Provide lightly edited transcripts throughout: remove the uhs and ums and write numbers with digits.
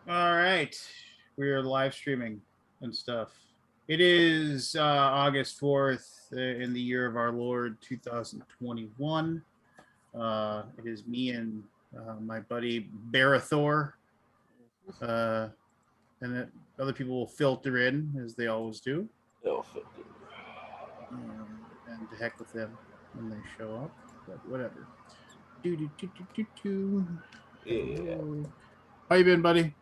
All right, we are live streaming and stuff. It is August 4th in the year of our Lord 2021. It is me and my buddy Barathor, uh, and other people will filter in as they always do. No, And to heck with them when they show up, but whatever. Do do do do do do. yeah, Hello. How you been, buddy?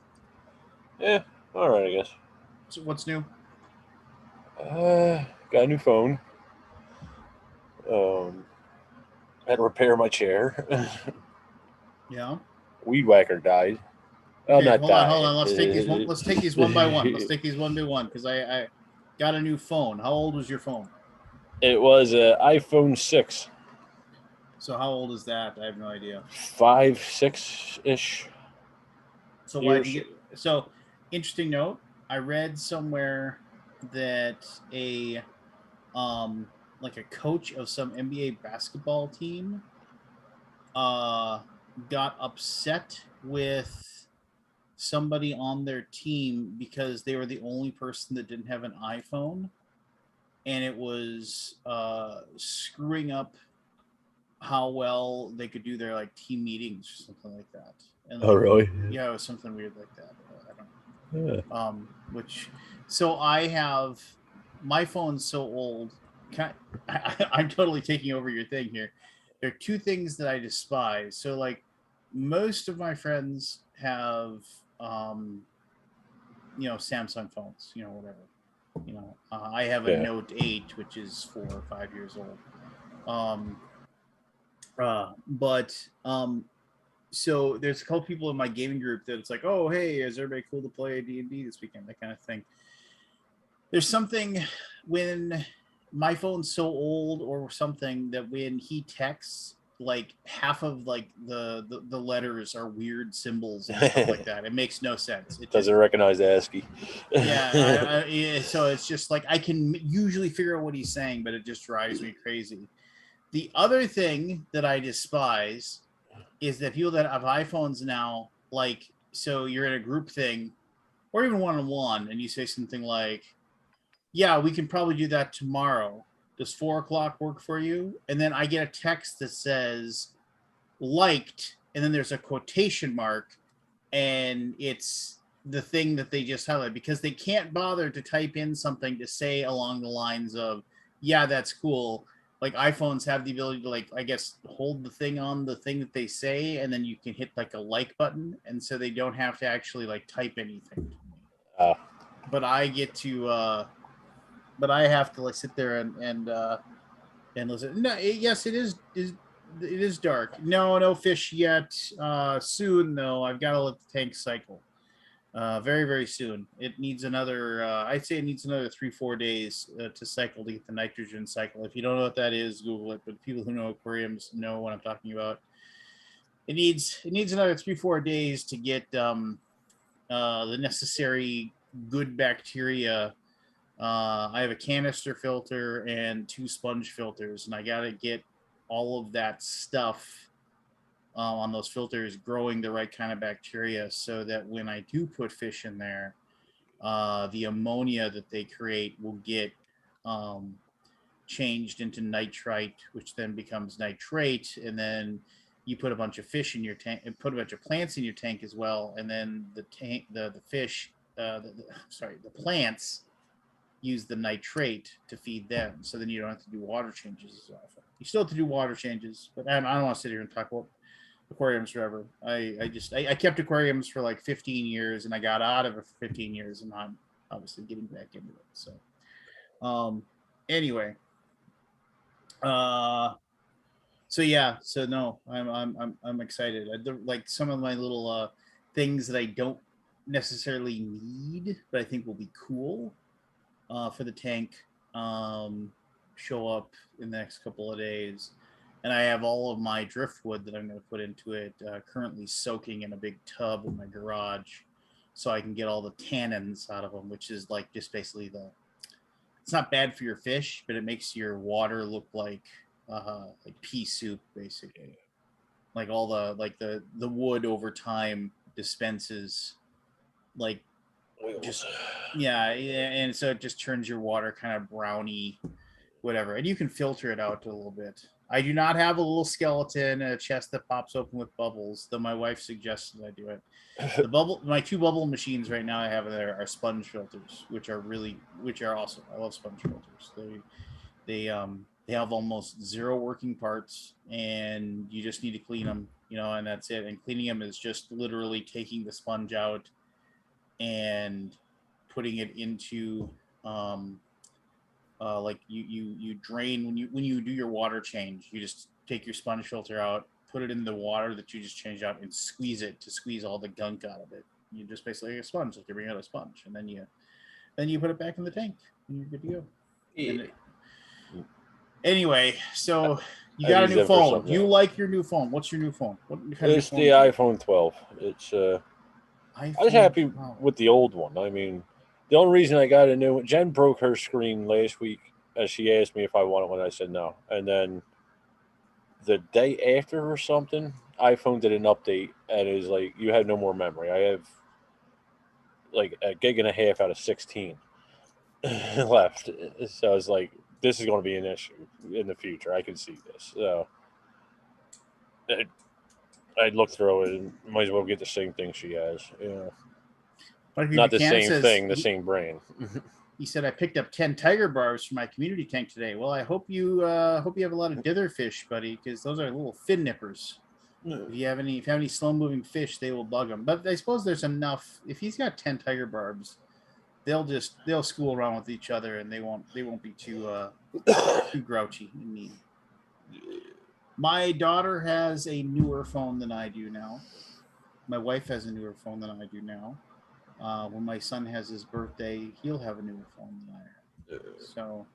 yeah. All right, I guess. So what's new? Got a new phone. Um, had to repair my chair. Yeah. Weed whacker died. Well, Okay, not hold on. died. Let's take these one. Let's take these one by one. Let's take these one by one because I got a new phone. How old was your phone? It was an iPhone 6, So how old is that? I have no idea. 5, 6 ish So why did years. you get? So interesting note. I read somewhere that a um like a coach of some NBA basketball team uh got upset with somebody on their team because they were the only person that didn't have an iPhone, and it was screwing up how well they could do their like team meetings or something like that. And Oh, like, really? yeah, it was something weird like that. I don't Yeah. know. Which, so I have my phone's so old. I'm totally taking over your thing here. There are two things that I despise. So like, most of my friends have um, Samsung phones, whatever. I have a Yeah. Note 8, which is 4 or 5 years old. Um, but so there's a couple people in my gaming group that it's like, oh hey, is everybody cool to play D&D this weekend? That kind of thing. There's something when my phone's so old or something that when he texts, like half of like the letters are weird symbols and stuff like that. It makes no sense. It just Doesn't recognize ASCII. yeah. So it's just like I can usually figure out what he's saying, but it just drives me crazy. The other thing that I despise is that people that have iPhones now, like, so you're in a group thing or even one on one, and you say something like, yeah, we can probably do that tomorrow. Does 4 o'clock work for you? And then I get a text that says liked, and then there's a quotation mark, and it's the thing that they just highlight because they can't bother to type in something to say along the lines of, yeah, that's cool. Like iPhones have the ability to, like, I guess, hold the thing on the thing that they say, and then you can hit like a like button, and so they don't have to actually like type anything to me. uh, But I get to but I have to like sit there and listen. No, yes, it is dark. No fish yet. Soon though, I've got to let the tank cycle. Very very soon. It needs another. I'd say it needs another 3 4 days to cycle to get the nitrogen cycle. If you don't know what that is, Google it. But people who know aquariums know what I'm talking about. It needs another 3 4 days to get the necessary good bacteria. I have a canister filter and two sponge filters, and I got to get all of that stuff on those filters growing the right kind of bacteria so that when I do put fish in there, the ammonia that they create will get um, changed into nitrite, which then becomes nitrate, and then you put a bunch of fish in your tank and put a bunch of plants in your tank as well, and then the tank, the fish, the plants use the nitrate to feed them. So then you don't have to do water changes as often. You still have to do water changes, but I don't want to sit here and talk about aquariums forever. I kept aquariums for like 15 years, and I got out of it for 15 years, and I'm obviously getting back into it. So, um, anyway, uh, so yeah, so no, I'm excited. Like some of my little things that I don't necessarily need, but I think will be cool for the tank show up in the next couple of days. And I have all of my driftwood that I'm going to put into it currently soaking in a big tub in my garage so I can get all the tannins out of them, which is like just basically it's not bad for your fish, but it makes your water look like pea soup, basically. Like all the wood over time dispenses like Wheels. just yeah, and so it just turns your water kind of browny, whatever, and you can filter it out a little bit. I do not have a little skeleton and a chest that pops open with bubbles, though my wife suggested I do it. My two bubble machines right now I have there are sponge filters, which are awesome. I love sponge filters. They have almost zero working parts, and you just need to clean them, and that's it. And cleaning them is just literally taking the sponge out and putting it into like you drain when you do your water change. You just take your sponge filter out, put it in the water that you just changed out, and squeeze it to squeeze all the gunk out of it. You just basically like a sponge, like you bring out a sponge, and then you put it back in the tank, and you're good to go. Yeah. Anyway, so you I got a use new them for phone. something You else. like your new phone? What's your new phone? What kind It's of new the phone? iPhone 12. It's I was iPhone happy 12. with the old one. I mean, the only reason I got a new one, Jen broke her screen last week as she asked me if I wanted one. I said no, and then the day after or something, iPhone did an update and it was like, you have no more memory. I have like a gig and a half out of 16 left. So I was like, this is going to be an issue in the future. I can see this. So I looked through it and might as well get the same thing she has. Yeah. But if Not the Buchanan same says thing, the same brand. he said I picked up 10 tiger barbs for my community tank today. Well, I hope you have a lot of dither fish, buddy, because those are little fin nippers. If you have any slow moving fish, they will bug them. But I suppose there's enough. If he's got 10 tiger barbs, they'll school around with each other, and they won't be too grouchy and mean. My daughter has a newer phone than I do now. My wife has a newer phone than I do now. When my son has his birthday, he'll have a newer phone than I have. So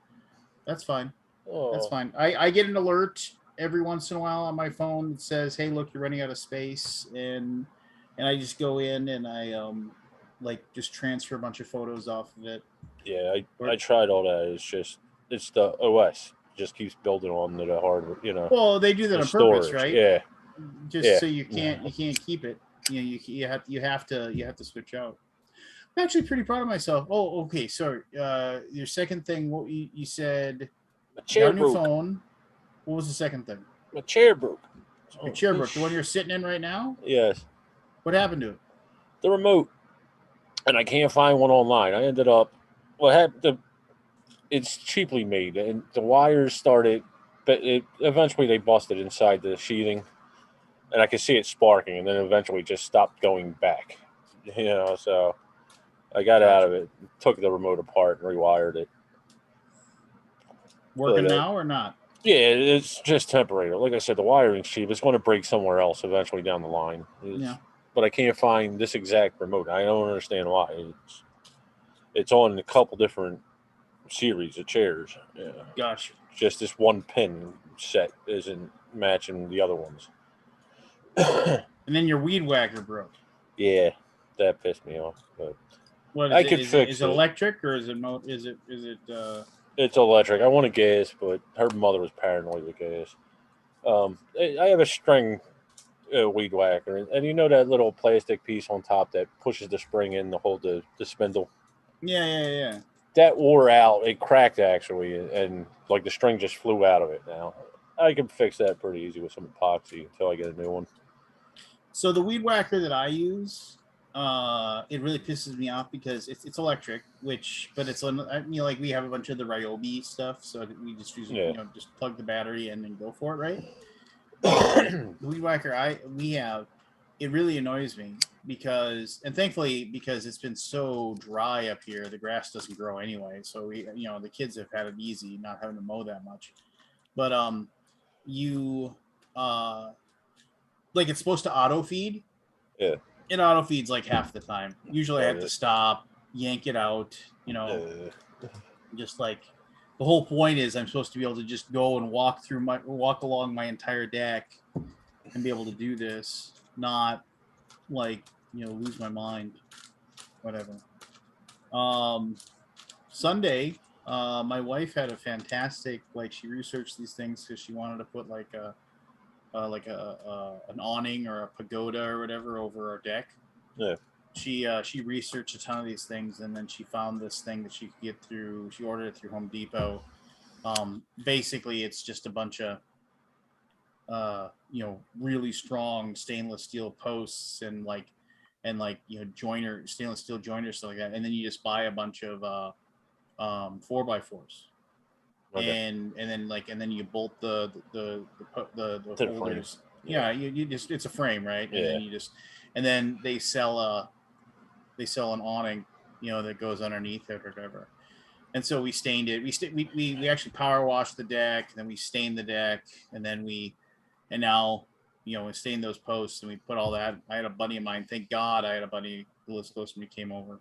that's fine. That's Oh, fine. I get an alert every once in a while on my phone that says, "Hey, look, you're running out of space," and I just go in and I like just transfer a bunch of photos off of it. yeah. I Or tried all that. It's the OS just keeps building on the hardware. well, they do that The on purpose, storage. right? Yeah, Just yeah. so you can't keep it. You have to switch out. I'm actually pretty proud of myself. Oh, okay. Sorry. Your second thing, what you said, My you got chair a new broke. phone. What was the second thing? My chair broke. Your Oh, chair broke. The one you're sitting in right now. yes, What happened to it? the remote, and I can't find one online. I ended up. Well, it's cheaply made, and the wires started, but eventually they busted inside the sheathing, and I could see it sparking, and then eventually just stopped going back. So I got out Gotcha. of it, took the remote apart, and rewired it. But Working now or not? yeah, it's just temporary. Like I said, the wiring's cheap. It's going to break somewhere else eventually down the line. Yeah. But I can't find this exact remote. I don't understand why. It's on a couple different series of chairs. Yeah. Gotcha. Just this one pin set isn't matching the other ones. And then your weed whacker broke. Yeah, that pissed me off. But What is I it? could Is fix it it. electric or is it mo? Is it? It's electric. I want a gas, but her mother was paranoid with gas. I have a string weed whacker, and you know that little plastic piece on top that pushes the spring in to hold the spindle. Yeah, yeah, yeah. That wore out. It cracked actually, and like the string just flew out of it. Now I can fix that pretty easy with some epoxy until I get a new one. So the weed whacker that I use, it really pisses me off because it's electric, but it's like we have a bunch of the Ryobi stuff, so we just use Yeah. just plug the battery in and go for it, right? The weed whacker we have, it really annoys me and thankfully because it's been so dry up here, the grass doesn't grow anyway, so the kids have had it easy not having to mow that much. But you uh like it's supposed to auto feed. Yeah. It auto feeds like half the time. Usually I have Does to it? stop, yank it out, Uh, just like the whole point is I'm supposed to be able to just go and walk along my entire deck and be able to do this, not like, lose my mind, whatever. Um Sunday, my wife had a fantastic, like, she researched these things because she wanted to put like an awning or a pagoda or whatever over our deck. yeah. she researched a ton of these things, and then she found this thing that she could get through. She ordered it through Home Depot. Basically, it's just a bunch of really strong stainless steel posts and stainless steel joiners, stuff like that. And then you just buy a bunch of 4x4s. Okay. And then you bolt the To the holders. frame. Yeah, you just, it's a frame, right? And Yeah. then they sell an awning, that goes underneath it or whatever. And so we stained it. We actually power washed the deck, and then we stained the deck, and now we stained those posts, and we put all that. I had a buddy of mine. Thank God I had a buddy who lives close to me, came over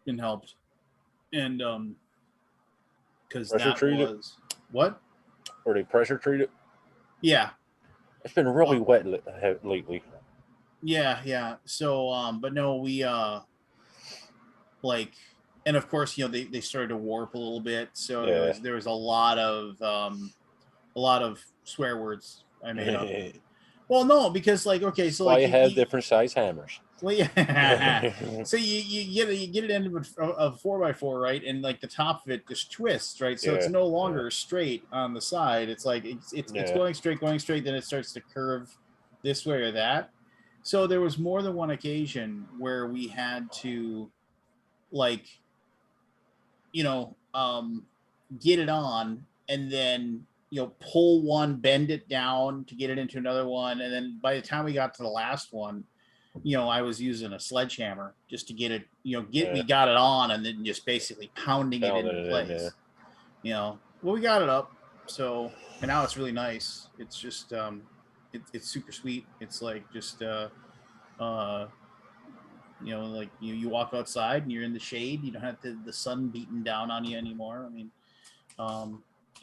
and helped. And because Pressure that treated? was what? Or they pressure treat it? Yeah. It's been really wet lately. Yeah. So, but no, we and of course, they started to warp a little bit. So there was a lot of swear words I made up. Well, no, because okay, so why you have different size hammers. Well, yeah. So you get it ended with a 4x4, right? And the top of it just twists, right? So it's no longer straight on the side. It's it's going straight. Then it starts to curve this way or that. So there was more than one occasion where we had to get it on, and then pull one, bend it down to get it into another one, and then by the time we got to the last one, I was using a sledgehammer just to get it, we got it on, and then just basically pounding it into place. Well, we got it up, so, and now it's really nice. It's just it's super sweet. It's you walk outside and you're in the shade. You don't have the sun beating down on you anymore. I mean,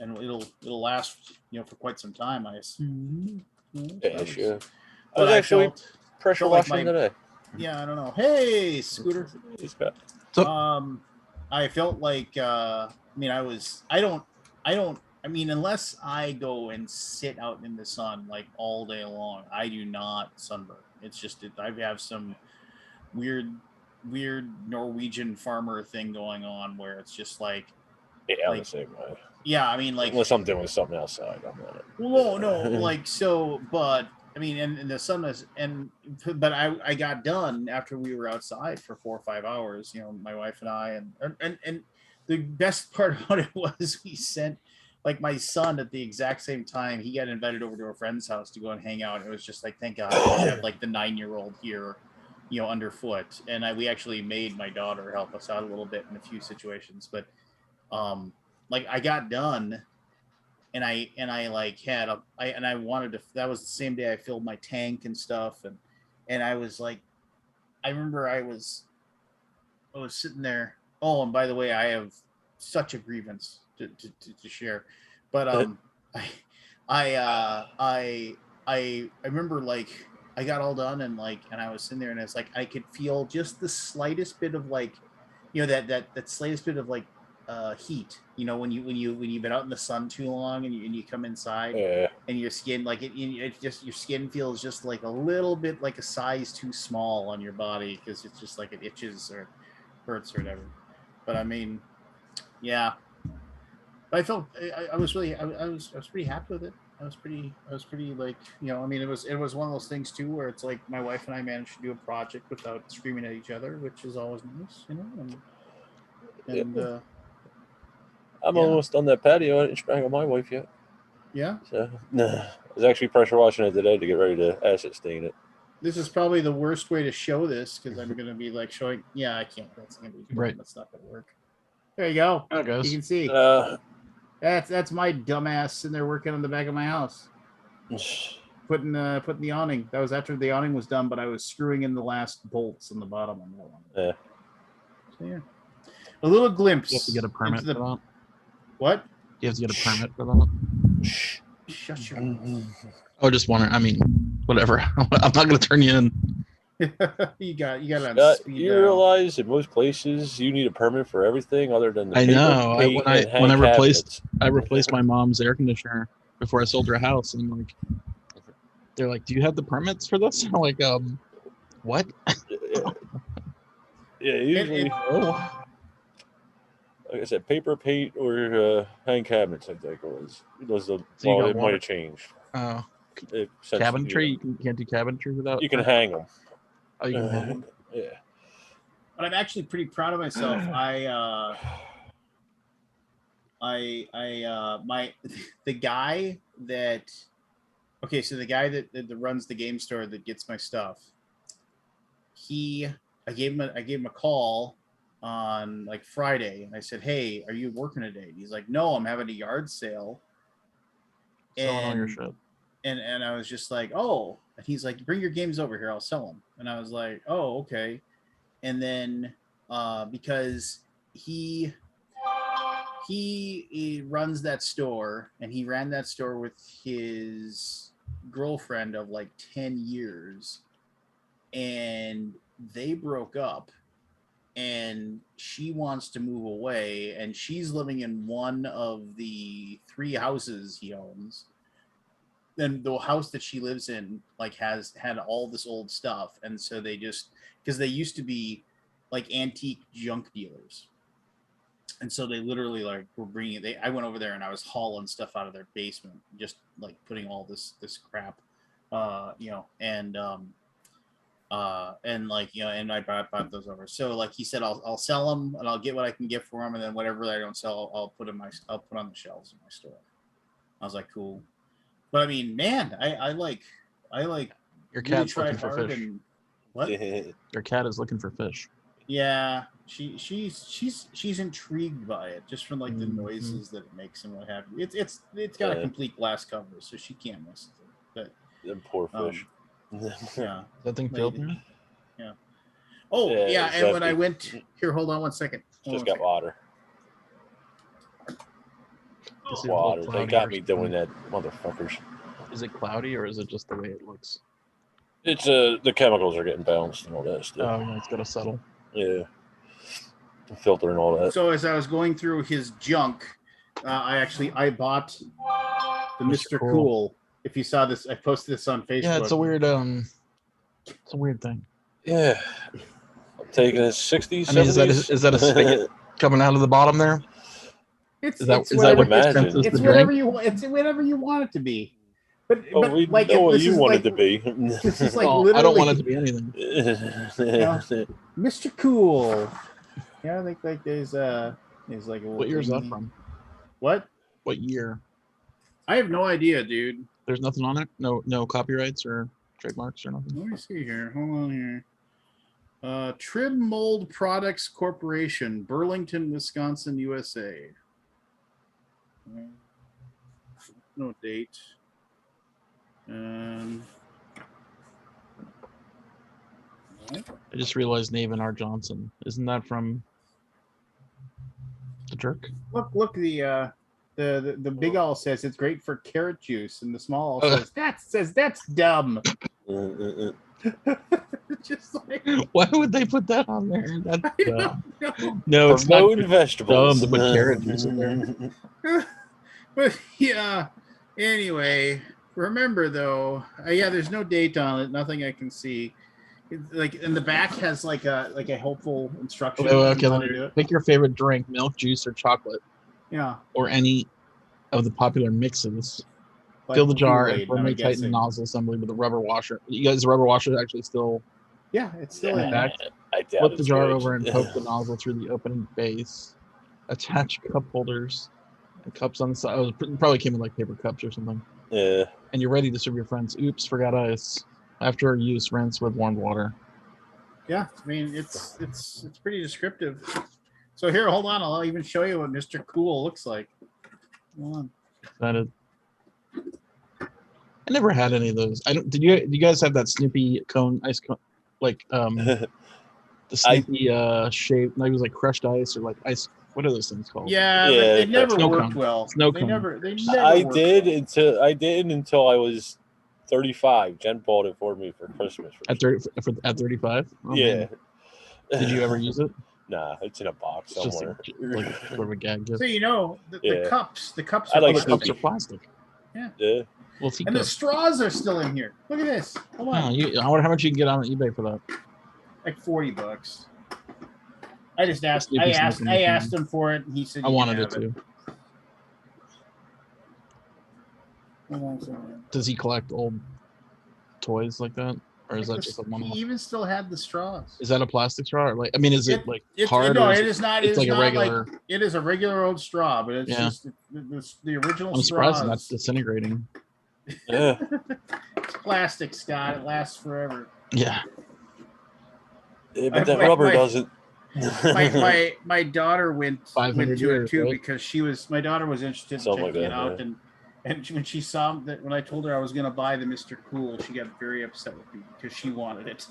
and it'll last for quite some time, I assume. Yeah, sure. But I was actually pressure washing today. Yeah, I don't know. Hey, Scooter. I felt like unless I go and sit out in the sun all day long, I do not sunburn. It's just I have some weird Norwegian farmer thing going on where it's just I'm the same way. Yeah, I mean, unless I'm doing something outside, I'm on it. Well, no, but I mean, and the sun was, but I got done after we were outside for 4 or 5 hours. My wife and I, and the best part about it was we sent my son at the exact same time. He got invited over to a friend's house to go and hang out. It was just thank God we have the 9-year-old here, underfoot, and we actually made my daughter help us out a little bit in a few situations, but I got done, and I wanted to. That was the same day I filled my tank and stuff, and I was I remember I was sitting there. Oh, and by the way, I have such a grievance to share, but I remember I got all done, and I was sitting there, and it's I could feel just the slightest bit of that slightest bit of heat, when you've been out in the sun too long, and you come inside, and your skin it just, your skin feels just a little bit like a size too small on your body, because it's just it itches or hurts or whatever. But I mean, yeah, I felt I was really I was pretty happy with it. I was pretty I mean, it was one of those things too where it's my wife and I managed to do a project without screaming at each other, which is always nice, and I'm almost on that patio. I didn't strangle my wife yet. Yeah. So I was actually pressure washing it today to get ready to acid stain it. This is probably the worst way to show this, because I'm going to be showing. Yeah, I can't. That's going to be right. That's not going to work. There you go. There it goes. You can see. That's my dumbass sitting there working on the back of my house, putting the awning. That was after the awning was done, but I was screwing in the last bolts in the bottom on that one. Yeah. So yeah, a little glimpse. You have to get a permit for that. What? You have to get a permit for that. Shut your mouth. Oh, just wondering. I mean, whatever. I'm not going to turn you in. you got you realize in most places you need a permit for everything other than the I know. When I I replaced my mom's air conditioner before I sold her a house, and they're like, "Do you have the permits for this?" I'm like, what? Yeah, usually, like I said, paper, paint, or hang cabinets. I think it was. It was the So you well, got it might water- have changed. Since, cabinetry. You can't do cabinetry without. You can hang them. Oh, you can hang them. Yeah. But I'm actually pretty proud of myself. The guy that, okay, so the guy that runs the game store that gets my stuff, I gave him a call on like Friday, and I said, "Hey, are you working today?" And he's like, "No, I'm having a yard sale." Selling all your shit. And I was just like, "Oh," and he's like, "Bring your games over here, I'll sell them." And I was like, "Oh, okay." And then because he runs that store, and he ran that store with his girlfriend of like 10 years, and they broke up, and she wants to move away, and she's living in one of the 3 houses he owns. And the house that she lives in like has had all this old stuff, and so they just, because they used to be like antique junk dealers, and so they literally like were bringing I went over there and I was hauling stuff out of their basement, just like putting all this crap, and like, and I brought those over. So like he said, I'll sell them and I'll get what I can get for them, and then whatever I don't sell, I'll put on the shelves in my store. I was like, cool. But I mean, man, I like Your really cat's looking for fish. and what? Your cat is looking for fish. Yeah, she's intrigued by it just from like the Mhm. noises that it makes and what have you. It's got a complete glass cover, so she can't miss it. But Them poor fish. yeah, Is that thing filled now? yeah. Oh Yeah, yeah, it's and when I empty. went here, hold on one second. Just got water. This is a Water. little They cloudy got or me something. doing that, motherfuckers. Is it cloudy or is it just the way it looks? It's the chemicals are getting balanced and all that stuff. Oh, yeah, it's got to settle. Yeah. Filter and all that. So as I was going through his junk, I bought the Mr. Cool. If you saw this, I posted this on Facebook. Yeah, it's a weird thing. Yeah. I'm taking it 60s, I mean, 70s. is that a spigot coming out of the bottom there? It's Is that whatever, what dispenses it's the whatever drink? you want. It's whatever you want it to be. But We like know what this you is want like, it to be. this is like Well, literally. I don't want it to be anything. Mr. Cool. Yeah, I think like there's like a What year is that thingy. from? What? What year? I have no idea, dude. There's nothing on it? No copyrights or trademarks or nothing? Let me see here. Hold on here. Trim Mold Products Corporation, Burlington, Wisconsin, USA. No date. I just realized Navin R. Johnson. Isn't that from The Jerk? Look, the big all says it's great for carrot juice, and the small all says that's dumb. Just like, why would they put that on there? That's dumb. No, it's not vegetables. Dumb to put carrot juice in there. But yeah. Anyway, remember though, there's no date on it. Nothing I can see. Like in the back has like a helpful instruction. Okay, pick your favorite drink: milk, juice, or chocolate. Yeah. Or any of the popular mixes. Like Fill the jar and Kool-Aid, firmly tighten the nozzle assembly with a rubber washer. You guys, the rubber washer is actually still. Yeah, it's still in. I doubt Flip the jar good. over and poke the nozzle through the opening base. Attach cup holders and cups on the side. It probably came in like paper cups or something. Yeah. And you're ready to serve your friends. Oops, forgot ice. After use, rinse with warm water. Yeah, I mean it's pretty descriptive. So here, hold on. I'll even show you what Mr. Cool looks like. Hold on. That is. I never had any of those. I don't. Did you guys have that Snoopy cone ice cone, like the Snoopy shape? Like it was like crushed ice or like ice. What are those things called? Yeah, but it never snow worked cone. well. Snow They cone. never I worked did well. until I was 35. Jen bought it for me for Christmas. At 35. Oh, yeah. Man. Did you ever use it? Nah, it's in a box somewhere. Just like sort of a gag gift. So the cups. The cups. I Are like the Snoopy. cups are plastic. Yeah. Yeah. Well, and the straws are still in here. Look at this. Hold on. I wonder how much you can get on eBay for that. Like $40. I just asked. Snoopy I smoking machine. asked him for it, and he said I you wanted can it have too. Does he collect old toys like that, or is that just a He one-off? even still had the straws. Is that a plastic straw? Or like, I mean, is it like It's hard? no, or it is not. It's like a not regular. Like, it is a regular old straw, but it's Yeah. just the original I'm surprised straws. it's not disintegrating. Yeah. It's plastic, Scott. It lasts forever. Yeah. But that rubber doesn't. my daughter went 500 to years, it too, right? because my daughter was interested in Something checking like it that, out, yeah. and when she saw that, when I told her I was going to buy the Mr. Cool, she got very upset with me because she wanted it.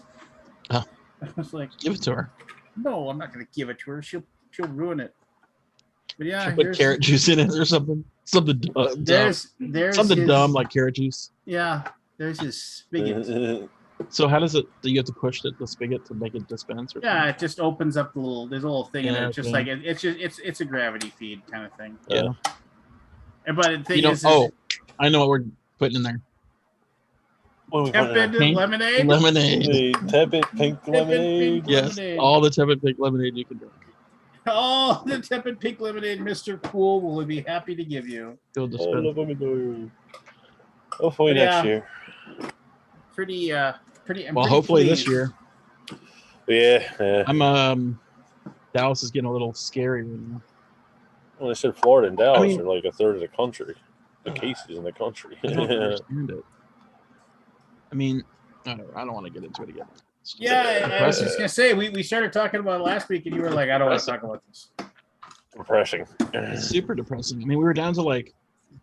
Huh. I was like, Give it to her. no, I'm not going to give it to her. She'll ruin it. But yeah, Should put carrot juice in it or something. Something dumb. there's Something his, dumb like carrot juice. Yeah, there's his spigot. So how does it? Do you have to push the spigot to make it dispense? Or Yeah, it just opens up the little. There's a little thing in there. Yeah, It's just okay. like it's a gravity feed kind of thing. Yeah. And but the thing You know, is, I know what we're putting in there. tepid Pink lemonade. Lemonade. Tepid pink Tepid lemonade. pink Yes, lemonade. all the tepid pink lemonade you can drink. Oh, the tepid pink lemonade, Mr. Cool will be happy to give you. He'll I dispense. love lemonade. Hopefully But next yeah. year. Pretty. I'm Well, pretty hopefully pleased. this year. Yeah. I'm Dallas is getting a little scary right now. Well, they said Florida and Dallas mean- are like a third of the country. The cases in the country. I don't understand it. I mean, I don't want to get into it again. It's just Yeah, I was depressing. just gonna say we started talking about it last week, and you were like, I don't want to talk about this. Depressing. It's super depressing. I mean, we were down to like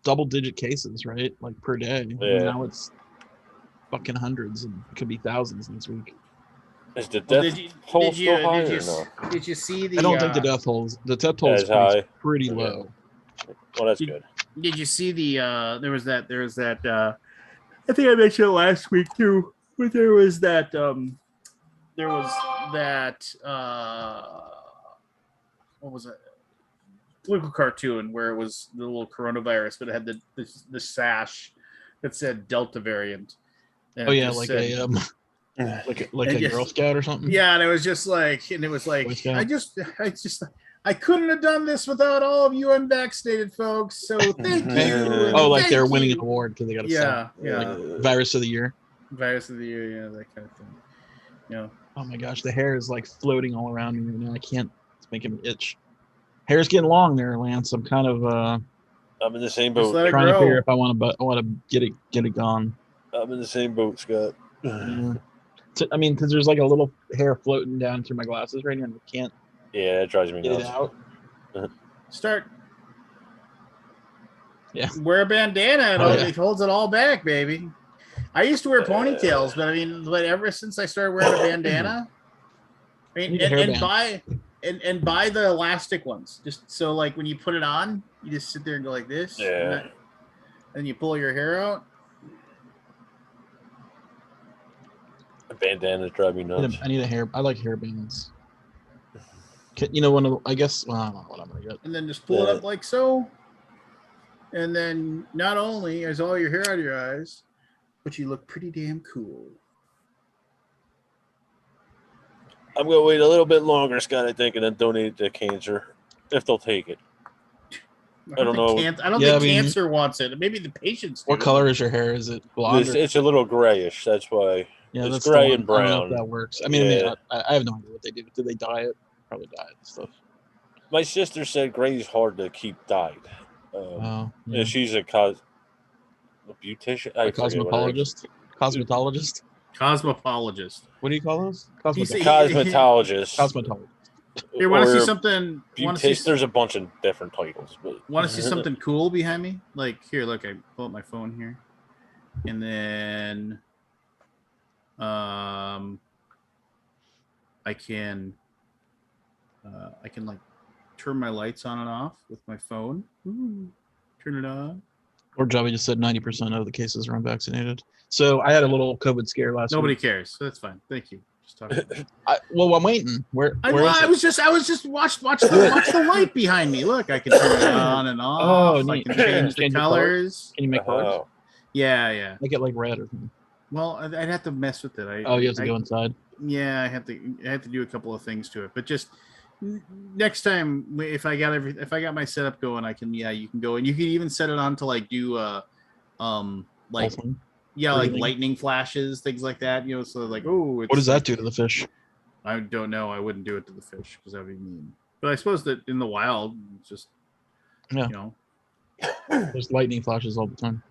double-digit cases, right? Like per day. And Yeah. now it's fucking hundreds, and it could be thousands next week. Is the Well, death toll still high or no? Did you see the? I don't think the death toll is As high. pretty Okay. low. Well, that's good. Did you see the? There was that. I think I mentioned it last week too. But there was that. What was it? Political cartoon where it was the little coronavirus, but it had the sash that said Delta variant. And Oh it yeah, just like said, a like And a just- Girl Scout or something. Yeah, and it was like, Boy Scout. I couldn't have done this without all of you unvaccinated folks. So thank you. Oh, like Thank they're winning you. an award because they got a Yeah, yeah. virus of the year. Virus of the year, yeah, that kind of thing. Yeah. Oh my gosh, the hair is like floating all around me right now. I can't. It's making me itch. Hair's getting long there, Lance. I'm kind of I'm in the same Just boat. let it trying to grow. figure if I want to get it gone. I'm in the same boat, Scott. Yeah. I mean, because there's like a little hair floating down through my glasses right now, and I can't Yeah, that drives me get it nuts. out. Start. Yeah. Wear a bandana. Oh, yeah. It holds it all back, baby. I used to wear ponytails, but I mean, but ever since I started wearing a bandana, I mean, Need a and buy the elastic ones. Just so like when you put it on, you just sit there and go like this. Yeah. And then you pull your hair out. Bandanas drive me nuts. I need a hair. I like hair bands. You know, one of the, I guess. Well, I don't know what I'm gonna get. And then just pull it up like so. And then not only is all your hair out of your eyes, but you look pretty damn cool. I'm going to wait a little bit longer, Scott, I think, and then donate it to cancer if they'll take it. I don't know. I don't think cancer wants it. Maybe the patients do. What color is your hair? Is it blonde? It's a little grayish. That's why. Yeah, it's that's the gray one. and I don't know brown. if that works. I mean, Yeah. I have no idea what they do. Do they dye it? Probably dye it and stuff. My sister said gray's hard to keep dyed. Oh, yeah. And she's a beautician. A cosmetologist. Cosmetologist. Cosmopologist. What do you call those? He's a- Cosmetologist. Cosmetologist. Here, want to see Or something? Want to see, There's a bunch of different titles. But want to see something cool behind me? Like here, look, I pull up my phone here, and then, I can like turn my lights on and off with my phone. Ooh, turn it on. Or Joby just said 90% of the cases are unvaccinated. So I had a little COVID scare last Nobody week. cares. So that's fine. Thank you. Just talking. Well, I'm waiting. Where is I it? was just watch the light behind me. Look, I can turn it on and off. Oh, I neat. can change the Change the colors. Can you make colors? Oh. Yeah. Make it like red or something. Well, I'd have to mess with it. Oh, you have to go inside. Yeah, I have to do a couple of things to it, but just next time if I got my setup going, I can you can go, and you can even set it on to like do like Pulsing. like Breathing. lightning flashes, things like that. So like, oh, it's What does that like, do to the fish? I don't know. I wouldn't do it to the fish because that'd be mean. But I suppose that in the wild, it's just Yeah. There's lightning flashes all the time.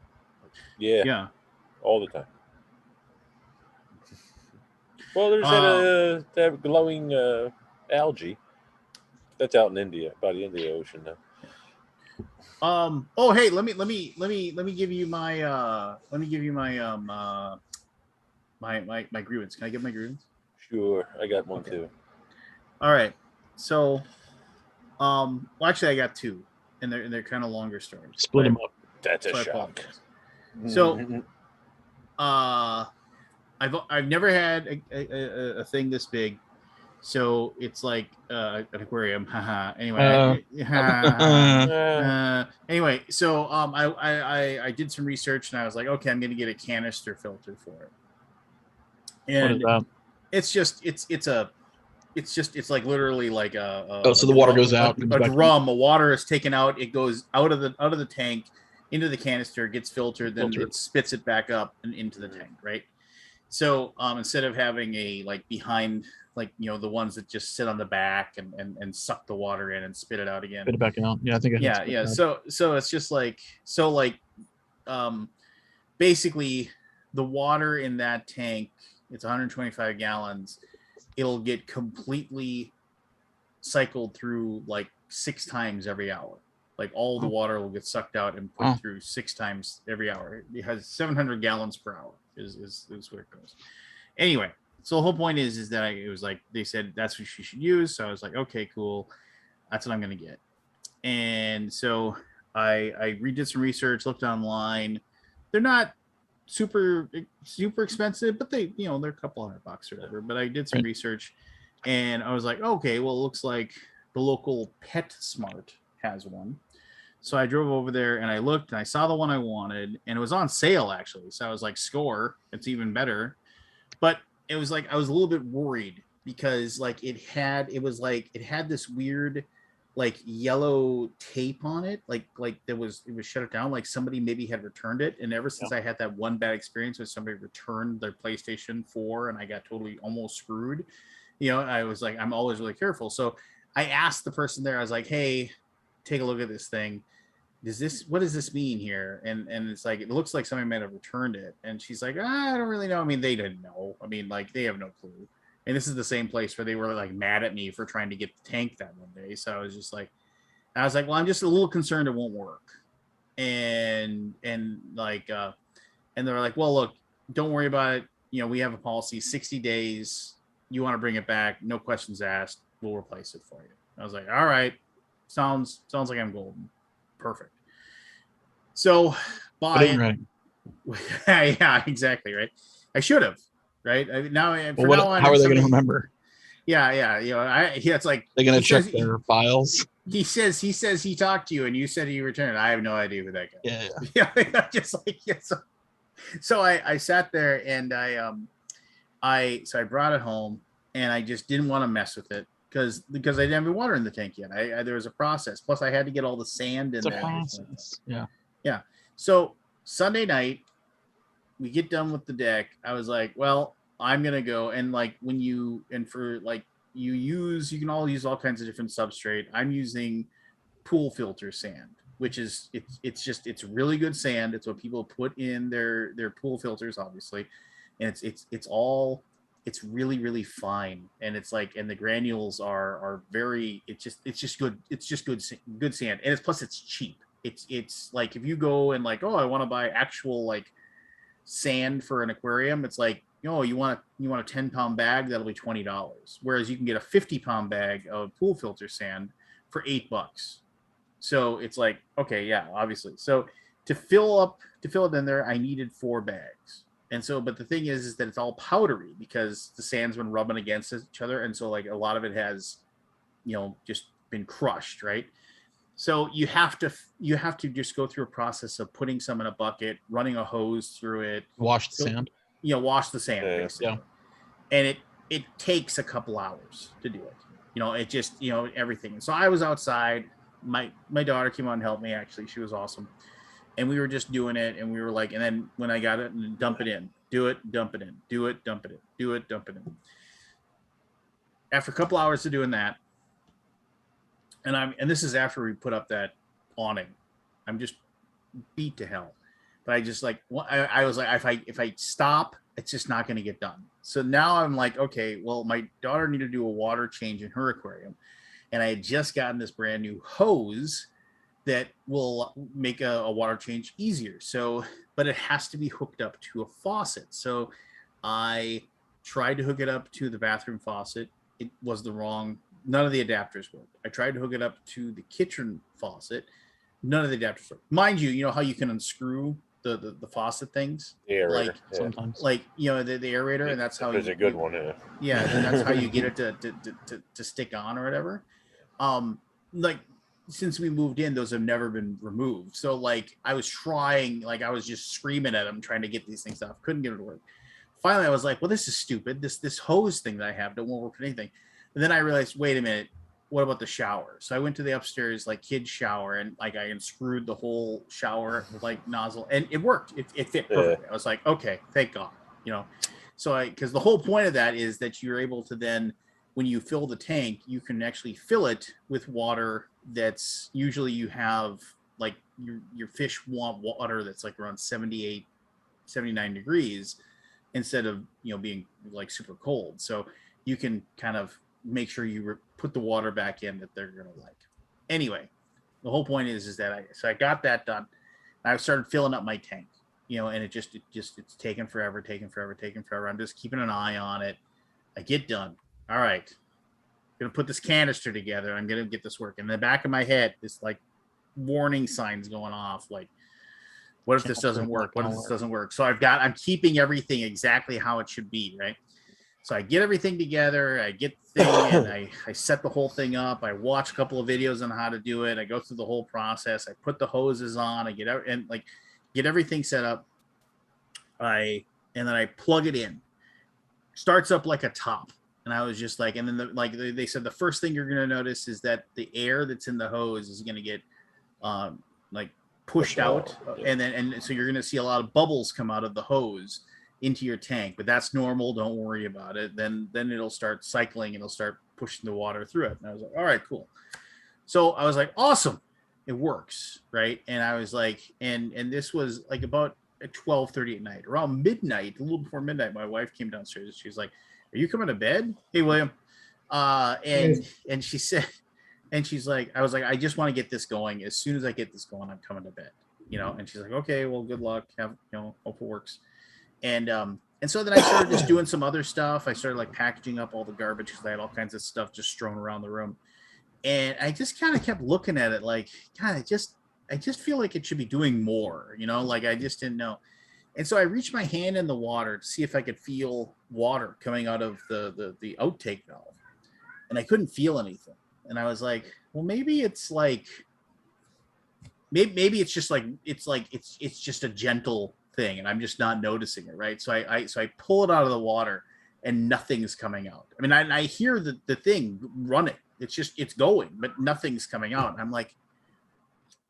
Yeah, all the time. Well, there's that glowing algae that's out in India, by the Indian Ocean now. Oh, hey, let me give you my my grievance. Can I give my grievance? Sure, I got one too. All right. So, well, actually, I got two, and they're kind of longer stories. Split them up. That's a shock. So, I've never had a thing this big. So it's like an aquarium. Anyway, anyway, so I did some research and I was like, okay, I'm gonna get a canister filter for it. And what is that? It's like literally like so the water goes out. A drum. Water is taken out. It goes out of the tank into the canister, gets filtered, then it spits it back up and into the tank, right? So instead of having a like behind, like, the ones that just sit on the back and suck the water in and spit it out again. Spit it back out. Yeah, I think. Yeah. So it's just like basically the water in that tank. It's 125 gallons. It'll get completely cycled through like 6 times every hour. Like all the water will get sucked out and put through 6 times every hour. It has 700 gallons per hour is where it goes. Anyway, so the whole point is that it was like they said that's what you should use. So I was like, okay, cool, that's what I'm gonna get. And so I redid some research, looked online. They're not super expensive, but they're a couple $100 or whatever. But I did some research, and I was like, okay, well, it looks like the local PetSmart has one. So I drove over there and I looked and I saw the one I wanted, and it was on sale actually. So I was like, score, it's even better. But it was like I was a little bit worried because like it had this weird like yellow tape on it, like it was shut it down, like somebody maybe had returned it. And ever since I had that one bad experience where somebody returned their PlayStation 4 and I got totally almost screwed, I was like, I'm always really careful. So I asked the person there, I was like, hey, take a look at this thing. What does this mean here? And it's like, it looks like somebody might have returned it. And she's like, I don't really know. I mean, they didn't know. I mean, like, they have no clue. And this is the same place where they were like mad at me for trying to get the tank that one day. So I was like, well, I'm just a little concerned it won't work. And like, and they're like, well, look, don't worry about it. We have a policy, 60 days. You want to bring it back, no questions asked, we'll replace it for you. I was like, all right, sounds like I'm golden. Perfect. So buy it. Right. Yeah, exactly. Right. I should have. Right. Now how are they going to remember? Yeah. It's like they're going to check their files. He says he talked to you and you said he returned. I have no idea who that guy. Yeah. Just like, yeah. So I sat there and I brought it home and I just didn't want to mess with it because I didn't have any water in the tank yet. There was a process. Plus I had to get all the sand in there. Process. Yeah. So Sunday night, we get done with the deck. I was like, well, I'm gonna go and like you can all use all kinds of different substrate. I'm using pool filter sand, which is it's really good sand. It's what people put in their pool filters, obviously, and it's really, really fine. And it's like, and the granules are very, it's just good sand. And it's cheap. It's like, if you go and like, oh, I want to buy actual like sand for an aquarium, it's like, you want a 10-pound bag, that'll be $20. Whereas you can get a 50-pound bag of pool filter sand for $8. So it's like, okay, yeah, obviously. So to fill it in there, I needed 4 bags. And so, but the thing is that it's all powdery because the sand's been rubbing against each other. And so like a lot of it has, just been crushed. Right. So you have to just go through a process of putting some in a bucket, running a hose through it, wash the sand, wash the sand, basically. Yeah. And it takes a couple hours to do it. it just, everything. And so I was outside. My daughter came on and helped me. Actually, she was awesome. And we were just doing it, and we were like, and then when I got it, and dump it in, do it, dump it in, do it, dump it in, do it, dump it in. After a couple hours of doing that, and this is after we put up that awning, I'm just beat to hell. But I just like, I was like, if I stop, it's just not going to get done. So now I'm like, okay, well, my daughter needed to do a water change in her aquarium, and I had just gotten this brand new hose that will make a water change easier. So, but it has to be hooked up to a faucet. So I tried to hook it up to the bathroom faucet. It was none of the adapters worked. I tried to hook it up to the kitchen faucet. None of the adapters worked. Mind you, you know how you can unscrew the faucet things? The aerator, like sometimes. Like, the aerator, and that's how it's a good one, yeah. Yeah, and that's how you get it to stick on or whatever. Like, since we moved in, those have never been removed. So like I was trying, like I was just screaming at them, trying to get these things off. Couldn't get it to work. Finally, I was like, well, this is stupid. This hose thing that I have won't work for anything. And then I realized, wait a minute, what about the shower? So I went to the upstairs like kids shower, and like I unscrewed the whole shower like nozzle, and it worked. It fit perfectly. I was like, okay, thank God. So because the whole point of that is that you're able to then, when you fill the tank, you can actually fill it with water that's usually, you have like your fish want water that's like around 78, 79 degrees instead of, being like super cold. So you can kind of make sure you put the water back in that they're going to like. Anyway, the whole point is that I got that done. I started filling up my tank, and it's taken forever. I'm just keeping an eye on it. I get done. All right, I'm gonna put this canister together. I'm gonna get this working. In the back of my head, this like warning signs going off. Like, what if this doesn't work? What if this doesn't work? So I'm keeping everything exactly how it should be, right? So I get everything together. I get the thing, and I set the whole thing up. I watch a couple of videos on how to do it. I go through the whole process. I put the hoses on. I get everything set up. And then I plug it in. Starts up like a top. And I was just like, and then they said the first thing you're going to notice is that the air that's in the hose is going to get like pushed out. And so you're going to see a lot of bubbles come out of the hose into your tank, but that's normal. Don't worry about it. Then it'll start cycling and it'll start pushing the water through it. And I was like, all right, cool. So I was like, awesome. It works. Right. And I was like, and this was like about at 12:30 at night, around midnight, a little before midnight. My wife came downstairs and she was like, are you coming to bed? Hey, William. And she said, and she's like, I was like, I just want to get this going. As soon as I get this going, I'm coming to bed, and she's like, okay, well, good luck. Hope it works. And so then I started just doing some other stuff. I started like packaging up all the garbage because I had all kinds of stuff just strewn around the room. And I just kind of kept looking at it like, God, I just feel like it should be doing more, like I just didn't know. And so I reached my hand in the water to see if I could feel water coming out of the outtake valve. And I couldn't feel anything. And I was like, well, maybe it's like, maybe it's just like, it's just a gentle thing and I'm just not noticing it. Right. So I pull it out of the water and nothing's coming out. I mean, I hear the thing running. It's going, but nothing's coming out. And I'm like,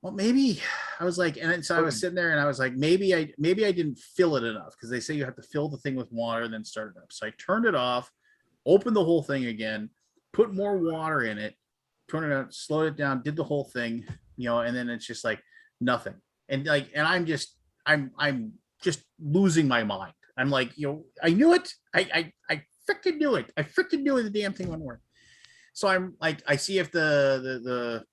well, maybe I was like, and so I was sitting there and I was like, maybe I didn't fill it enough because they say you have to fill the thing with water and then start it up. So I turned it off, opened the whole thing again, put more water in it, turned it on, slowed it down, did the whole thing, and then it's just like nothing. And I'm just losing my mind. I'm like, I knew it. I freaking knew it. I freaking knew the damn thing wouldn't work. So I'm like, I see if the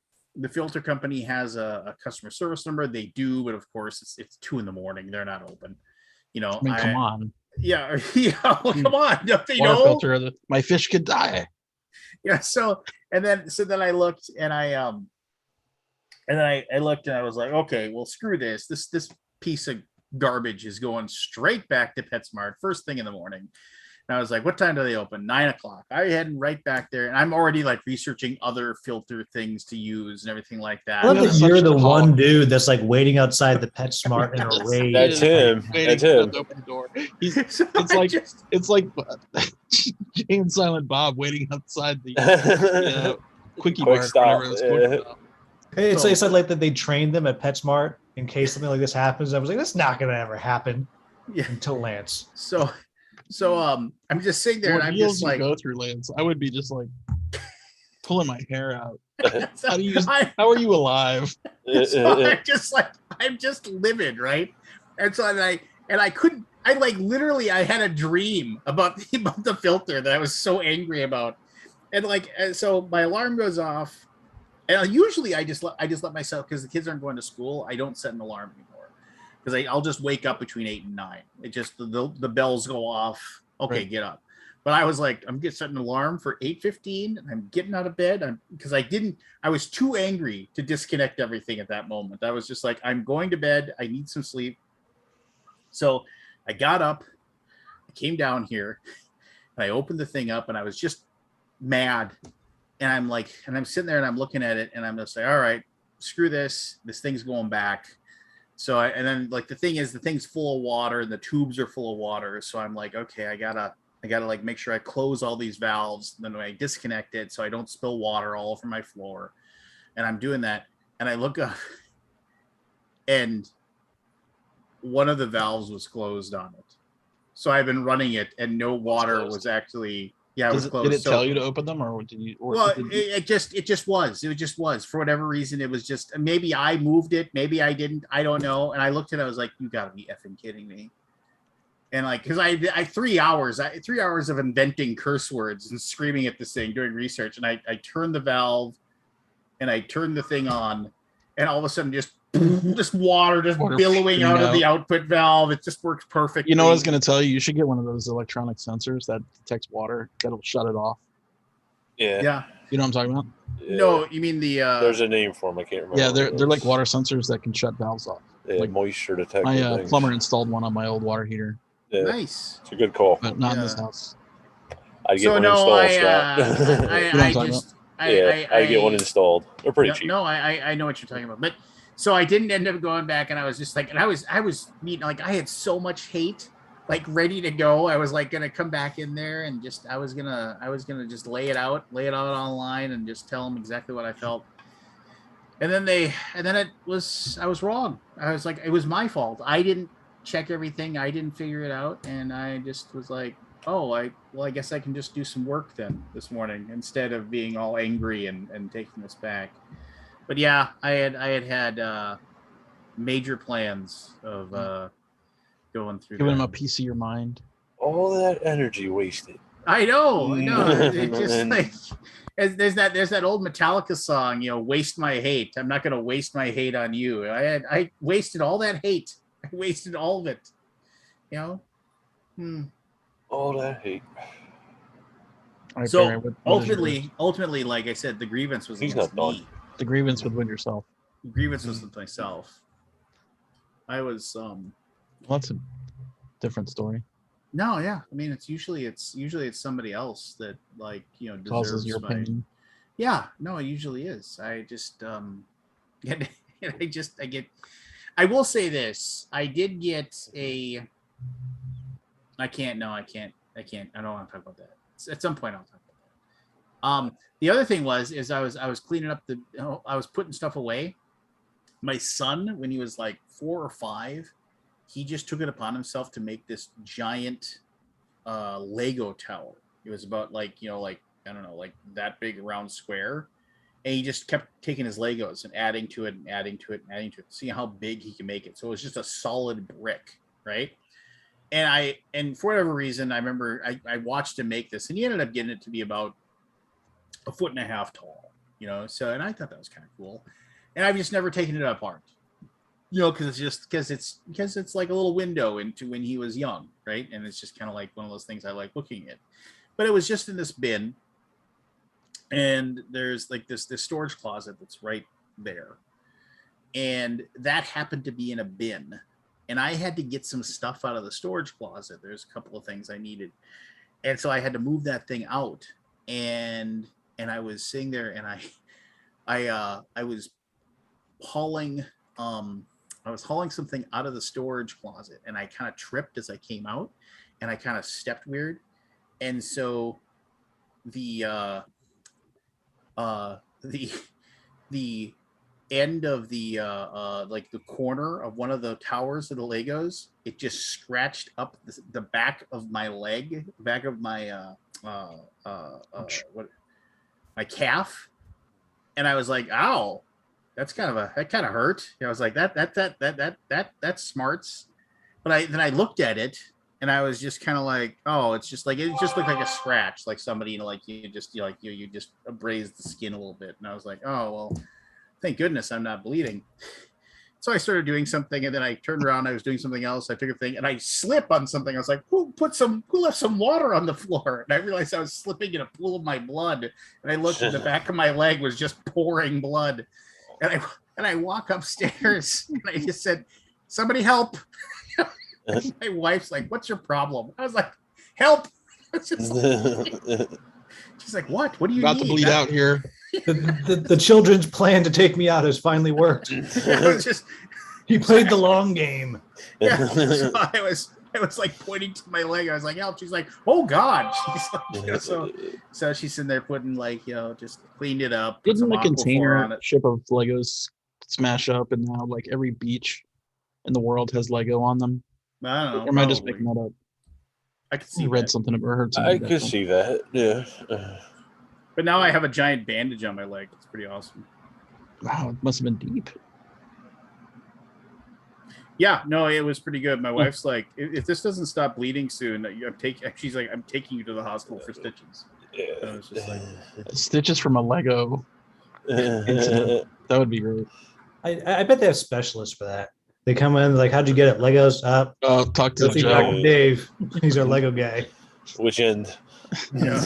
filter company has a customer service number. They do, but of course it's 2 a.m. They're not open. I mean, come on. Yeah. Well, come on. Don't they Water know? filter, my fish could die. Yeah. So then I looked and I looked and I was like, okay, well, screw this. This piece of garbage is going straight back to PetSmart first thing in the morning. And I was like, what time do they open? 9 o'clock. I heading right back there. And I'm already like researching other filter things to use and everything like that. I love that you're the one dude that's like waiting outside the PetSmart in a rage. That's him. That's him. Open the door. It's like Jay and Silent Bob waiting outside the quickie Quick bar, stop, whatever it's called. yeah. Hey, it's So- like, said like that they trained them at PetSmart in case something like this happens. I was like, that's not gonna ever happen Yeah. until Lance. So I'm just sitting there What and I'm meals just you like, go through, Lance? I would be just like pulling my hair out. so How do you? I- How are you alive? so I'm just livid, right? And so I couldn't. I like literally I had a dream about the filter that I was so angry about, and so my alarm goes off, and usually I just let myself, because the kids aren't going to school. I don't set an alarm anymore because I'll just wake up between 8 and 9. It just the bells go off. Okay, Right. get up. But I was like, I'm getting setting an alarm for 8:15. I'm getting out of bed. Because I was too angry to disconnect everything at that moment. I was just like, I'm going to bed. I need some sleep. So I got up, I came down here, and I opened the thing up, and I was just mad. And I'm sitting there and I'm looking at it, and I'm just like, all right, screw this. This thing's going back. So and then like the thing is, the thing's full of water and the tubes are full of water. So I'm like, okay, I gotta like make sure I close all these valves. Then I disconnect it so I don't spill water all over my floor. And I'm doing that, and I look up, and one of the valves was closed on it. So I've been running it, and no water closed. was actually. Yeah, it was closed. Did it tell you to open them, or did you? Or Well, did you- it just was for whatever reason. It was just, maybe I moved it, maybe I didn't, I don't know. And I looked at it, I was like, you gotta be effing kidding me. And like, because I 3 hours of inventing curse words and screaming at this thing, doing research, and I turned the valve, and I turned the thing on, and all of a sudden just water billowing shooting out of out. the output valve. It just works perfectly. You know what I was going to tell you? You should get one of those electronic sensors that detects water. That'll shut it off. Yeah. Yeah. You know what I'm talking about? Yeah. No, you mean the There's a name for them. I can't remember. Yeah, what it they're like is. water sensors that can shut valves off. Yeah, like moisture detector. My things. plumber installed one on my old water heater, Yeah, nice. it's a good call. but not in this Yeah. house. I'd get So one no, installed, I Scott. You know what I'm I talking just I'd get one installed. They're pretty cheap. No, I know what you're talking about. But so I didn't end up going back, and I was just like, and I was meeting, like, I had so much hate, like, ready to go. I was like gonna come back in there and just I was gonna just lay it out online and just tell them exactly what I felt. And then I was wrong. I was like, it was my fault. I didn't check everything. I didn't figure it out, and I just was like, oh, I guess I can just do some work then this morning instead of being all angry and taking this back. But yeah, I had major plans of going through. Giving them that. a piece of your mind. All that energy wasted. I know. It's just like there's that old Metallica song, waste my hate. I'm not gonna waste my hate on you. I wasted all that hate. I wasted all of it. All that hate. All right, So Barry, what is yours? ultimately, like I said, the grievance was He's against not done. me. The grievance with yourself. The grievance was with myself. I was Well, that's a different story. no, yeah. I mean, it's usually somebody else that, like, deserves Causes your my. pain. Yeah, no, it usually is. I just I will say this. I did get a. I don't want to talk about that. At some point, I'll talk about that. The other thing is I was cleaning up I was putting stuff away. My son, when he was like 4 or 5, he just took it upon himself to make this giant Lego tower. It was about like I don't know, like that big round square. And he just kept taking his Legos and adding to it and adding to it and adding to it, seeing how big he can make it. So it was just a solid brick, right? And for whatever reason, I remember I watched him make this, and he ended up getting it to be about 1.5 feet tall, So, and I thought that was kind of cool. And I've just never taken it apart, because it's like a little window into when he was young, right? And it's just kind of like one of those things I like looking at. But it was just in this bin, and there's like this storage closet that's right there, and that happened to be in a bin. And I had to get some stuff out of the storage closet. There's a couple of things I needed. And so I had to move that thing out. And I was sitting there, and I was hauling something out of the storage closet, and I kind of tripped as I came out, and I kind of stepped weird. and so the the end of the like the corner of one of the towers of the Legos, it just scratched up the back of my leg, back of my what, my calf, and I was like, "Ow, that kind of hurt." I was like, "That smarts," but then I looked at it. And I was just kind of like, oh, it just looked like a scratch, like somebody, you just abrased the skin a little bit. And I was like, oh well, thank goodness I'm not bleeding. So I started doing something, and then I turned around. I was doing something else. I took a thing, and I slip on something. I was like, who left some water on the floor? And I realized I was slipping in a pool of my blood. And I looked, and the back of my leg was just pouring blood. And I walk upstairs, and I just said, somebody help. My wife's like, what's your problem? I was like, help. She's like, what do you about need? To bleed out here. The children's plan to take me out has finally worked. He played the long game. Yeah. So I was like pointing to my leg. I was like, help. She's like, oh God. She's like, so she's sitting there putting just cleaned it up. Didn't the container ship of Legos smash up, and now like every beach in the world has Lego on them? I don't know. Or am I just making that up? I could see. Read something or heard something. I could see that. Yeah. But now I have a giant bandage on my leg. It's pretty awesome. Wow, it must have been deep. Yeah, no, it was pretty good. My wife's like, if this doesn't stop bleeding soon, she's like, I'm taking you to the hospital for stitches. So it's just like stitches from a Lego incident. That would be great. I bet they have specialists for that. They come in like, how'd you get it? Legos? Talk to Dr. Dave. He's our Lego guy. Which end? Yeah.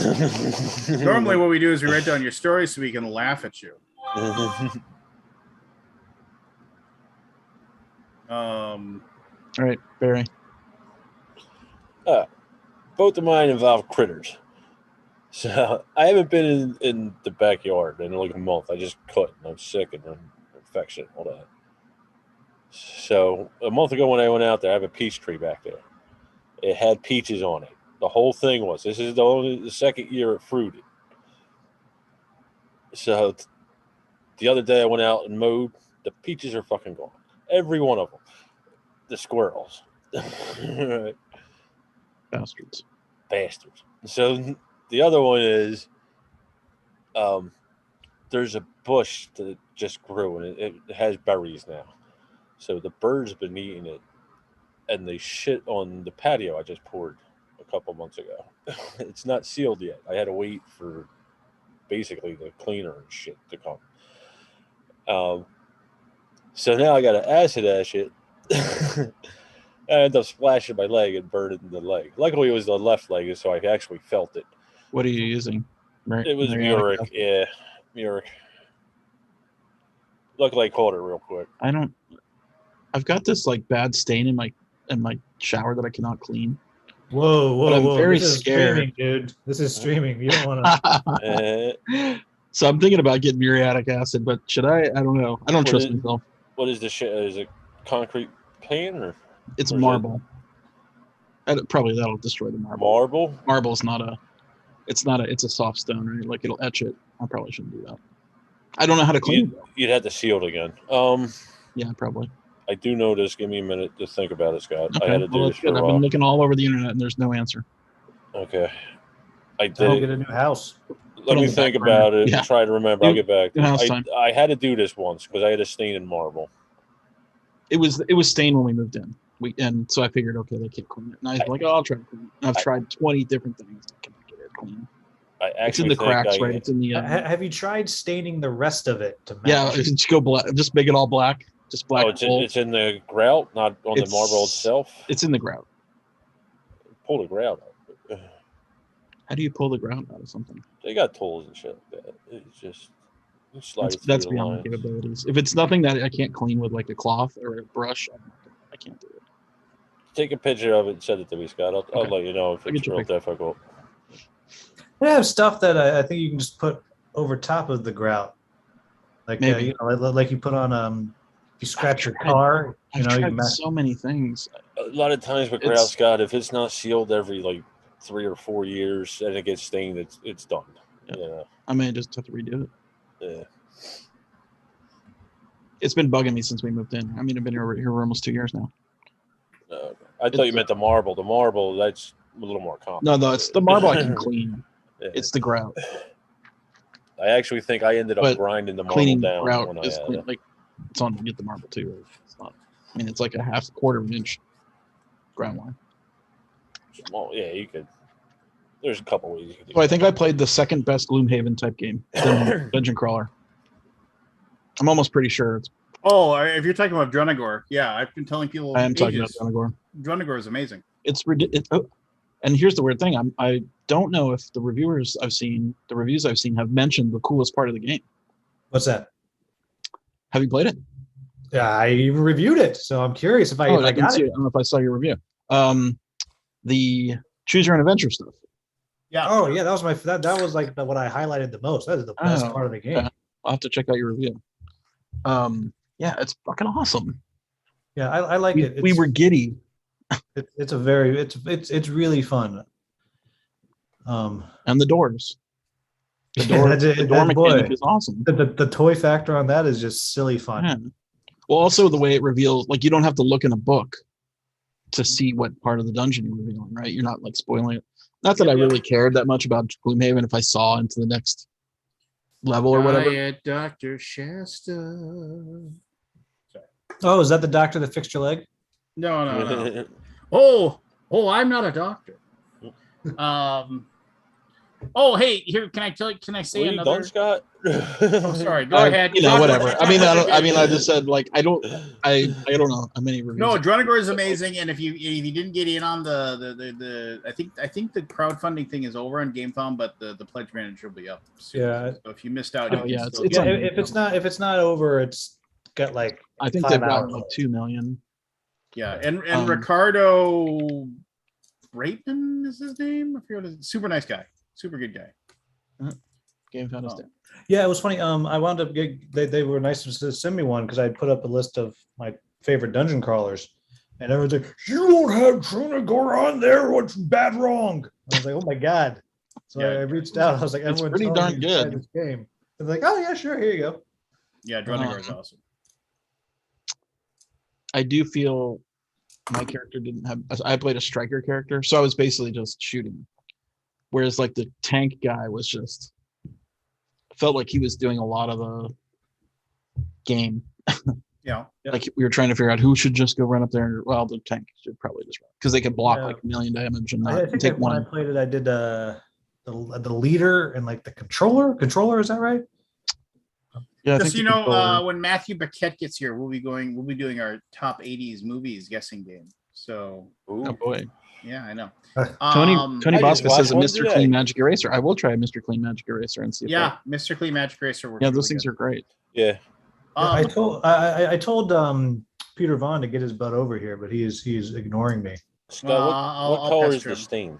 Normally what we do is we write down your story so we can laugh at you. All right, Barry. Both of mine involve critters. So I haven't been in the backyard in like a month. I just couldn't. I'm sick and I'm infection, all that. So a month ago when I went out there, I have a peach tree back there. It had peaches on it. The whole thing was. This is the second year it fruited. So the other day I went out and mowed. The peaches are fucking gone. Every one of them. The squirrels. Bastards. So the other one is there's a bush that just grew and it has berries now. So the birds have been eating it, and they shit on the patio I just poured a couple months ago. It's not sealed yet. I had to wait for basically the cleaner and shit to come. So now I got to acid ash it. I ended up splashing my leg and burning the leg. Luckily, it was the left leg, so I actually felt it. What are you using? It was Muric. Yeah, Muric. Luckily, I caught it real quick. I've got this like bad stain in my shower that I cannot clean. Whoa! I'm very this scared, is streaming, dude. This is streaming. You don't want to. So I'm thinking about getting muriatic acid, but should I? I don't know. I don't trust myself. What is the shit? Is it concrete pan or? It's marble. Probably that'll destroy the marble. Marble? Marble's not a. It's a soft stone, right? Like it'll etch it. I probably shouldn't do that. I don't know how to clean it. You'd have to seal it again. Yeah, probably. I do know this. Give me a minute to think about it, Scott. Okay. I had to do this for a while. I've been looking all over the internet and there's no answer. Okay. I to did. get a new house. Let me think about it and try to remember. I'll get back to it. I had to do this once because I had a stain in marble. It was stained when we moved in. And so I figured, okay, they can't clean it. And I was like, oh, I'll try to clean it. And I've tried 20 different things. I cannot get it clean. It's in the cracks, right? It's in the. Have you tried staining the rest of it to match? Yeah, just go black. Just make it all black. Just black. Oh, it's in the grout, not on the marble itself. It's in the grout. Pull the grout out. How do you pull the grout out of something? They got tools and shit like that. It's just that's beyond my capabilities. If it's nothing that I can't clean with like a cloth or a brush, I can't do it. Take a picture of it and send it to me, Scott. I'll let you know if it's real difficult. I have stuff that I think you can just put over top of the grout, like like you put on if you scratch your car. I've tried so many things. A lot of times with grout, Scott, if it's not sealed every like 3 or 4 years and it gets stained, it's done. Yeah. I may just have to redo it. Yeah. It's been bugging me since we moved in. I mean, I've been here for almost 2 years now. I thought you meant the marble. The marble, that's a little more complicated. No, it's the marble I can clean. Yeah. It's the grout. I actually think I ended up grinding the marble down. Grout when is clean. Like, it's on to get the marble too. Right? It's not. I mean, it's like a quarter of an inch ground line. Well, yeah, you could. There's a couple ways you could do So I think I played the second best Gloomhaven type game, dungeon crawler. I'm almost pretty sure it's. Oh, if you're talking about Drunagor, yeah, I've been telling people. I am talking about Drunagor. Drunagor is amazing. It's ridiculous. And here's the weird thing: I don't know if the reviews I've seen have mentioned the coolest part of the game. What's that? Have you played it? Yeah, I even reviewed it, so I'm curious if I got it. I don't know if I saw your review. The choose your own adventure stuff. Yeah. Oh yeah, that was that was like what I highlighted the most. That is the best part of the game. Yeah. I'll have to check out your review. Yeah, it's fucking awesome. Yeah, I like it. We were giddy. It's really fun. And the doors. The door mechanic is awesome. The toy factor on that is just silly fun. Yeah. Well, also the way it reveals, like you don't have to look in a book to see what part of the dungeon you're revealing, right? You're not like spoiling it. Not that I really cared that much about Gloomhaven if I saw into the next level or whatever. Dr. Shasta. Sorry. Oh, is that the doctor that fixed your leg? No. Oh, I'm not a doctor. Oh, hey, here. Can I say another? Done, Scott? Oh, sorry. Go ahead. Whatever. I just said like I don't know how many reviews. No, Drunagor is amazing, and if you didn't get in on the I think the crowdfunding thing is over on GameFound, but the pledge manager will be up soon. Yeah. So if you missed out, if it's not over, it's got like I think they've got like 2 million. Yeah, and Ricardo Braitman is his name. I forget what his super nice guy. Super good guy. GameFound is there. Yeah, it was funny. I wound up they were nice to send me one because I put up a list of my favorite dungeon crawlers, and everyone's like, "You won't have Drunagor on there. What's bad wrong?" I was like, "Oh my god!" So I reached out. I was like, "Everyone's pretty darn good." This game. They're like, "Oh yeah, sure. Here you go." Yeah, Drunagor is awesome. I do feel my character didn't have. I played a striker character, so I was basically just shooting. Whereas like the tank guy was just felt like he was doing a lot of the game. Yeah. Like we were trying to figure out who should just go run up there. Well, the tank should probably just run because they could block like 1 million damage and not take one. When I played it, I did the leader and like the controller. Controller, is that right? Yeah. Just when Matthew Paquette gets here, we'll be doing our top 80s movies guessing game. So oh boy. Yeah, I know. Tony Bosco says a Mr. Clean Magic Eraser. I will try a Mr. Clean Magic Eraser and see. Mr. Clean Magic Eraser works. Yeah, those things are great. Yeah. I told Peter Vaughn to get his butt over here, but he's ignoring me. Scott, what color is the stain?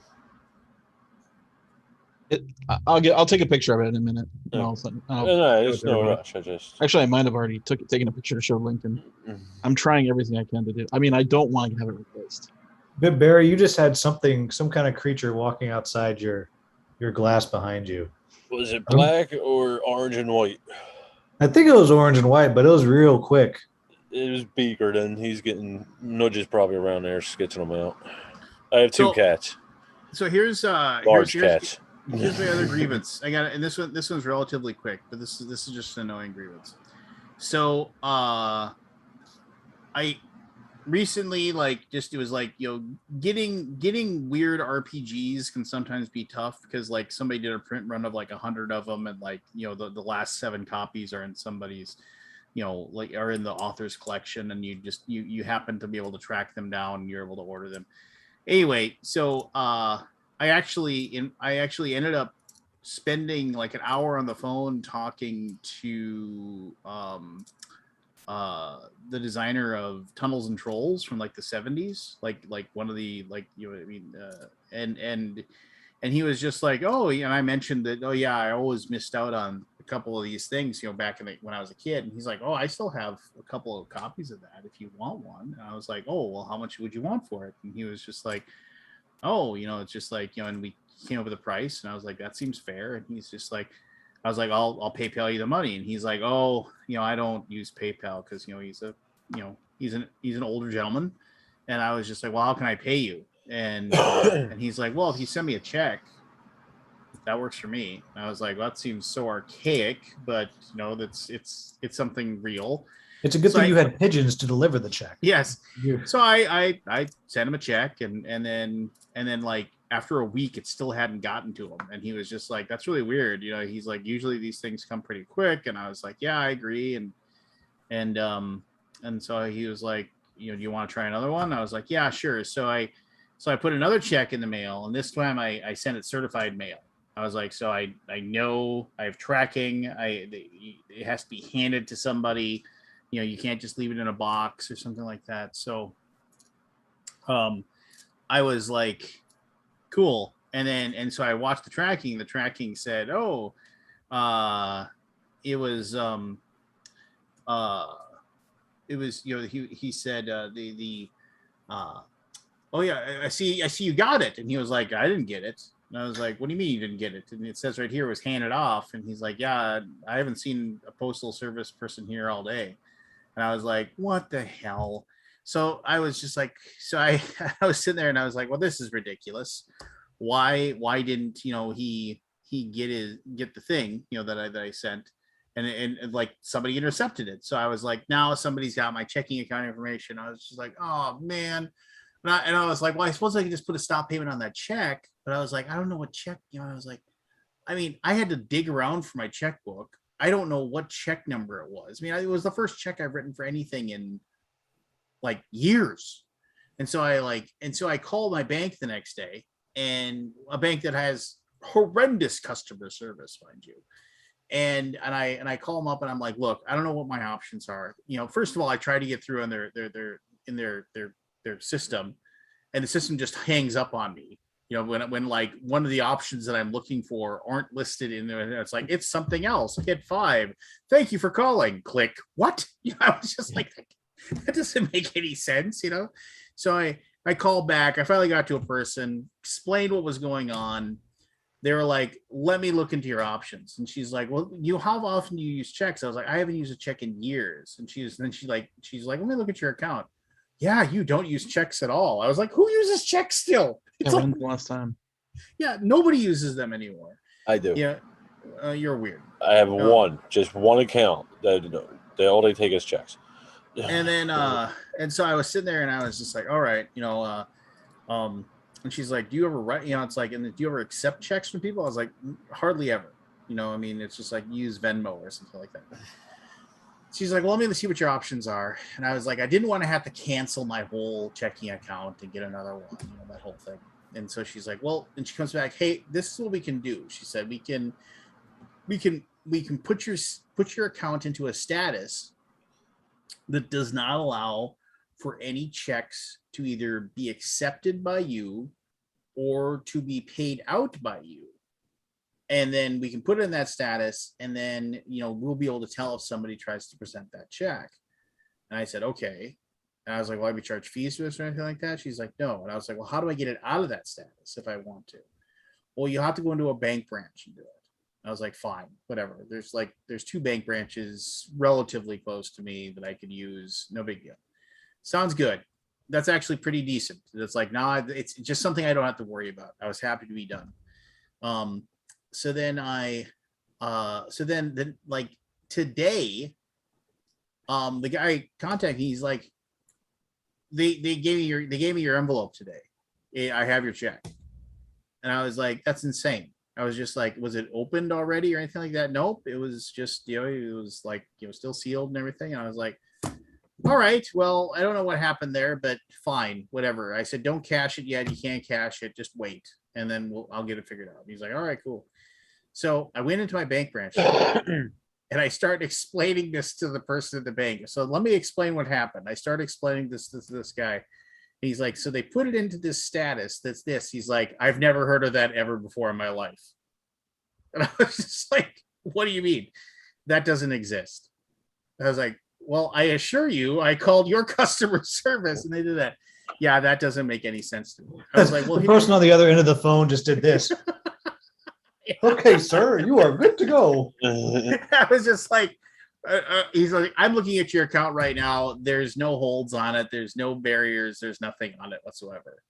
I'll take a picture of it in a minute. No, there's no rush. Actually, I might have already taken a picture to show Lincoln. I'm trying everything I can to do. I mean, I don't want to have it replaced. But Barry, you just had some kind of creature walking outside your glass behind you. Was it black or orange and white? I think it was orange and white, but it was real quick. It was Beaker. Then he's getting nudges probably around there, sketching them out. I have 2 cats. So here's large cats. Here's my other grievance. I got it, and this one's relatively quick, but this is just an annoying grievance. So I recently it was like, getting weird RPGs can sometimes be tough because like somebody did a print run of like 100 of them, and like the last 7 copies are in somebody's are in the author's collection, and you happen to be able to track them down and you're able to order them anyway. So I actually ended up spending like an hour on the phone talking to the designer of Tunnels and Trolls from like the 70s, like one of the and he was just like, oh, and I mentioned that, oh yeah, I always missed out on a couple of these things, back when I was a kid, and he's like, oh, I still have a couple of copies of that if you want one. And I was like, oh, well, how much would you want for it? And he was just like, oh, it's just like, and we came up with a price, and I was like, that seems fair. And he's just like, I was like, I'll PayPal you the money. And he's like, oh, I don't use PayPal because, he's an older gentleman. And I was just like, well, how can I pay you? And he's like, well, if you send me a check, that works for me. And I was like, well, that seems so archaic, but it's something real. It's a good So thing you had pigeons to deliver the check. Yes. You- So I sent him a check, and then like after a week, it still hadn't gotten to him, and he was just like, "That's really weird." He's like, "Usually these things come pretty quick," and I was like, "Yeah, I agree." And so he was like, "Do you want to try another one?" I was like, "Yeah, sure." So I put another check in the mail, and this time I sent it certified mail. I was like, so I know I have tracking. It has to be handed to somebody. You can't just leave it in a box or something like that. So I was like, cool. And so I watched the tracking. The tracking said, oh, it was he said oh yeah, I see you got it. And he was like, I didn't get it. And I was like, what do you mean you didn't get it? And it says right here it was handed off. And he's like, yeah, I haven't seen a postal service person here all day. And I was like, what the hell? So I was just like, I was sitting there and I was like, well, this is ridiculous. Why didn't he get the thing that I sent, and like somebody intercepted it. So I was like, now somebody's got my checking account information. I was just like, oh man. And I was like, well, I suppose I could just put a stop payment on that check. But I was like, I don't know what check. I was like, I mean, I had to dig around for my checkbook. I don't know what check number it was. I mean, it was the first check I've written for anything in like years. And so I called my bank the next day, and a bank that has horrendous customer service, mind you. And I call them up and I'm like, look, I don't know what my options are. First of all, I try to get through on their system, and the system just hangs up on me. When like one of the options that I'm looking for aren't listed in there, it's like, it's something else. Hit 5. Thank you for calling. Click. What? I was just like, that doesn't make any sense, So I called back. I finally got to a person, explained what was going on. They were like, let me look into your options. And she's like, well, how often do you use checks? I was like, I haven't used a check in years. And she's like, let me look at your account. Yeah, you don't use checks at all. I was like, who uses checks still? Yeah, when's the last time? Yeah, nobody uses them anymore. I do. Yeah, you're weird. I have just one account that they all they take is checks. And then and so I was sitting there and I was just like, all right, and she's like, do you ever write, it's like, and do you ever accept checks from people? I was like, hardly ever. I mean, it's just like use Venmo or something like that. She's like, well, let me see what your options are. And I was like, I didn't want to have to cancel my whole checking account and get another one, that whole thing. And so she's like, well, and she comes back, hey, this is what we can do. She said, we can put your account into a status that does not allow for any checks to either be accepted by you or to be paid out by you. And then we can put it in that status, and then we'll be able to tell if somebody tries to present that check. And I said, okay. And I was like, well, have you charged fees for this or anything like that? She's like, no. And I was like, well, how do I get it out of that status if I want to? Well, you have to go into a bank branch and do it. I was like, fine, whatever. There's 2 bank branches relatively close to me that I could use. No big deal. Sounds good. That's actually pretty decent. It's like, now it's just something I don't have to worry about. I was happy to be done. So then then like today, the guy contacted me. He's like, they gave me your envelope today. I have your check. And I was like, that's insane. I was just like, was it opened already or anything like that? Nope. It was just, it was like, still sealed and everything. And I was like, all right, well, I don't know what happened there, but fine, whatever. I said, don't cash it yet. You can't cash it. Just wait. And then I'll get it figured out. He's like, all right, cool. So I went into my bank branch and I started explaining this to the person at the bank. So let me explain what happened. I started explaining this to this guy. He's like, so they put it into this status. That's this. He's like, I've never heard of that ever before in my life. And I was just like, what do you mean? That doesn't exist. I was like, well, I assure you, I called your customer service and they did that. Yeah, that doesn't make any sense to me. I was like, well, the person on the other end of the phone just did this. Okay, sir, you are good to go. I was just like, he's like, I'm looking at your account right now. There's no holds on it. There's no barriers. There's nothing on it whatsoever.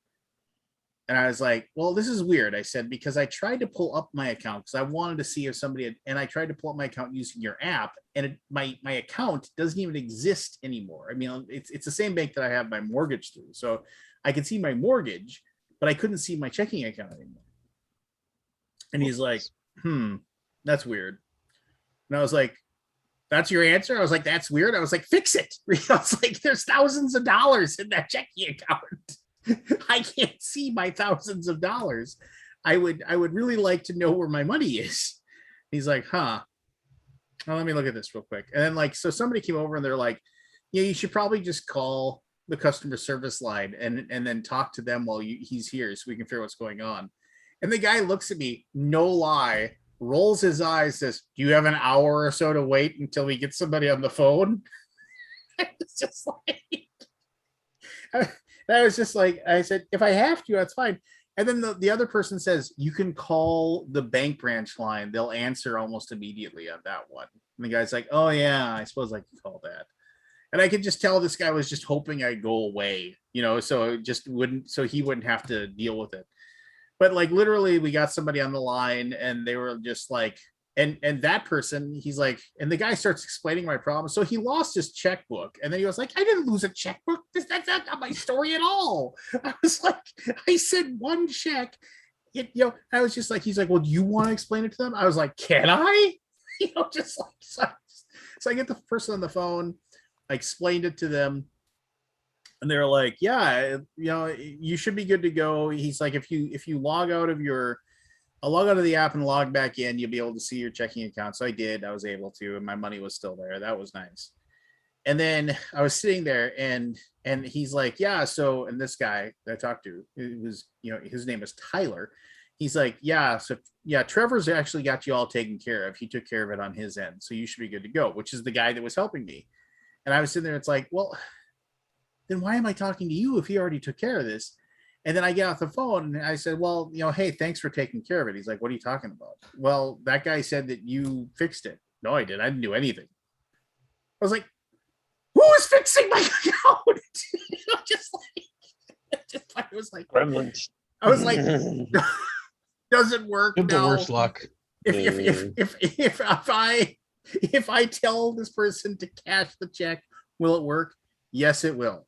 And I was like, well, this is weird. I said, because I tried to pull up my account because I wanted to see if somebody had, and I tried to pull up my account using your app, and my account doesn't even exist anymore. I mean, it's the same bank that I have my mortgage through. So I could see my mortgage, but I couldn't see my checking account anymore. And he's like, that's weird. And I was like, that's your answer? I was like, that's weird. I was like, fix it. I was like, there's thousands of dollars in that checking account. I can't see my thousands of dollars. I would really like to know where my money is. He's like, huh. Well, let me look at this real quick. And then like, so somebody came over and they're like, yeah, you should probably just call the customer service line and then talk to them while he's here so we can figure out what's going on. And the guy looks at me, no lie, rolls his eyes, says, do you have an hour or so to wait until we get somebody on the phone? It's just like, I was just like, I said, if I have to, that's fine. And then the other person says, you can call the bank branch line. They'll answer almost immediately on that one. And the guy's like, oh yeah, I suppose I can call that. And I could just tell this guy was just hoping I'd go away, so it just so he wouldn't have to deal with it. But like literally we got somebody on the line and they were just like, and that person, he's like, and the guy starts explaining my problem. So he lost his checkbook. And then he was like, I didn't lose a checkbook. That's not my story at all. I was like, I said one check. I was just like, he's like, well, do you want to explain it to them? I was like, can I? Just like, so I get the person on the phone. I explained it to them. And they're like, yeah, you should be good to go. He's like, if you log out of I'll log out of the app and log back in, you'll be able to see your checking account. So I did, I was able to, and my money was still there. That was nice. And then I was sitting there and he's like, yeah, so, and this guy that I talked to, it was, his name is Tyler. He's like, yeah, so yeah, Trevor's actually got you all taken care of. He took care of it on his end. So you should be good to go, which is the guy that was helping me. And I was sitting there, it's like, well, then why am I talking to you if he already took care of this? And then I get off the phone and I said, well, hey, thanks for taking care of it. He's like, what are you talking about? Well, that guy said that you fixed it. No, I didn't. I didn't do anything. I was like, who is fixing my account? It was like Gremlins. I was like, doesn't work. You have the worst luck. If I tell this person to cash the check, will it work? Yes, it will.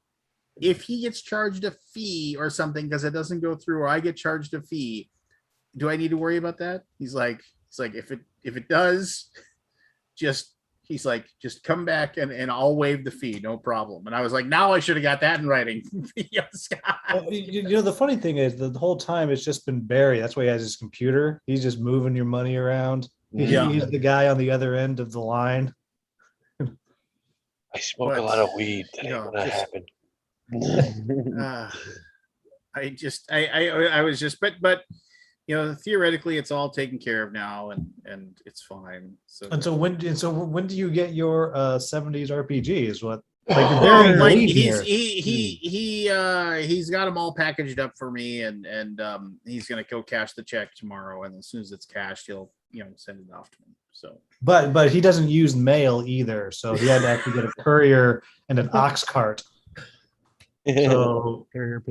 If he gets charged a fee or something because it doesn't go through, or I get charged a fee, do I need to worry about that? He's like, if it does, just come back and I'll waive the fee, no problem. And I was like, now I should have got that in writing. Well, the funny thing is the whole time it's just been Barry. That's why he has his computer. He's just moving your money around. Yeah. He's the guy on the other end of the line. I smoke a lot of weed. That ain't gonna happen. I was just, but theoretically it's all taken care of now and it's fine. So when do you get your 70s RPG is what he's got them all packaged up for me and he's gonna go cash the check tomorrow, and as soon as it's cashed he'll send it off to me. So but he doesn't use mail either, so he had to actually get a courier and an ox cart. So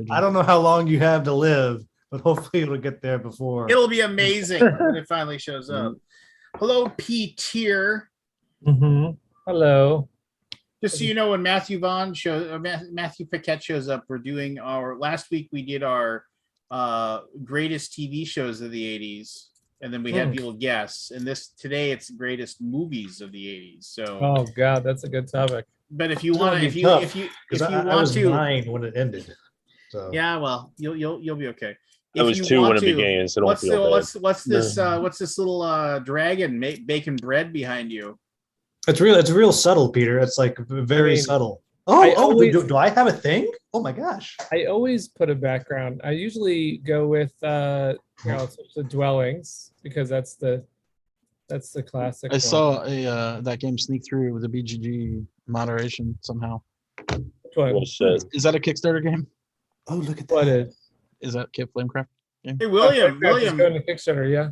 I don't know how long you have to live, but hopefully it'll get there before. It'll be amazing when it finally shows up. Hello, P tier. Hello. Just so you know, when Matthew Paquette shows up, we're doing last week we did our greatest TV shows of the 80s, and then we had people guess. And today it's greatest movies of the 80s. So oh god, that's a good topic. But if you want to, if you want to, 9 when it ended. So yeah, well, you'll be okay. That was 2 when it began. So what's this little dragon baking bread behind you? It's real subtle, Peter. It's like very subtle. Do I have a thing? Oh my gosh! I always put a background. I usually go with the dwellings because that's the classic. I saw that game sneak through with a BGG moderation somehow. Which one? Is that a Kickstarter game? Oh, look at What that. is? that Kid Flamecraft? Hey, William, Minecraft is William. going to Kickstarter, yeah.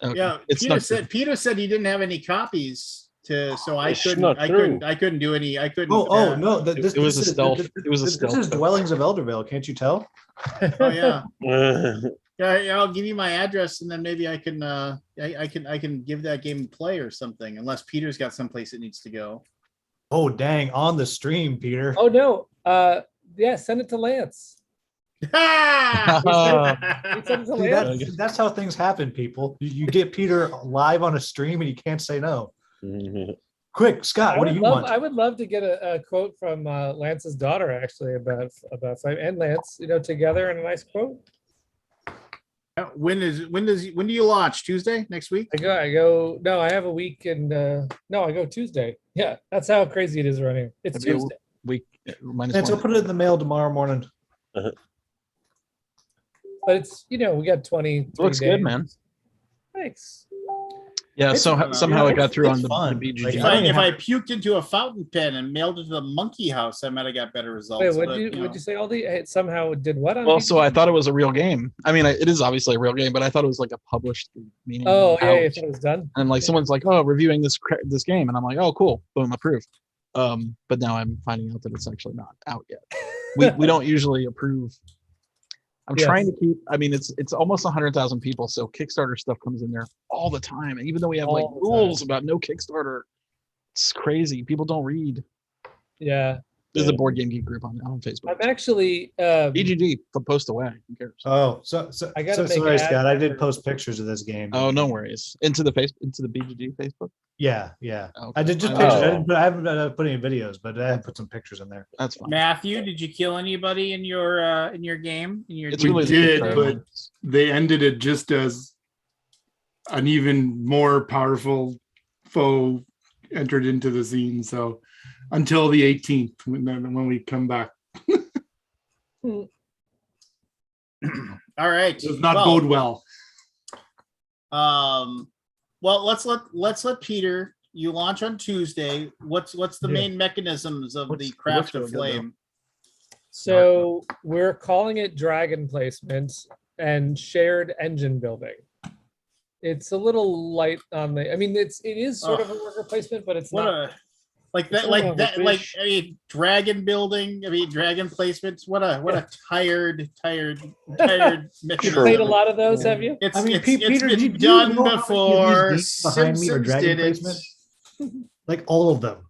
Okay. Yeah, It's Peter said he didn't have any copies so I It couldn't snuck through. do any. I couldn't. Oh no! This it was a is- stealth. This, It was a this stealth. is Dwellings of Elderville. Can't you tell? Oh yeah. Yeah, I'll give you my address, and then maybe I can I can give that game a play or something. Unless Peter's got someplace it needs to go. Oh dang! On the stream, Peter. Oh no. Yeah, send it to Lance. He sent it to See, Lance. that's how things happen, people. You get Peter live on a stream, and he can't say no. Quick, Scott, what do you want? I would love to get a quote from Lance's daughter actually about Flame and Lance, together in a nice quote. When do you launch? Tuesday next week? I go. No, I have a week, and no, I go Tuesday. Yeah, that's how crazy it is running. It's It'd be a Tuesday. week minus Lance, one. I'll put it in the mail tomorrow morning. But it's we got 20. It looks good, man. Thanks. Yeah, It's so fun. somehow it got through It's on the fun. BGG. Like, If I I, don't if I have- puked into a fountain pen and mailed it to the monkey house, I might have got better results. Wait, but, what'd you say? Aldi? It somehow did what on? Well, BGG? so I thought it was a real game. I mean, it is obviously a real game, but I thought it was like a published meaning. Oh yeah, out. if it was done. And like someone's like, oh, reviewing this game, and I'm like, oh, cool, boom, approved. But now I'm finding out that it's actually not out yet. We don't usually approve. I'm Yes. trying to keep. I mean, it's almost 100,000 people, so Kickstarter stuff comes in there all the time. And even though we have like All the rules about no Kickstarter, it's crazy. People don't read. Yeah, There's a board game geek group on Facebook. I'm actually. BGG, post away. Who cares? Oh, so I gotta make sorry, an Scott. I ad did for- post pictures of this game. Oh, no worries. Into the BGG Facebook. Yeah. Okay. I did just Oh. pictures. I haven't put any videos, but I have put some pictures in there. That's fine. Matthew, did you kill anybody in your game? It's We really the did, Kickstarter but- one. They ended it just as an even more powerful foe entered into the scene. So until the 18th, when we come back, All right. does not Well, bode well. Well, let's let Peter. You launch on Tuesday. What's the Yeah. main mechanisms of the Looks craft really of good, though. flame? So we're calling it dragon placement and shared engine building. It's a little light on the. I mean, it is sort of a worker placement, but it's What not. like It's that, a like little that, like fish. I mean, dragon building. I mean, dragon placements. What a tired You mechanism. played a lot of those, have you? It's, I mean, it's, Peter, it's do been you know done how many of before. these games behind me are Simpsons dragon did it. placement? Like all of them.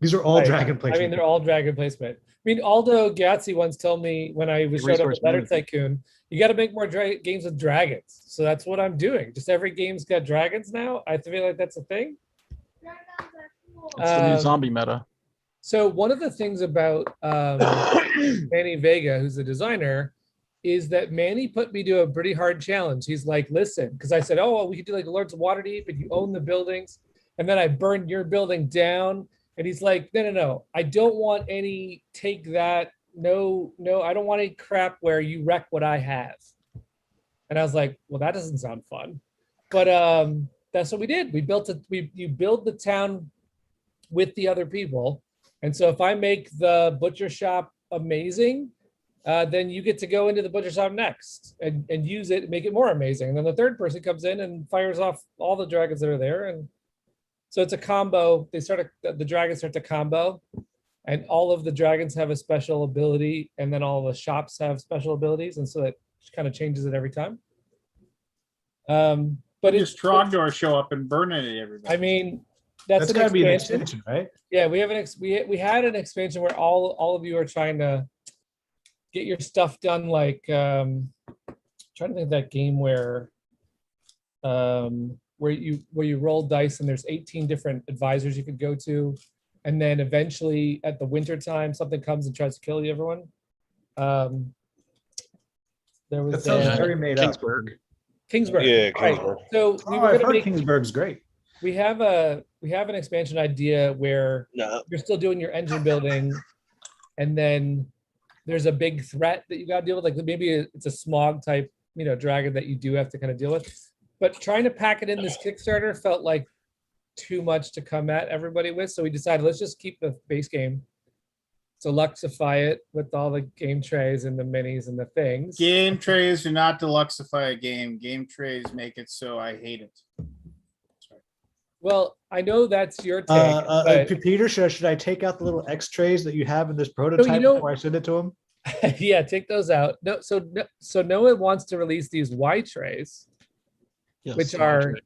These are all Right. dragon I placement. mean, they're all dragon placement. I mean, Aldo Gazzi once told me when I was showed up Resource at Letter management. Tycoon, you got to make more games with dragons. So that's what I'm doing. Just every game's got dragons now. I feel like that's a thing. It's the new Um, zombie meta. So one of the things about Manny Vega, who's the designer, is that Manny put me to a pretty hard challenge. He's like, listen, because I said, oh, well, we could do like Lords of Waterdeep and you own the buildings. And then I burned your building down. And he's like, no. I don't want any take that. No, I don't want any crap where you wreck what I have. And I was like, well, that doesn't sound fun. But that's what we did. We built you build the town with the other people. And so if I make the butcher shop amazing, then you get to go into the butcher shop next and use it and make it more amazing. And then the third person comes in and fires off all the dragons that are there. And so it's a combo. The dragons start to combo, and all of the dragons have a special ability, and then all the shops have special abilities. And so it kind of changes it every time. But Just Trogdor show up and burn it at everybody. I mean, that's an got to be an expansion. extension, right? Yeah, we have we had an expansion where all of you are trying to get your stuff done. Like trying to think of that game where you roll dice and there's 18 different advisors you could go to, and then eventually at the winter time something comes and tries to kill you, everyone. There That was sounds very made up. Kingsburg. Kingsburg. Yeah, Right. Kingsburg. So we Oh, were I've gonna heard make Kingsburg's great. we have an expansion idea where No. you're still doing your engine building, and then there's a big threat that you got to deal with. Like maybe it's a smog type, dragon that you do have to kind of deal with. But trying to pack it in this Kickstarter felt like too much to come at everybody with. So we decided let's just keep the base game. deluxify it with all the game trays and the minis and the things. Game trays do not deluxify a game. Game trays make it so I hate it. Well, I know that's your take, but Peter, should I take out the little X trays that you have in this prototype know- before I send it to him? yeah, take those out. No, so Noah wants to release these Y trays, Yes, which the are tray.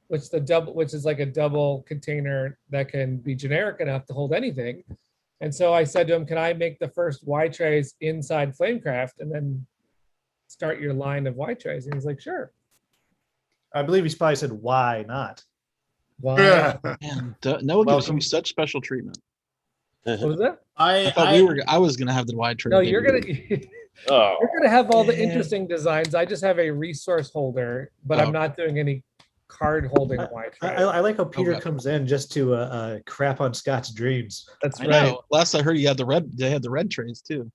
which is like a double container that can be generic enough to hold anything. And so I said to him, can I make the first Y trays inside Flamecraft and then start your line of Y trays? And he's like, sure. I believe he's probably said, why not? Why? Man, Noah gives Welcome. you such special treatment. What was that? I thought I was gonna have the wide tray. No, you're gonna Oh, you're gonna have all the Yeah. interesting designs. I just have a resource holder, but Oh. I'm not doing any card holding Y tray. I like how Peter Okay. comes in just to crap on Scott's dreams. That's I right. know. Last I heard, you had the red. They had the red trays too.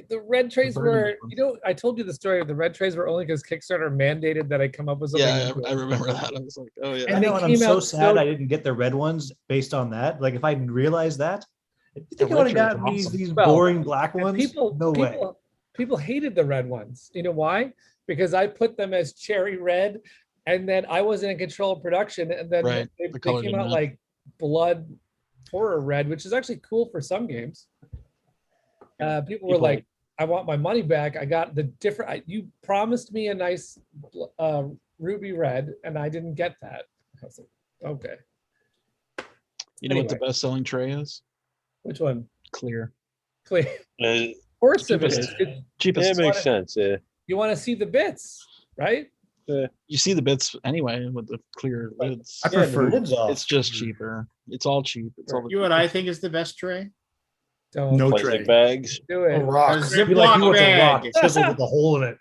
The red trays burgundy were, ones. I told you the story of the red trays were only because Kickstarter mandated that I come up with something. Yeah, new. I remember that. I was like, oh yeah. And I they know, and I'm came so out sad so- I didn't get the red ones based on that. Like, if I realized that, I think I red would have trays gotten are these awesome. these Well, boring black And ones. people, No way. people hated the red ones. You know why? Because I put them as cherry red, and then I wasn't in control of production, and then Right, they the color came didn't out match. like blood horror red, which is actually cool for some games. People were People- like, "I want my money back. I got the different. You promised me a nice ruby red, and I didn't get that." I was like, "Okay, You know what the anyway. best-selling tray is? which one?" Clear. Clear. it, Of course, if it Cheapest. is. Good- Cheapest. it makes sense. Yeah. You want to see the bits, right? You see the bits anyway with the clear lids. I Yeah, the prefer lid's off. It's just cheaper. It's all cheap. It's all the You know what I think is the best tray? Don't No Plastic tray. bags. do it. a rock. A Ziploc Be like, he wants a rock bag. chiseled with a hole in it.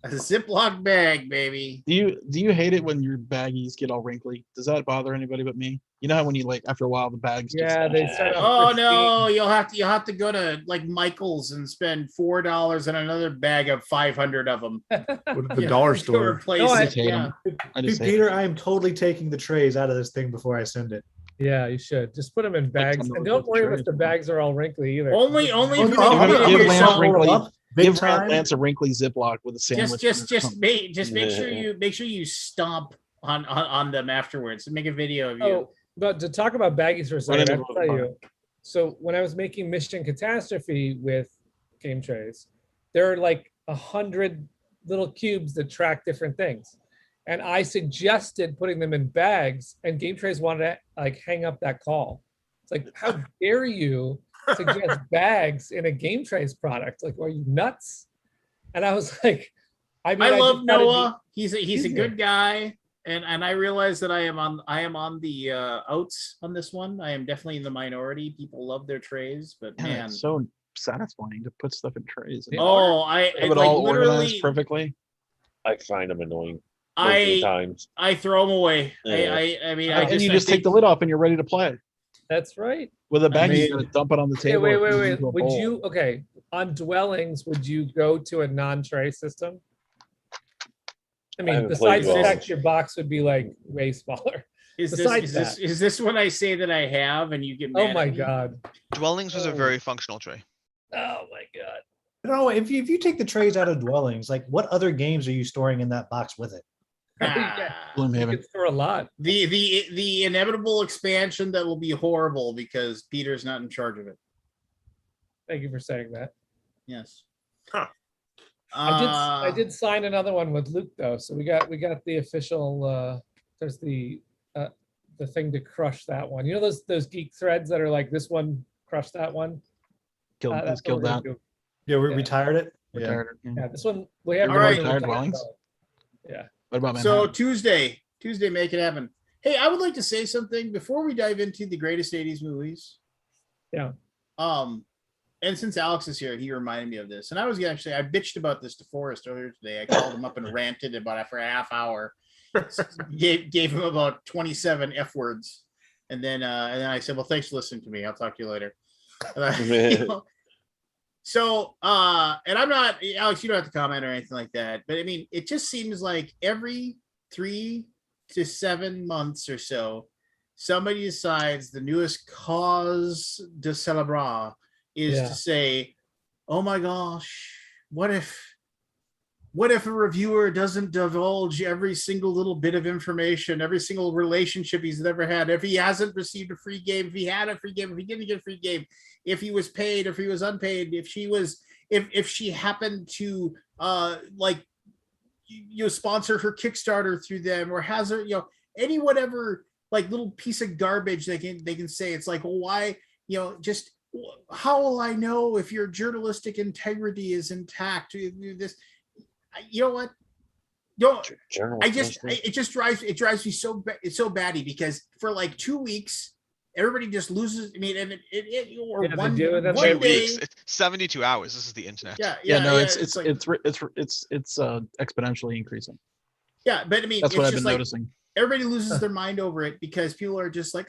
A Ziploc bag, baby. Do you hate it when your baggies get all wrinkly? Does that bother anybody but me? You know how when you like after a while the bags Yeah, just they start off Oh pristine. no, you'll have to go to like Michael's and spend $4 on another bag of 500 of them. Go to the dollar To store. replace No, I it. just hate Yeah. 'em. I just hate Peter, it. I am totally taking the trays out of this thing before I send it. Yeah, you should just put them in bags, come and to don't the worry trays, if the man. bags are all wrinkly either. Only Oh, if you you know, I'm I'm gonna gonna give give Lance yourself- wrinkly- Big Give time. Lance a wrinkly Ziploc with a sandwich. just make sure you stomp on them afterwards and make a video of you. Oh, but to talk about baggies for a second, I into have to the tell you. So when I was making Mission Catastrophe with game trays, there are like 100 little cubes that track different things, and I suggested putting them in bags, and game trays wanted to like hang up that call. It's like, how dare you suggest bags in a game trays product? Like, are you nuts? And I was like, I mean, I love just gotta be- Noah. He's a easier. good guy, and I realize that I am on the outs on this one. I am definitely in the minority. People love their trays, but Man, man, it's so satisfying to put stuff in trays. and oh, I have it like all organized literally, perfectly. I find them annoying most of the I times. throw them away. Yeah. I mean, And you just take the lid off and you're ready to play. That's right. With a bag, mean- you gotta dump it on the Okay, table. wait, or wait, put it wait. into a Would bowl. you, okay, on dwellings, would you go to a non-tray system? I mean, haven't besides played the dwellings. fact your box would be like way smaller. Is besides this what I say that I have, and you get mad Oh my at me? God. Dwellings was a Oh. very functional tray. Oh my God. No, if you take the trays out of dwellings, like what other games are you storing in that box with it? Yeah, you Gloomhaven. could store a lot. The inevitable expansion that will be horrible because Peter's not in charge of it. Thank you for saying that. Yes. Huh. I did sign another one with Luke though. So we got the official, there's the thing to crush that one. You know, those geek threads that are like this one, crush that one. Killed, That's he's what killed we're that. gonna do. Yeah, we Yeah. retired it. Yeah. Retired it, yeah. Yeah, this one we have. All right. Retired dwellings? Yeah. What about So Manhattan? Tuesday, make it happen. Hey, I would like to say something before we dive into the greatest 80s movies. Yeah. And since Alex is here, he reminded me of this. And I bitched about this to Forrest earlier today. I called him up and ranted about it for a half hour. gave him about 27 F words. And then I said, well, thanks for listening to me. I'll talk to you later. So, and I'm not, Alex, you don't have to comment or anything like that. But I mean, it just seems like every 3 to 7 months or so, somebody decides the newest cause de célébrer is Yeah. to say, oh my gosh, what if a reviewer doesn't divulge every single little bit of information, every single relationship he's ever had, if he hasn't received a free game, if he had a free game, if he didn't get a free game, if he was paid, if he was unpaid, if she happened to sponsor her Kickstarter through them, or has her, any whatever like little piece of garbage they can say. It's like, well, why, just how will I know if your journalistic integrity is intact? This, you know what? Don't it just drives me so batty, because for like 2 weeks everybody just loses. I mean, and or Yeah, one, they do, and then one they- day, Weeks. It's 72 hours. This is the internet. It's like, exponentially increasing. yeah, but I mean, That's it's what I've just been like noticing. everybody loses their mind over it, because people are just like,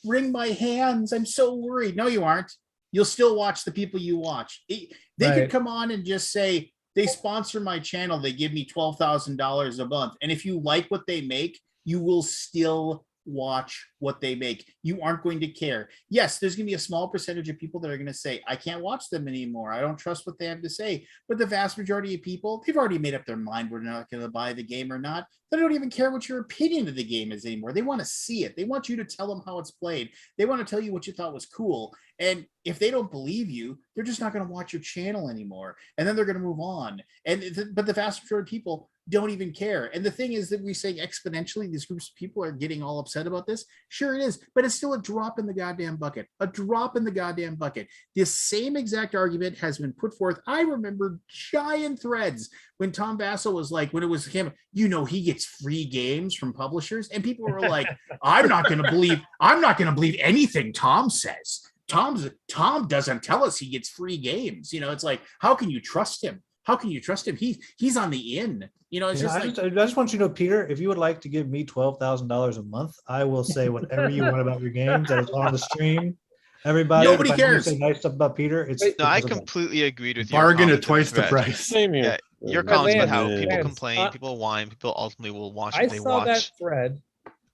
wring my hands, I'm so worried. No, you aren't. You'll still watch the people you watch. They could Right. come on and just say, they sponsor my channel, they give me $12,000 a month, and if you like what they make, you will still watch what they make. You aren't going to care. Yes, there's going to be a small percentage of people that are going to say, I can't watch them anymore, I don't trust what they have to say. But the vast majority of people, they've already made up their mind whether they're not going to buy the game or not. They don't even care what your opinion of the game is anymore. They want to see it. They want you to tell them how it's played. They want to tell you what you thought was cool. And if they don't believe you, they're just not going to watch your channel anymore. And then they're going to move on. But the vast majority of people don't even care. And the thing is that we say exponentially, these groups of people are getting all upset about this. Sure it is, but it's still a drop in the goddamn bucket. A drop in the goddamn bucket. This same exact argument has been put forth. I remember giant threads when Tom Basso was like, when it was him, he gets free games from publishers, and people were like, I'm not going to believe anything Tom says. Tom doesn't tell us he gets free games. It's like, how can you trust him? How can you trust him? He's on the in. It's just I just want you to know, Peter, if you would like to give me $12,000 a month, I will say whatever you want about your games that is on the stream. Everybody, Nobody if I need to cares. say nice stuff about Peter. It's Wait, No, I because of that. completely agreed with your Bargain comment at in twice the thread. price. Same here. Yeah, your But comments about Lance, how people Lance, complain, people whine, people ultimately will watch I what they saw that watch. thread.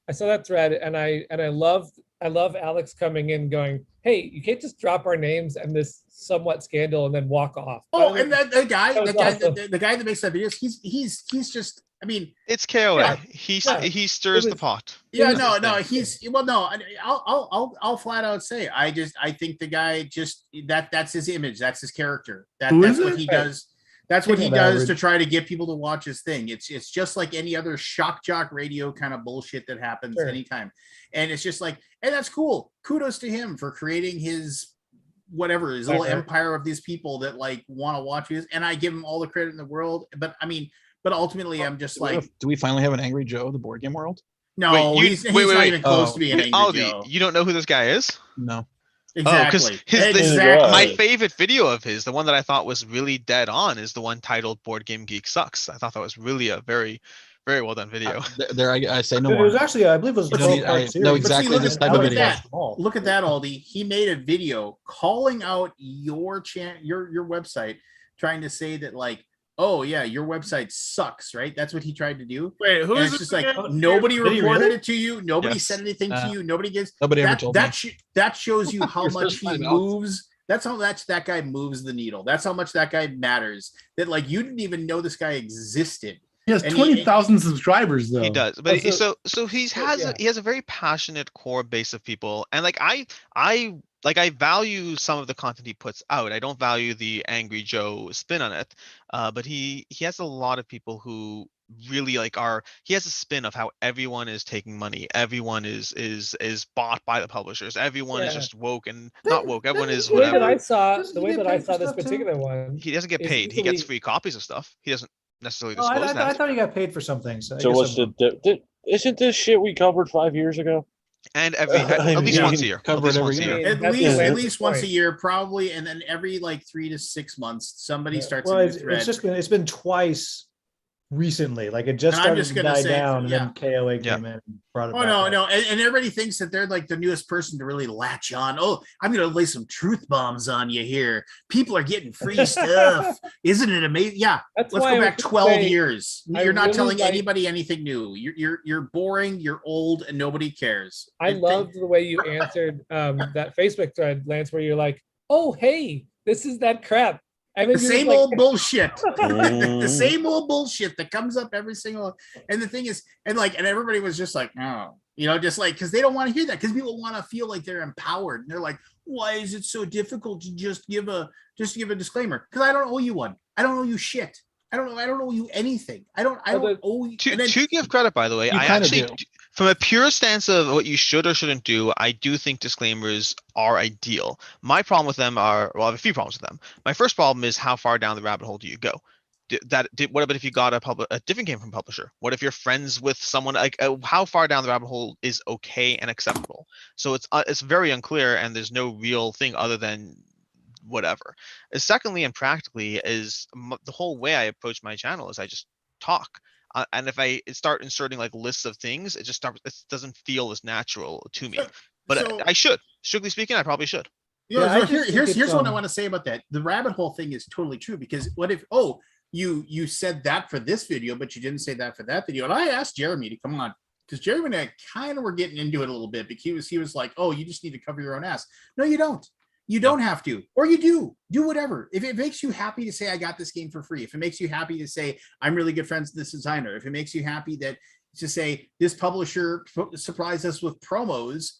And I love Alex coming in going, hey, you can't just drop our names and this somewhat scandal and then walk off. Oh, and the guy That was awesome. the guy that makes that videos, he's just, I mean, It's KOA. Yeah. He stirs the was- pot. yeah, That's no, his thing. I'll flat out say, I think the guy just, that's his image, that's his character. Who That's is what it? he does. That's what he Speaking of does to average. try to get people to watch his thing. It's just like any other shock jock radio kind of bullshit that happens Sure. anytime. And it's just like, and that's cool. Kudos to him for creating his little empire of these people that like want to watch his, and I give him all the credit in the world. But I mean, but ultimately I'm just like, Do we finally have an Angry Joe, the board game world? no, Wait, he's wait, not wait. even close Oh. to being Wait, Angry Aldi, Joe. you don't know who this guy is? No. Exactly. My Right. favorite video of his, the one that I thought was really dead on, is the one titled "Board Game Geek Sucks." I thought that was really a very, very well done video. I say no It more. was actually, I believe it was You a don't need- 12-part I know series. exactly But see, this look type at of that. video. Watched them all. Look at that, Aldi. He made a video calling out your website, trying to say that like, oh yeah, your website sucks, right? That's what he tried to do. Wait, who And is it's this just like again? nobody Did he reported really? it to you. Nobody Yes. said anything to you. Nobody gives. Nobody ever told me. That shows you how You're much supposed to he find out. moves. That's how much that guy moves the needle. That's how much that guy matters. That like you didn't even know this guy existed. He has And 20,000 subscribers though. He does, but Also- so he yeah. has a very passionate core base of people, and like I value some of the content he puts out. I don't value the Angry Joe spin on it, but he has a lot of people who really like are. He has a spin of how everyone is taking money, everyone is bought by the publishers, everyone is Yeah. just woke and not woke. Everyone is The way that whatever. I saw, Doesn't the he way get that I paid for saw this stuff, too? particular one, He doesn't get is paid. He gets easily- free copies of stuff. He doesn't necessarily Oh, disclose I that. thought he got paid for something. So, I So guess what's I'm the, wrong. isn't this shit we covered 5 years ago? And I at least mean, once a year. At cover least it every once a year. year. At That's least Lance's once a point. year, probably, and then every like 3 to 6 months, somebody Yeah. starts Well, a new it's thread. just been twice recently. Like it just And I'm started just to gonna die say, down, yeah. and then KOA Yeah. came in and brought it Oh back no, up. no, and everybody thinks that they're like the newest person to really latch on. Oh, I'm gonna lay some truth bombs on you here. People are getting free stuff. Isn't it amazing? Yeah, That's let's why go I back was 12 saying, years. I You're not really telling like- anybody anything new. You're boring, you're old, and nobody cares. I loved the way you answered that Facebook thread, Lance, where you're like, "Oh, hey, this is that crap." And the then you're same like, old bullshit. the Mm. same old bullshit that comes up every single. And the thing is, and everybody was just like, no, just like, because they don't want to hear that, because people want to feel like they're empowered, and they're like, why is it so difficult to just give a disclaimer? Because I don't owe you one. I don't owe you shit. I don't owe you anything. I don't owe you. To give credit, by the way, You I kinda actually, do. from a pure stance of what you should or shouldn't do, I do think disclaimers are ideal. My problem with them I have a few problems with them. My first problem is how far down the rabbit hole do you go? What about if you got a different game from publisher? What if you're friends with someone? Like, how far down the rabbit hole is okay and acceptable? So it's very unclear, and there's no real thing other than whatever. Secondly, and practically, is the whole way I approach my channel is I just talk. And if I start inserting like lists of things, it doesn't feel as natural to me. But So- I should, strictly speaking, I probably should. Yeah, I just think Here's it's, what I want to say about that. The rabbit hole thing is totally true, because what if you said that for this video, but you didn't say that for that video? And I asked Jeremy to come on, because Jeremy and I kind of were getting into it a little bit, because he was like, oh, you just need to cover your own ass. No, you don't. You don't have to, or you do whatever. If it makes you happy to say, I got this game for free, if it makes you happy to say, I'm really good friends with this designer, if it makes you happy to say, this publisher surprised us with promos,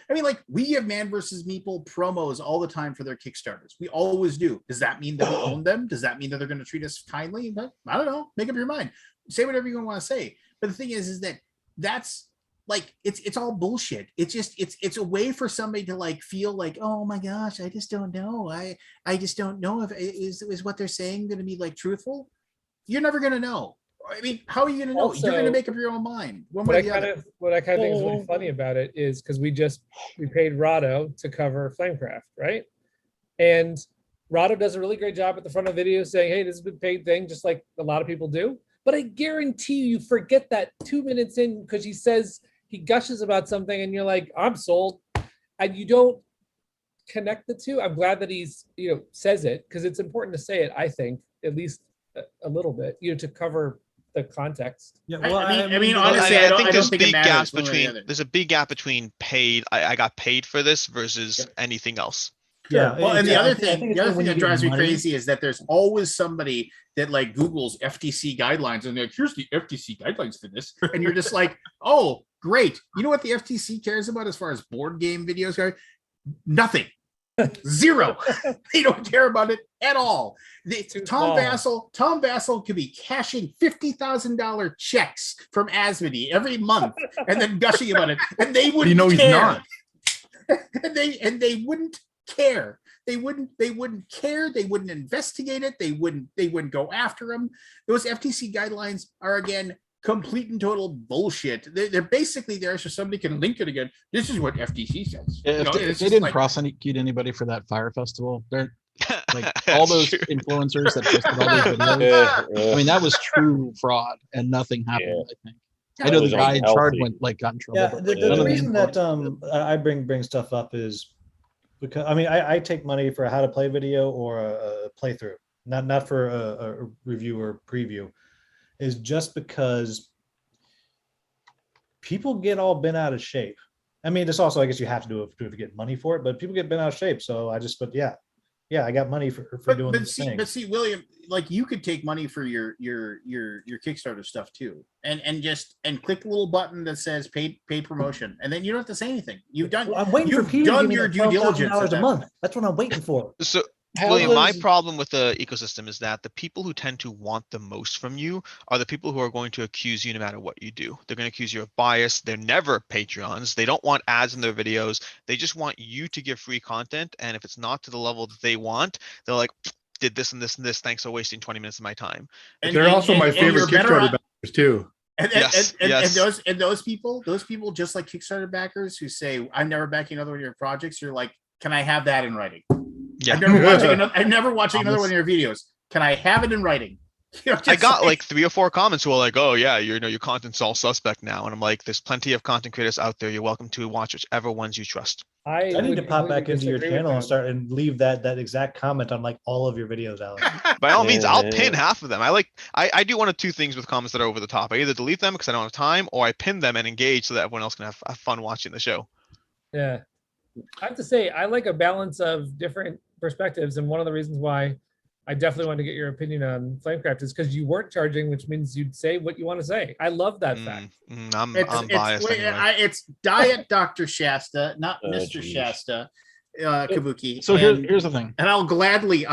like, we give Man vs. Meeple promos all the time for their Kickstarters. We always do. Does that mean that we own them? Does that mean that they're going to treat us kindly? I don't know. Make up your mind. Say whatever you want to say. But the thing is that that's like, it's all bullshit. It's just, it's a way for somebody to like feel like, oh my gosh, I just don't know. I just don't know if is what they're saying going to be like truthful. You're never going to know. I mean, how are you going to know? Also, you're going to make up your own mind. One what way I or the kind other. of think is really funny about it is because we paid Rado to cover Flamecraft, right? And Rado does a really great job at the front of the video saying, hey, this is a paid thing, just like a lot of people do. But I guarantee you forget that 2 minutes in, because he gushes about something and you're like, I'm sold. And you don't connect the two. I'm glad that he's, says it, because it's important to say it, I think, at least a little bit, to cover the context. Yeah, I mean, Well, honestly, I don't there's think it big matters gaps one way or the between other. there's a big gap between paid. I got paid for this versus Yep. anything else. yeah. Well, and the yeah, other I think thing, it's the other when thing you that get drives me money. crazy is that there's always somebody that like Google's FTC guidelines, and they're like, here's the FTC guidelines for this, and you're just like, oh, great. You know what the FTC cares about as far as board game videos go? Nothing. Zero. They don't care about it at all. Tom Vassell could be cashing $50,000 checks from Asmodee every month and then gushing about it, and they wouldn't he's care. not. and they wouldn't care. They wouldn't care. They wouldn't investigate it. They wouldn't go after him. Those FTC guidelines are, again, complete and total bullshit. They're basically there so somebody can link it again. This is what FTC says. If they didn't prosecute anybody for that fire festival, they're like all those True. influencers that posted all those videos. I mean, that was true fraud, and nothing happened. I think. I know the was guy in charge unhealthy. got in trouble. Yeah, but the none of the reason that influencers- I bring stuff up is because I take money for a how to play video or a playthrough, not for a review or preview, is just because people get all bent out of shape. I mean, this also, I guess you have to do it to get money for it, but people get bent out of shape. So I got money for doing this thing. But see, William, like, you could take money for your Kickstarter stuff too, and click the little button that says paid promotion, and then you don't have to say anything. I'm waiting for you've Peter to done give me your that due diligence $12,000 at a that month. point. That's what I'm waiting for. So, How William, my does- problem with the ecosystem is that the people who tend to want the most from you are the people who are going to accuse you no matter what you do. They're going to accuse you of bias. They're never Patreons. They don't want ads in their videos. They just want you to give free content. And if it's not to the level that they want, they're like, did this and this and this. Thanks for wasting 20 minutes of my time. They're also my favorite you're better Kickstarter off- backers too. Yes, yes. And those people, just like Kickstarter backers who say, I'm never backing another one of your projects, you're like, can I have that in writing? Yeah. I'm never watching another one of your videos. Can I have it in writing? You know, I just got like 3 or 4 comments who are like, "Oh yeah, you know, your content's all suspect now," and I'm like, "There's plenty of content creators out there. You're welcome to watch whichever ones you trust." I I need would to pop back completely into your disagree with channel and them. start and leave that exact comment on like all of your videos, Alex. By all means, I'll pin Yeah. half of them. I do one of two things with comments that are over the top. I either delete them because I don't have time, or I pin them and engage so that everyone else can have fun watching the show. Yeah. I have to say, I like a balance of different perspectives. And one of the reasons why I definitely want to get your opinion on Flamecraft is because you weren't charging, which means you'd say what you want to say. I love that fact. I'm biased anyway. it's Diet Dr. Shasta, not Oh, Mr. geez. Shasta, Kabuki. So and, here's the thing. and I'll gladly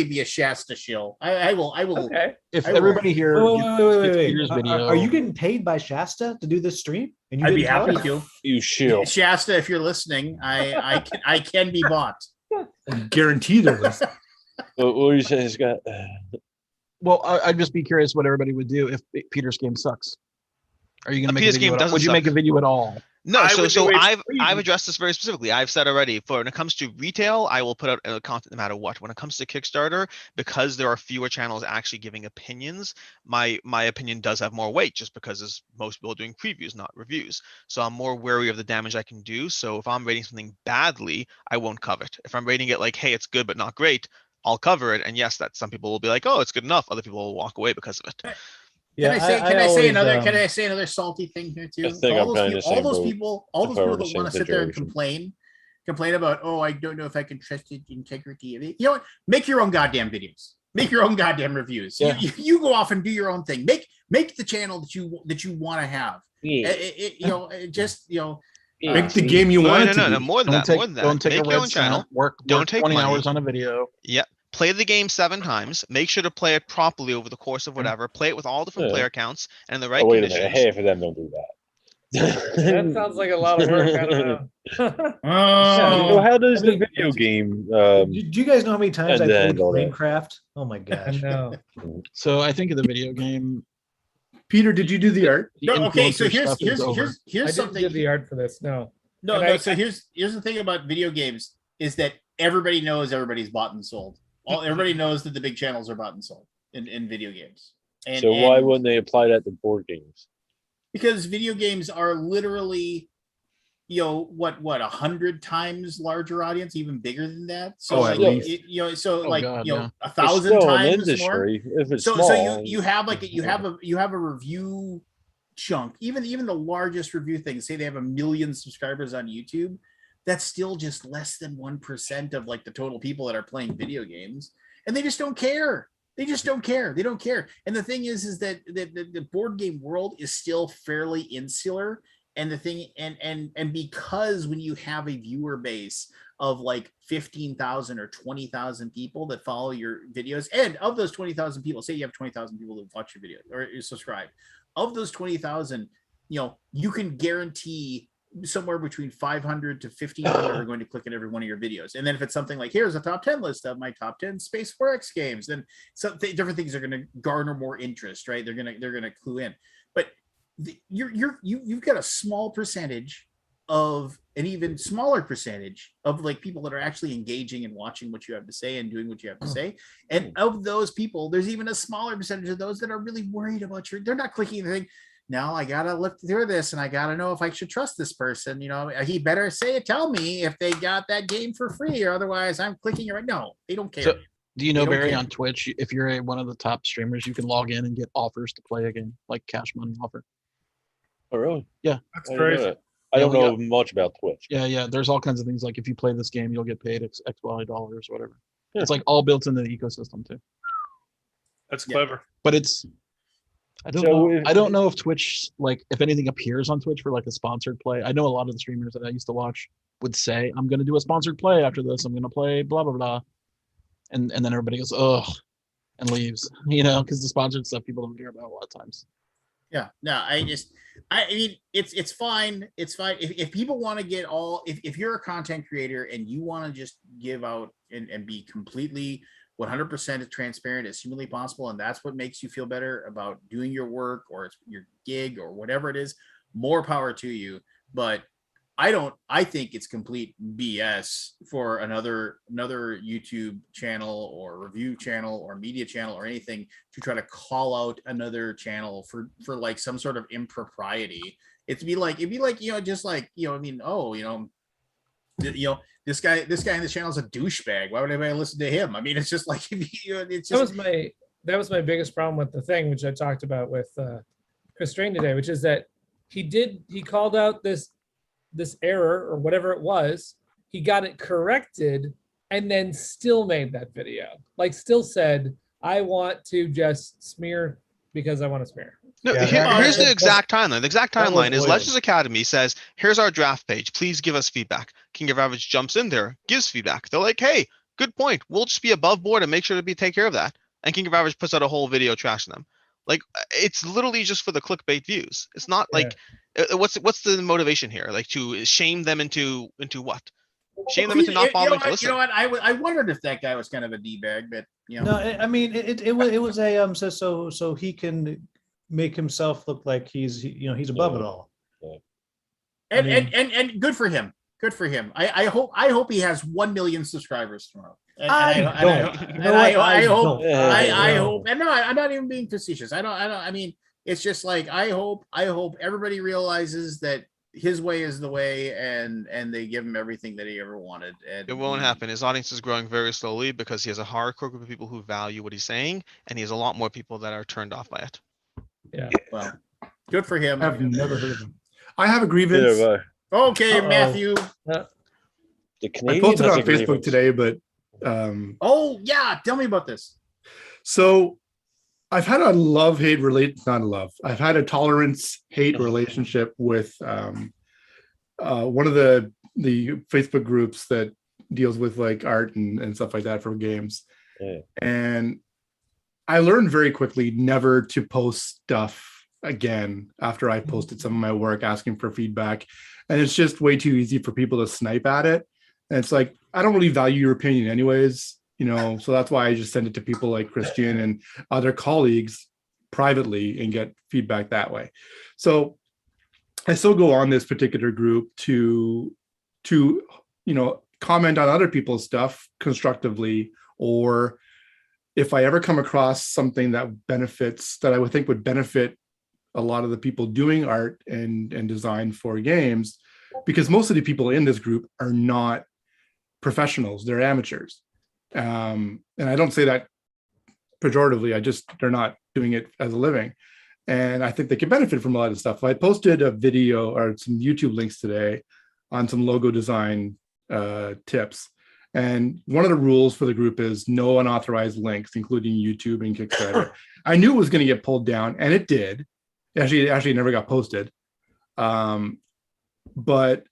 be a Shasta shill. I will. Okay. If I will- everybody here gets Peter's video, Are you getting paid by Shasta to do this stream? And you I'd be didn't tell happy us? to. You shill. Shasta, if you're listening, I can be bought. Guaranteed it was. What were you saying, Scott? well, I'd just be curious what everybody would do if Peter's game sucks. Are you going to make Peter's a video? game At all? doesn't Would you suck. make a video at all? No, I so would so do it I've free. addressed this very specifically. I've said already, for when it comes to retail, I will put out content no matter what. When it comes to Kickstarter, because there are fewer channels actually giving opinions, my opinion does have more weight just because as most people are doing previews, not reviews. So I'm more wary of the damage I can do. So if I'm rating something badly, I won't cover it. If I'm rating it like, hey, it's good but not great, I'll cover it. And yes, that some people will be like, oh, it's good enough. Other people will walk away because of it. Can I say can I say another salty thing here too? I think all I'm those kinda people, the same all boat, those if I people were in the that want to same sit there and situation. complain about, oh, I don't know if I can trust the integrity of it. You know what? Make your own goddamn videos. Make your own goddamn reviews. Yeah. You go off and do your own thing. Make the channel that you want to have. Yeah. Make the game you want it to No, be. more than that. More than that. Don't take Make a your red own channel. cent. Work Don't take 20 money. hours on a video. Yeah. Play the game 7 times. Make sure to play it properly over the course of whatever. Play it with all different Yeah. player counts and in the right Oh, wait a conditions. minute. Half of them don't do that. That sounds like a lot of work. I don't know. So how does I mean, the video game? Do you guys know how many times I and played then all that. Flamecraft? Oh my I gosh. know. So I think of the video game. Peter, did you do the art? The No, okay, so influencer stuff is over. I here's didn't something. do the art for this. No. No, And no. I- So here's the thing about video games is that everybody knows everybody's bought and sold. Everybody knows that the big channels are bought and sold in video games. And, So why and- wouldn't they apply that to board games? because video games are literally, what 100 times larger audience, even bigger than that. So Oh, like, at least. God, yeah. 1,000 It's still an times more. industry. If it's So small, you have a review chunk. Even the largest review things, say they have 1 million subscribers on YouTube, that's still just less than 1% of like the total people that are playing video games, and they just don't care. They just don't care. They don't care. And the thing is that the board game world is still fairly insular. And the thing, and because when you have a viewer base of like 15,000 or 20,000 people that follow your videos, and of those 20,000 people, say you have 20,000 people that watch your video or subscribe, of those 20,000, you can guarantee somewhere between 500 to 1,500 are going to click on every one of your videos. And then if it's something like, here's a top 10 list of my top 10 Space 4X games, then different things are going to garner more interest, right? They're going to clue in. But you've got a small percentage of an even smaller percentage of like people that are actually engaging and watching what you have to say and doing what you have to say. And of those people, there's even a smaller percentage of those that are really worried about they're not clicking anything. Now I gotta look through this and I gotta know if I should trust this person. He better tell me if they got that game for free, or otherwise I'm clicking it right. No, they don't care. So, do you know, They don't Barry, care. on Twitch, if you're one of the top streamers, you can log in and get offers to play a game, like cash money offer. Oh, really? That's I didn't know crazy. that. I Yeah, don't we know much about Twitch. Yeah. There's all kinds of things like if you play this game, you'll get paid X Y dollars, whatever. Yeah. It's like all built into the ecosystem too. That's Yeah. clever. But it's I don't So know. if- I don't know if Twitch, like if anything appears on Twitch for like a sponsored play. I know a lot of the streamers that I used to watch would say, I'm gonna do a sponsored play after this. I'm gonna play blah blah blah. And then everybody goes, ugh, and leaves. Because the sponsored stuff people don't care about a lot of times. Yeah, no, I mean, it's fine. It's fine. If people want to get if you're a content creator and you want to just give out and be completely 100% as transparent as humanly possible, and that's what makes you feel better about doing your work or it's your gig or whatever it is, more power to you. But I think it's complete BS for another YouTube channel or review channel or media channel or anything to try to call out another channel for like some sort of impropriety. It'd be like, just like, I mean, this guy in this channel is a douchebag. Why would anybody listen to him? I mean, it's just like, it's just. That was my biggest problem with the thing, which I talked about with Chris Strain today, which is that he called out this error or whatever it was. He got it corrected and then still made that video. Like, still said, I want to just smear because I want to smear. No, Yeah, here's the exact timeline. The exact that was timeline is loyal. Legends Academy says, here's our draft page. Please give us feedback. King of Average jumps in there, gives feedback. They're like, hey, good point. We'll just be above board and make sure to take care of that. And King of Average puts out a whole video trashing them. Like, it's literally just for the clickbait views. It's not like, what's the motivation here? Like, to shame them into what? Shame them into not following to listen. You know what? I wondered if that guy was kind of a d-bag, but No, I mean it was a so he can make himself look like he's above it all. And good for him. Good for him. I hope he has 1 million subscribers tomorrow. I hope. And no, I'm not even being facetious. I mean, it's just like, I hope everybody realizes that his way is the way, and they give him everything that he ever wanted. And It won't happen. His audience is growing very slowly because he has a hardcore group of people who value what he's saying, and he has a lot more people that are turned off by it. Yeah. Well, good for him. I've never heard of him. I have a grievance. Okay, Matthew. The I Canadian posted it has on a Facebook grievance. today, but Oh yeah, tell me about this. so I've had a I've had a tolerance-hate relationship with one of the Facebook groups that deals with like art and stuff like that for games. Yeah. And I learned very quickly never to post stuff again after I posted some of my work asking for feedback. And it's just way too easy for people to snipe at it. And it's like, I don't really value your opinion anyways, so that's why I just send it to people like Christian and other colleagues privately and get feedback that way. So I still go on this particular group to comment on other people's stuff constructively, or if I ever come across something that I would think would benefit a lot of the people doing art and design for games, because most of the people in this group are not professionals, they're amateurs. And I don't say that pejoratively, they're not doing it as a living. And I think they can benefit from a lot of stuff. I posted a video or some YouTube links today on some logo design tips. And one of the rules for the group is no unauthorized links, including YouTube and Kickstarter. I knew it was going to get pulled down, and it did. Actually, it never got posted. But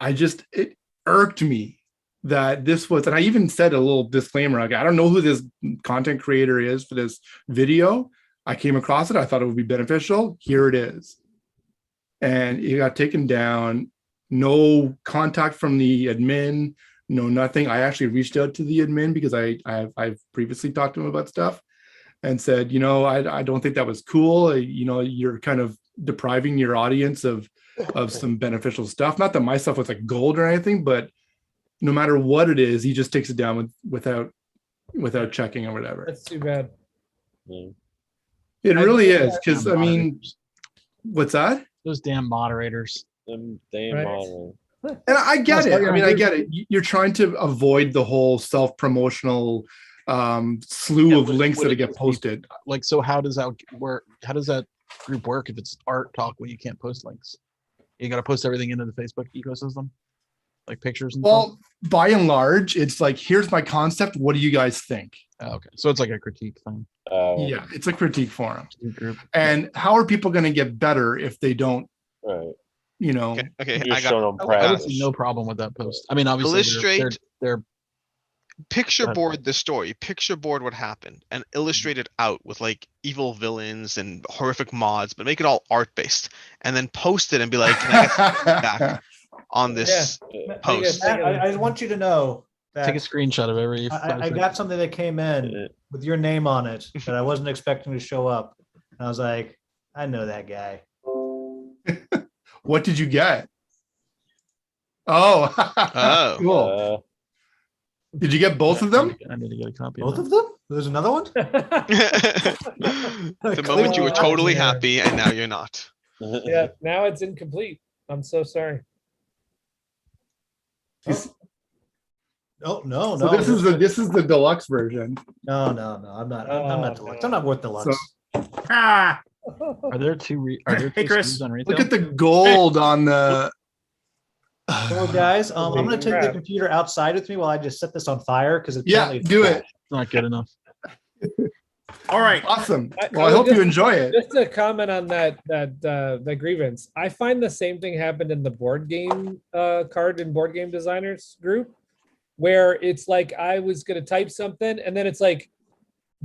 it irked me that this was, and I even said a little disclaimer, like, I don't know who this content creator is for this video. I came across it. I thought it would be beneficial. Here it is. And it got taken down. No contact from the admin, no nothing. I actually reached out to the admin because I've previously talked to him about stuff and said, I don't think that was cool. You're kind of depriving your audience of some beneficial stuff. Not that my stuff was like gold or anything, but no matter what it is, he just takes it down without checking or whatever. That's too bad. It really is, because I mean, what's that? Those damn moderators. Them damn Right. model. And I get it. I mean, I get it. You're trying to avoid the whole self-promotional slew of links that get posted. Like, so how does that work? How does that group work if it's art talk where you can't post links? You got to post everything into the Facebook ecosystem, like pictures and stuff? Well, by and large, it's like, here's my concept. What do you guys think? Oh, okay, so it's like a critique thing. Yeah, it's a critique forum. Group. And how are people going to get better if they don't, Right. Okay, You're I got showing them I would practice. see no problem with that post. I mean, obviously, they're picture Go ahead. board the story, picture board what happened, and illustrate it out with like evil villains and horrific mods, but make it all art based, and then post it and be like, can I get feedback on this post? Matt, I want you to know that take a screenshot of every. I got something that came in with your name on it that I wasn't expecting to show up. And I was like, I know that guy. What did you get? Oh, Oh. cool. Did you get both of them? I need to get a copy. Both of of them? There's another one? The moment you were totally happy and now you're not. Yeah, now it's incomplete. I'm so sorry. Oh no, So no. this is the deluxe version. No. I'm not. I'm not deluxe. I'm not worth deluxe. Ah, Are there are there Hey, two Chris. SKUs on retail? Look at the gold on the. So guys, I'm gonna take the computer outside with me while I just set this on fire because Yeah, do it. It's not good enough. all right. Awesome. I Well, I would hope you just- enjoy it. Just to comment on that grievance, I find the same thing happened in the board game card and board game designers group, where it's like I was gonna type something and then it's like,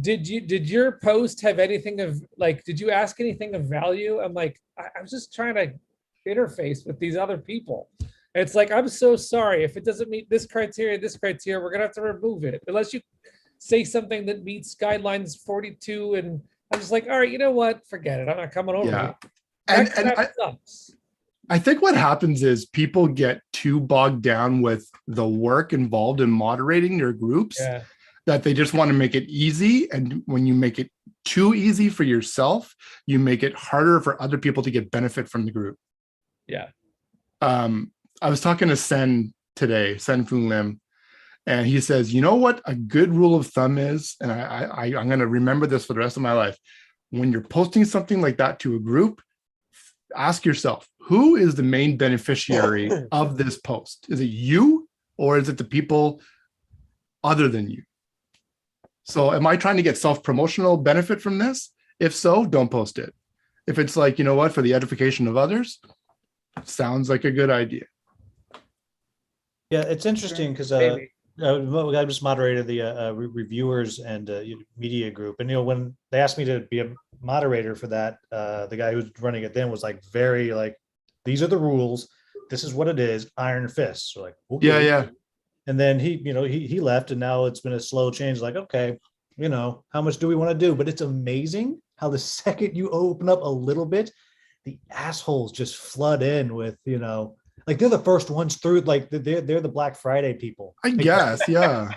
did your post have anything of like, did you ask anything of value? I'm like, I was just trying to interface with these other people. And it's like, I'm so sorry if it doesn't meet this criteria, we're gonna have to remove it unless you say something that meets guidelines 42. And I'm just like, all right, you know what? Forget it. I'm not coming over. Yeah. Here. And That sucks. I think what happens is people get too bogged down with the work involved in moderating their groups Yeah. that they just want to make it easy. And when you make it too easy for yourself, you make it harder for other people to get benefit from the group. Yeah. I was talking to Sen today, Sen Foon Lim, and he says, you know what a good rule of thumb is? And I'm going to remember this for the rest of my life. When you're posting something like that to a group, ask yourself, who is the main beneficiary of this post? Is it you or is it the people other than you? So am I trying to get self-promotional benefit from this? If so, don't post it. If it's like, you know what, for the edification of others, sounds like a good idea. Yeah, it's interesting because Maybe. I just moderated the reviewers and media group, and when they asked me to be a moderator for that, the guy who was running it then was like very like, these are the rules, this is what it is, iron fist. So like, okay. Yeah. And then he left, and now it's been a slow change. Like, okay, how much do we want to do? But it's amazing how the second you open up a little bit, the assholes just flood in with like they're the first ones through. Like they're the Black Friday people. I guess, yeah.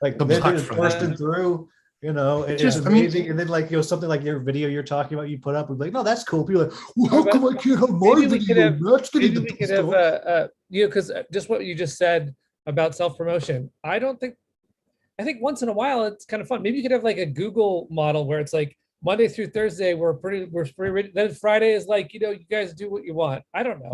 Like The they're Black just Friday. bursting through. It's Just, I mean- amazing. And then like something like your video you're talking about, you put up, we're like, no, that's cool. People are like, well, how come I can't have my Maybe we could video? have- That's getting Maybe the we could stuff. have because just what you just said about self-promotion, I think once in a while it's kind of fun. Maybe you could have like a Google model where it's like Monday through Thursday we're pretty then Friday is like, you guys do what you want. I don't know.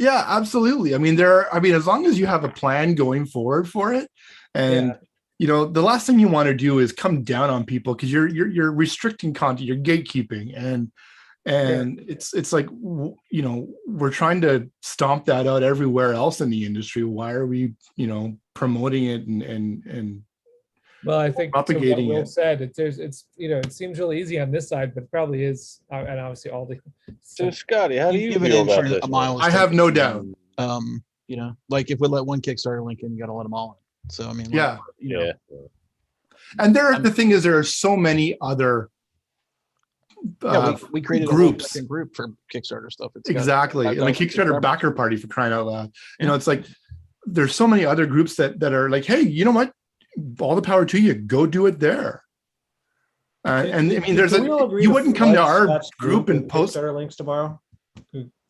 Yeah, absolutely. I mean, as long as you have a plan going forward for it, and the last thing you want to do is come down on people because you're restricting content, you're gatekeeping, and it's like, we're trying to stomp that out everywhere else in the industry. Why are we promoting it and Well, I think propagating to what Will it. said, it seems really easy on this side, but it probably is, and obviously all the. So Scotty, how do you Give it feel in about for this? a mile. I have no doubt. Like if we let one Kickstarter link in, you got to let them all in. So I mean, Yeah. Yeah. And the thing is, there are so many other we created groups. a second group for Kickstarter stuff. It's got- Exactly. I've And a got- Kickstarter backer party, for crying out loud. It's like there's so many other groups that are like, hey, you know what? All the power to you. Go do it there. And I mean, you wouldn't come to our group and post Kickstarter links tomorrow.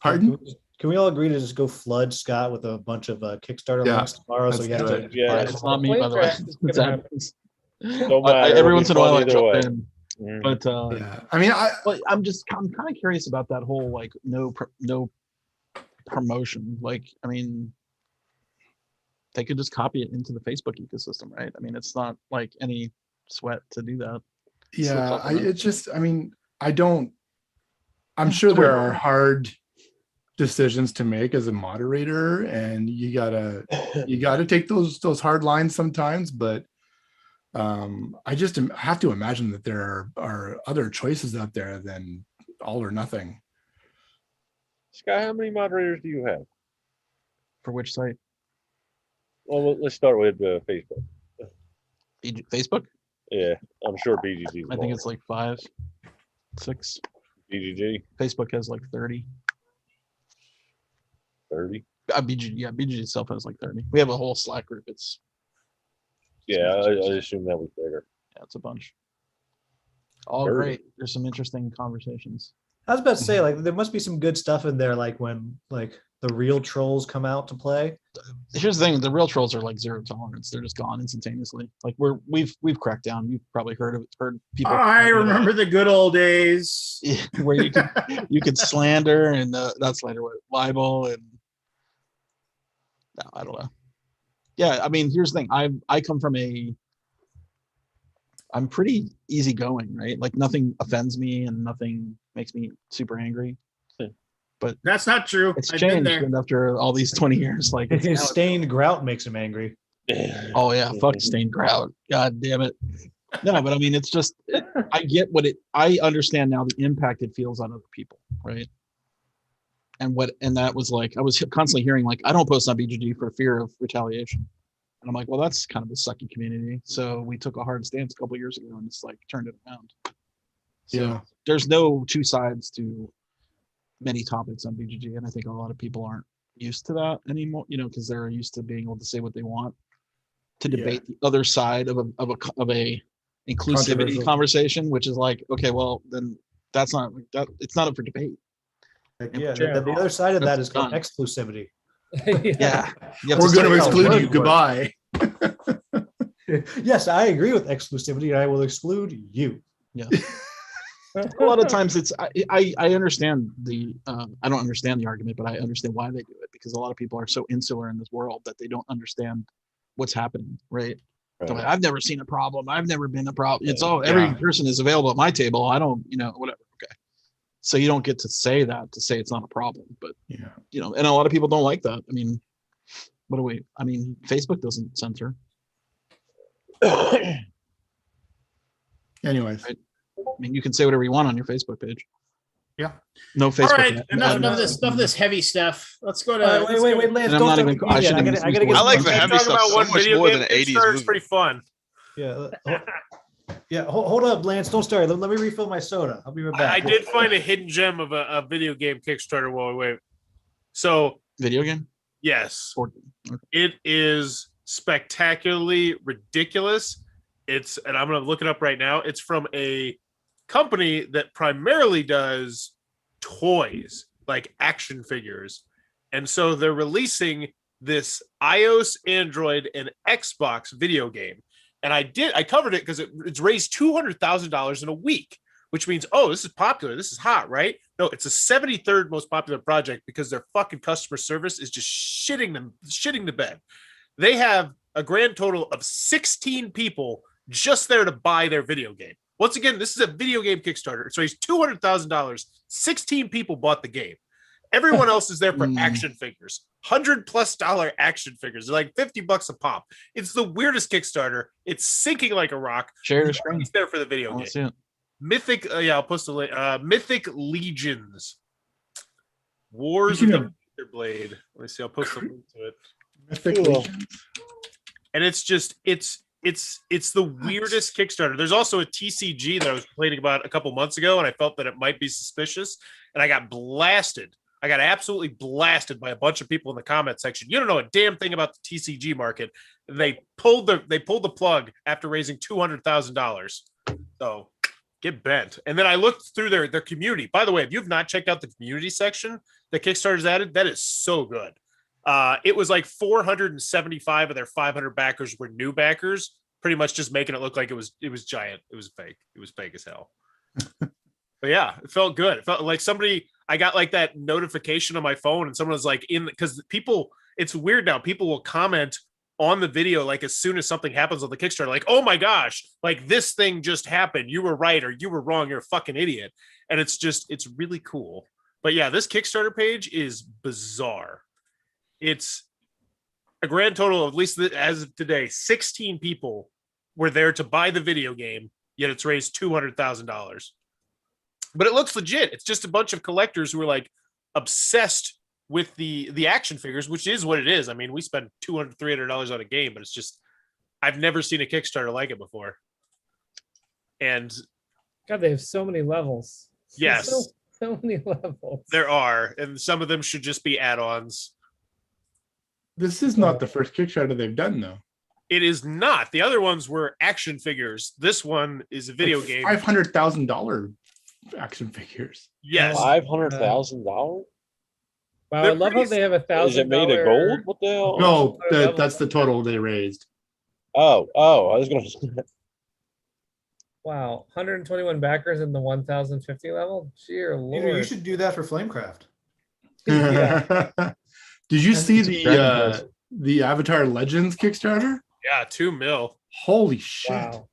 Pardon? Can we all agree to just go flood Scott with a bunch of Kickstarter Yeah, links tomorrow? So let's he has do to. it. Yeah. It's not me, by the way. Flame draft is It's gonna happens. Don't matter, Every it'll once be in a while, I fun either jump way. in, Mm. but Yeah. I mean, but I'm kind of curious about that whole like no promotion. Like, I mean, they could just copy it into the Facebook ecosystem, right? I mean, it's not like any sweat to do that. yeah, I'm sure there are hard decisions to make as a moderator, and you gotta take those hard lines sometimes, but I just have to imagine that there are other choices out there than all or nothing. Scott, how many moderators do you have? For which site? Well, let's start with Facebook. Facebook? Yeah, I'm sure BGG. I think it's like 5, 6. BGG Facebook has like 30. 30. BG itself has like 30. We have a whole Slack group. It's Yeah, I assume that was bigger. yeah, it's a bunch. All 30. great. There's some interesting conversations. I was about to say, like, there must be some good stuff in there, like when like the real trolls come out to play. Here's the thing: the real trolls are like zero tolerance. They're just gone instantaneously. Like we've cracked down. You've probably heard people. I remember the good old days. where you could slander and not slander, what, libel, and no, I don't know. Yeah, I mean, here's the thing. I come from I'm pretty easygoing, right? Like nothing offends me and nothing makes me super angry. But That's not true. it's I've been changed there. and after all these 20 years. Like it's His stained grout makes him angry. oh yeah, fuck stained grout. God damn it. No, but I mean, it's just I get I understand now the impact it feels on other people, right? And that was like I was constantly hearing like I don't post on BGG for fear of retaliation, and I'm like, well, that's kind of a sucky community. So we took a hard stance a couple of years ago and just like turned it around. So Yeah. there's no two sides to many topics on BGG, and I think a lot of people aren't used to that anymore. You know, because they're used to being able to say what they want. To debate the other side of a inclusivity conversation, which is like, okay, well then it's not up for debate. Yeah, the other side of that is called done. exclusivity. Yeah, We're going to exclude you. Goodbye. Yes, I agree with exclusivity. I will exclude you. Yeah. A lot of times it's I understand I don't understand the argument, but I understand why they do it, because a lot of people are so insular in this world that they don't understand what's happening, right? Right. So like, I've never seen a problem. I've never been a problem. It's every person is available at my table. I don't, whatever. Okay. So you don't get to say that to say it's not a problem, but and a lot of people don't like that. I mean, Facebook doesn't censor. Anyways. Right? I mean, you can say whatever you want on your Facebook page. Yeah. No Facebook. All right, enough of this heavy stuff. Let's go to. Wait, Lance. And I'm not even. I shouldn't I gotta get. I like the heavy Talking stuff about so one much video more game than 80s Kickstarter is movie. pretty fun. Yeah. Yeah. Hold up, Lance. Don't start. Let me refill my soda. I'll be right back. I did find a hidden gem of a video game Kickstarter while we wait. So Video game. yes, Okay. it is spectacularly ridiculous. And I'm gonna look it up right now. It's from a company that primarily does toys, like action figures. And so they're releasing this iOS, Android, and Xbox video game. And I covered it because it's raised $200,000 in a week, which means, oh, this is popular. This is hot, right? No, it's the 73rd most popular project because their fucking customer service is just shitting the bed. They have a grand total of 16 people just there to buy their video game. Once again, this is a video game Kickstarter. It's raised $200,000. 16 people bought the game. Everyone else is there for action figures. $100+ action figures. They're like $50 a pop. It's the weirdest Kickstarter. It's sinking like a rock. Share the screen. It's there for the video game. See it. Mythic, I'll post a link. Mythic Legions. Wars of the Blade. Let me see. I'll post a link to it. Mythic Legions. And it's just it's the weirdest Kickstarter. There's also a TCG that I was complaining about a couple months ago, and I felt that it might be suspicious, and I got blasted. I got absolutely blasted by a bunch of people in the comment section. You don't know a damn thing about the TCG market. They pulled the plug after raising $200,000. So get bent. And then I looked through their community. By the way, if you've not checked out the community section that Kickstarter's added, that is so good. It was like 475 of their 500 backers were new backers, pretty much just making it look like it was giant. It was fake. It was fake as hell. But yeah, it felt good. It felt like I got like that notification on my phone and someone was like because people, it's weird now. People will comment on the video like as soon as something happens on the Kickstarter, like, oh my gosh, like this thing just happened. You were right or you were wrong. You're a fucking idiot. And it's really cool. But yeah, this Kickstarter page is bizarre. It's a grand total of, at least as of today, 16 people were there to buy the video game, yet it's raised $200,000. But it looks legit. It's just a bunch of collectors who are like obsessed with the action figures, which is what it is. I mean, we spend $200, $300 on a game, but it's just, I've never seen a Kickstarter like it before. And God, they have so many levels. Yes. So many levels. There are, and some of them should just be add-ons. This is not the first Kickstarter they've done, though. It is not. The other ones were action figures. This one is a video game. $500,000 action figures. Yes. $500,000. Wow, They're I love how pretty- they have $1,000. Is it made of gold? What the hell? No, level. that's the total they raised. Oh, I was gonna. Wow, 121 backers in the 1050 level. Dear Peter, you lord. should do that for Flamecraft. Did you see It's a Dragon Quest. the Avatar Legends Kickstarter? Yeah, 2 mil. Holy shit! Wow.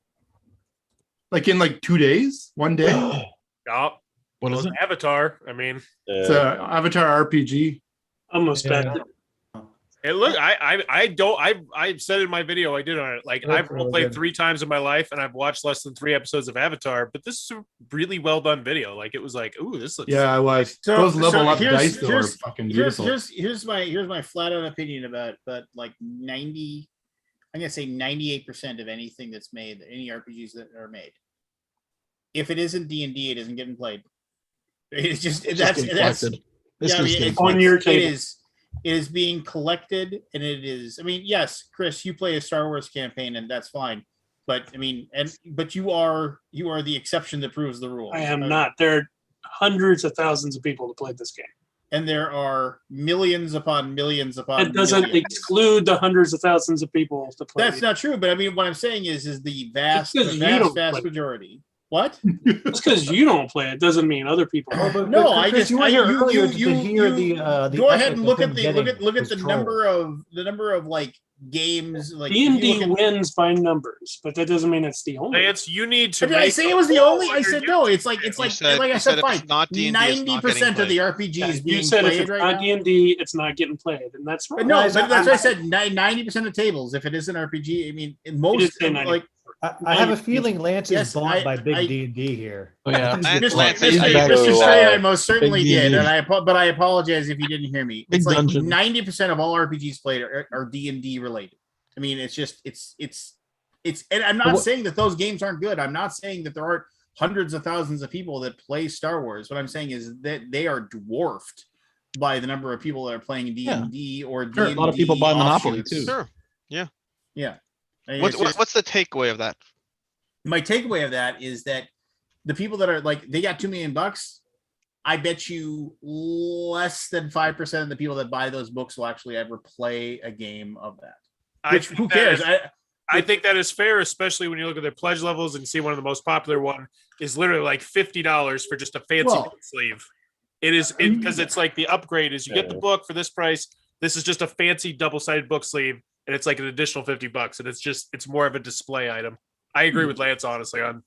Like in like 2 days, 1 day. Yeah. What is Well, it? Avatar. I mean, It's a Avatar RPG. Almost Yeah. back. it look. I said in my video I did on it. Like It looks I've really played good. 3 times in my life, and I've watched less than 3 episodes of Avatar. But this is a really well done video. Like it was like, ooh, this looks. Yeah, I was. So- Those level so up here's- dice though are here's- fucking beautiful. Here's my flat out opinion about like 90. I'm gonna say 98% of anything that's made, any RPGs that are made. If it isn't D&D, it isn't getting played. It's just It's just that's getting that's collected. It's yeah, I just mean, getting it's, On your it table. is being collected, and it is. I mean, yes, Chris, you play a Star Wars campaign, and that's fine. But I mean, but you are the exception that proves the rule. I am not. There are hundreds of thousands of people that played this game. And there are millions upon millions upon. It doesn't millions. exclude the hundreds of thousands of people to play. That's not true. But I mean, what I'm saying is the vast, Just 'cause you don't play. majority. What? Just because you don't play it doesn't mean other people. Oh, No, I Chris, just you were I, here you, earlier you, to you, hear you the go ahead epic and of look him at the getting look at his the troll. number of like games like if you D&D look at- wins by numbers, but that doesn't mean it's the only. Lance, you need to. Did I make say a it was the poll only? on I your said YouTube no. It's like channel. it's like said- like I you said. said if it's Fine. not D&D, it's not getting 90% of the played. RPGs you being said if played it's right not now. D&D, it's not getting played, and that's But wrong. no, Guys, but that's I- what I said. 90% of tables, if it is an RPG, I mean, in You most did say 90. like I have a feeling Lance Yes, is bought by I- Big D&D here. Oh yeah. Lance, Mr. Lance, Mr. So, Stray, I most certainly Big did, D&D. and but I apologize if you didn't hear me. Big It's like dungeon. 90% of all RPGs played are D&D related. I mean, it's just it's, and I'm not What- saying that those games aren't good. I'm not saying that there aren't hundreds of thousands of people that play Star Wars. What I'm saying is that they are dwarfed by the number of people that are playing D&D or Sure, a lot of people buy Monopoly, offshoots. too. Sure. Yeah. I mean, What's it's just- what's the takeaway of that? my takeaway of that is that the people that are like they got $2 million. I bet you less than 5% of the people that buy those books will actually ever play a game of that. Which think who that cares? is- I think that is fair, especially when you look at their pledge levels and see one of the most popular one is literally like $50 for just a fancy Well- book sleeve. It is because it's like the upgrade is you get the book for this price. This is just a fancy double-sided book sleeve, and it's like an additional $50, and it's more of a display item. I agree with Lance honestly on.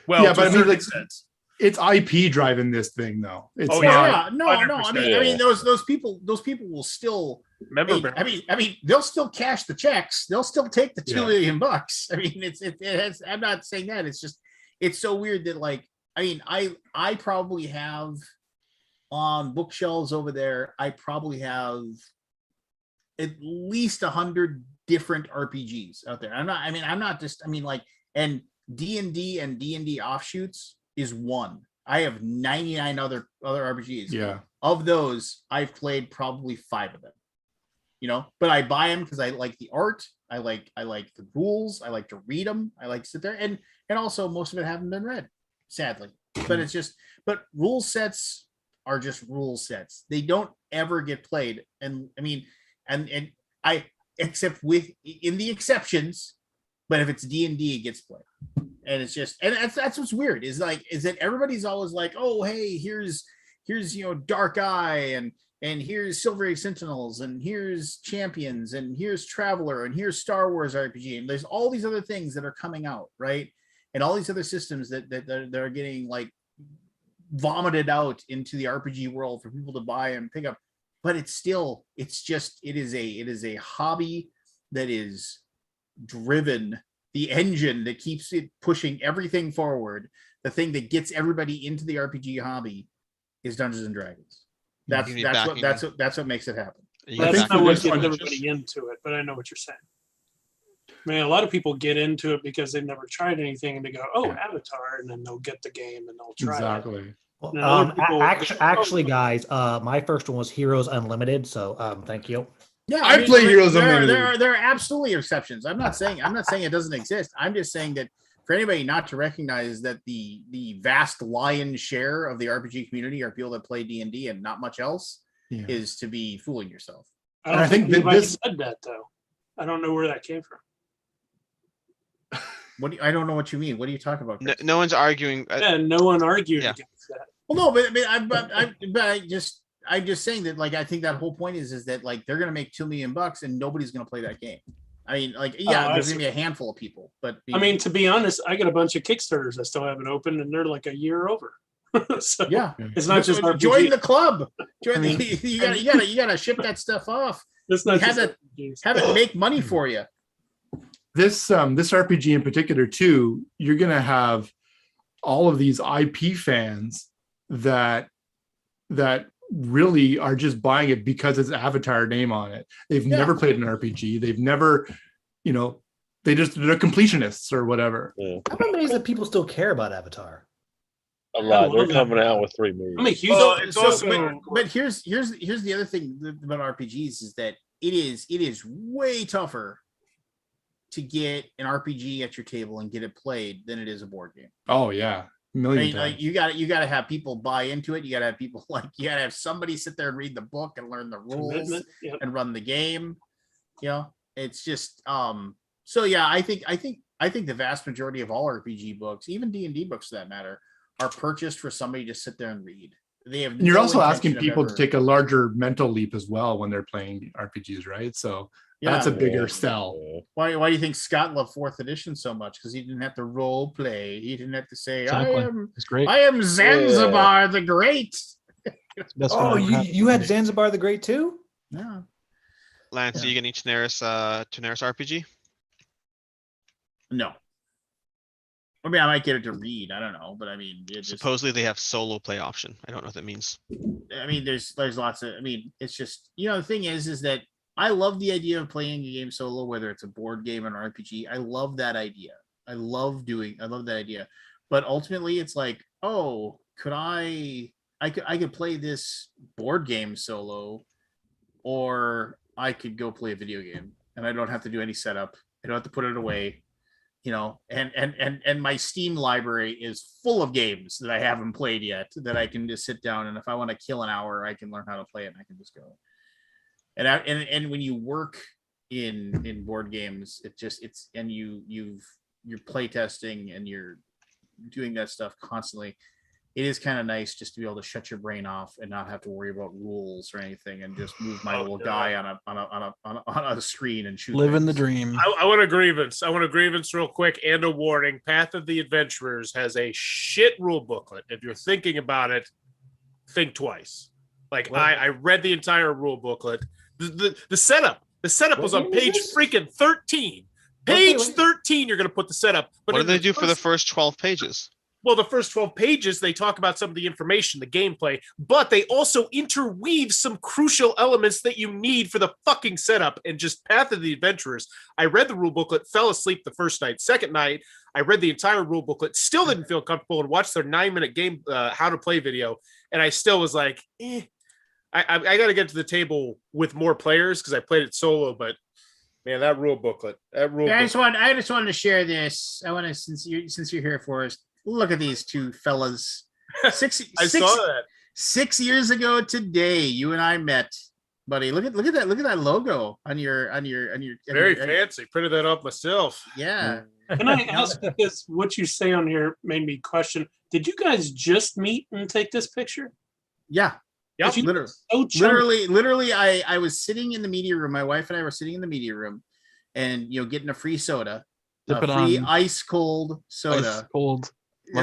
Well, Yeah, to but a I mean, certain like, extent. It's IP driving this thing though. It's Oh, not. Yeah, no. I mean, 100%. those people will still. Remember, I mean, they'll still cash the checks. They'll still take the $2 Yeah. million bucks. I mean, it has. I'm not saying that. It's just it's so weird that like I mean I probably have on bookshelves over there. I probably have at least 100 different RPGs out there. I'm not just. I mean, like and D&D offshoots is one. I have 99 other RPGs. Yeah. Of those, I've played probably 5 of them. You know, but I buy them because I like the art. I like the rules. I like to read them. I like to sit there and also most of it haven't been read, sadly. But it's just rule sets are just rule sets. They don't ever get played. And I mean, and I except in the exceptions, but if it's D&D, it gets played. And it's just that's what's weird is that everybody's always like, oh hey, here's Dark Eye and here's Silver Age Sentinels and here's Champions and here's Traveler and here's Star Wars RPG and there's all these other things that are coming out, right? And all these other systems that are getting like vomited out into the RPG world for people to buy and pick up. But it is a hobby that is driven. The engine that keeps it pushing everything forward, the thing that gets everybody into the RPG hobby is Dungeons and Dragons. That's what makes it happen. That's think not for what this gets one, everybody into it, but I know what you're saying. I mean, a lot of people get into it because they've never tried anything, and they go, "Oh, Avatar," and then they'll get the game and they'll try it. Exactly. And other people- Actually, guys, my first one was Heroes Unlimited. So, thank you. Yeah, I play Heroes there Unlimited. there are absolutely exceptions. I'm not saying it doesn't exist. I'm just saying that for anybody not to recognize that the vast lion's share of the RPG community are people that play D&D and not much else is to be fooling yourself. I don't think anybody said that though. I don't know where that came from. I don't know what you mean. What are you talking about? No one's arguing. Yeah, no one argued against that. Well, no, I'm just saying that, like, I think that whole point is that, like, they're gonna make $2 million and nobody's gonna play that game. I mean, like, there's gonna be a handful of people, but I mean, to be honest, I got a bunch of Kickstarters I still haven't opened, and they're like a year over. So it's not just RPG. Join the club. You gotta ship that stuff off. It's not have it make money for you. This RPG in particular too, you're gonna have all of these IP fans that really are just buying it because it's Avatar name on it. They've never played an RPG. They've never, they're completionists or whatever. I'm amazed that people still care about Avatar. A lot. They're coming out with 3 movies. I'm a huge. But here's the other thing about RPGs is that it is way tougher to get an RPG at your table and get it played than it is a board game. Oh yeah. Times. Like you got to have people buy into it. You got to have people you got to have somebody sit there and read the book and learn the rules and run the game. It's just so yeah, I think the vast majority of all RPG books, even D&D books for that matter, are purchased for somebody to sit there and read. And you're also asking people to take a larger mental leap as well when they're playing RPGs, right? So that's a bigger sell. Why do you think Scott loved 4th edition so much? Because he didn't have to role play. He didn't have to say, I am Zanzibar the Great. Oh, you had Zanzibar the Great too? Yeah. Lance, are you getting Daenerys RPG? No. I mean, I might get it to read. I don't know, but I mean, supposedly they have solo play option. I don't know what that means. I mean, there's lots of. I mean, it's just the thing is that I love the idea of playing a game solo, whether it's a board game or an RPG. I love that idea. I love that idea. But ultimately, it's like, oh, I could play this board game solo, or I could go play a video game, and I don't have to do any setup. I don't have to put it away. And my Steam library is full of games that I haven't played yet that I can just sit down, and if I want to kill an hour, I can learn how to play it and I can just go. And when you work in board games, you're play testing and you're doing that stuff constantly. It is kind of nice just to be able to shut your brain off and not have to worry about rules or anything, and just move my little guy on a screen and shoot. Living the dream. I want a grievance. Real quick and a warning. Path of the Adventurers has a shit rule booklet. If you're thinking about it, think twice. I read the entire rule booklet. The setup was on page freaking 13. Page 13, you're going to put the setup. But what do they do for the first 12 pages? Well, the first 12 pages, they talk about some of the information, the gameplay, but they also interweave some crucial elements that you need for the fucking setup. And just Path of the Adventurers, I read the rule booklet, fell asleep the first night. Second night, I read the entire rule booklet, still didn't feel comfortable, and watched their 9-minute game how to plplay video. And I still was like, I got to get to the table with more players because I played it solo, but man, that rule booklet. I just wanted to share this. I want to, since you're here for us, look at these two fellas. I saw that 6 years ago today. You and I met, buddy. Look at that logo on your very fancy. Printed that up myself. Yeah. Can I ask, because what you say on here made me question? Did you guys just meet and take this picture? Yeah. Yeah, literally. I was sitting in the media room. My wife and I were sitting in the media room, and getting a free soda, ice cold soda,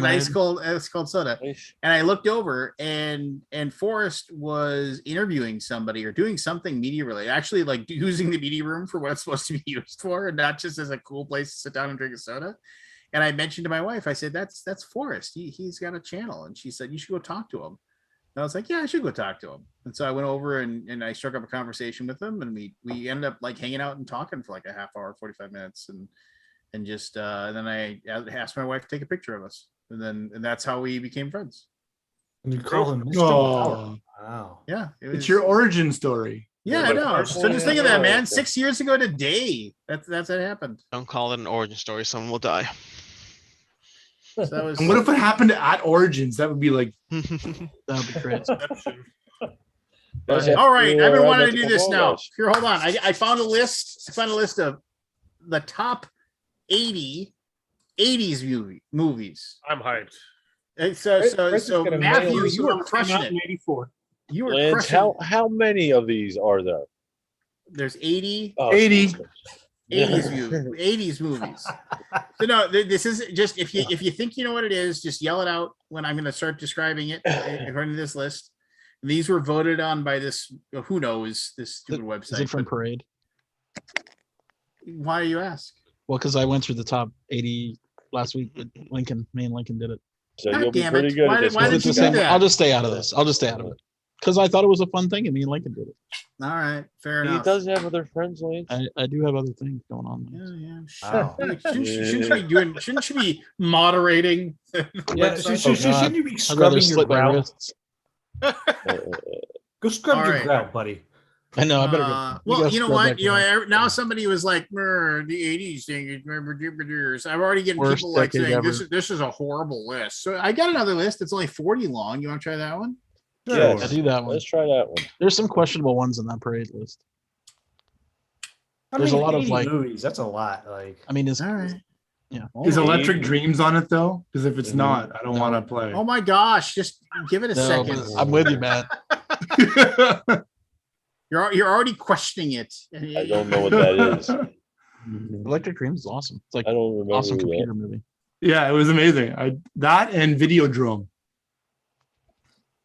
ice cold soda. And I looked over, and Forrest was interviewing somebody or doing something media related. Actually, like using the media room for what it's supposed to be used for, and not just as a cool place to sit down and drink a soda. And I mentioned to my wife, I said, "That's Forrest. He's got a channel." And she said, "You should go talk to him." And I was like, "Yeah, I should go talk to him." And so I went over and I struck up a conversation with him, and we ended up like hanging out and talking for like a half hour, 45 minutes, and just then I asked my wife to take a picture of us, and that's how we became friends. And you call him Mr. Oh, wow. Yeah, it's your origin story. Yeah, I know. So just think of that, man. 6 years ago today. That's what happened. Don't call it an origin story. Someone will die. So that was. And what if it happened at Origins? That would be like That would be great. All right, I've been wanting to do this now. Here, hold on. I found a list. I found a list of the top 80 80s movies. I'm hyped. And so Matthew, you were crushing in it. 84. You were Lance, crushing. how many of these are there? There's 80. Oh, 80. 80s movies. So no, this is just if you think you know what it is, just yell it out when I'm going to start describing it according to this list. These were voted on by this who knows this stupid website. Is it from but Parade? why do you ask? Well, because I went through the top 80 last week. With Lincoln, me and Lincoln did it. So God you'll be damn pretty it. good Why at did- this. why one. did you It's the do same- that? I'll just stay out of this. I'll just stay out of it because I thought it was a fun thing, and me and Lincoln did it. All right, fair He enough. does have other friends, Lance. I do have other things going on. Yeah, Lance. yeah. Wow. Shouldn't you be moderating? the Yeah, website? shouldn't you be I'd rather scrubbing your slit my grout? wrists. Go scrub All your right. grout, buddy. I know. I better go. Well, gotta you know scrub what? that You know, grout. now somebody was like, the 80s thing is I'm already getting Worst people like decade saying ever. this is a horrible list. So I got another list that's only 40 long. You want to try that one? Yes. I do that one. Let's try that one. There's some questionable ones in that Parade list. I There's a mean, lot of, 80 like- movies. That's a lot. Like, I mean, it's All right. yeah. is Oh, Electric Dreams on it though? Because if it's not, I don't No. want to play. oh my gosh! Just give it a No, second. but I'm with you, Matt. You're already questioning it. I don't know what that is. Electric Dreams is awesome. It's like I don't remember awesome that. computer movie. Yeah, it was amazing. That and Videodrome.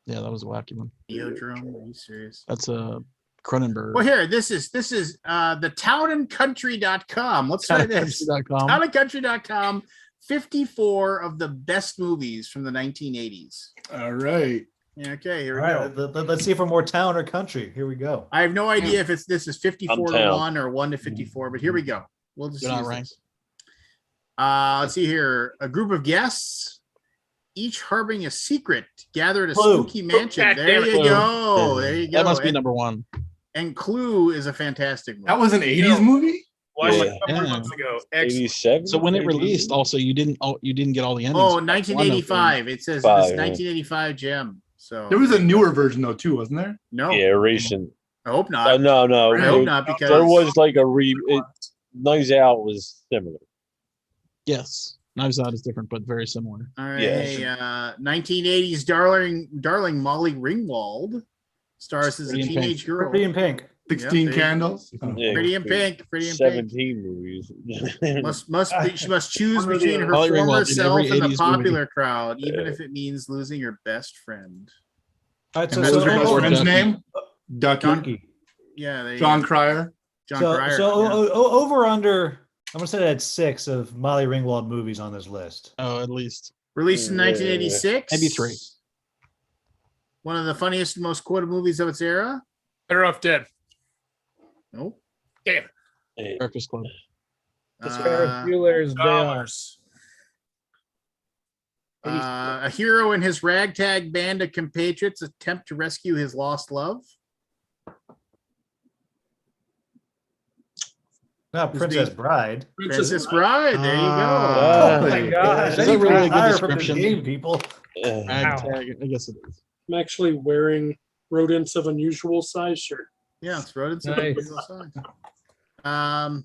Yeah, that was a wacky one. Videodrome? Are you serious? That's a Cronenberg. Well, here, this is the townandcountry.com. Let's try this. Country.com. Townandcountry.com. 54 of the best movies from the 1980s. All right. Yeah, okay, here all we right, go. let's see if we're more town or country. Here we go. I have no idea if this is 54 to town. 1 or 1 to 54, but here we go. We'll just Good on use rank. this. Let's see here. A group of guests, each harboring a secret, gather at a Clue. spooky mansion. God There damn it. you go. There you go. That must be And- number one. And Clue is a fantastic movie. That was an 80s movie? Watched Yeah. it a couple Yeah. months ago. Excellent. 87? So when it released, also you didn't get all the endings. Oh, One of them. 1985. It says Five, it's yeah. 1985 gem. So There was a newer version though too, wasn't there? no. Yeah, recent. I hope not. No. I hope There, not because there was like a Knives Out was similar. Yes, Knives Out is different, but very similar. all right. Yeah. Hey, 1980s darling Molly Ringwald stars as a Pretty in teenage girl. Pretty in pink. 16 there you go. Candles. Oh. Yeah, Pretty in pink. Pretty in pink. 17 movies. She must choose One or the between her Molly former Ringwald in self every and the 80s popular crowd, even if it means losing your best friend. All right, And what was her best so- friend's Ducky. name? Ducky. Donkey. Yeah, they John Cryer. John So, Cryer. so yeah. over under. I'm gonna say that 6 of Molly Ringwald movies on this list. Oh, at least. Released in Yeah. 1986. Maybe 3. One of the funniest and most quoted movies of its era. Better Off Dead. Nope. Damn. Hey, Breakfast Club. Ferris Bueller's Day Off. Dollars. A hero and his ragtag band of compatriots attempt to rescue his lost love. Not Who's Princess the- Bride. Princess Bride. There you go. Ah. Oh my gosh, Is that really a good higher from this description? game, people. Ragtag. I guess it is. I'm actually wearing rodents of unusual size shirt. Yeah, it's rodents. of Nice. unusual size.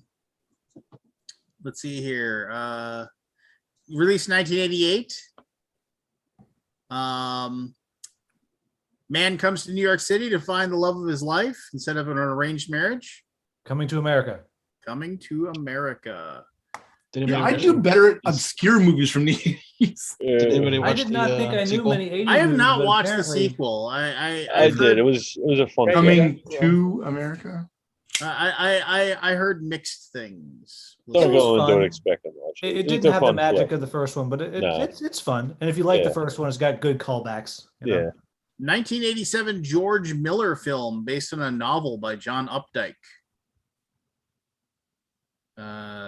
Let's see here. Released 1988. Man comes to New York City to find the love of his life instead of an arranged marriage. Coming to America. Coming to America. Did Yeah, anybody I do watch- better at obscure movies from the 80s. Did anybody watch I did not the, think I knew sequel? many 80s I have movies, not but watched the apparently- sequel. I I've did. heard- It was a fun. Hey, film. Coming to America. I heard mixed things. Don't was go and fun. don't expect them much. It It's didn't a have the fun magic flick. of the first one, but No. it's fun. And if you like Yeah. the first one, it's got good callbacks. you know? Yeah. 1987 George Miller film based on a novel by John Updike.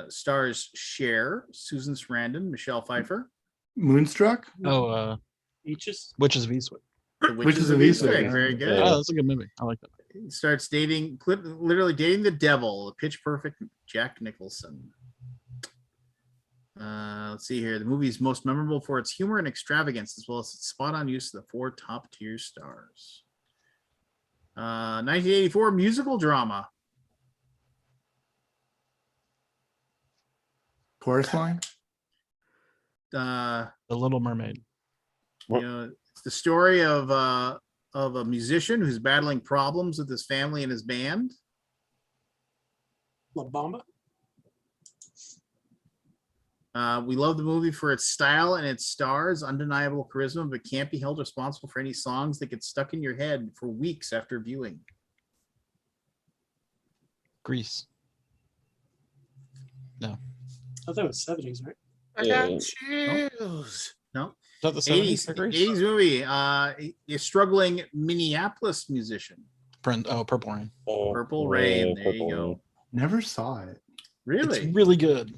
Stars Cher, Susan Sarandon, Michelle Pfeiffer. Moonstruck. Oh, Beaches. Witches of Eastwick. The Witches of Eastwick. Very good. Yeah. Oh, that's a good movie. I like that. starts literally dating the devil, Pitch Perfect Jack Nicholson. Let's see here. The movie is most memorable for its humor and extravagance, as well as its spot-on use of the 4 top-tier stars. 1984 musical drama. Chorus line. The Little Mermaid. It's the story of a musician who's battling problems with his family and his band. La Bamba. We love the movie for its style and its stars, undeniable charisma, but can't be held responsible for any songs that get stuck in your head for weeks after viewing. Grease. No. I thought it was 70s, right? I got chills. No. Is that the 80s, 70s? 80s movie. A struggling Minneapolis musician. Purple Rain. Purple Rain. There you go. Never saw it. Really? It's really good.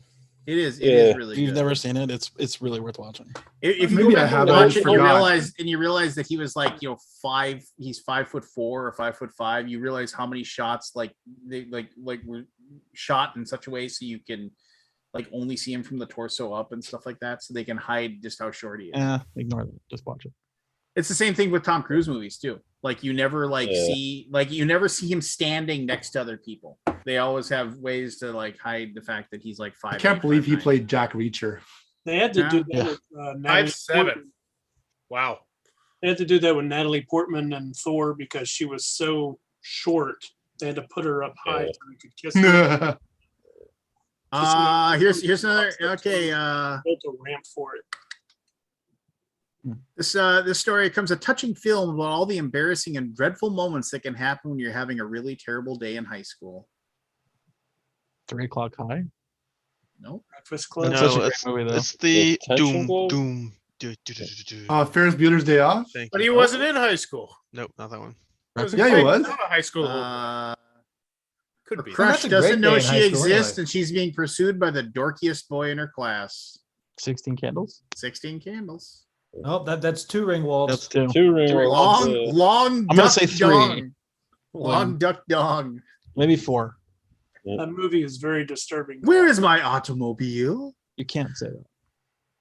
It is. It is really If you've good. never seen it, it's really worth watching. If you Maybe go I back have, and I watch it, forgot. you realize that he was like, 5. He's 5'4" or 5'5". You realize how many shots they were shot in such a way so you can only see him from the torso up and stuff like that, so they can hide just how short he is. Ignore that. Just watch it. It's the same thing with Tom Cruise movies too. You never see him standing next to other people. They always have ways to hide the fact that he's 5'. I can't believe he played Jack Reacher. They had to do that with Natalie 5'7". Portman. Wow. They had to do that with Natalie Portman and Thor because she was so short. They had to put her up high so they could kiss her. Here's another. Okay. Built a ramp for it. This story comes a touching film about all the embarrassing and dreadful moments that can happen when you're having a really terrible day in high school. 3 O'clock High. Nope. Breakfast Club. That's such a No, great movie, though. it's the Detention Club? doom. Ferris Bueller's Day Off. Thank But you. he wasn't in high school. Nope, not that one. Yeah, he was. Not a high school. Could Her be. crush that's a doesn't great know day in she high school exists, anyway. and she's being pursued by the dorkiest boy in her class. 16 Candles. 16 Candles. Oh, that's 2 Ringwalds. That's 2. 2 Ringwalds. Long. I'm gonna duck say 3. dong. Long duck dong. Maybe 4. That movie is very disturbing. Where is my automobile? You can't say that.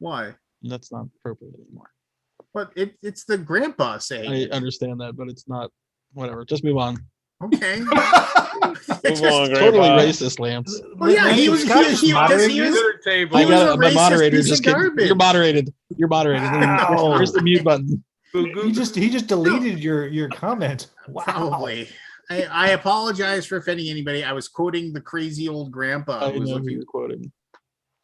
Why? That's not appropriate anymore. But it's the grandpa saying. I it. understand that, but it's not. Whatever. Just move on. Okay. Move on, Totally Grandpa. racist, Lance. Well, yeah, he was. Scott He just was. moderated He was Dinner table. He I was got a my racist moderator. piece Just of kidding. garbage. You're moderated. You're moderated. Wow. Where's the mute button? He just deleted your comment. Wow. Probably. I apologize for offending anybody. I was quoting the crazy old grandpa. I who was know who looking. you're quoting.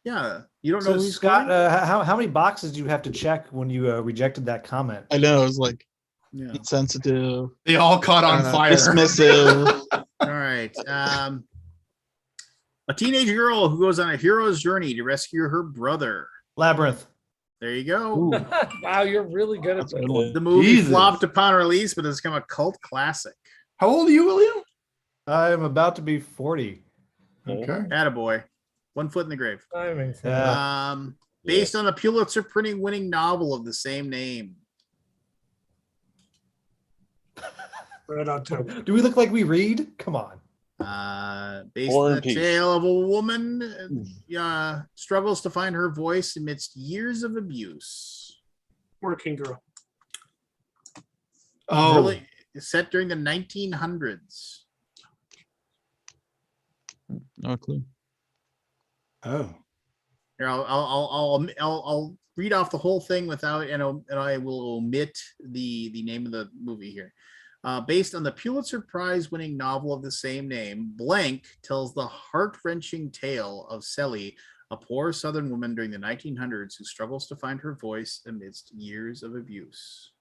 Yeah, you don't know. So who he's Scott, quoting? how many boxes do you have to check when you rejected that comment? I know. It was like Yeah. insensitive, They all caught on fire. dismissive. All right. A teenage girl who goes on a hero's journey to rescue her brother. Labyrinth. There you go. Ooh, Wow, you're really good at that's a this. good one. The movie Jesus. flopped upon release, but it's become a cult classic. How old are you, William? I'm about to be 40. Okay. Attaboy. 1 foot in the grave. Timing. Yeah. Based on the Pulitzer winning novel of the same name. Red October. Do we look like we read? Come on. Based War on and the Peace. tale of a woman struggles to find her voice amidst years of abuse. Working Girl. Oh, Really, set during the 1900s. No clue. oh. Here, I'll read off the whole thing without, and I will omit the name of the movie here. Based on the Pulitzer Prize-winning novel of the same name, Blank tells the heart-wrenching tale of Sally, a poor Southern woman during the 1900s who struggles to find her voice amidst years of abuse.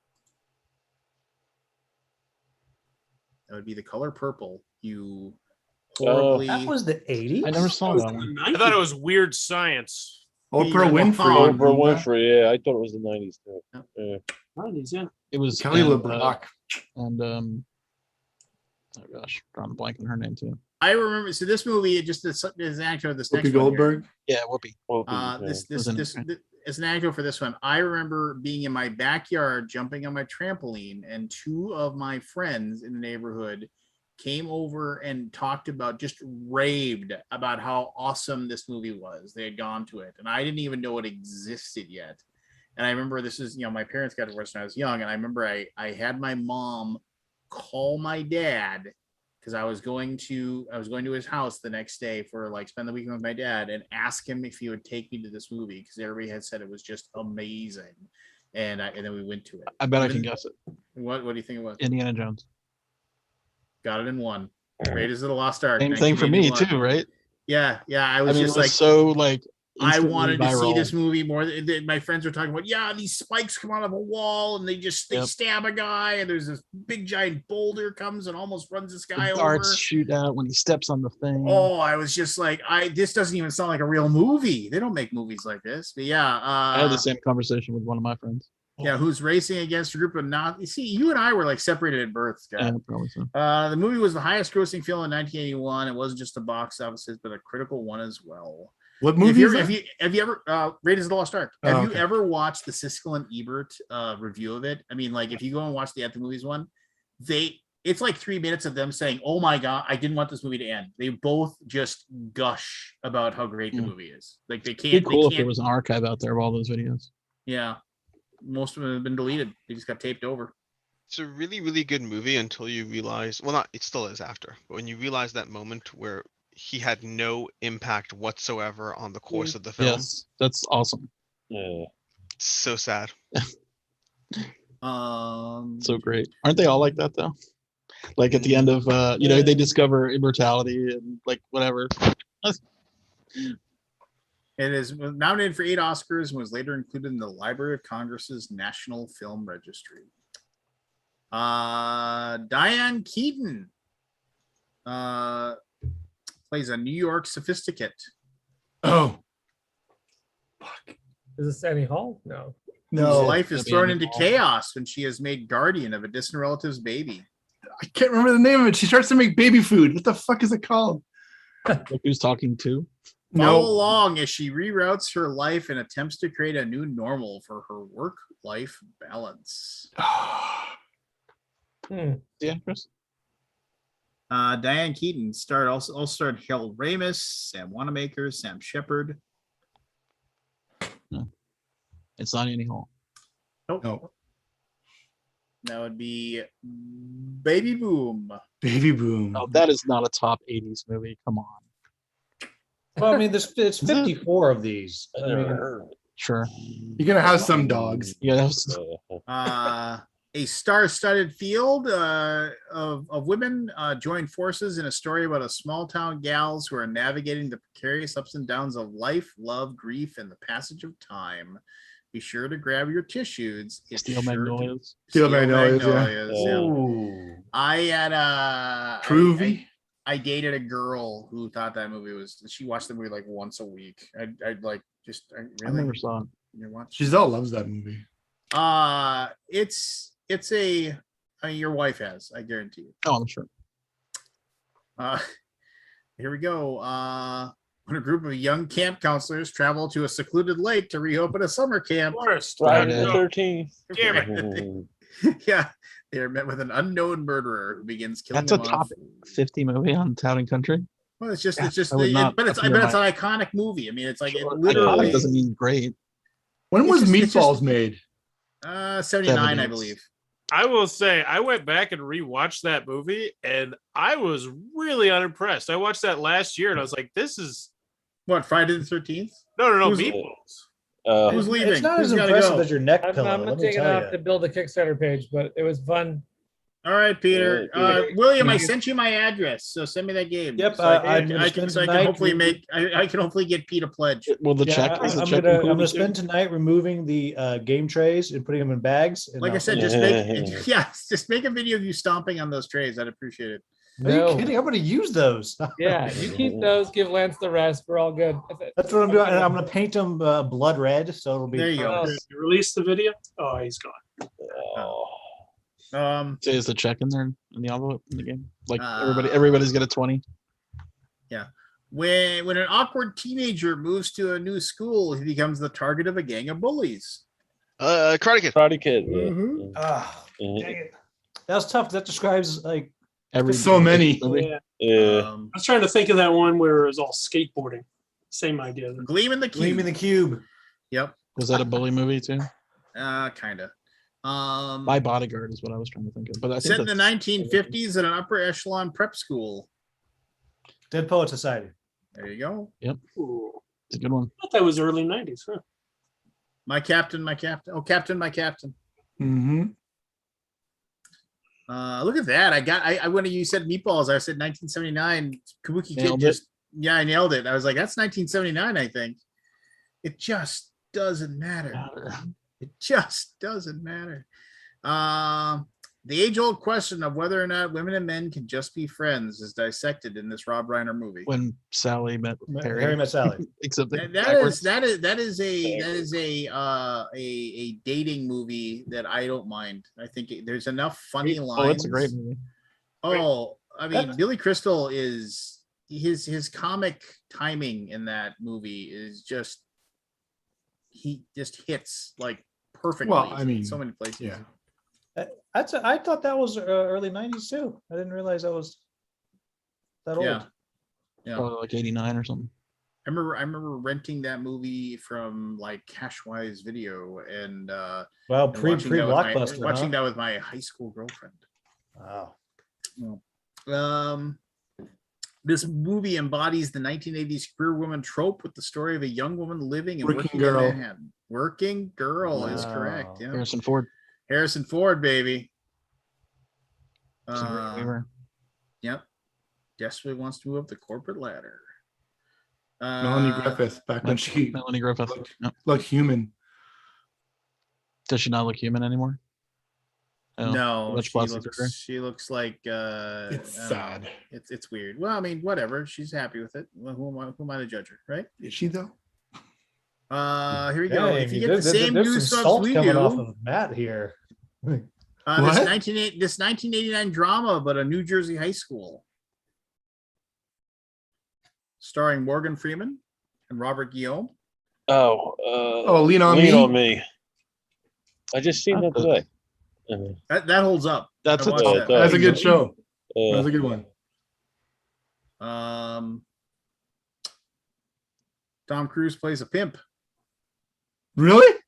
That would be The Color Purple. You horribly. That was the 80s. I never saw that in one. the I thought it was weird science. Oprah Yeah, Winfrey. Oprah Winfrey. Yeah, I thought it was the 90s too. Yeah. 90s, yeah. It was Kelly and, LeBrock. Oh gosh, drawing a blank on her name too. I remember. So this movie, it just is an actor of this Whoopi next one here. Goldberg. Yeah, Whoopi. As an actor for this one, I remember being in my backyard jumping on my trampoline, and 2 of my friends in the neighborhood came over and talked about, just raved about how awesome this movie was. They had gone to it, and I didn't even know it existed yet. And I remember this is, my parents got divorced when I was young, and I remember I had my mom call my dad because I was going to his house the next day for like spend the weekend with my dad, and ask him if he would take me to this movie because everybody had said it was just amazing. And then we went to it. I bet I can guess it. What do you think it was? Indiana Jones. Got it in one. Raiders of the Lost Ark. Same thing for me 1981. too, right? Yeah. I was mean, just it was like, so like I instantly wanted to see viral. this movie more. My friends were talking about, these spikes come out of a wall and they stab a guy, and there's this big giant boulder comes and almost runs this guy The over. darts shoot out when he steps on the thing. Oh, I was just like, this doesn't even sound like a real movie. They don't make movies like this. But yeah, I had the same conversation with one of my friends. yeah, who's racing against a group of you see, you and I were like separated at birth, Scott. Yeah, probably so. The movie was the highest grossing film in 1981. It wasn't just a box office hit, but a critical one as well. What movie is Have that? you ever Raiders of the Lost Ark? Have you okay. ever watched the Siskel and Ebert review of it? I mean, like if you go and watch the At the Movies one, it's like 3 minutes of them saying, "Oh my god, I didn't want this movie to end." They both just gush about how great the movie is. Like they can't. It'd be cool they if there can't, was an archive out there of all those videos. Yeah, most of them have been deleted. They just got taped over. It's a really, really good movie until you realize, well, it still is after, but when you realize that moment where he had no impact whatsoever on the course of the film. Yes, that's awesome. Yeah. It's so sad. So great. Aren't they all like that though? Like at the end of they discover immortality and like whatever. It is nominated for 8 Oscars and was later included in the Library of Congress's National Film Registry. Diane Keaton plays a New York sophisticate. Oh, Is this Annie Hall? No. Whose life is Maybe thrown Annie into Hall. chaos when she is made guardian of a distant relative's baby. I can't remember the name of it. She starts to make baby food. What the fuck is it called? Like who's talking to? Follow No. along as she reroutes her life and attempts to create a new normal for her work-life balance. Hmm. The actress? Diane Keaton also starred Harold Ramis, Sam Wanamaker, Sam Shepard. It's not Annie Hall. Nope. No. That would be Baby Boom. Baby Boom. Oh, that is not a top 80s movie. Come on. Well, I mean, there's 54 of these. I mean, Sure. You're gonna have some dogs. Yeah, that was A star-studded field of women join forces in a story about a small-town gals who are navigating the precarious ups and downs of life, love, grief, and the passage of time. Be sure to grab your tissues. It's Steel sure to- Magnolias. Steel Magnolias, yeah. yeah. ooh. I had Groovy. I dated a girl who thought that movie was. She watched the movie like once a week. I'd like just. I really. never saw it. You watch? Giselle loves that movie. It's a. I mean, your wife has. I guarantee you. Oh, I'm sure. Here we go. When a group of young camp counselors travel to a secluded lake to reopen a summer camp. Forest. Friday the Friday. 13th. Damn it. Yeah, they are met with an unknown murderer who begins killing That's a them top off. 50 movie on Town and Country. Well, it's just, I would not but it's appear an my- iconic movie. I mean, it's like it Iconic literally. doesn't mean great. When was It's just- Meatballs made? 79, I 70s. believe. I will say, I went back and rewatched that movie, and I was really unimpressed. I watched that last year, and I was like, "This is What, Friday the 13th? no, Who's- Meatballs." Who's leaving? It's not Who's as gotta impressive go? as your neck I'm pillow. not Let me taking tell off you. to build a Kickstarter page, but it was fun. All right, Peter. Yeah, William, I sent you my address, so send me that game. Yep, so I I'm can, gonna I can, spend so I can tonight hopefully with- I can hopefully get Pete a pledge. Well, the Yeah, check is the I'm check. gonna included spend too? tonight removing the game trays and putting them in bags. And Like I I'll- said, just make just make a video of you stomping on those trays. I'd appreciate it. Are you No. kidding? I'm going to use those. Yeah, you keep those, give Lance the rest. We're all good. That's what I'm doing. And I'm going to paint them blood red, so it'll be. There you go. You release the video? Oh, he's gone. Um, So is the check in there in the envelope in the game? Like Uh, everybody's got a 20. when an awkward teenager moves to a new school, he becomes the target of a gang of bullies. Karate Kid. Karate Kid. Yeah. Mhm. Ah, Mhm. dang it. That was tough. That describes like Every So many. movie. Yeah. Yeah. I was trying to think of that one where it was all skateboarding. Same idea. Gleam in the Cube. Gleam in the Cube. Yep. Was that a bully movie too? Kind of. My Bodyguard is what I was trying to think of. But I think Set in the that's- 1950s at an upper echelon prep school. Dead Poet Society. There you go. Ooh. it's a good one. I thought that was early 90s, huh? My Captain, my Captain. Oh, Captain, my Captain. Mm-hmm. Look at that. I when you said meatballs, I said 1979. Kabuki Kid Nailed it. just, yeah, I nailed it. I was like, that's 1979, I think. It just doesn't matter. It just doesn't matter. The age-old question of whether or not women and men can just be friends is dissected in this Rob Reiner movie. When Sally met Harry. Harry Met Sally. Except That is a dating movie that I don't mind. I think there's enough funny lines. Oh, it's a great movie. Oh, I mean, Billy Crystal is his comic timing in that movie is just, he just hits like perfectly. Well, I in mean, so many places. Yeah. I thought that was early 90s too. I didn't realize that was that old. Yeah. Yeah. Probably like 89 or something. I remember renting that movie from like Cashwise Video and Well, and pre Blockbuster. watching that with my high school girlfriend. Wow. This movie embodies the 1980s career woman trope with the story of a young woman living and Working working girl. in Manhattan. Working girl is correct. Wow. Yeah. Harrison Ford. Harrison Ford, baby. We were- Yep. Desperately wants to move up the corporate ladder. Melanie Griffith back when she Melanie Griffith. Yep. looked human. Does she not look human anymore? Oh, No, much plastic surgery. she looks like It's I don't know. sad. It's weird. Well, I mean, whatever. She's happy with it. Well, who am I to judge her, right? Is she though? Here we go. Dang, If you get the same there's news some subs salt we coming do, off of Matt here. this What? 1989 drama about a New Jersey high school, starring Morgan Freeman and Robert Guillaume. Oh, Lean on Lean Me. on Me. I just seen that today. That holds up. That's I a watched top. that. That's a good show. Uh, That's a good one. Tom Cruise plays a pimp. Really?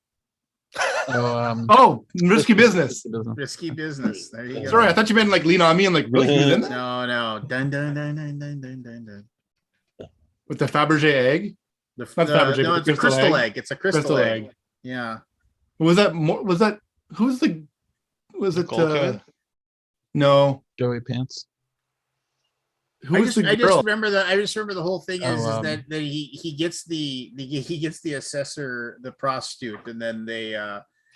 Oh, Oh, Risky Business. Risky Business. There you go. Sorry, I thought you meant like Lean on Me and like really he was in that? No. Dun, dun, dun, dun, dun, dun, dun, dun. With the Fabergé egg. The, Not Fabergé, no, but it's a crystal egg. It's a crystal egg. Yeah. Was that more? Was that who's the? Was it? Nicole Kidman? No. Joey Pants. Who I was just the girl? remember the whole thing is, Oh, that he gets the assessor, the prostitute, and then they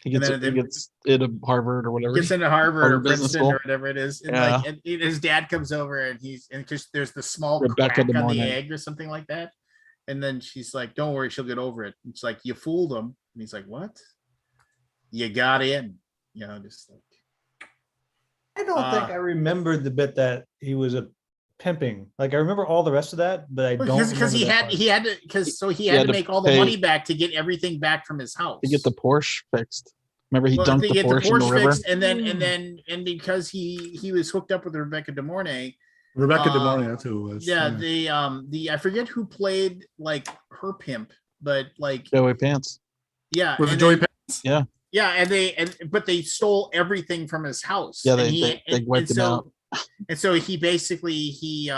He gets, then he gets into Harvard or whatever. gets into Harvard or Harvard Business Princeton School. or whatever it is. And Yeah. like and his dad comes over and just there's the small Rebecca crack De on the Mornay. egg or something like that. And then she's like, "Don't worry, she'll get over it." It's like, "You fooled him." And he's like, "What? You got in." You know, just like I don't think I remembered the bit that he was a pimping. Like I remember all the rest of that, but I don't because he remember that had part. he had to make all the pay- money back to get everything back from his house. To get the Porsche fixed. Remember he Well, dumped to the get Porsche, in the river. fixed, and because he was hooked up with Rebecca De Mornay. Rebecca De Mornay, that's who it was. Yeah, the I forget who played like her pimp, but like Joey Pants. yeah, Was it and Joey then- Pants? yeah, but they stole everything from his house. Yeah, and they wiped him out. And so he basically he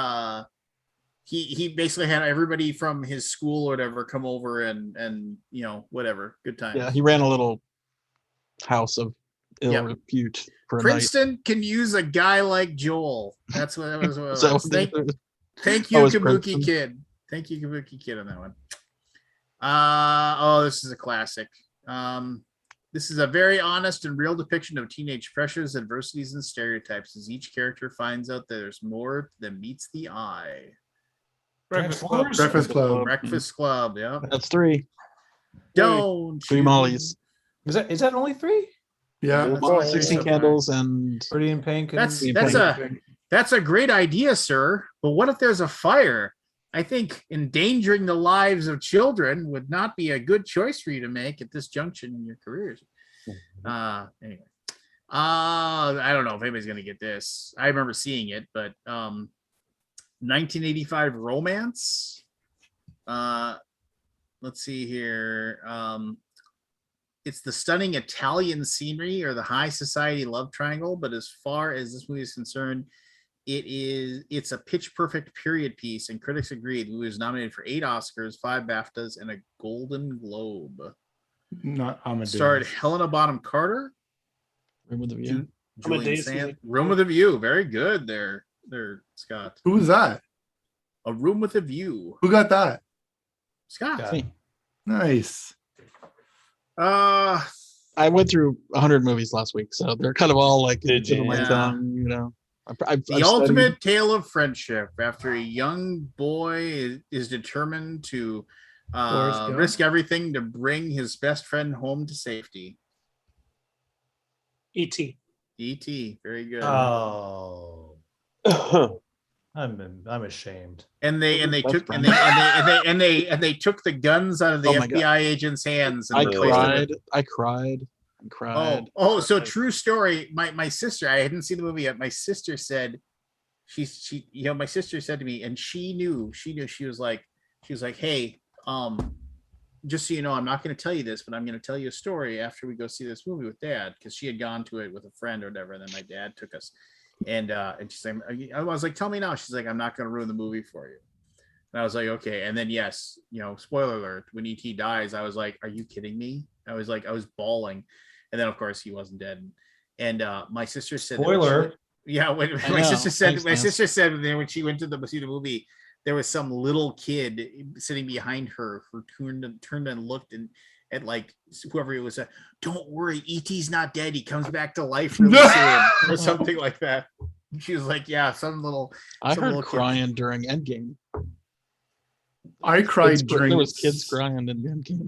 basically had everybody from his school or whatever come over and you know whatever, good time. Yeah, he ran a little house of ill Yeah. repute for a Princeton can use a guy like Joel. That's what that was. What it night. So was. Thank you, Oh, it's Kabuki Princeton. Kid. Thank you, Kabuki Kid, on that one. This is a classic. This is a very honest and real depiction of teenage pressures, adversities, and stereotypes as each character finds out that there's more than meets the eye. Breakfast Club. Breakfast Club, yeah. That's three. Don't 3 you- mollies. Is that only 3? Yeah. That's Well, all 16 so far. candles and Pretty in Pink. and- That's a great idea, sir. But what if there's a fire? I think endangering the lives of children would not be a good choice for you to make at this junction in your careers. Anyway. I don't know if anybody's gonna get this. I remember seeing it, but 1985 romance. Let's see here. It's the stunning Italian scenery or the high society love triangle, but as far as this movie is concerned, it's a pitch perfect period piece, and critics agreed. The movie was nominated for 8 Oscars, 5 BAFTAs, and a Golden Globe. Not Amadeus. Starred Helena Bonham Carter, Room with a View. Julian Amadeus is Sand. a- Room with a View. Very good there, Scott. Who was that? A Room with a View. Who got that? Scott. Yeah. Me. Nice. Uh, I went through 100 movies last week, so they're kind of all like Did tip of you? my Yeah. tongue, you know. I've the ultimate tale of friendship. After a young boy is determined to Forrest Gump. risk everything to bring his best friend home to safety. E.T. E.T. Very good. Oh, I'm ashamed. and they Best took friend. and they took the guns out of the Oh my God. FBI agent's hands. And I replaced them with- cried. So true story. My sister, I hadn't seen the movie yet. My sister said, my sister said to me, and she knew, she was like, hey, just so you know, I'm not going to tell you this, but I'm going to tell you a story after we go see this movie with Dad, because she had gone to it with a friend or whatever, and then my dad took us, and she's like, I was like, tell me now. She's like, I'm not going to ruin the movie for you. And I was like, okay. And then yes, spoiler alert, when E.T. dies, I was like, are you kidding me? I was bawling. And then of course he wasn't dead. And my sister said, Spoiler. yeah, when I my know. sister said, Thanks, man. when she went to see the movie, there was some little kid sitting behind her who turned and looked at like whoever it was. Don't worry, E.T.'s not dead. He comes back to life really soon, or something like that. She was like, yeah, some little. I some heard little kid. crying during Endgame. I cried There during. was kids crying in Endgame.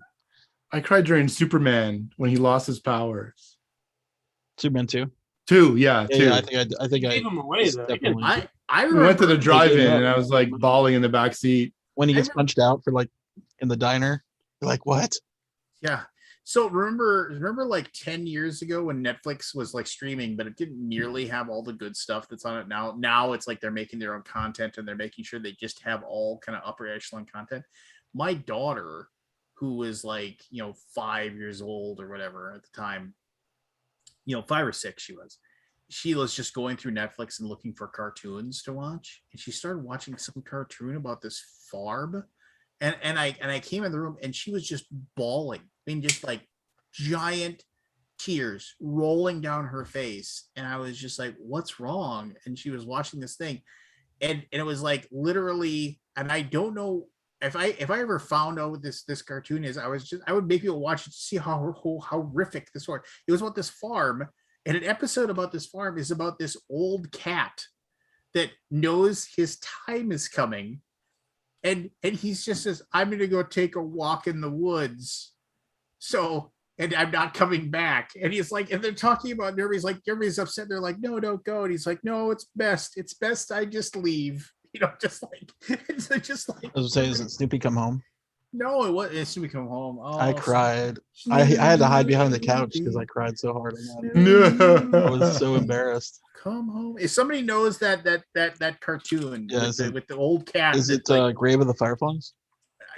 I cried during Superman when he lost his powers. Superman 2. 2, yeah, Yeah, 2. yeah, I think I Gave him away though. He didn't- definitely I We went to the remember drive-in up. and I was like bawling in the back seat. when he gets I- punched out for like in the diner. You're like, what? Yeah. So remember like 10 years ago when Netflix was like streaming, but it didn't nearly have all the good stuff that's on it now. Now it's like they're making their own content and they're making sure they just have all kind of upper echelon content. My daughter, who was like, 5 years old or whatever at the time, 5 or 6 she was just going through Netflix and looking for cartoons to watch. And she started watching some cartoon about this farm. And I came in the room and she was just bawling. I mean, just like giant tears rolling down her face. And I was just like, what's wrong? And she was watching this thing. And it was like literally, and I don't know if I ever found out what this cartoon is, I would make people watch it to see how horrific this was. It was about this farm. And an episode about this farm is about this old cat that knows his time is coming. And he just says, I'm going to go take a walk in the woods. So, and I'm not coming back. And he's like, and they're talking about, everybody's upset. They're like, no, don't go. And he's like, no, it's best I just leave. Just like, it's just like. I was saying, is it Snoopy Come Home? No, it wasn't. It's we come home. Oh, I cried. I had to hide behind the couch because I cried so hard on that. No. I was so embarrassed. Come home. If somebody knows that cartoon Yeah, with the old cat, Is it that's like, Grave of the Fireflies?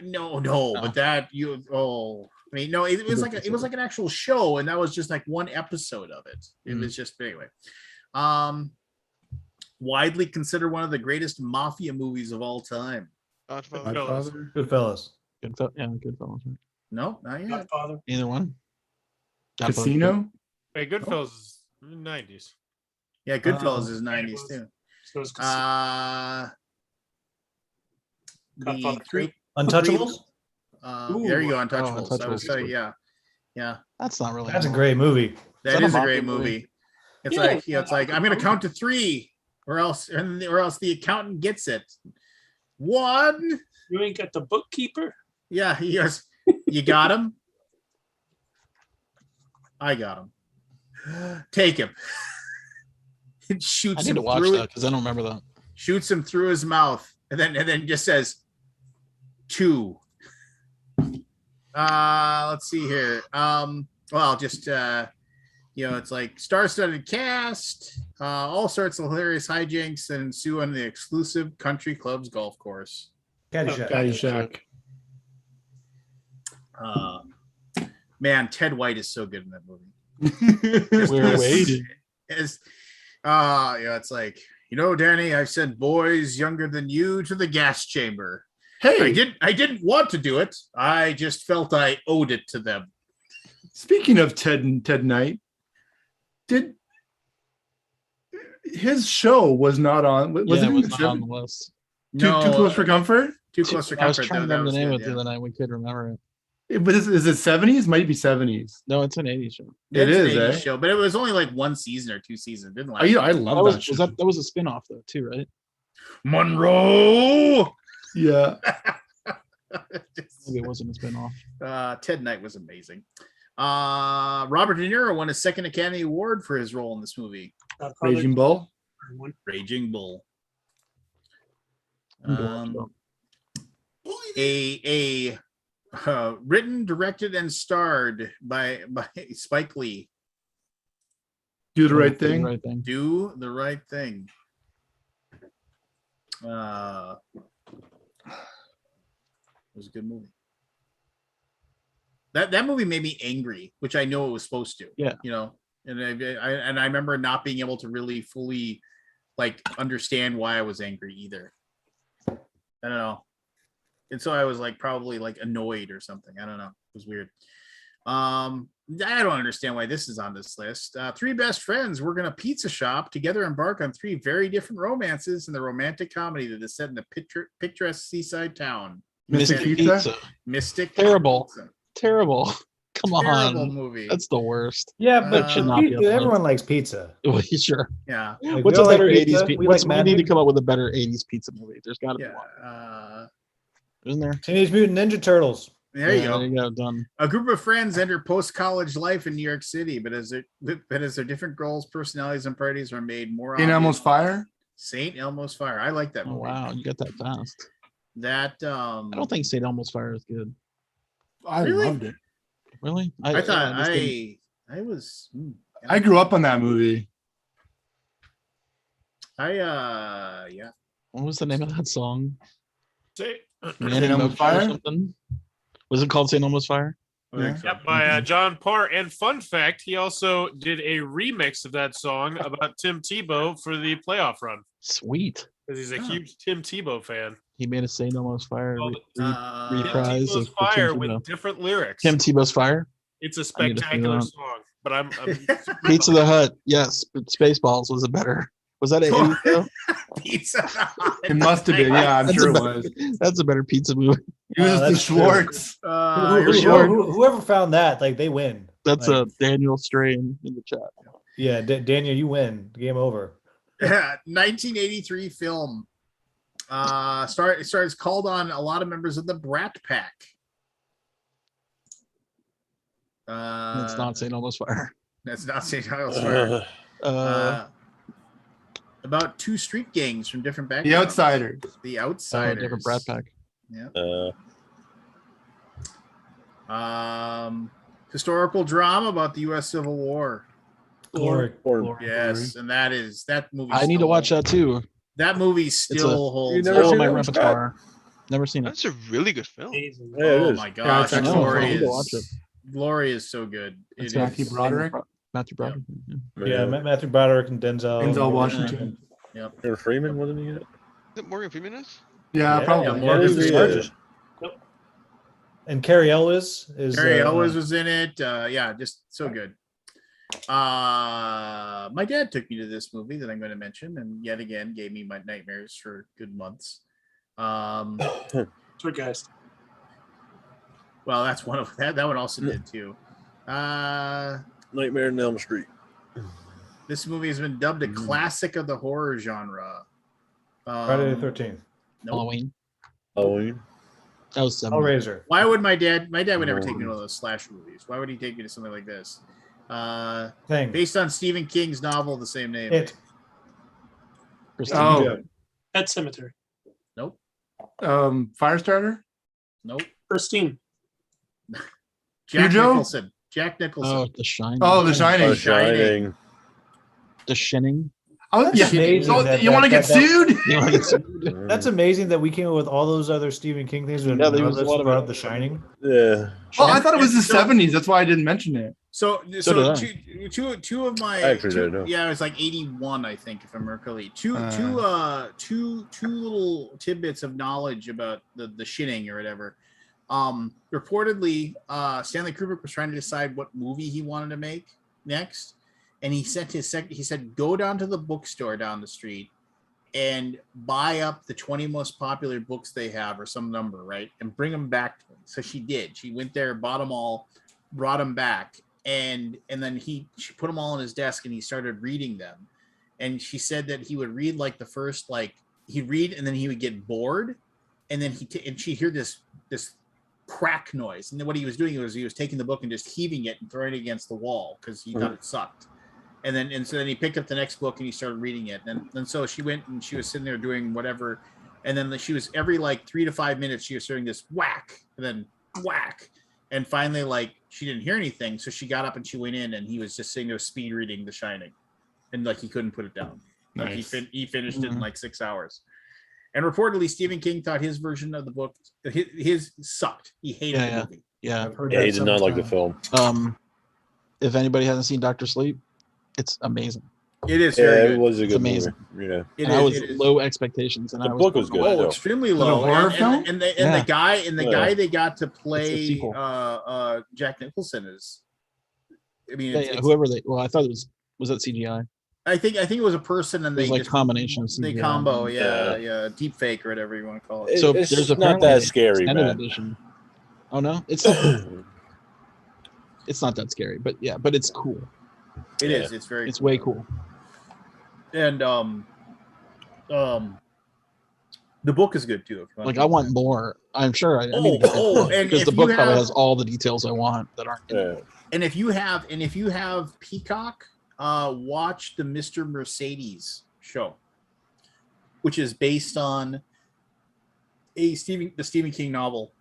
no, No. but that I mean, no, it was like an actual show, and that was just like one episode of it. It was just anyway. Widely considered one of the greatest mafia movies of all time. Godfather. Goodfellas. Goodfellas. Right? No, not yet. Godfather. Either one. Godfather. Casino. Hey, Goodfellas is 90s. Yeah, Goodfellas is yeah, it 90s was. too. So it's The Godfather three. 2. Untouchables. There you go, Untouchables. I Untouchables. was telling you, yeah. That's not really. That's a great movie. That that a is a mafia great movie? movie. It's Yeah, like, it's like I'm gonna count to 3, or else the accountant gets it. 1. You ain't got the bookkeeper. Yeah, he goes, you got him? I got him. Take him. It I shoots need him to watch through that because I don't remember that. shoots him through his mouth, and then just says 2. Let's see here. Well, just it's like star-studded cast, all sorts of hilarious hijinks that ensue on the exclusive country club's golf course. Caddyshack. Man, Ted White is so good in that movie. We're waiting. It's like, Danny, I've sent boys younger than you to the gas chamber. Hey, I didn't want to do it. I just felt I owed it to them. speaking of Ted Knight, did his show was not on? Was Yeah, it it in was the not show? on the list. Too close for comfort? Too close for I was comfort. trying to That remember was the name good, of it the yeah. other night. We could remember it. But is it 70s? Might be 70s. No, it's an 80s show. It It's an is, 80s eh? show, but it was only like one season or two seasons. Didn't like I love That was, that show. that was a spin-off though, too, right? Monroe. Yeah. Maybe it wasn't a spin-off. Ted Knight was amazing. Robert De Niro won his second Academy Award for his role in this movie, Raging Bull. Raging Bull. I'm gonna watch A written, directed, and starred by Spike Lee. Do the it. right Do the thing. Right thing. Do the right thing. It was a good movie. That movie made me angry, which I know it was supposed to. Yeah. And I remember not being able to really fully like understand why I was angry either. I don't know. And so I was like probably like annoyed or something. I don't know. It was weird. I don't understand why this is on this list. Three best friends work in a pizza shop together, embark on three very different romances in the romantic comedy that is set in the picturesque seaside town. Mystic Pizza? Mystic. Terrible. Pizza. Terrible. Come Terrible on. movie. That's the worst. Yeah, That but should not be up everyone likes pizza. Well, sure. Yeah. Like, What's we a all like better pizza. 80s pizza? We We like need to Mad come up with a better 80s pizza movie. There's got to be one. Yeah. Isn't there? Teenage Mutant Ninja Turtles. There you go. There you go. Done. A group of friends enter post-college life in New York City, but as their different goals, personalities, and priorities are made more In Elmo's Fire. St. Elmo's Fire. I like that Oh, movie. wow. You got that fast. That I don't think St. Elmo's Fire is good. I Really? loved it. Really? I thought just didn't- I was I grew up on that movie. yeah. What was the name of that song? Say, Man in Elmo's Motion or Fire? something? Was it called St. Elmo's Fire? I think so. Yep, by John Parr. And fun fact, he also did a remix of that song about Tim Tebow for the playoff run Sweet. because he's a Oh. huge Tim Tebow fan. He made a St. Elmo's Fire Called reprise Tim Tebow's of the Fire Tim with Tebow. different lyrics. Tim Tebow's Fire. It's a I need to figure spectacular that out. song, but I'm Pizza the Hut. Yes, but Spaceballs was a better. Was that an 80s show? Pizza Hut. It must have been. Yeah, I'm That's sure a it better- was. That's a better pizza movie. It was the that's true. Schwartz. Here we go. Whoever found that, like they win. That's Like, a Daniel Strain in the chat. yeah, Daniel, you win. Game over. 1983 film. Starts called on a lot of members of the Brat Pack. It's not St. Elmo's Fire. That's not St. Elmo's Fire. About two street gangs from different The backgrounds. Outsiders. The Outsiders. Different Brat Pack. Historical drama about the U.S. Civil War. Glory. Yes, and that movie. I need to watch that too. That movie It's still holds. never All up. of my seen it? repertoire. Never seen it. That's a really good film. Amazing. Yeah, it Oh is. my Yeah, gosh, it's excellent. Glory I need to watch it. is Glory is so good. It's It got Matthew is. Broderick. Matthew Broderick. Yeah. Yeah, Matthew Broderick and Denzel. Denzel Washington. Morgan Freeman wasn't he in it? Is it Morgan Freeman is? Yeah, Yeah, probably. Yeah, Morgan Yeah, Freeman. yeah. And Carrie Elwes is. Carrie Elwes was in it. Yeah, just so good. My dad took me to this movie that I'm going to mention, and yet again gave me my nightmares for good months. That's what guys. Well, that's one of that. That one also did too. Nightmare on Elm Street. This movie has been dubbed a classic of the horror genre. Friday the 13th. Nope. Halloween. Halloween. That was 7. Hellraiser. Why would my dad would never take me to one of those slash movies. Why would he take me to something like this? Thing. Based on Stephen King's novel, the same name. It. Christine. Oh, Pet Cemetery. Nope. Firestarter. Nope. Pristine. Jack Cujo? Nicholson. Jack Nicholson. Oh, The Shining. Oh, The Shining. Oh, Shining. The Shinning. Oh, That's yeah. amazing So that- you want to that- get that- sued? You know, it's- That's amazing that we came up with all those other Stephen King things, but Yeah, there none was of a us lot of brought it. up The Shining. Yeah. Well, I thought it was the So- 70s. That's why I didn't mention it. So So did I. two of my I actually two- don't know. yeah, it was like 81, I think, if I'm correctly. Two little tidbits of knowledge about the Shining or whatever. Reportedly, Stanley Kubrick was trying to decide what movie he wanted to make next, and he sent he said, go down to the bookstore down the street and buy up the 20 most popular books they have, or some number, right, and bring them back to me. So she did. She went there, bought them all, brought them back, and then she put them all on his desk, and he started reading them. And she said that he would read like the first, like he'd read, and then he would get bored, and then and she'd hear this crack noise, and then what he was doing was he was taking the book and just heaving it and throwing it against the wall because he thought it sucked. And so then he picked up the next book and he started reading it. And so she went and she was sitting there doing whatever. And then she was every like 3 to 5 minutes, she was hearing this whack and then whack. And finally, like, she didn't hear anything. So she got up and she went in, and he was just sitting there speed reading The Shining. And like, he couldn't put it down. Like, Nice. he finished it in like 6 hours. And reportedly, Stephen King thought his version of the book, his sucked. He hated the movie. Yeah. I've heard Yeah, that he did not several like the times. film. If anybody hasn't seen Doctor Sleep, it's amazing. It is Yeah, very it good. was a It's good amazing. movie. Yeah. It And I was is. low expectations, and The I was book was good. Oh, though. extremely it a low. horror And film? the Yeah. guy they got to play sequel. Jack Nicholson is. I mean, Yeah, it's, whoever they. Well, I thought it was that CGI. I think it was a person, and It was they like just combination of they CGI. combo, Yeah. yeah, deep fake or whatever you want to call it. So It's there's not apparently that an scary, extended man. edition. Oh no, it's it's not that scary, but yeah, but it's cool. It is. It's very. It's way cool. And the book is good too. If you want Like to I read want that. more. I'm sure I need to and because if the you book probably have- has all the details I want that aren't. In Yeah. And if you have Peacock, watch the Mr. Mercedes show, which is based on the Stephen King novel.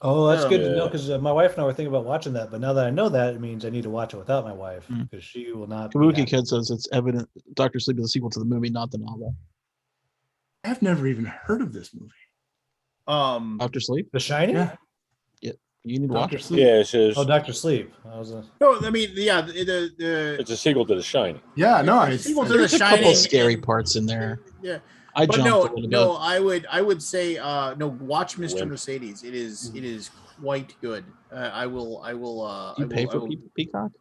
Oh, that's good to Yeah. know, because my wife and I were thinking about watching that. But now that I know that, it means I need to watch it without my wife, Mm. because she will not. be Kabuki happy. Kid says it's evident Doctor Sleep is a sequel to the movie, not the novel. I've never even heard of this movie. Doctor Sleep, The Shining. Yeah. you need to watch Dr. it. Sleep. Yeah, it says Oh, Doctor Sleep. I was. No, I mean, yeah, the it's a sequel to The Shining. Yeah, no, the sequel to The There's a couple Shining. scary parts in there. Yeah, I but jumped a no, little no, bit. I would say no. Watch Mr. Wimp. Mercedes. It is quite good. I will. Do you pay for I will- Peacock?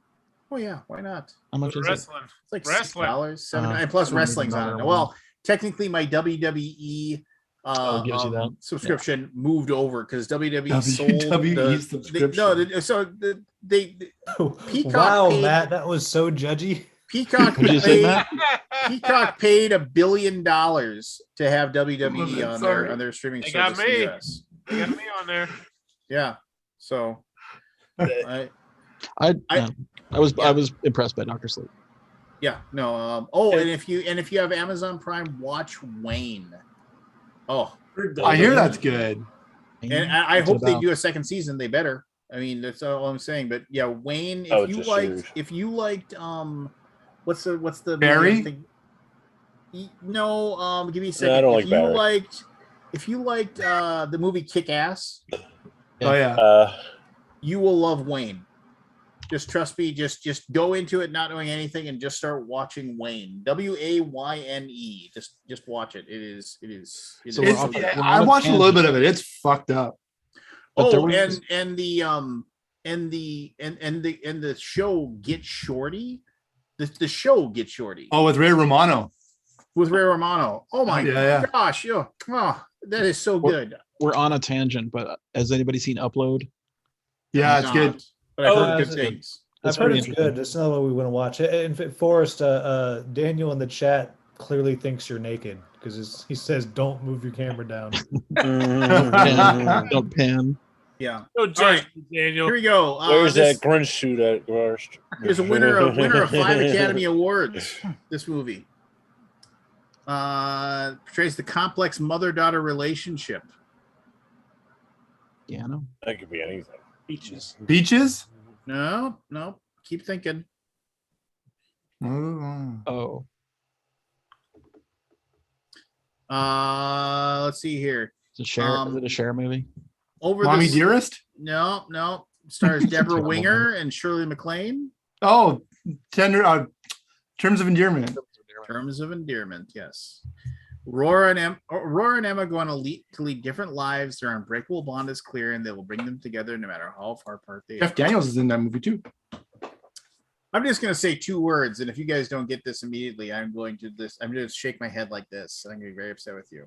Oh yeah, why not? How much is it? Wrestling. It's like Wrestling. $6, $7, Uh, and plus I don't even wrestling's know on that it. one. Well, technically, my WWE Oh, it gives you that. subscription moved over because WWE sold WWE the subscription. they Peacock Wow, paid- Matt, that was so judgy. Peacock What'd you say, paid Matt? Peacock paid $1 billion to have WWE Oh, on sorry. their streaming They service got in the me. US. You got me on there. Yeah, so I I I- I was impressed by Doctor Sleep. yeah no and if you have Amazon Prime, watch Wayne. Oh. I hear that's good. And I What's it hope they about? do a second season. They better. I mean, that's all I'm saying. But yeah, Wayne. If Oh, you it's a liked, series. if you liked, what's the Barry? movie I'm thinking- No, give me a second. I don't like if Barry. if you liked the movie Kick Ass, Oh yeah. you will love Wayne. Just trust me. Just go into it not knowing anything and just start watching Wayne. WAYNE. Just watch it. It is. So It's, we're yeah, on I a watched a little tangent. bit of it. It's fucked up. But there Oh, was- and the show Get Shorty. The show Get Shorty Oh, with Ray Romano. with Ray Romano. Oh my Yeah. gosh, that is so good. We're on a tangent, but has anybody seen Upload? Yeah, it's Not, good. But I've Oh, heard that's good good. things. I've It's heard pretty it's interesting. good. That's another one we want to watch. In fact, Forrest, Daniel in the chat clearly thinks you're naked because he says, "Don't move your camera down." Pan, don't pan. Yeah. No judge, right. me, Daniel. Here we go. Where's This- that Grinch suit at first? Here's a winner of 5 Academy Awards. This movie portrays the complex mother-daughter relationship. Yeah, I know. That could be anything. Beaches. Beaches? No. Keep thinking. Oh, Let's see here. it's a share. Is it a share movie? Over Mommy the Dearest? no. Stars Deborah Terrible Winger and Shirley MacLaine. Oh, Terms of Endearment. Terms of Endearment, yes. Aurora and Emma go on to lead different lives. Their unbreakable bond is clear, and they will bring them together no matter how far apart they are. Jeff Daniels is in that movie too. I'm just going to say 2 words, and if you guys don't get this immediately, I'm going to shake my head like this, and I'm going to be very upset with you.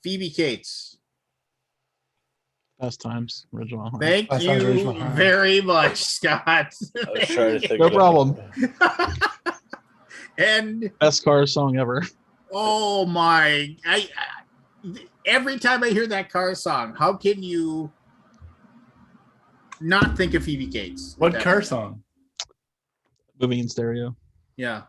Phoebe Cates. Fast Times, original. Thank Fast Times, you Original High. very much, Scott. I was trying to think. No of it. problem. And Best car song ever. oh my, every time I hear that car song, how can you not think of Phoebe Cates? What That- car song? Moving in stereo. Yeah.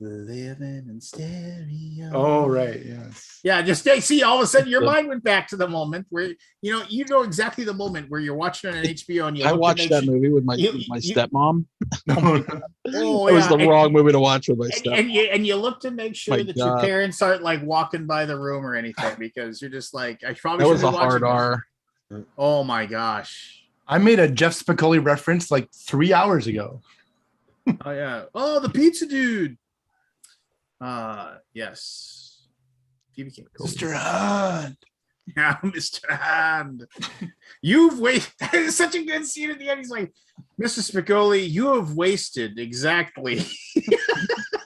Living in stereo. Oh, right. Yes. Yeah, just see, all of a sudden your mind went back to the moment where you know exactly the moment where you're watching it on HBO and you I look to watched make that sure- movie with my you- stepmom. Oh, It was yeah, the and- wrong movie to watch with my and, stepmom. and you look to make sure My that your God. parents aren't like walking by the room or anything because you're just like, I probably That was shouldn't a be watching hard this. R. Oh my gosh. I made a Jeff Spicoli reference like 3 hours ago. Oh yeah. Oh, the pizza dude. Yes. Phoebe Cates. Mr. Hunt. Yeah, Mr. Hand. You've wasted. That is such a good scene at the end. He's like, Mr. Spicoli, you have wasted exactly.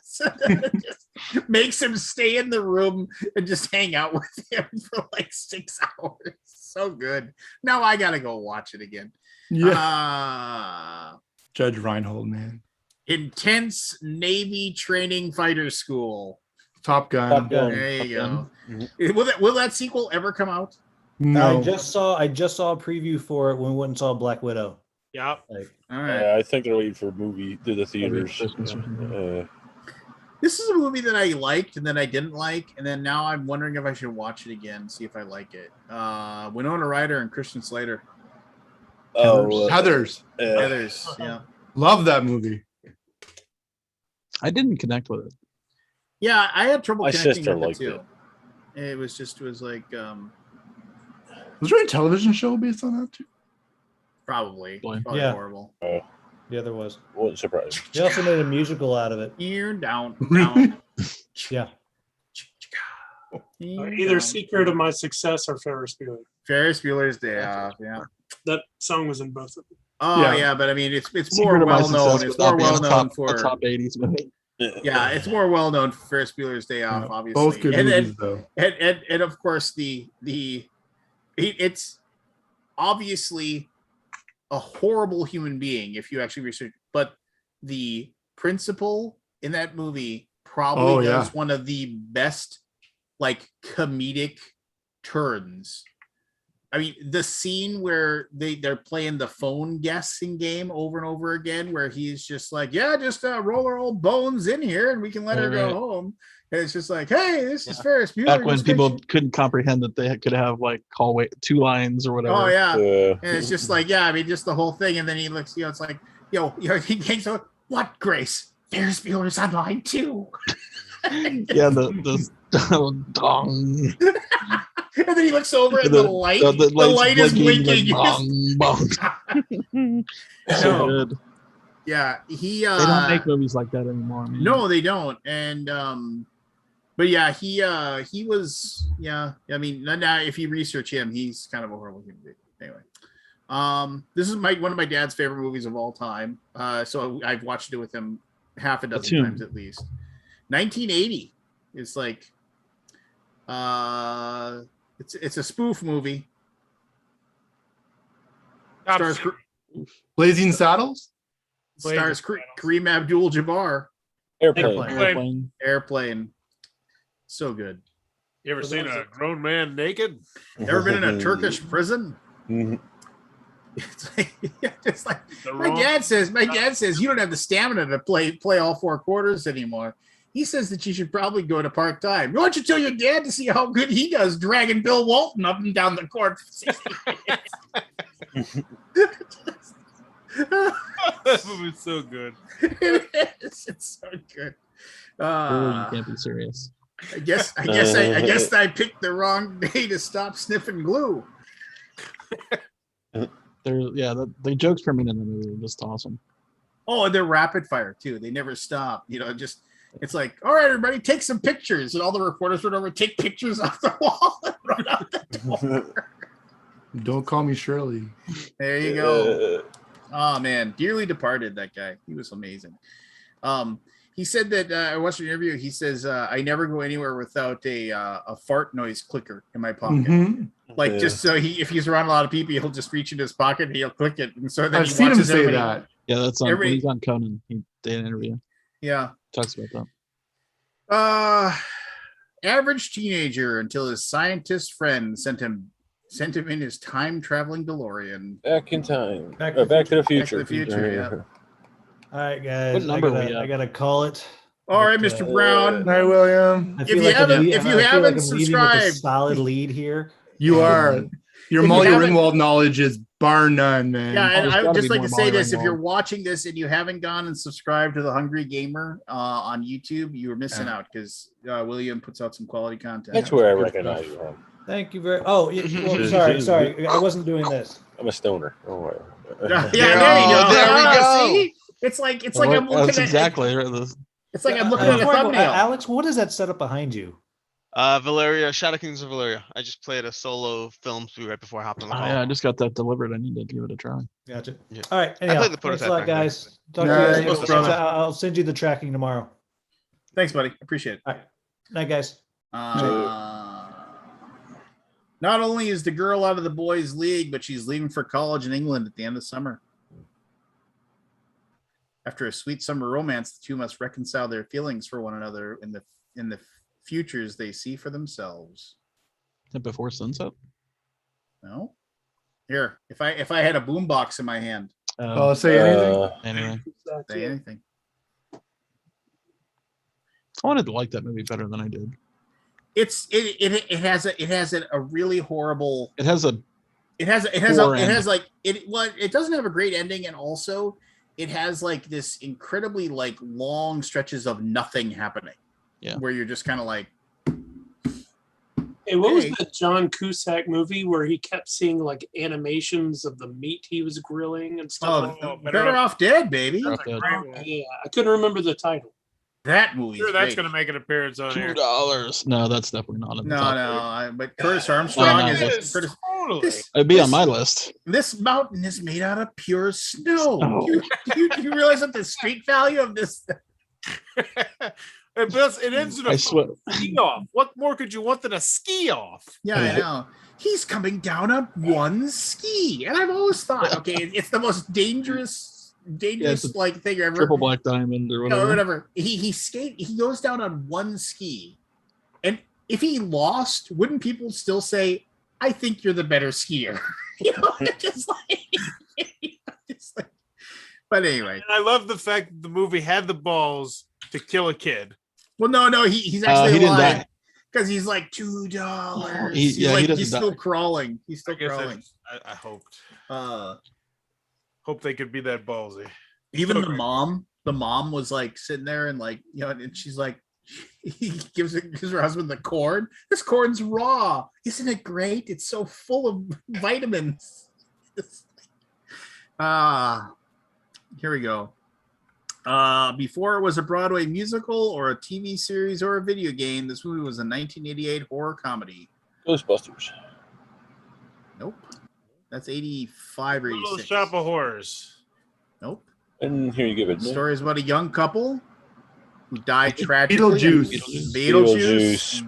So that just makes him stay in the room and just hang out with him for like 6 hours. So good. Now I gotta go watch it again. Yeah. Judge Reinhold, man. Intense Navy training fighter school. Top Gun. Top Gun. There you Top go. Will that sequel ever come out? No. I just saw a preview for it when we went and saw Black Widow. Yeah. Like, All right. I think they're waiting for a movie to the theaters. Christmas or something. This is a movie that I liked and then I didn't like, and then now I'm wondering if I should watch it again, see if I like it. Winona Ryder and Christian Slater. Heathers. Others, yeah. Love that movie. I didn't connect with it. Yeah, I had trouble My connecting sister with it liked too. It was like Was there a television show based on that too? probably Boy. Yeah. horrible. yeah, there was. Wasn't surprised. They also made a musical out of it. Ear down. Yeah. Either Secret of My Success or Ferris Bueller. Ferris Bueller's Day Off, yeah. That song was in both of them. Oh Yeah. yeah, but I mean it's Secret more of My well known. Success It's without more being well known a for top 80s movie. yeah, it's more well known for Ferris Bueller's Day Off, Yeah, obviously. both good and movies though. and of course it's obviously a horrible human being if you actually research, but the principal in that movie probably does one of the best like comedic turns. I mean, the scene where they're playing the phone guessing game over and over again, where he's just like, yeah, just roll our old bones in here and we can let her go home. And it's just like, hey, this is Ferris Bueller. Back when just people makes- couldn't comprehend that they could have like call 2 lines or whatever. Oh yeah. Yeah. And it's just like, yeah, I mean, just the whole thing. And then he looks, it's like, he thinks, what, Grace? Ferris Bueller's on line too. Yeah, the dong. And then he looks over and the light, the the light's light is blinking. like, bong, bong. So No. good. Yeah, he They don't make movies like that anymore. Man. no, they don't. And but yeah, he was, yeah. I mean, now if you research him, he's kind of a horrible human being. Anyway, this is one of my dad's favorite movies of all time. So I've watched it with him half a dozen Platoon. times at least. 1980 is like, it's a spoof movie. Stars Blazing Saddles. stars Kareem Abdul-Jabbar. Airplane. Airplane. So good. You ever seen a grown man naked? Ever been in a Turkish prison? Mhm. It's like my dad says you don't have the stamina to play all 4 quarters anymore. He says that you should probably go to part-time. Why don't you tell your dad to see how good he does dragging Bill Walton up and down the court for 60 minutes? That movie's so good. It is. It's so good. You can't be serious. I guess I picked the wrong day to stop sniffing glue. The jokes per minute in the movie are just awesome. Oh, and they're rapid fire too. They never stop. Just it's like, all right, everybody, take some pictures, and all the reporters run over, take pictures off the wall, and run out the door. Don't call me Shirley. There you go. Oh man, dearly departed, that guy. He was amazing. He said that I watched an interview. He says, I never go anywhere without a fart noise clicker in my pocket. Like just so if he's around a lot of people, he'll just reach into his pocket and he'll click it. And so then I've seen him say that. Yeah, that's on. He's on Conan. He did an interview. Yeah, talks about that. Average teenager until his scientist friend sent him in his time traveling DeLorean. Back in time. Back to the future. Yeah. All right, guys. What number I gotta call it. All right, Mr. Brown. Hi, William. If you haven't subscribed, solid lead here. You are. Your Molly Ringwald knowledge is bar none, man. Yeah, and I would just like to say this: if you're watching this and you haven't gone and subscribed to the Hungry Gamer on YouTube, you were missing out because William puts out some quality content. That's where I recognize you from. Thank you very. Oh, sorry. I wasn't doing this. I'm a stoner. Oh, yeah, there you go. There we go. See? It's like I'm looking that's at exactly. It's like I'm looking at a thumbnail. Alex, what is that set up behind you? Valeria, Shadow Kings of Valeria. I just played a solo film through right before I hopped on the call. Yeah, I just got that delivered. I need to give it a try. Gotcha. Yeah. All right. I Anyhow, played the thanks prototype a lot, back then. guys. Talk to you later. brother. I'll send you the tracking tomorrow. Thanks, buddy. Appreciate it. All right. Night, guys. Not only is the girl out of the boys' league, but she's leaving for college in England at the end of summer. After a sweet summer romance, the two must reconcile their feelings for one another in the futures they see for themselves. Before sunset? No. Here, if I had a boombox in my hand. Say anything. Anyway. Say anything. I wanted to like that movie better than I did. It has a really horrible. It doesn't have a great ending, and also it has like this incredibly like long stretches of nothing happening. Yeah. Where you're just kind of like. Hey, what was the John Cusack movie where he kept seeing like animations of the meat he was grilling and stuff? Oh, Better Off Dead, baby. Yeah, I couldn't remember the title. That movie. Sure, that's going to make an appearance on here. $2. No, that's definitely not. But Curtis Armstrong is totally. It'd be on my list. This mountain is made out of pure snow. Do you realize what the street value of this? It ends in a ski off. What more could you want than a ski off? Yeah, I know. He's coming down on one ski, and I've always thought, okay, it's the most dangerous like thing ever. Triple black diamond or whatever. No, whatever. He goes down on one ski, and if he lost, wouldn't people still say, "I think you're the better skier"? Just like. But anyway, and I love the fact that the movie had the balls to kill a kid. Well, no, he's actually alive because he's like $2. He's still crawling. He's still crawling. I hoped. Hope they could be that ballsy. Even the mom was like sitting there and like, and she's like, he gives her husband the corn. This corn's raw. Isn't it great? It's so full of vitamins. Here we go. Before it was a Broadway musical or a TV series or a video game, this movie was a 1988 horror comedy. Ghostbusters. Nope. That's 85 or 86. Little Shop of Horrors. Nope. And here you give it. The story is about a young couple who died tragically. Beetlejuice.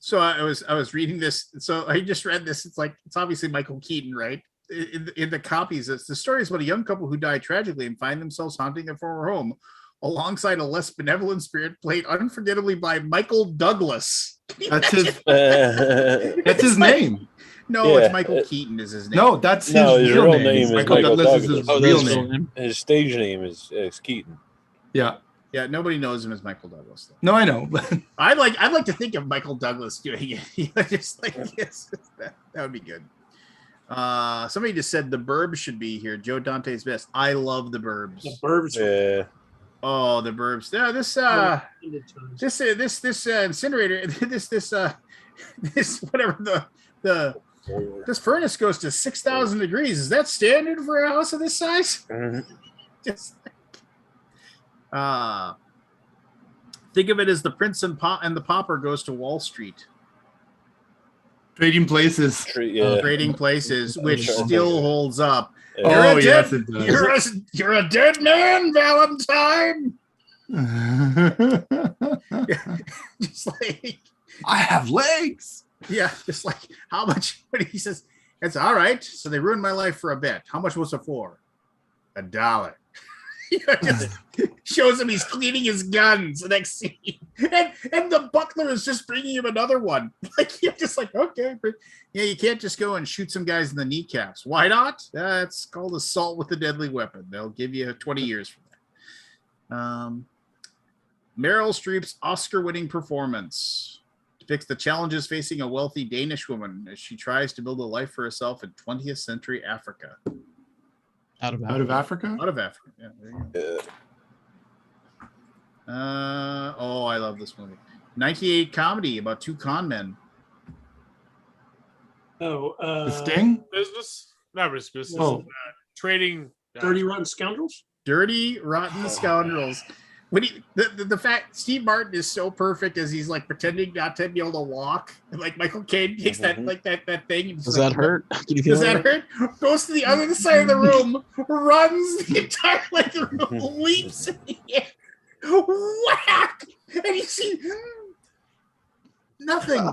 So I was reading this. So I just read this. It's obviously Michael Keaton, right? In the copies, the story is about a young couple who die tragically and find themselves haunting their former home, alongside a less benevolent spirit played unforgettably by Michael Douglas. That's his name. No, Yeah, it's Michael Keaton is his name. No, that's his, No, his real real name. name is Michael Michael Douglas is Douglas. his Oh, real that's his name. name. His stage name is Keaton. Yeah. Yeah, nobody knows him as Michael Douglas. Though. No, I know. I'd like to think of Michael Douglas doing it. Just like yes, that would be good. Somebody just said the Burbs should be here. Joe Dante's best. I love the Burbs. The Burbs. Yeah. Oh, the Burbs. Yeah, this incinerator. This whatever this furnace goes to 6,000 degrees. Is that standard for a house of this size? Just think of it as the Prince and the Pauper goes to Wall Street. Trading Places. Trading Places, which still holds up. Oh, yes, it does. You're a dead man, Valentine. Just like I have legs. Yeah, just like how much? But he says it's all right. So they ruined my life for a bit. How much was it for? $1. Just shows him he's cleaning his guns. The next scene, and the butler is just bringing him another one. Like you're just like, okay, but yeah, you can't just go and shoot some guys in the kneecaps. Why not? That's called assault with a deadly weapon. They'll give you 20 years for that. Meryl Streep's Oscar-winning performance depicts the challenges facing a wealthy Danish woman as she tries to build a life for herself in 20th century Africa. Out of Africa? Out of Africa. Yeah, there you go. Oh, I love this movie. 1988 comedy about two con men. Oh, The Sting? Business? Not business. Oh. Trading. Dirty Rotten Scoundrels? Dirty Rotten Scoundrels. When the fact Steve Martin is so perfect as he's like pretending not to be able to walk, and like Michael Caine takes that thing. And Does like, that hurt? Can you feel Does that hurt? Goes to the other side of the room, runs the entire like room, leaps in the air, whack, and you see nothing.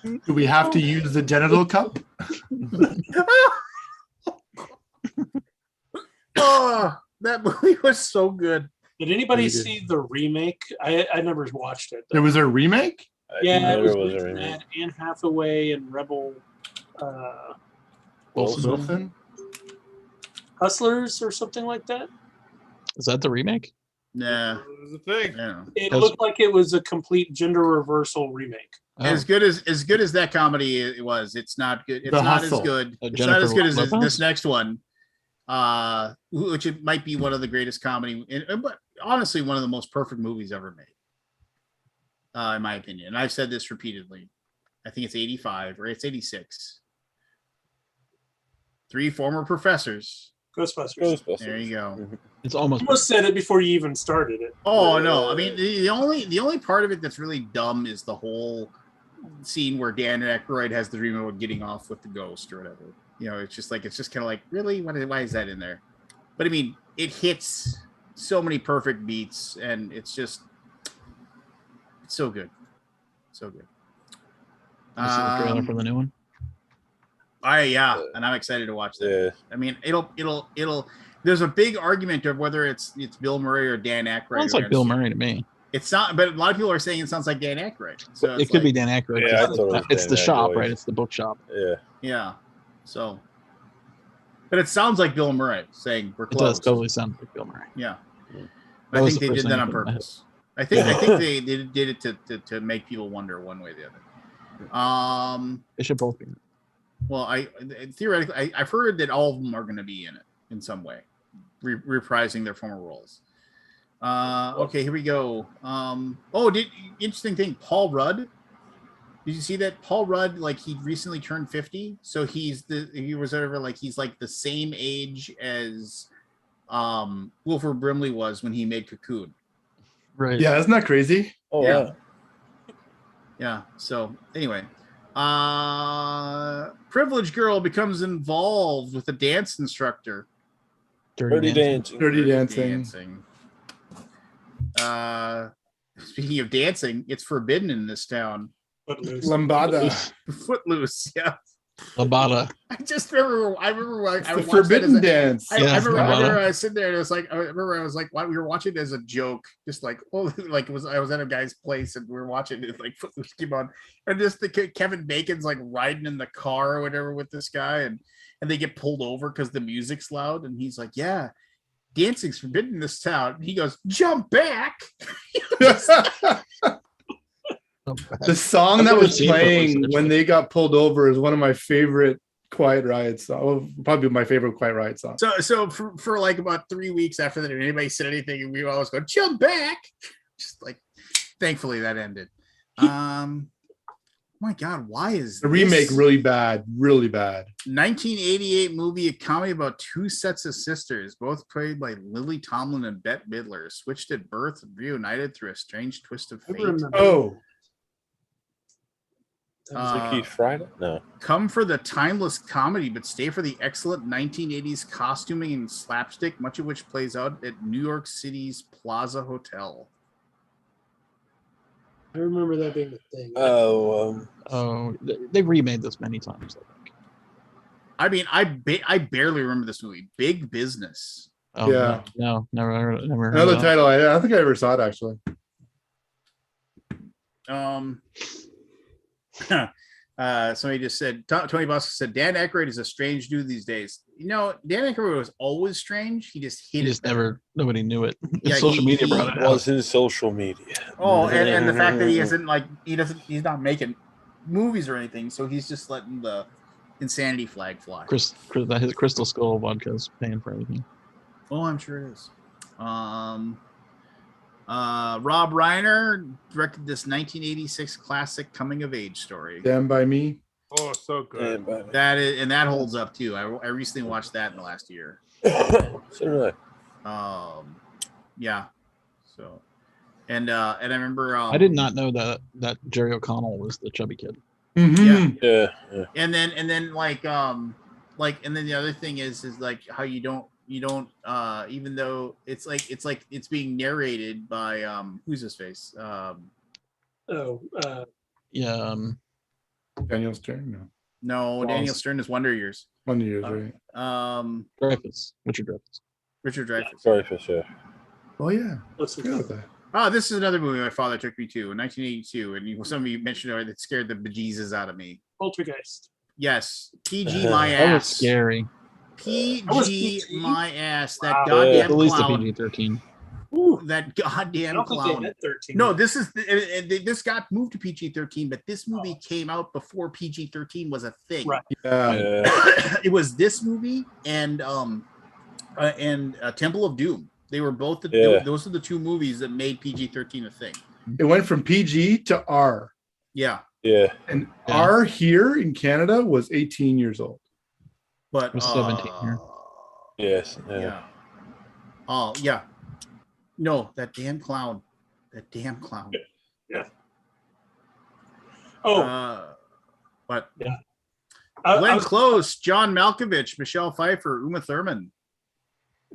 Do we have to use the genital cup? Oh, that movie was so good. Did anybody see the remake? I never watched it. There was a remake? Yeah, it was a with remake. Anne Hathaway and Rebel Wilson? Hustlers or something like that. Is that the remake? Nah, It was a thing. yeah. It looked like it was a complete gender reversal remake. Oh. As good as that comedy it was, it's not good. It's The not Hustle. as good. It's Jennifer not as good as Lopez? this next one, which it might be one of the greatest comedy, but honestly, one of the most perfect movies ever made, in my opinion. And I've said this repeatedly. I think it's 85 or it's 86. 3 former professors. Ghostbusters. There you go. It's almost. You almost said it before you even started it. Oh no! I mean, the only part of it that's really dumb is the whole scene where Dan Aykroyd has the dream about getting off with the ghost or whatever. You know, it's just kind of like, really, why is that in there? But I mean, it hits so many perfect beats, and it's so good, so good. You see the trailer for the new one? And I'm excited to watch that. Yeah. I mean, it'll. There's a big argument of whether it's Bill Murray or Dan Aykroyd. Sounds like Bill Murray to me. It's not, but a lot of people are saying it sounds like Dan Aykroyd. So It could be Dan Aykroyd. Yeah, I 'cause thought it was it's Dan the shop, Aykroyd. right? It's the bookshop. Yeah. Yeah. So, but it sounds like Bill Murray saying we're It does closed. totally sound like Bill Murray. Yeah. That I was think the they first did that thing on that came to my head. purpose. I think they did it to make people wonder one way or the other. They should both be. Well, theoretically, I've heard that all of them are going to be in it in some way, reprising their former roles. Okay, here we go. Interesting thing, Paul Rudd. Did you see that Paul Rudd? Like he recently turned 50, so he's like the same age as Wilford Brimley was when he made Cocoon. Right. Yeah, isn't that crazy? Oh Yeah. yeah. Yeah. So anyway, privileged girl becomes involved with a dance instructor. Dirty dancing. Dirty dancing. Speaking of dancing, it's forbidden in this town. Footloose. Lambada. Footloose, yeah. Labada. I just remember. I It's I the watched that as forbidden a, dance. I, Yeah, I, remember, I Labada. remember I was sitting there and it was like I remember I was like, why we were watching it as a joke, just like oh, like it was I was at a guy's place and we were watching it like Footloose came on, and just the Kevin Bacon's like riding in the car or whatever with this guy, and they get pulled over because the music's loud, and he's like, yeah, dancing's forbidden in this town. And he goes, jump back. The song I've that never was seen Footloose, playing when actually. they got pulled over is one of my favorite Quiet Riot songs. Well, probably my favorite Quiet Riot song. So for like about 3 weeks after that, if anybody said anything, and we always go, jump back. Just like, thankfully that ended. My God, why is The remake this really bad, really bad. 1988 movie, a comedy about two sets of sisters, both played by Lily Tomlin and Bette Midler, switched at birth and reunited through a strange twist of I fate. remember. Oh, Keith Friday? No. Come for the timeless comedy, but stay for the excellent 1980s costuming and slapstick, much of which plays out at New York City's Plaza Hotel. I remember that being a thing. They remade this many times. I think. I mean, I barely remember this movie. Big Business. Oh, Yeah. No, never heard another of that. title. I don't think I ever saw it actually. Somebody just said, Tony Bosco said, Dan Aykroyd is a strange dude these days. You know, Dan Aykroyd was always strange. He just hit He it just better. nobody knew it. Yeah, Social media brought it out. Was in social media. Oh, and the fact that he isn't like he's not making movies or anything, so he's just letting the insanity flag fly. His Crystal Skull vodka is paying for everything. Oh, I'm sure it is. Rob Reiner directed this 1986 classic coming of age story. Stand by Me. Oh, so good. That holds up too. I recently watched that in the last year. So did I. Yeah. So, and I remember. I did not know that Jerry O'Connell was the chubby kid. Mm-hmm. Yeah. And then and then the other thing is like how you don't even though it's it's being narrated by who's his face Daniel Stern. no Daniel Stern is Wonder Years. Wonder Years, right? Richard Dreyfuss. Dreyfuss, yeah. Oh yeah. Let's Forgot about that. Oh, this is another movie my father took me to in 1982, and some of you mentioned it that scared the bejesus out of me. Poltergeist. Yes, PG my That was ass. scary. PG my ass. That Wow. goddamn At least the clown. PG-13. That goddamn I don't think clown. they had 13. No, this got moved to PG-13, but this movie came out before PG-13 was a thing. Right. Yeah. It was this movie and Temple of Doom. They were both those are the two movies that made PG-13 a thing. It went from PG to R. Yeah, Yeah. And Yeah. R here in Canada was 18 years old. but It was 17 here. Yes. yeah. Oh yeah. No, that damn clown. Yeah. Oh, But yeah. I Glenn was- Close, John Malkovich, Michelle Pfeiffer, Uma Thurman.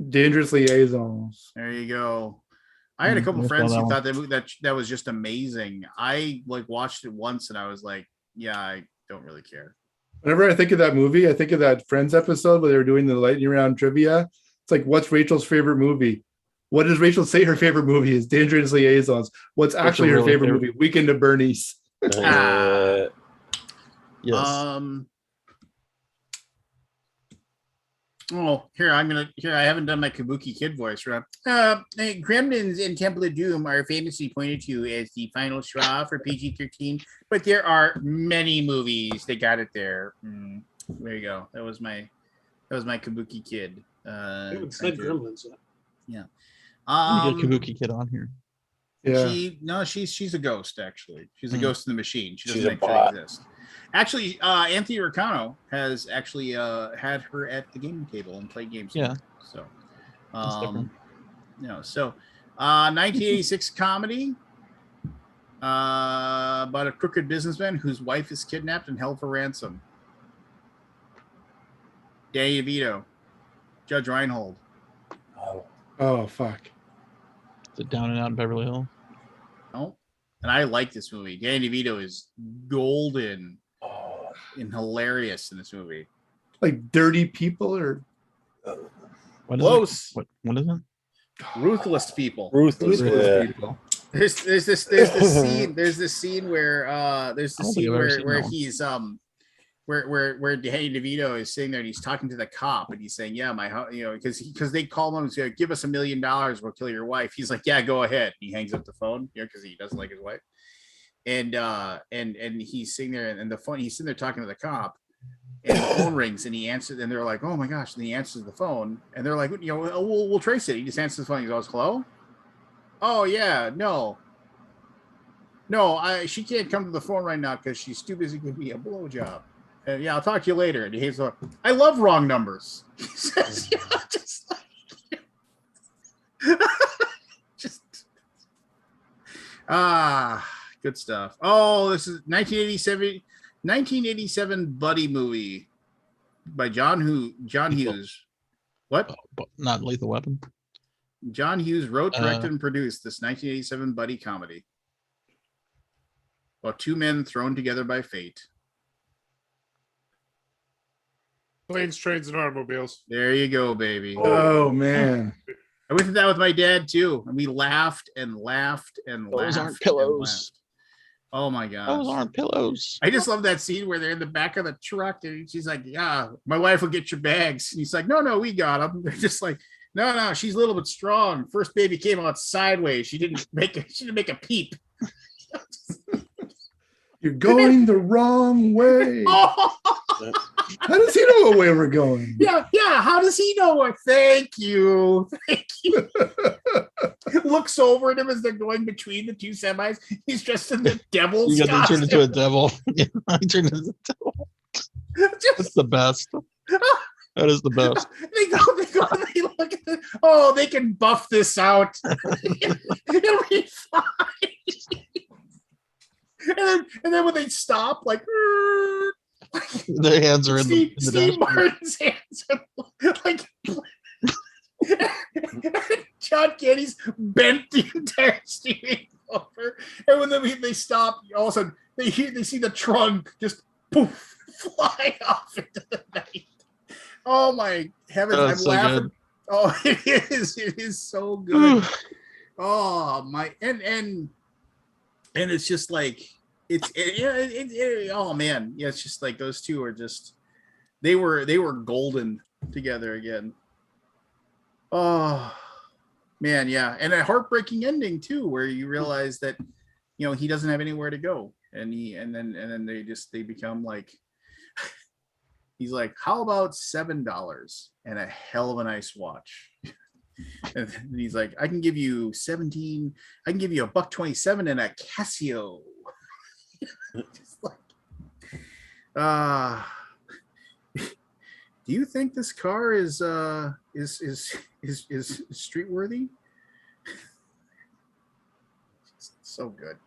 Dangerous Liaisons. There you go. I had a couple I saw friends that who one. thought that was just amazing. I watched it once and I was like, yeah, I don't really care. Whenever I think of that movie, I think of that Friends episode where they were doing the lightning round trivia. It's like, what's Rachel's favorite movie? What does Rachel say her favorite movie is? Dangerous Liaisons. What's actually her really favorite favorite? movie? Weekend at Bernie's. Yes. Oh, here I haven't done my Kabuki Kid voice, right? Gremlins and Temple of Doom are famously pointed to as the final straw for PG-13, but there are many movies that got it there. There you go. That was my Kabuki Kid. I haven't said Gremlins yet. Yeah. Let me get Kabuki Kid on here. Yeah. She's a ghost actually. She's a ghost in the machine. She doesn't She's a actually bot. exist. Actually, Anthony Ricano has actually had her at the gaming table and played games. Yeah. So, That's different. 1986 comedy about a crooked businessman whose wife is kidnapped and held for ransom. Danny DeVito, Judge Reinhold. Oh, fuck. Is it Down and Out in Beverly Hills? No, and I like this movie. Danny DeVito is golden. and hilarious in this movie. Like dirty people or What is Close. it? What is it? Ruthless people. Ruthless. ruthless Yeah. people. There's this scene where I don't think I've ever seen where that one. he's where Danny DeVito is sitting there and he's talking to the cop and he's saying, yeah, because they call him and say, give us $1 million, we'll kill your wife. He's like, yeah, go ahead. He hangs up the phone, because he doesn't like his wife. And he's sitting there and he's sitting there talking to the cop, and the phone rings and he answers, and they're like, oh my gosh, and he answers the phone and they're like, we'll trace it. He just answers the phone. He goes, hello? Oh yeah, no, she can't come to the phone right now because she's too busy giving me a blowjob. And yeah, I'll talk to you later. And he's like, I love wrong numbers. He says, just like, good stuff. Oh, this is 1987 buddy movie by John Hughes. What? But not Lethal Weapon. John Hughes wrote, directed, and produced this 1987 buddy comedy about two men thrown together by fate. Planes, trains, and automobiles. There you go, baby. Oh man. I went to that with my dad too, and we laughed and laughed and laughed. Those aren't and pillows. laughed. Oh my gosh. Those aren't pillows. I just love that scene where they're in the back of the truck and she's like, yeah, my wife will get your bags. And he's like, no, we got them. They're just like, no, she's a little bit strong. First baby came out sideways. She didn't make a peep. You're going the wrong way. How does he know what way we're going? Yeah. How does he know what? Thank you. Looks over at him as they're going between the two semis. He's dressed in the devil's You got to turn costume. into a devil. Yeah, I turned into a devil. That's the best. That is the best. They look at it. Oh, they can buff this out. It'll be fine. And then when they stop, like Their hands are in the Steve dashboard. Martin's hands are like John Candy's bent the entire steering over. And when they stop, all of a sudden they see the trunk just poof fly off into the night. Oh my heavens! Oh, I'm so laughing. good. Oh, it is so good. Oh my, and it's just like oh man, yeah, it's just like those two are just they were golden together again. Oh man, yeah, and a heartbreaking ending too, where you realize that he doesn't have anywhere to go, and then they become like. He's like, how about $7 and a hell of a nice watch? And he's like, I can give you 17. I can give you $127 and a Casio. Just like, do you think this car is street worthy? So good.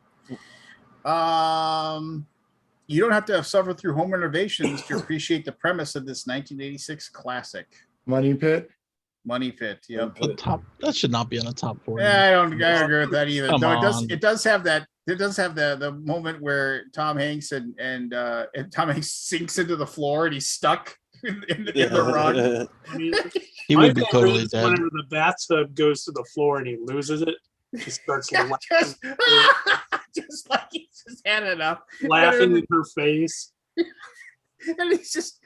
You don't have to have suffered through home renovations to appreciate the premise of this 1986 classic. Money Pit. Yep. That should not be in the top 40. Yeah, I don't agree with that either. Come No, on. it does have that. It does have the moment where Tom Hanks and Tom Hanks sinks into the floor and he's stuck in the rug. He would be totally dead. Whenever the bathtub goes to the floor and he loses it, he starts just like he's just had enough. laughing in her face. And he's just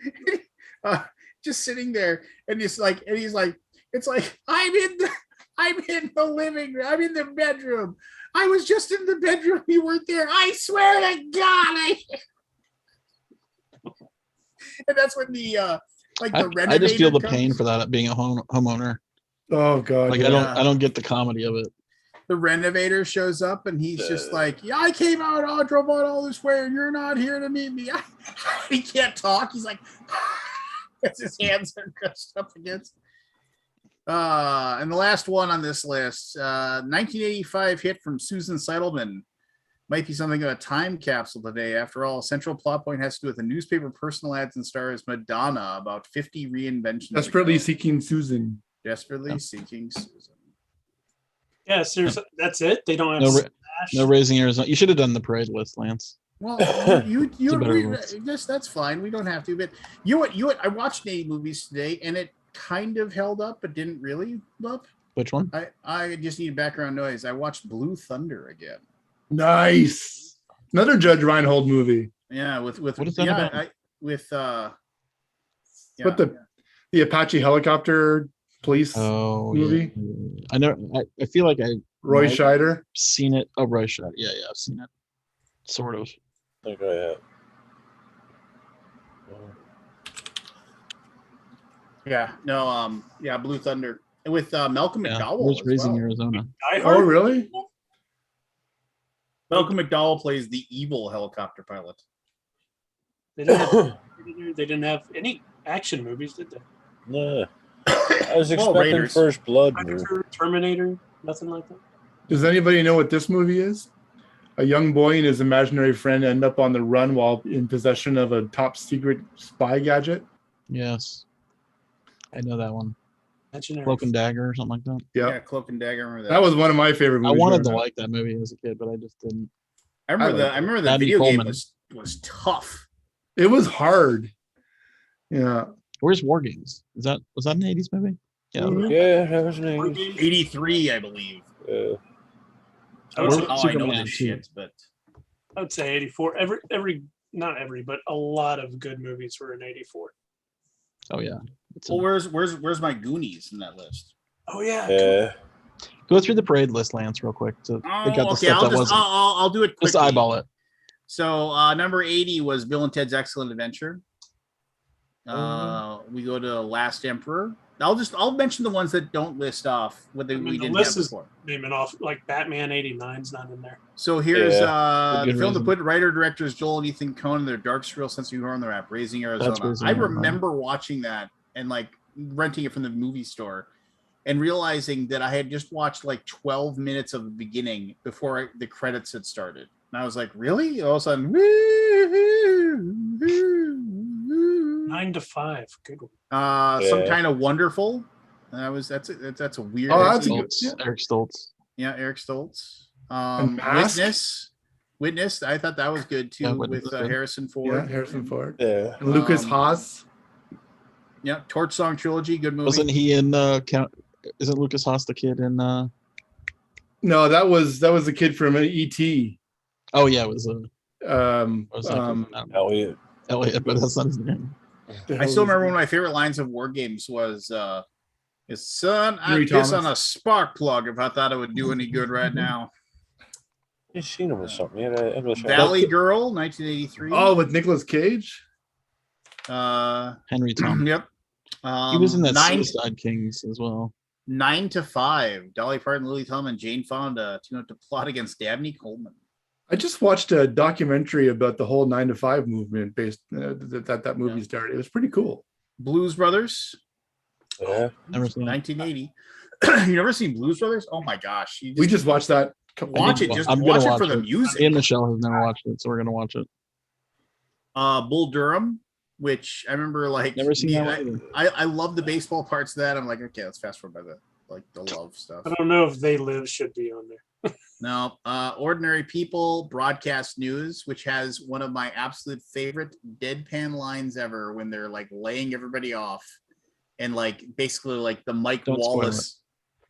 sitting there and he's like it's like I'm in the living room, I'm in the bedroom, I was just in the bedroom, you weren't there, I swear to God and that's when the renovator I just feel the comes. pain for that being a homeowner. Oh god. Like yeah. I don't get the comedy of it. The renovator shows up and he's just like, yeah, I came out, I drove out all this way and you're not here to meet me. He can't talk. He's like, as his hands are crushed up against. And the last one on this list, 1985 hit from Susan Seidelman. Might be something of a time capsule today. After all, central plot point has to do with a newspaper personal ads and stars Madonna about 50 reinventions. Desperately ago. seeking Susan. Desperately seeking Susan. Yeah, seriously, that's it. They don't have No Raising Arizona. You should have done the parade list, Lance. Well, you a better agree. list. That's fine. We don't have to. But you what? I watched 80 movies today, and it kind of held up, but didn't really up. Which one? I just need background noise. I watched Blue Thunder again. Nice. Another Judge Reinhold movie. Yeah, with What is that about? But the Apache helicopter police Oh, movie. Yeah. I know. I feel like I Roy might Scheider. have seen it. Oh, Roy Scheider. Yeah, I've seen it. Sort of. I think I have. Yeah, no, Blue Thunder with Malcolm Yeah, McDowell. where's as Raising well. Arizona? Die Oh, Hard. really? Malcolm McDowell plays the evil helicopter pilot. They didn't have any action movies, did they? Nah. I was expecting Raiders. First Blood. Man. Predator, Terminator, nothing like that. Does anybody know what this movie is? A young boy and his imaginary friend end up on the run while in possession of a top secret spy gadget. Yes. I know that one. Imaginary Cloak and Dagger or something like that. Yeah, Yeah, Cloak and Dagger. I remember that. that was one of my favorite I movies. wanted to growing up. like that movie as a kid, but I just didn't. I remember I liked the Abby video game Coleman. was tough. It was hard. Yeah. Where's War Games? Was that an 80s movie? Yeah. Mhm. Yeah, that was nice. 83, I believe. I would, say, I know Superman this 2. shit, but I would say 84. Not every, but a lot of good movies were in 84. Oh yeah. It's well, where's my Goonies in that list? Oh yeah. Yeah. Go through the parade list, Lance, real quick. To pick out the Okay, stuff that wasn't. I'll do it quickly. Just eyeball it. So number 80 was Bill and Ted's Excellent Adventure. We go to Last Emperor. I'll mention the ones that don't list off what we the didn't list have is before. naming off like Batman 89's not in there. So here's Yeah, the good film to reason. put writer directors Joel and Ethan Coen their dark surreal sense of humor on the rap, Raising Arizona. Raising I Arizona. remember watching that and like renting it from the movie store and realizing that I had just watched like 12 minutes of the beginning before the credits had started. And I was like, really? All of a sudden, 9 to 5. Good one. Some Yeah. kind of wonderful. That's a weird. Oh, Eric that's a good- Stoltz. Eric Stoltz. Yeah, Eric Stoltz. And Mask? Witness. I thought that was good too Yeah, Witness with was good. Harrison Yeah, Ford. Harrison Ford. Yeah. And Lucas Um, Haas. Yeah, Torch Song Trilogy, good movie. Wasn't he in isn't Lucas Haas the kid in No, that was the kid from E.T. oh yeah, it was Um, Elliot. Elliot, but that's not his name. I still remember one of my favorite lines of War Games was "His son, I'd Huey piss Thomas. on a spark plug if I thought it would do any good right now." You seen him or something? Yeah, English. Valley Girl, 1983. Oh, with Nicolas Cage. Henry Tom. Yep. He was in that 9 Suicide Kings as well. 9 to 5. Dolly Parton, Lily Tomlin, and Jane Fonda team up to plot against Dabney Coleman. I just watched a documentary about the whole 9 to 5 movement based that movie started. It was pretty cool. Blues Brothers, Yeah. Never seen it. 1980. You never seen Blues Brothers? Oh my gosh! We just watched that. watch it. Just I'm gonna watch it for watch the it. music. Me and Michelle has never watched it, so we're gonna watch it. Bull Durham, which I remember like Never seen that one either. I love the baseball parts of that. I'm like, okay, let's fast forward by the love stuff. I don't know if They Live should be on there. No, Ordinary People, Broadcast News, which has one of my absolute favorite deadpan lines ever when they're like laying everybody off and like basically like the Mike Don't spoil Wallace.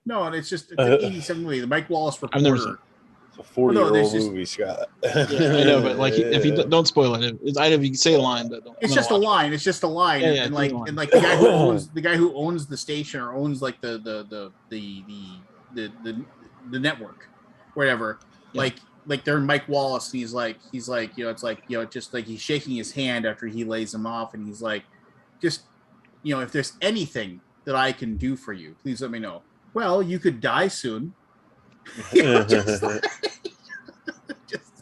No, and it's just it's an 87 movie. The Mike Wallace I've never reporter. seen It's a 40-year-old there's just- movie, Scott. I know, but like if you don't spoil it, if you say a line, but It's just a line. It's just a line, Yeah, and it's like a line. and like the guy who owns the station or owns like the network, whatever. Yeah. Like they're Mike Wallace. And he's like it's like just like he's shaking his hand after he lays him off, and he's like, just if there's anything that I can do for you, please let me know. Well, you could die soon. Just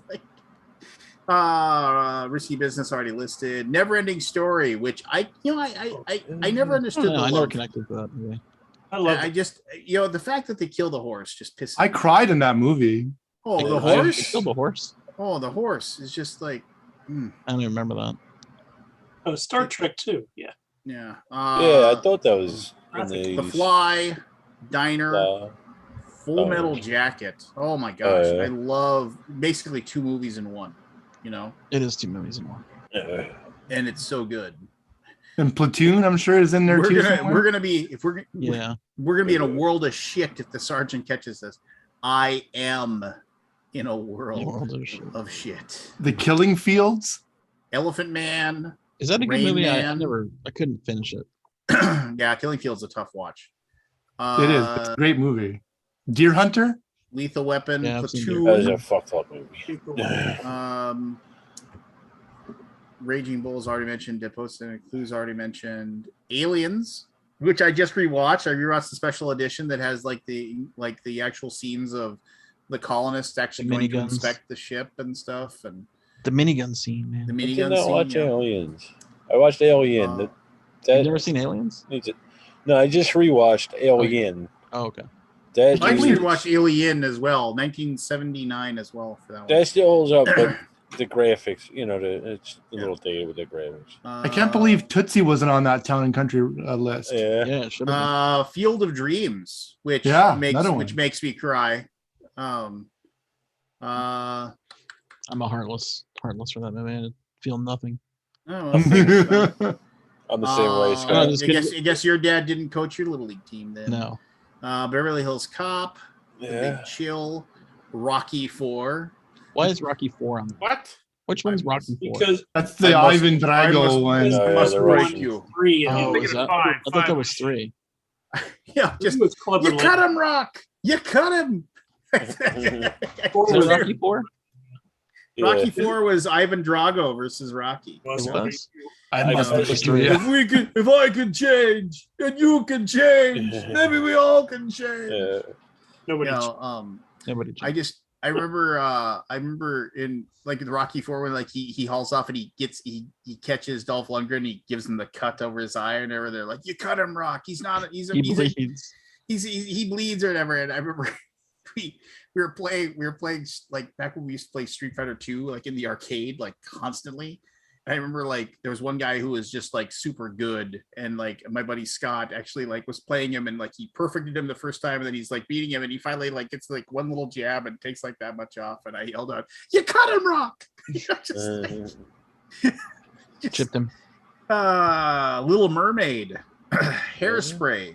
like Risky Business already listed. Never Ending Story, which I never understood. I the never love. connected to that movie. I love I it. just the fact that they kill the horse just pisses. I cried in that movie. Oh, the They horse. killed the horse. Oh, the horse is just like, I don't even remember that. Oh, Star Trek too. Yeah. yeah. Yeah, I thought that was in The 80s. Fly, Diner, Uh, Full oh. Metal Jacket. Oh my gosh, yeah. I love basically two movies in one. You know, It is 2 movies in one. and it's so good. And Platoon, I'm sure, is in there too. We're gonna be Yeah. we're gonna be in a world of shit if the sergeant catches us. I am in a world of shit. The Killing Fields. Elephant Man. Is that a good Rain movie? I Man. couldn't finish it. Yeah, Killing Field's a tough watch. It is. It's a great movie. Deer Hunter. Lethal Weapon. Yeah, I've seen Platoon. That is a fucked up movie. Raging Bull's already mentioned. Dead Post and Clues already mentioned. Aliens, which I just rewatched. I rewatched the special edition that has like the actual scenes of the colonists actually going to inspect the ship and stuff, and the minigun scene, man. the I did minigun not scene. watch Yeah. Aliens. I watched Alien. You've that never seen Aliens? needs it. No, I just rewatched Alien. Oh, okay. That I actually needs- watched Alien as well, 1979 as well for that one. that still holds up, but the graphics, it's a little dated with the graphics. I can't believe Tootsie wasn't on that Town and Country list. Yeah. Yeah, it should have Field of Dreams, which another one. makes me cry. I'm a heartless for that movie. I feel nothing. Oh, well, I'm the same way. Scott. I guess your dad didn't coach your little league team then. No. Beverly Hills Cop, The Yeah. Big Chill, Rocky 4. Why is Rocky 4 on there? What? Which one's Rocky 4? Because That's the I must- Ivan I Drago must- one. Oh, yeah, must the break Russian. you. 3. Oh, thinking is of that? five. I thought that was 3. Yeah, just it was Clubber you Lang. cut him, Rock. You cut him. Is that Rocky 4? Rocky Yeah. 4 was Ivan Drago versus Rocky. It was. I must know. have was three. If I can change and you can change, maybe we all can change. Yeah. Nobody. Nobody. I remember in like the Rocky 4 when like he hauls off and he catches Dolph Lundgren and he gives him the cut over his eye and whatever. They're like, you cut him, Rock. He bleeds. he bleeds or whatever. And I remember we were playing like back when we used to play Street Fighter 2 like in the arcade like constantly. I remember like there was one guy who was just like super good, and like my buddy Scott actually like was playing him and like he perfected him the first time, and then he's like beating him, and he finally like gets like one little jab and takes like that much off, and I yelled out, "You cut him, Rock!" Chipped him. Little Mermaid, Hairspray,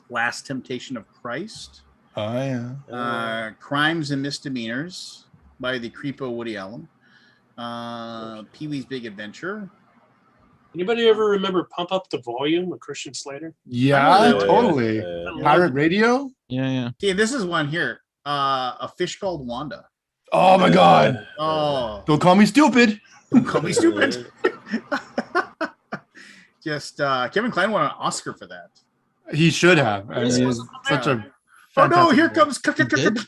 Last Temptation of Christ, Oh yeah. Crimes and Misdemeanors by the creepo Woody Allen. Pee-wee's Big Adventure. Anybody ever remember Pump Up the Volume with Christian Slater? Yeah, Yeah. totally. Pirate Radio. Yeah. See, this is one here. A Fish Called Wanda. Oh my God! Oh, Don't call me stupid. don't call me stupid. Just Kevin Kline won an Oscar for that. He should have. I mean, he's such a. Oh no! fantastic Here guy. comes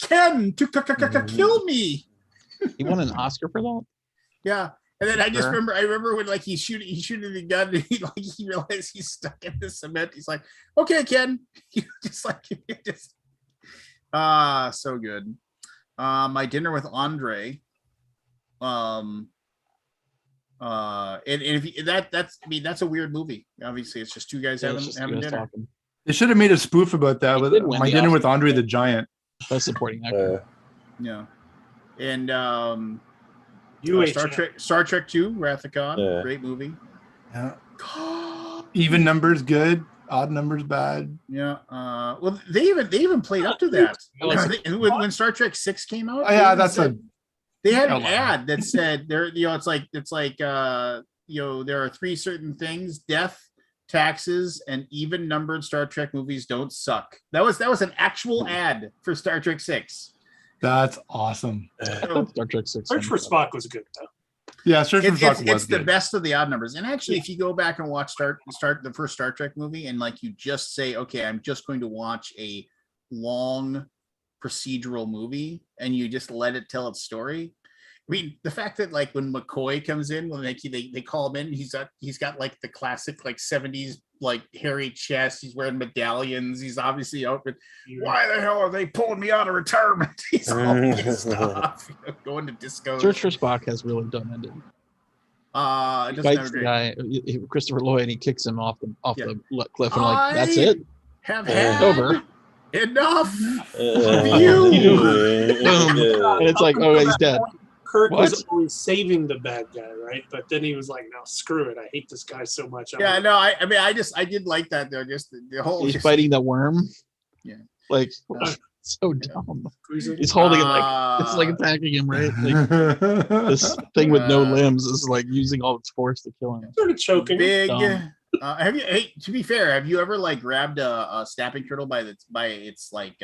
Ken to kill me. He won an Oscar for that? Yeah. And then I just Sure. remember when like he's shooting the gun and he realized he's stuck in the cement. He's like, okay, Ken. So good. My Dinner with Andre. And if that's a weird movie. Obviously, it's just two guys Yeah, having it's just you guys dinner. talking. They should have made a spoof about that He with did win My the Dinner Oscar. with Andre the Giant. Best supporting actor. Yeah. And UHF. Star Trek 2, Wrath of Khan, Yeah. great movie. Yeah. Even numbers good, odd numbers bad. Yeah. Well, they even played up to that. When Star Trek 6 came out. Oh, yeah, that's they had an Oh, wow. ad that said there. It's like there are 3 certain things: death, taxes, and even numbered Star Trek movies don't suck. That was an actual ad for Star Trek 6. That's awesome. Star Trek 6. Search for Spock was good though. Yeah, Search for Spock It's was the good. best of the odd numbers. And actually, if you go back and watch the first Star Trek movie, and like you just say, okay, I'm just going to watch a long procedural movie, and you just let it tell its story. I mean, the fact that like when McCoy comes in, when they call him in, he's got like the classic like 70s like hairy chest. He's wearing medallions. He's obviously open. Why the hell are they pulling me out of retirement? He's all pissed off, going to disco. Search for Spock has really dumb ending. It He doesn't have fights a the great. guy, Christopher Lloyd, and he kicks him off the Yeah. cliff, and like that's it. Have Yeah. had Over. enough. Boom. And it's like, oh, he's dead. Kirk was What? always saving the bad guy, right? But then he was like, "No, screw it. I hate this guy so much." I'm Yeah, gonna-" no, I mean, I did like that though. Just the whole. He's just, fighting the worm. Yeah. Like Yeah. so dumb. Squeeze it. He's holding it like it's like attacking him, right? Like this thing with no limbs is like using all its force to kill him. Sort of choking. Big. Dumb. Have you? Hey, to be fair, have you ever like grabbed a snapping turtle by its like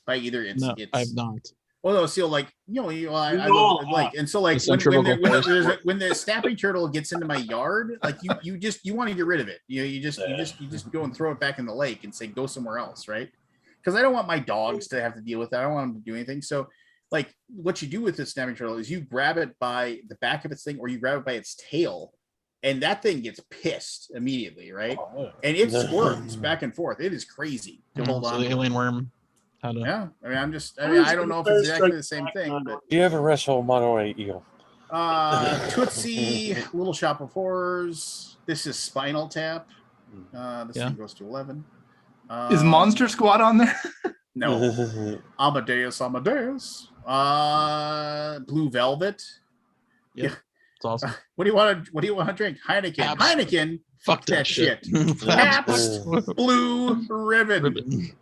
by either its No, its? I've not. Well, no, so like I No. like, and so like The when centrifugal force. when the snapping turtle gets into my yard, like you want to get rid of it. You just go and throw it back in the lake and say go somewhere else, right? Because I don't want my dogs to have to deal with that. I don't want them to do anything. So like what you do with this snapping turtle is you grab it by the back of its thing, or you grab it by its tail, and that thing gets pissed immediately, right? And it squirms back and forth. It is crazy to hold So on. the to. alien worm. How to? Yeah, I mean, I don't know if it's exactly the same thing, but Do you ever wrestle Monterey Eel? Tootsie, Little Shop of Horrors. This is Spinal Tap. This Yeah. thing goes to 11. Is Monster Squad on there? No. Amadeus. Blue Velvet. Yep. It's awesome. What do you want to drink? Heineken. Pabst. Heineken. Fuck that shit. Pabst Blue Ribbon. Ribbon.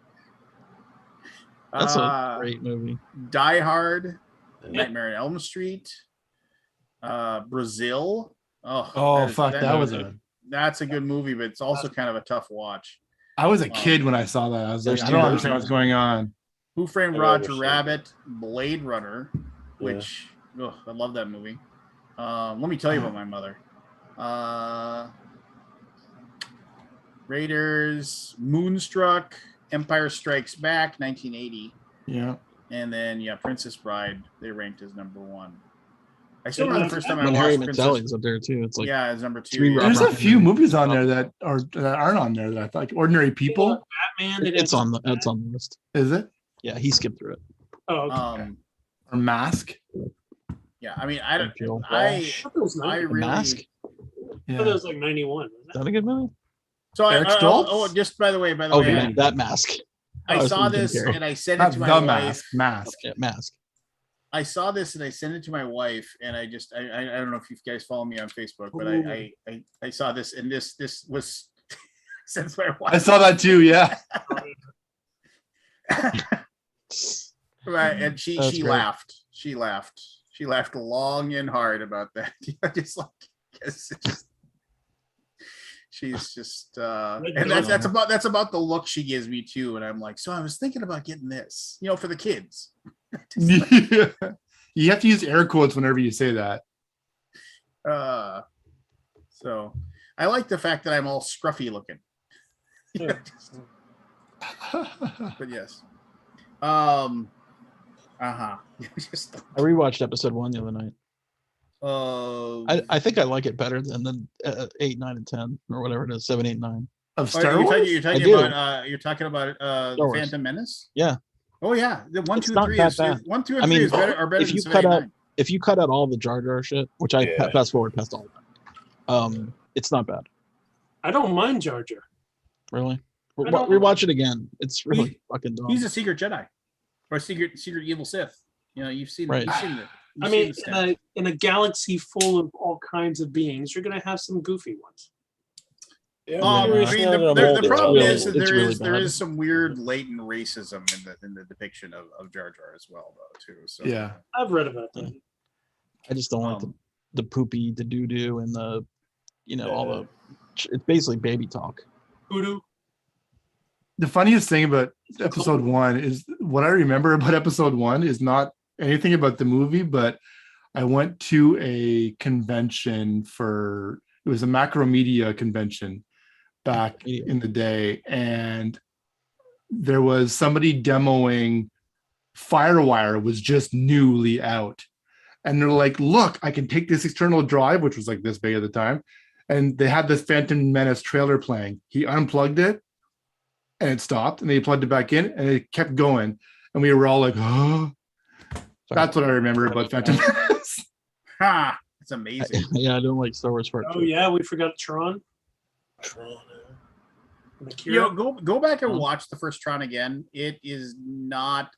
That's a great movie. Die Hard. Nightmare on Elm Street. Brazil. Oh, fuck, that was that's a good movie, but it's also kind of a tough watch. I was a kid when I saw that. I was like, There's I don't two understand what's going on. Who Framed I Roger never Rabbit, Blade Runner, which I love that movie. Let me tell you about my mother. Raiders, Moonstruck, Empire Strikes Back, 1980, Yeah. and then Princess Bride. They ranked as number 1. I still remember the first time I When Harry watched Met Princess. is up there too. It's like It's number 2. three yeah. There's a Rock few Rock movies on there that aren't on there that I thought, like Ordinary People. Batman. it's on the list. Is it? Yeah, he skipped through it. Oh, okay. Or Mask? Yeah, I mean, I don't. Joe. I thought it was 90. really. Mask. I thought it was like 91. Is that a good movie? So Eric Stoltz? just by the way, Oh, way, that Mask. I was saw thinking this Carrie. and I sent it Not to the my Mask. wife. Mask. Yeah, Mask. I saw this and I sent it to my wife, and I don't know if you guys follow me on Facebook, but I saw this, and this was sent to my wife. I saw that too. Yeah. Right, and she That's great. laughed. She laughed long and hard about that. Just like it's just, she's just and that's about the look she gives me too. And I'm like, so I was thinking about getting this, for the kids. Yeah. You have to use air quotes whenever you say that. So I like the fact that I'm all scruffy looking. But yes. Just I rewatched episode 1 the other night. I think I like it better than the 8, 9, and 10 or whatever it is, 7, 8, 9. Of Star Wars? You're talking about Star Wars. Phantom Menace? Yeah. Oh yeah, the 1, It's 2, not 3 that is bad. 1, 2, and I 3 mean, is better. Are better if than you 7, cut 8, out 9. if you cut out all the Jar Jar shit, which I fast forward past all of that, it's not bad. I don't mind Jar Jar. Really. I don't- Rewatch it again. It's really fucking dumb. He's a secret Jedi, or secret evil Sith. You've seen Right. You've seen it. I mean, in a galaxy full of all kinds of beings, you're going to have some goofy ones. Yeah, the problem is that It's really there bad. is some weird latent racism in the depiction of Jar Jar as well, though, too. So Yeah. I've read about that. I just don't like the poopy, the doo doo, and the all the. It's basically baby talk. Voodoo. The funniest thing about episode 1 is what I remember about episode 1 is not anything about the movie, but I went to a convention it was a Macromedia convention back in the day, and there was somebody demoing Firewire was just newly out. And they're like, look, I can take this external drive, which was like this big at the time. And they had this Phantom Menace trailer playing. He unplugged it and it stopped, and they plugged it back in and it kept going. And we were all like, oh, that's what I remember about Phantom Menace. Ha! It's amazing. I don't like Star Wars Part 2. Oh, yeah, we forgot Tron. And Akira. Go back and watch the first Tron again. It is not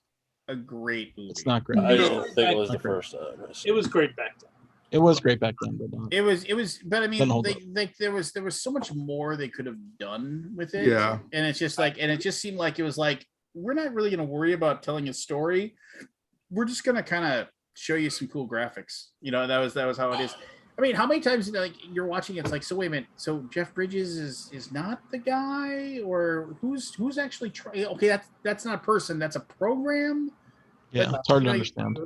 a great movie. It's not great. I didn't think it was the Not great. first. It was great back then. It was great back then, but not. It was, but I mean, Doesn't hold there was so much more they could have done with it. Yeah. And it's just like, and it just seemed like it was like, we're not really going to worry about telling a story. We're just going to kind of show you some cool graphics. You know, that was how it is. I mean, how many times like you're watching it's like, so wait a minute, so Jeff Bridges is not the guy, or who's actually trying? Okay, that's not a person, that's a program. Yeah, But, it's hard to you know, understand.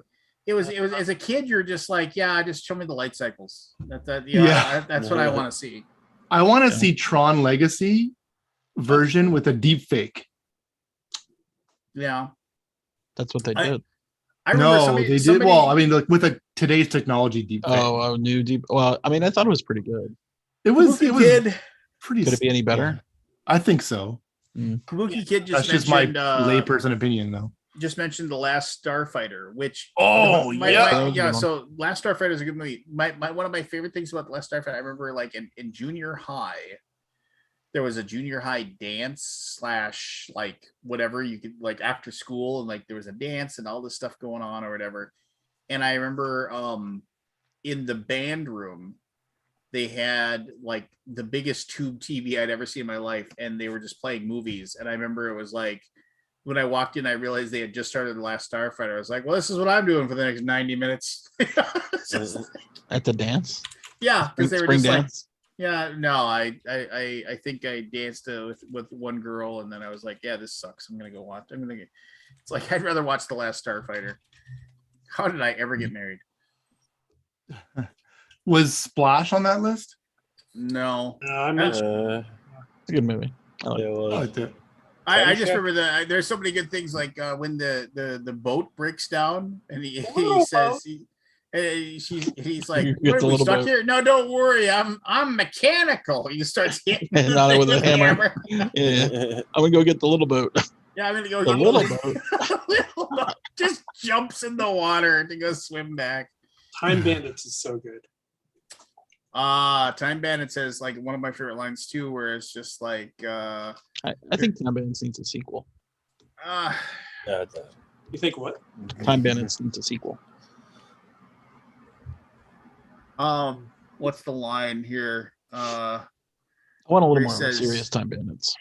It was as a kid, you're just like, yeah, just show me the light cycles. That's what I want to see. I want to Yeah. see Tron Legacy version with a deep fake. Yeah. That's what they I- did. I remember No, somebody, they did. somebody- Well, I mean, like with today's technology, deep fake. Oh, new deep. Well, I mean, I thought it was pretty good. It was Kid, pretty. Could it be any better? I think so. Kabuki Kid That's just just my mentioned layperson opinion, though. just mentioned The Last Starfighter, which Oh, yeah. That was a good one. so Last Starfighter is a good movie. My one of my favorite things about The Last Starfighter, I remember like in junior high, there was a junior high dance / like whatever you could like after school, and like there was a dance and all this stuff going on or whatever. And I remember in the band room they had like the biggest tube TV I'd ever seen in my life, and they were just playing movies. And I remember it was like when I walked in, I realized they had just started The Last Starfighter. I was like, well, this is what I'm doing for the next 90 minutes. It's just like- At the dance? yeah, because they were Spring just like, dance? yeah, no, I think I danced with one girl, and then I was like, yeah, this sucks. I'm gonna go watch. It's like I'd rather watch The Last Starfighter. How did I ever get married? Was Splash on that list? No, I mentioned It's a good movie. I like it. It I was. liked it. I just Caddyshack? remember that there's so many good things like when the boat breaks down and he little says he's like, It's what, a are we little stuck boat. here? No, don't worry, I'm mechanical. He starts hitting the Not thing with a with hammer. Yeah. I'm gonna go get the little boat. Yeah, I'm gonna go The get little the boat. little boat. Just jumps in the water to go swim back. Time Bandits is so good. Time Bandits says like one of my favorite lines too, where it's just like I think Time Bandits needs a sequel. uh Yeah, it does. You think what? Time Bandits needs a sequel. what's the line here? I want a Where little he more of a says- serious Time Bandits.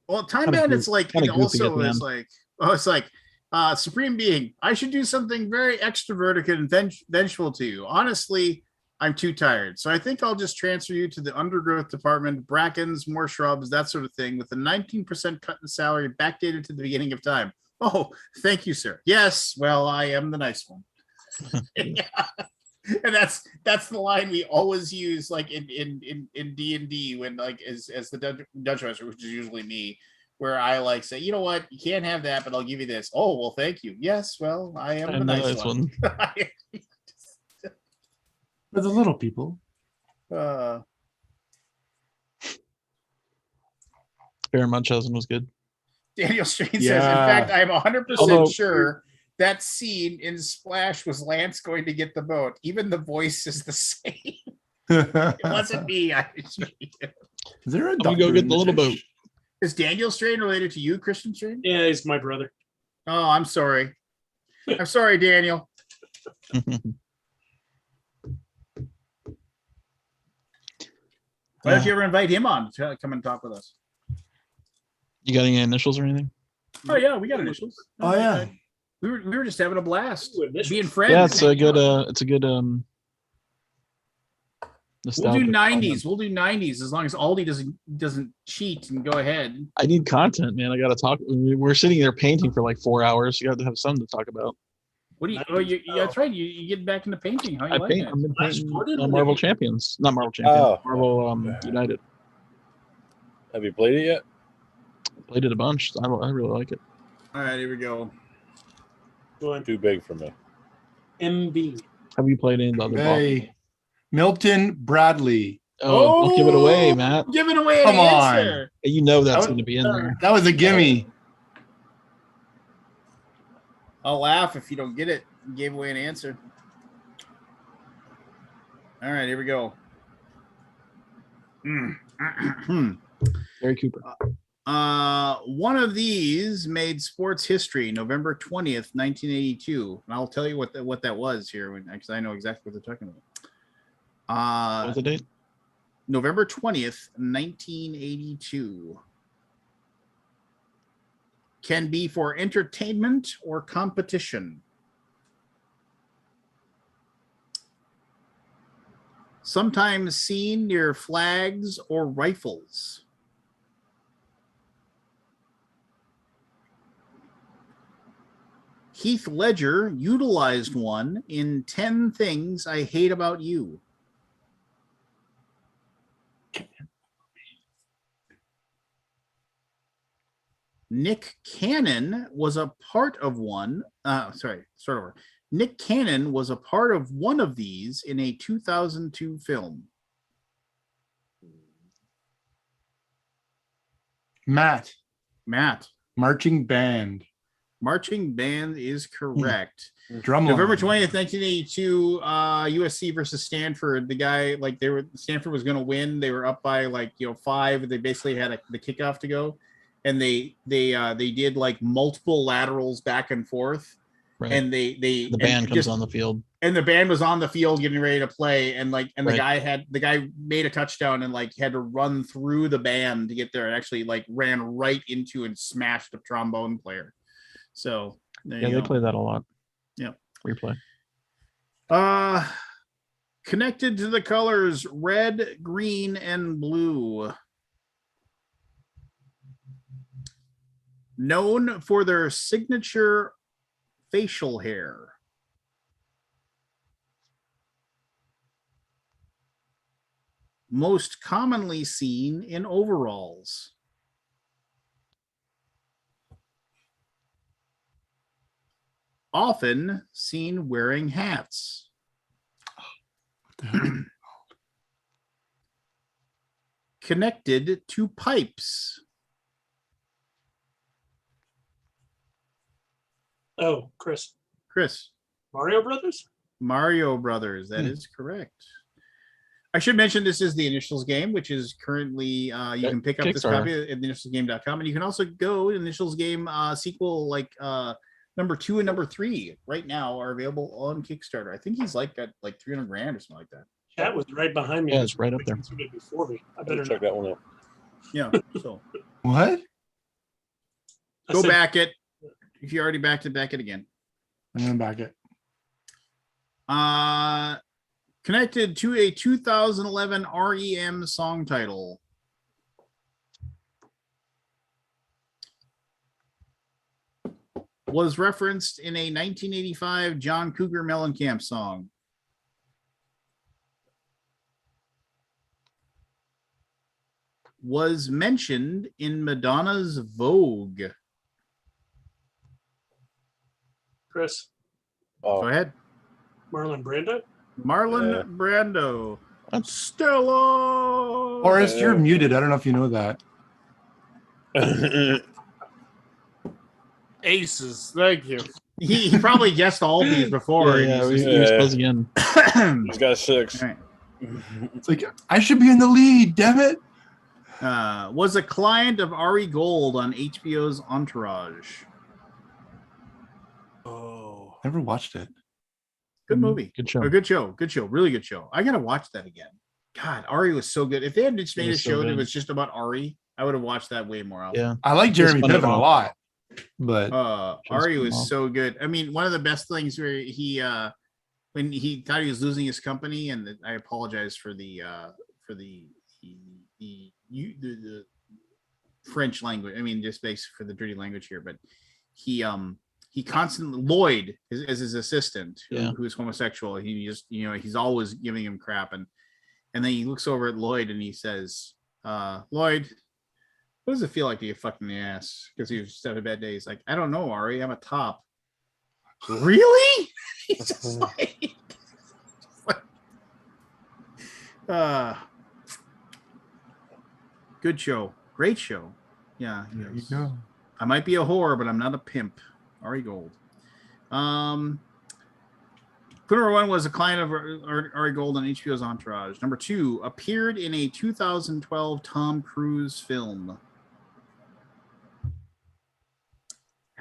Well, Time Kinda Bandits goof- like kinda it goofy also at the is end. like it's like Supreme Being, I should do something very extroverted and vengeful to you. Honestly, I'm too tired. So I think I'll just transfer you to the undergrowth department, brackens, more shrubs, that sort of thing, with a 19% cut in salary backdated to the beginning of time. Oh, thank you, sir. Yes, well, I am the nice one. Yeah. And that's the line we always use like in D&D when like as the dungeon master, which is usually me, where I like say, you know what, you can't have that, but I'll give you this. Oh, well, thank you. Yes, well, I am the And nice this one. For the little people. Baron Munchausen was good. Daniel Strain says, in Yeah. fact, I'm 100% Although- sure that scene in Splash was Lance going to get the boat. Even the voice is the same. It wasn't me. Is there a I'm gonna go doctor get in the little this? boat. Is Daniel Strain related to you, Christian Strain? Yeah, he's my brother. Oh, I'm sorry. I'm sorry, Daniel. Why don't you ever invite him on to come and talk with us? You got any initials or anything? Oh yeah, we got initials. Oh yeah. We were just having a blast, Ooh, initials. being friends. Yeah, it's a good We'll do nostalgic 90s. We'll do 90s as long as Aldi doesn't cheat and go ahead. I need content, man. I gotta talk. We're sitting there painting for like 4 hours. You got to have something to talk about. What do you? Oh, that's right. You get back into painting. How you I like paint. it? I've been Flash painting Gordon? Marvel Champions, not Marvel Champions. Oh. Marvel United. Have you played it yet? Played it a bunch. I really like it. All right, here we go. Going Too big for me. MB. Have you played any of the other? Hey, Milton Bradley. Oh, don't give it away, Matt. Giving away Come an on. answer. You know that's That was- going to be in there. That was a gimme. I'll laugh if you don't get it. You gave away an answer. All right, here we go. Gary Cooper. One of these made sports history, November 20th, 1982. And I'll tell you what that was here, because I know exactly what they're talking about. What was the date? November 20th, 1982. Can be for entertainment or competition. Sometimes seen near flags or rifles. Heath Ledger utilized one in 10 Things I Hate About You. Nick Cannon was a part of one. Start over. Nick Cannon was a part of one of these in a 2002 film. Matt. Marching band. Marching band is correct. Drumline. November 20th, 1982, USC versus Stanford. The guy, Stanford was going to win. They were up by 5. They basically had the kickoff to go. And they did multiple laterals back and forth, Right. and the band comes on the field, and the band was on the field getting ready to play, and Right. the guy made a touchdown and had to run through the band to get there, and actually ran right into and smashed a trombone player. So they play that a lot. Yeah, replay. Connected to the colors red, green, and blue. Known for their signature facial hair. Most commonly seen in overalls. Often seen wearing hats. What the hell? Connected to pipes. Oh, Chris. Mario Brothers? Mario Brothers. That is correct. I should mention this is the Initials game, which is currently, you can pick up this copy at initialsgame.com. And you can also go to Initials game sequel, number 2 and number 3 right now are available on Kickstarter. I think he's got $300,000 or something like that. That was right behind me. Yeah, it's right up there. Before me. I better check that one out. Yeah. So what? Go back it. If you already backed it, back it again. I'm gonna back it. Connected to a 2011 REM song title. Was referenced in a 1985 John Cougar Mellencamp song. Was mentioned in Madonna's Vogue. Chris. Go ahead. Marlon Brando? Marlon Brando. Stella. Forrest, you're muted. I don't know if you know that. Aces. Thank you. He probably guessed all these before. He was buzzing in. He's got 6. Right. It's I should be in the lead, damn it. Was a client of Ari Gold on HBO's Entourage. Oh, never watched it. Good movie. Good show. Or good show. Good show. Really good show. I gotta watch that again. God, Ari was so good. If they had just made a show that was just about Ari, I would have watched that way more often. Yeah. I like Jeremy Piven a lot, but Ari was so good. I mean, one of the best things where he when he thought he was losing his company, and I apologize for the French language. I mean, just based for the dirty language here, but he constantly Lloyd as his assistant, who is homosexual. He just he's always giving him crap, and then he looks over at Lloyd and he says, "Lloyd, what does it feel like to get fucked in the ass?" Because he was just having a bad day. He's like, "I don't know, Ari. I'm a top." Really? He's just good show, great show. Yeah, there you go. I might be a whore, but I'm not a pimp. Ari Gold. Number 1 was a client of Ari Gold on HBO's Entourage. Number 2 appeared in a 2012 Tom Cruise film.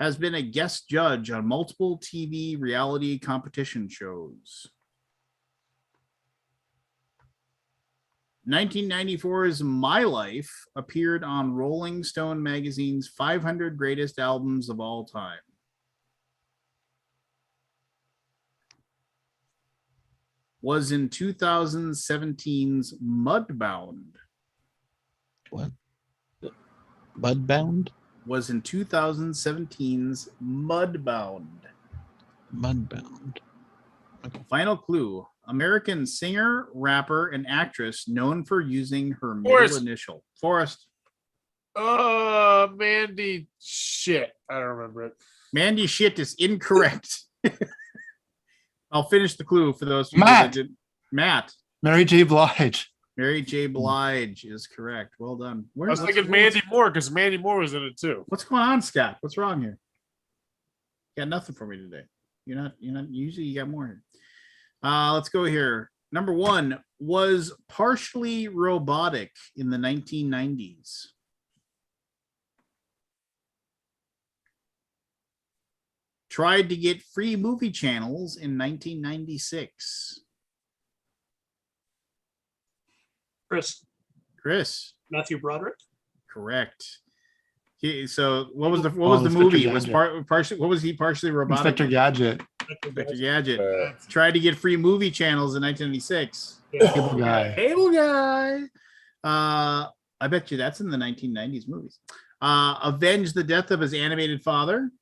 has been a guest judge on multiple TV reality competition shows. 1994's My Life appeared on Rolling Stone magazine's 500 Greatest Albums of All Time. Was in 2017's Mudbound. What? Mudbound? Was in 2017's Mudbound. Mudbound. Final clue. American singer, rapper, and actress known for using her Forrest. middle initial. Forrest. Mandy shit. I don't remember it. Mandy shit is incorrect. I'll finish the clue for those people Matt. that didn't. Matt. Mary J. Blige. Mary J. Blige is correct. Well done. I was thinking Mandy Moore because Mandy Moore was in it too. What's going on, Scott? What's wrong here? You got nothing for me today. You're not usually you got more here. Let's go here. Number 1 was partially robotic in the 1990s. Tried to get free movie channels in 1996. Chris. Matthew Broderick. Correct. So what was the Inspector movie? Was Gadget. partially what was he partially robotic? Inspector Gadget. Inspector Gadget. Tried to get free movie channels in 1996. Cable guy. Cable guy. I bet you that's in the 1990s movies. Avenged the death of his animated father.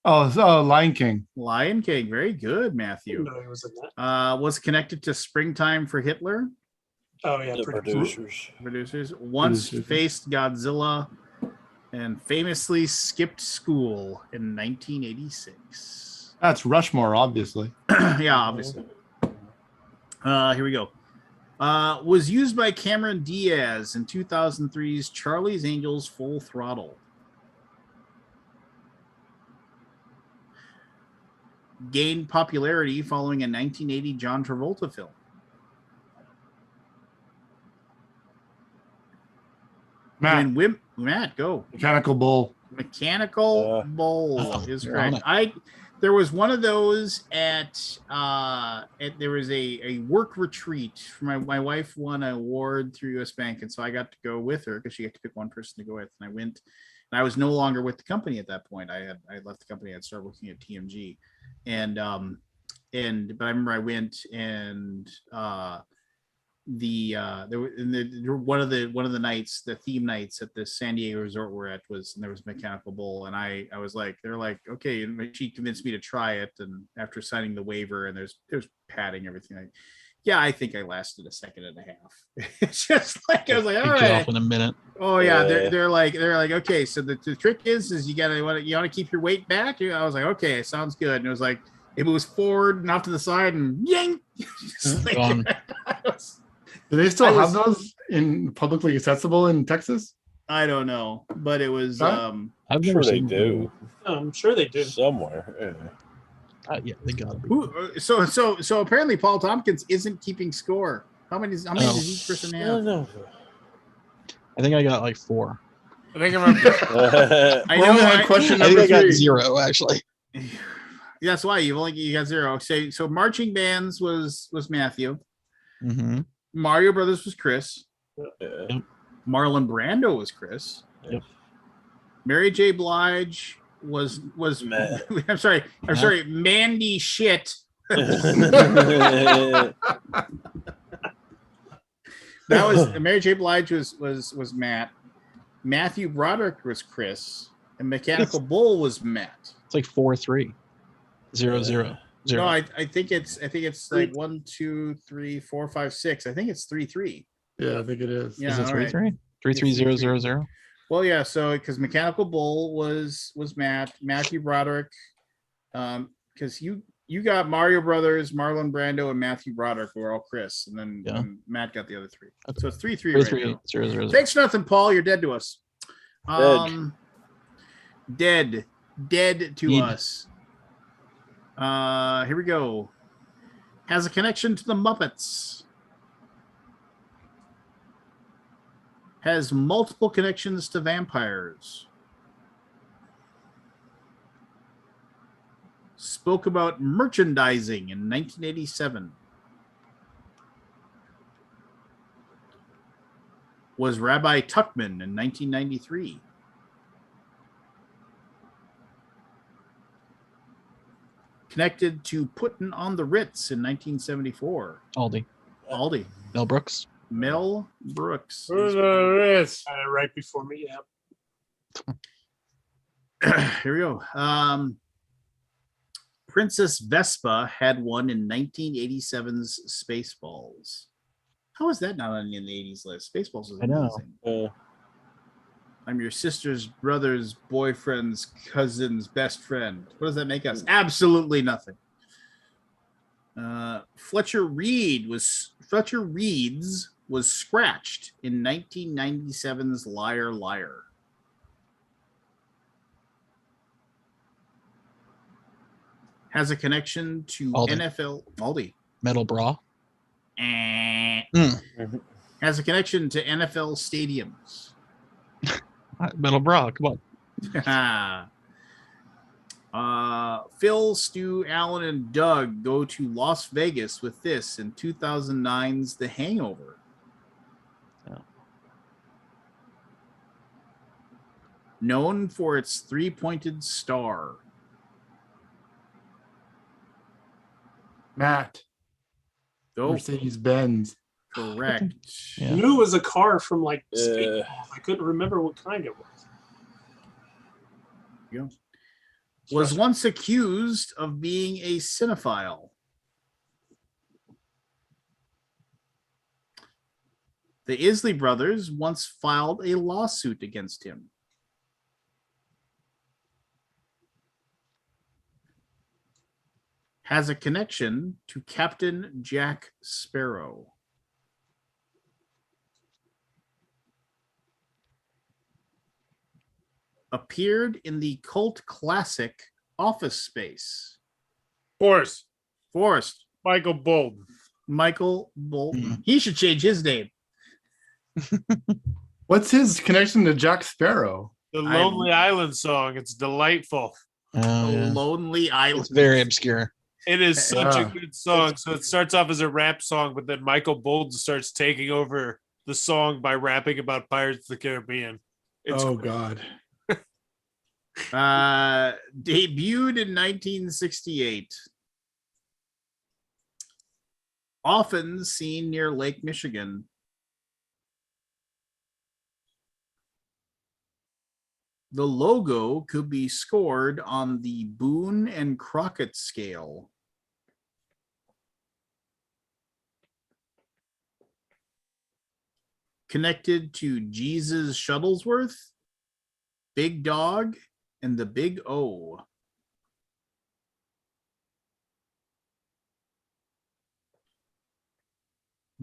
Oh, Lion King. Lion King. Very good, Matthew. No, he was in that. Was connected to Springtime for Hitler. Oh yeah, The producers. Producers. Once faced Godzilla and famously skipped school in 1986. That's Rushmore, obviously. Yeah, obviously. Here we go. Was used by Cameron Diaz in 2003's Charlie's Angels Full Throttle. Gained popularity following a 1980 John Travolta film. Matt, go. Mechanical Bull. Mechanical Bull is correct. There was one of those at there was a work retreat. My wife won an award through US Bank, and so I got to go with her because she got to pick one person to go with, and I went. And I was no longer with the company at that point. I left the company. I'd started working at TMG, but I remember I went and there were one of the nights, the theme nights at the San Diego resort we're at and there was Mechanical Bull, and I was like, they're like, okay, and she convinced me to try it, and after signing the waiver, and there's padding, everything, I think I lasted a second and a half. It's just like I was like, all right, off in a minute. Oh yeah, they're like, okay, so the trick is you want to keep your weight back. I was like, okay, sounds good, and it was like it moves forward and off to the side and yank. Gone. Do they still have those in publicly accessible in Texas? I don't know, but it was. I'm sure they do. I'm sure they do somewhere. Yeah, they gotta be. So apparently Paul Tompkins isn't keeping score. How many does each person have? I think I got like 4. I think I'm. I know. Question I think number I got 3. 0 actually. That's why you got 0. So marching bands was Matthew. Mm-hmm. Mario Brothers was Chris. Yeah. Marlon Brando was Chris. Yep. Mary J. Blige was I'm sorry, Mandy shit. That was Mary J. Blige was Matt. Matthew Broderick was Chris, and Mechanical Bull was Matt. It's like 4-3. 0-0. No, I think it's like 1, 2, 3, 4, 5, 6. I think it's 3-3. Yeah, I think it is. Yeah, Is it 3-3? right. 3-3-0-0-0? Well, yeah. So because Mechanical Bull was Matthew Broderick, because you got Mario Brothers, Marlon Brando, and Matthew Broderick who were all Chris, and then Matt got the other 3. Okay. So it's 3-3 right now. 3-3-0-0-0. Thanks for nothing, Paul. You're dead to us. Dead to us. Here we go. Has a connection to the Muppets. Has multiple connections to vampires. spoke about merchandising in 1987. Was Rabbi Tuckman in 1993. Connected to Puttin' on the Ritz in 1974. Aldi. Aldi. Mel Brooks. Mel Brooks. Right before me. Yeah. Here we go. Princess Vespa had one in 1987's Spaceballs. How is that not on the 80s list? Spaceballs is I know. amazing. I'm your sister's brother's boyfriend's cousin's best friend. What does that make us? Absolutely nothing. Fletcher Reed's was scratched in 1997's Liar Liar. Has a connection to Aldi. NFL. Aldi. Metal Bra. Has a connection to NFL stadiums. Metal Bra. Come on. Phil, Stu, Alan, and Doug go to Las Vegas with this in 2009's The Hangover. Oh. Known for its three-pointed star. Matt. Oh, Mercedes-Benz. correct. Yeah. I knew it was a car from like Spaceballs. I couldn't remember what kind it was. Go. Was once accused of being a cinephile. The Isley brothers once filed a lawsuit against him. Has a connection to Captain Jack Sparrow. Appeared in the cult classic Office Space. Forrest. Michael Bolton. He should change his name. What's his connection to Jack Sparrow? The Lonely Island song. It's delightful. Oh, yeah. Lonely Island. It's very obscure. It is such a good song. So it starts off as a rap song, but then Michael Bolton starts taking over the song by rapping about Pirates of the Caribbean. It's Oh, God. Debuted in 1968. Often seen near Lake Michigan. The logo could be scored on the Boone and Crockett scale. Connected to Jesus Shuttlesworth, Big Dog, and the Big O.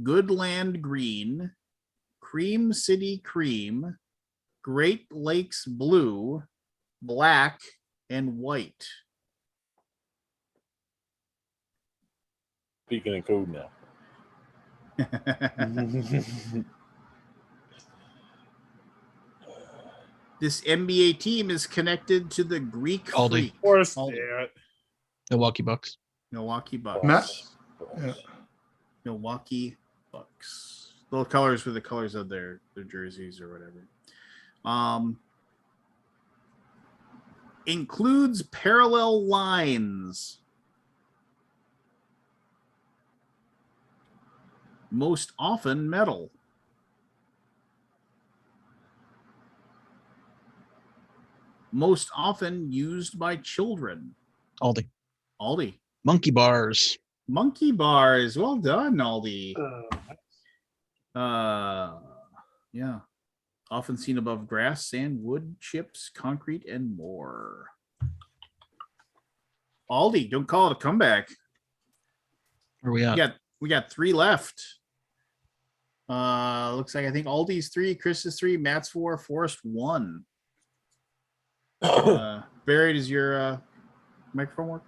Goodland Green, Cream City Cream, Great Lakes Blue, Black, and White. Speaking of code now. This NBA team is connected to the Greek Aldi. Freak. Of course. Aldi. Yeah. Milwaukee Bucks. Milwaukee Bucks. Matt? Yeah. Milwaukee Bucks. The colors were the colors of their jerseys or whatever. Includes parallel lines. Most often metal. Most often used by children. Aldi. Aldi. Monkey bars. Monkey bars. Well done, Aldi. Yeah. Often seen above grass, sand, wood, chips, concrete, and more. Aldi, don't call it a comeback. Where we at? We got 3 left. Looks like I think Aldi's 3, Chris's 3, Matt's 4, Forrest 1. Barry, does your microphone work?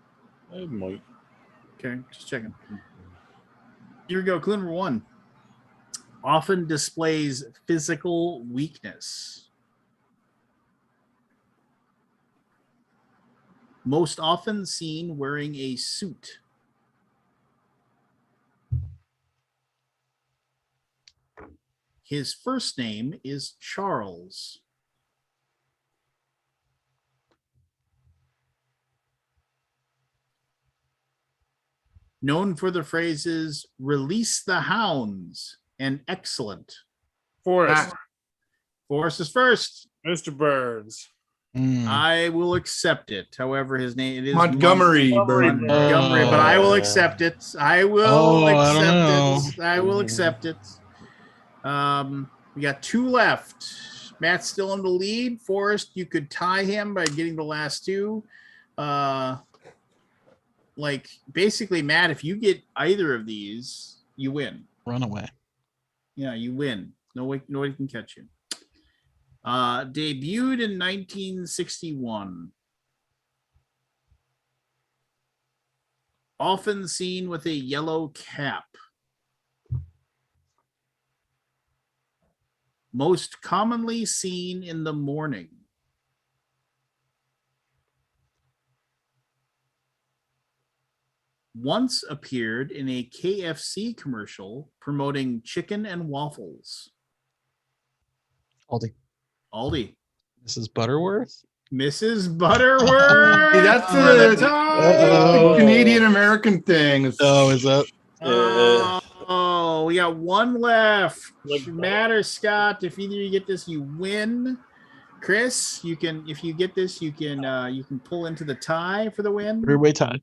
It might. Okay, just checking. Here we go. Clue number 1. Often displays physical weakness. Most often seen wearing a suit. His first name is Charles. Known for the phrases "release the hounds" and "excellent." Forrest. Forrest is first. Mr. Burns. I will accept it. However, his name it is Montgomery Burns. Montgomery, but I will accept it. I will accept it. I will accept it. We got 2 left. Matt's still in the lead. Forrest, you could tie him by getting the last 2. Like basically, Matt, if you get either of these, you win. Run away. Yeah, you win. Nobody can catch you. Debuted in 1961. Often seen with a yellow cap. Most commonly seen in the morning. Once appeared in a KFC commercial promoting chicken and waffles. Aldi. Aldi. Mrs. Butterworth. Mrs. Butterworth. See, that's the Canadian American thing. Oh, is that? Oh, we got 1 left. Matt or Scott, if either you get this, you win. Chris, you can. If you get this, you can pull into the tie for the win. 3-way tie.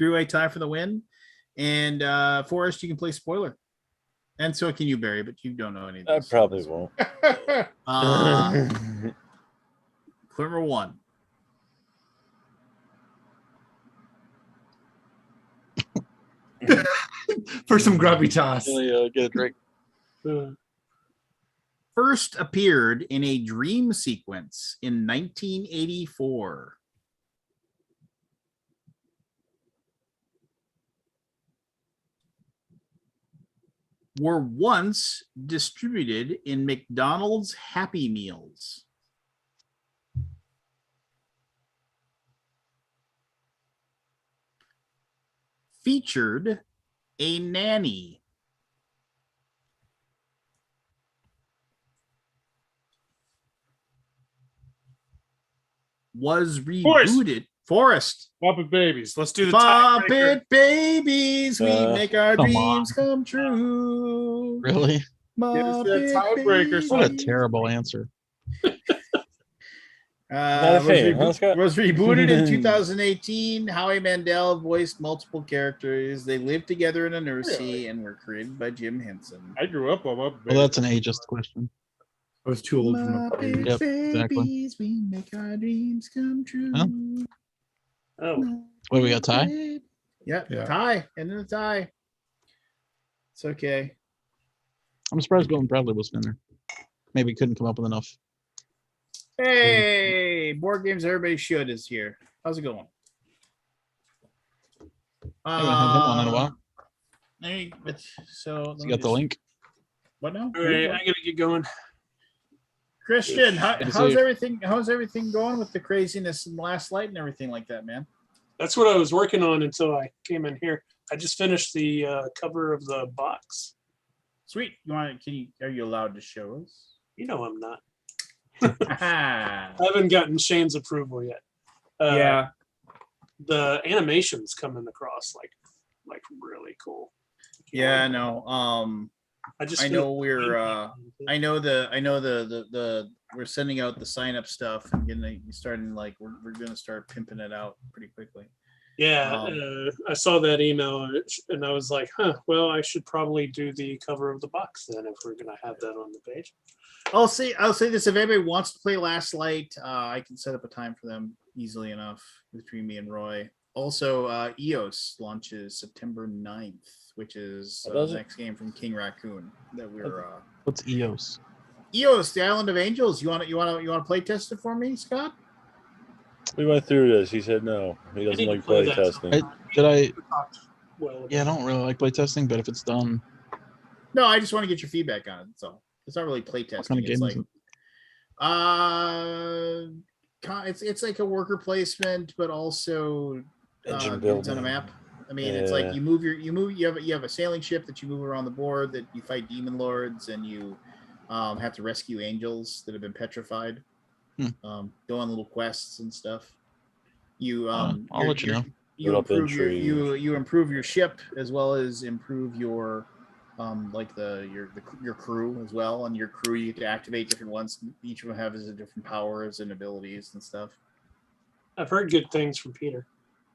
3-way tie for the win. And Forrest, you can play spoiler. And so can you, Barry, but you don't know anything. I probably won't. Clue number 1. For some gravitas. Get a drink. First appeared in a dream sequence in 1984. Were once distributed in McDonald's Happy Meals. Featured a nanny. Was rebooted. Forrest. Muppet Babies. Let's do the Muppet tiebreaker. Babies. We make our come dreams come true. Really? Muppet Give us that tiebreaker. Babies. What a terrible answer. Was rebooted in 2018. Howie Mandel voiced multiple characters. They lived together in a nursery and were created by Jim Henson. I grew up on Muppet Well, Babies. that's an ageist question. I was too old for my Muppet Yep, exactly. Babies, we make our dreams come true. Huh? Oh, Wait, we got tie? Yep, Yeah. tie. And then a tie. It's okay. I'm surprised Golden Bradley wasn't in there. Maybe he couldn't come up with enough. Hey, board games everybody should is here. How's it going? I haven't had him on in a while. Hey, so You got the link? What now? all right, I gotta get going. Christian, Good to see how's you. everything? How's everything going with the craziness and Last Light and everything like that, man? That's what I was working on until I came in here. I just finished the cover of the box. Sweet. You want? Are you allowed to show us? You know I'm not. Ah, I haven't gotten Shane's approval yet. yeah. The animations coming across like really cool. Yeah. No. I know we're sending out the sign up stuff and we're gonna start pimping it out pretty quickly. Yeah, I saw that email and I was like, well, I should probably do the cover of the box then if we're gonna have that on the page. I'll say this: if anybody wants to play Last Light, I can set up a time for them easily enough between me and Roy. Also, EOS launches September 9th, which is the next game from King Raccoon that we're. What's EOS? EOS, the Island of Angels. You want to play test it for me, Scott? We went through this. He said no. He doesn't like play testing. Well, Yeah, I don't really like playtesting, but if it's done, No, I just want to get your feedback on it. That's all. It's not really play what testing. kind of game is it? it's like a worker placement, but also Engine builds on a building. map. I mean, it's like Yeah. you have a sailing ship that you move around the board, that you fight demon lords, and you have to rescue angels that have been petrified. Go on little quests and stuff. You I'll let you know. you Put up improve your entries. you improve your ship as well as improve your your crew as well. And your crew, you get to activate different ones. Each of them has different powers and abilities and stuff. I've heard good things from Peter.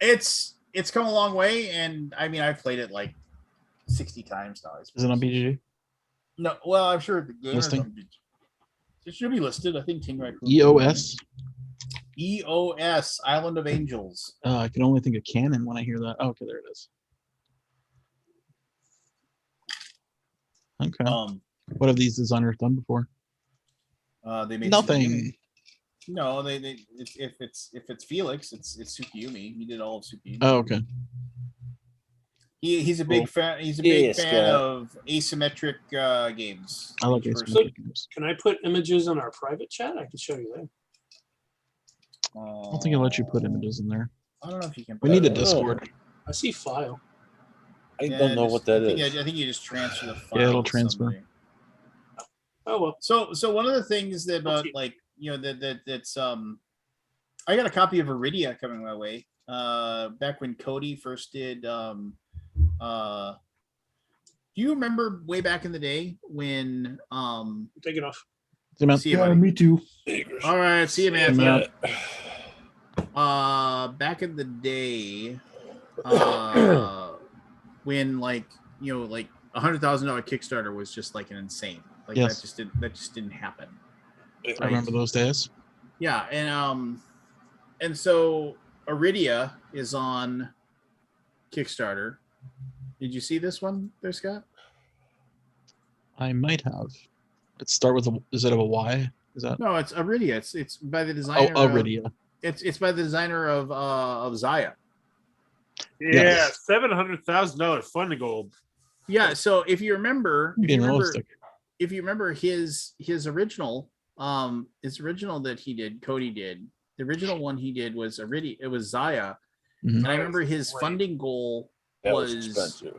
It's come a long way, and I mean, I've played it like 60 times now. Is it on BGG? No, well, I'm sure the game is Listing? on BGG. It should be listed. I think Ting Right. EOS. EOS, Island of Angels. I can only think of canon when I hear that. Oh, okay, there it is. Okay. What have these designers done before? They made Nothing. No, if it's Felix, it's Tsukiyumi. He did all of Tsukiyumi. Oh, okay. He's a Cool. big fan. He's a big Yes, fan yeah. of asymmetric games. I like First- asymmetric games. Can I put images in our private chat? I can show you that. I don't think I'll let you put images in there. I don't know if you can. We need a put it. Discord. I see file. I Yeah, don't know what that is. I think you just transfer the file. Yeah, it'll to transfer. somebody. Oh well. So one of the things that about Okay. like that's I got a copy of Iridia coming my way. Back when Cody first did do you remember way back in the day when Take it off. see you, Yeah, buddy. me too. All right, see you, man. Matt. Back in the day, when like $100,000 Kickstarter was just like an insane. Like Yes. that just didn't happen. I remember those days. Yeah, and so Iridia is on Kickstarter. Did you see this one there, Scott? I might have. It start with a. Is it a Y? Is that? No, it's Iridia. It's by the Oh, designer. Iridia. It's by the designer of Zaya. Yeah, Yes. $700,000 funding goal. Yeah. So if you remember, Being realistic. if you remember his original that he did, Cody did. The original one he did was Iridia. It was Zaya, Mhm. and I remember his Great. funding goal That was was expensive.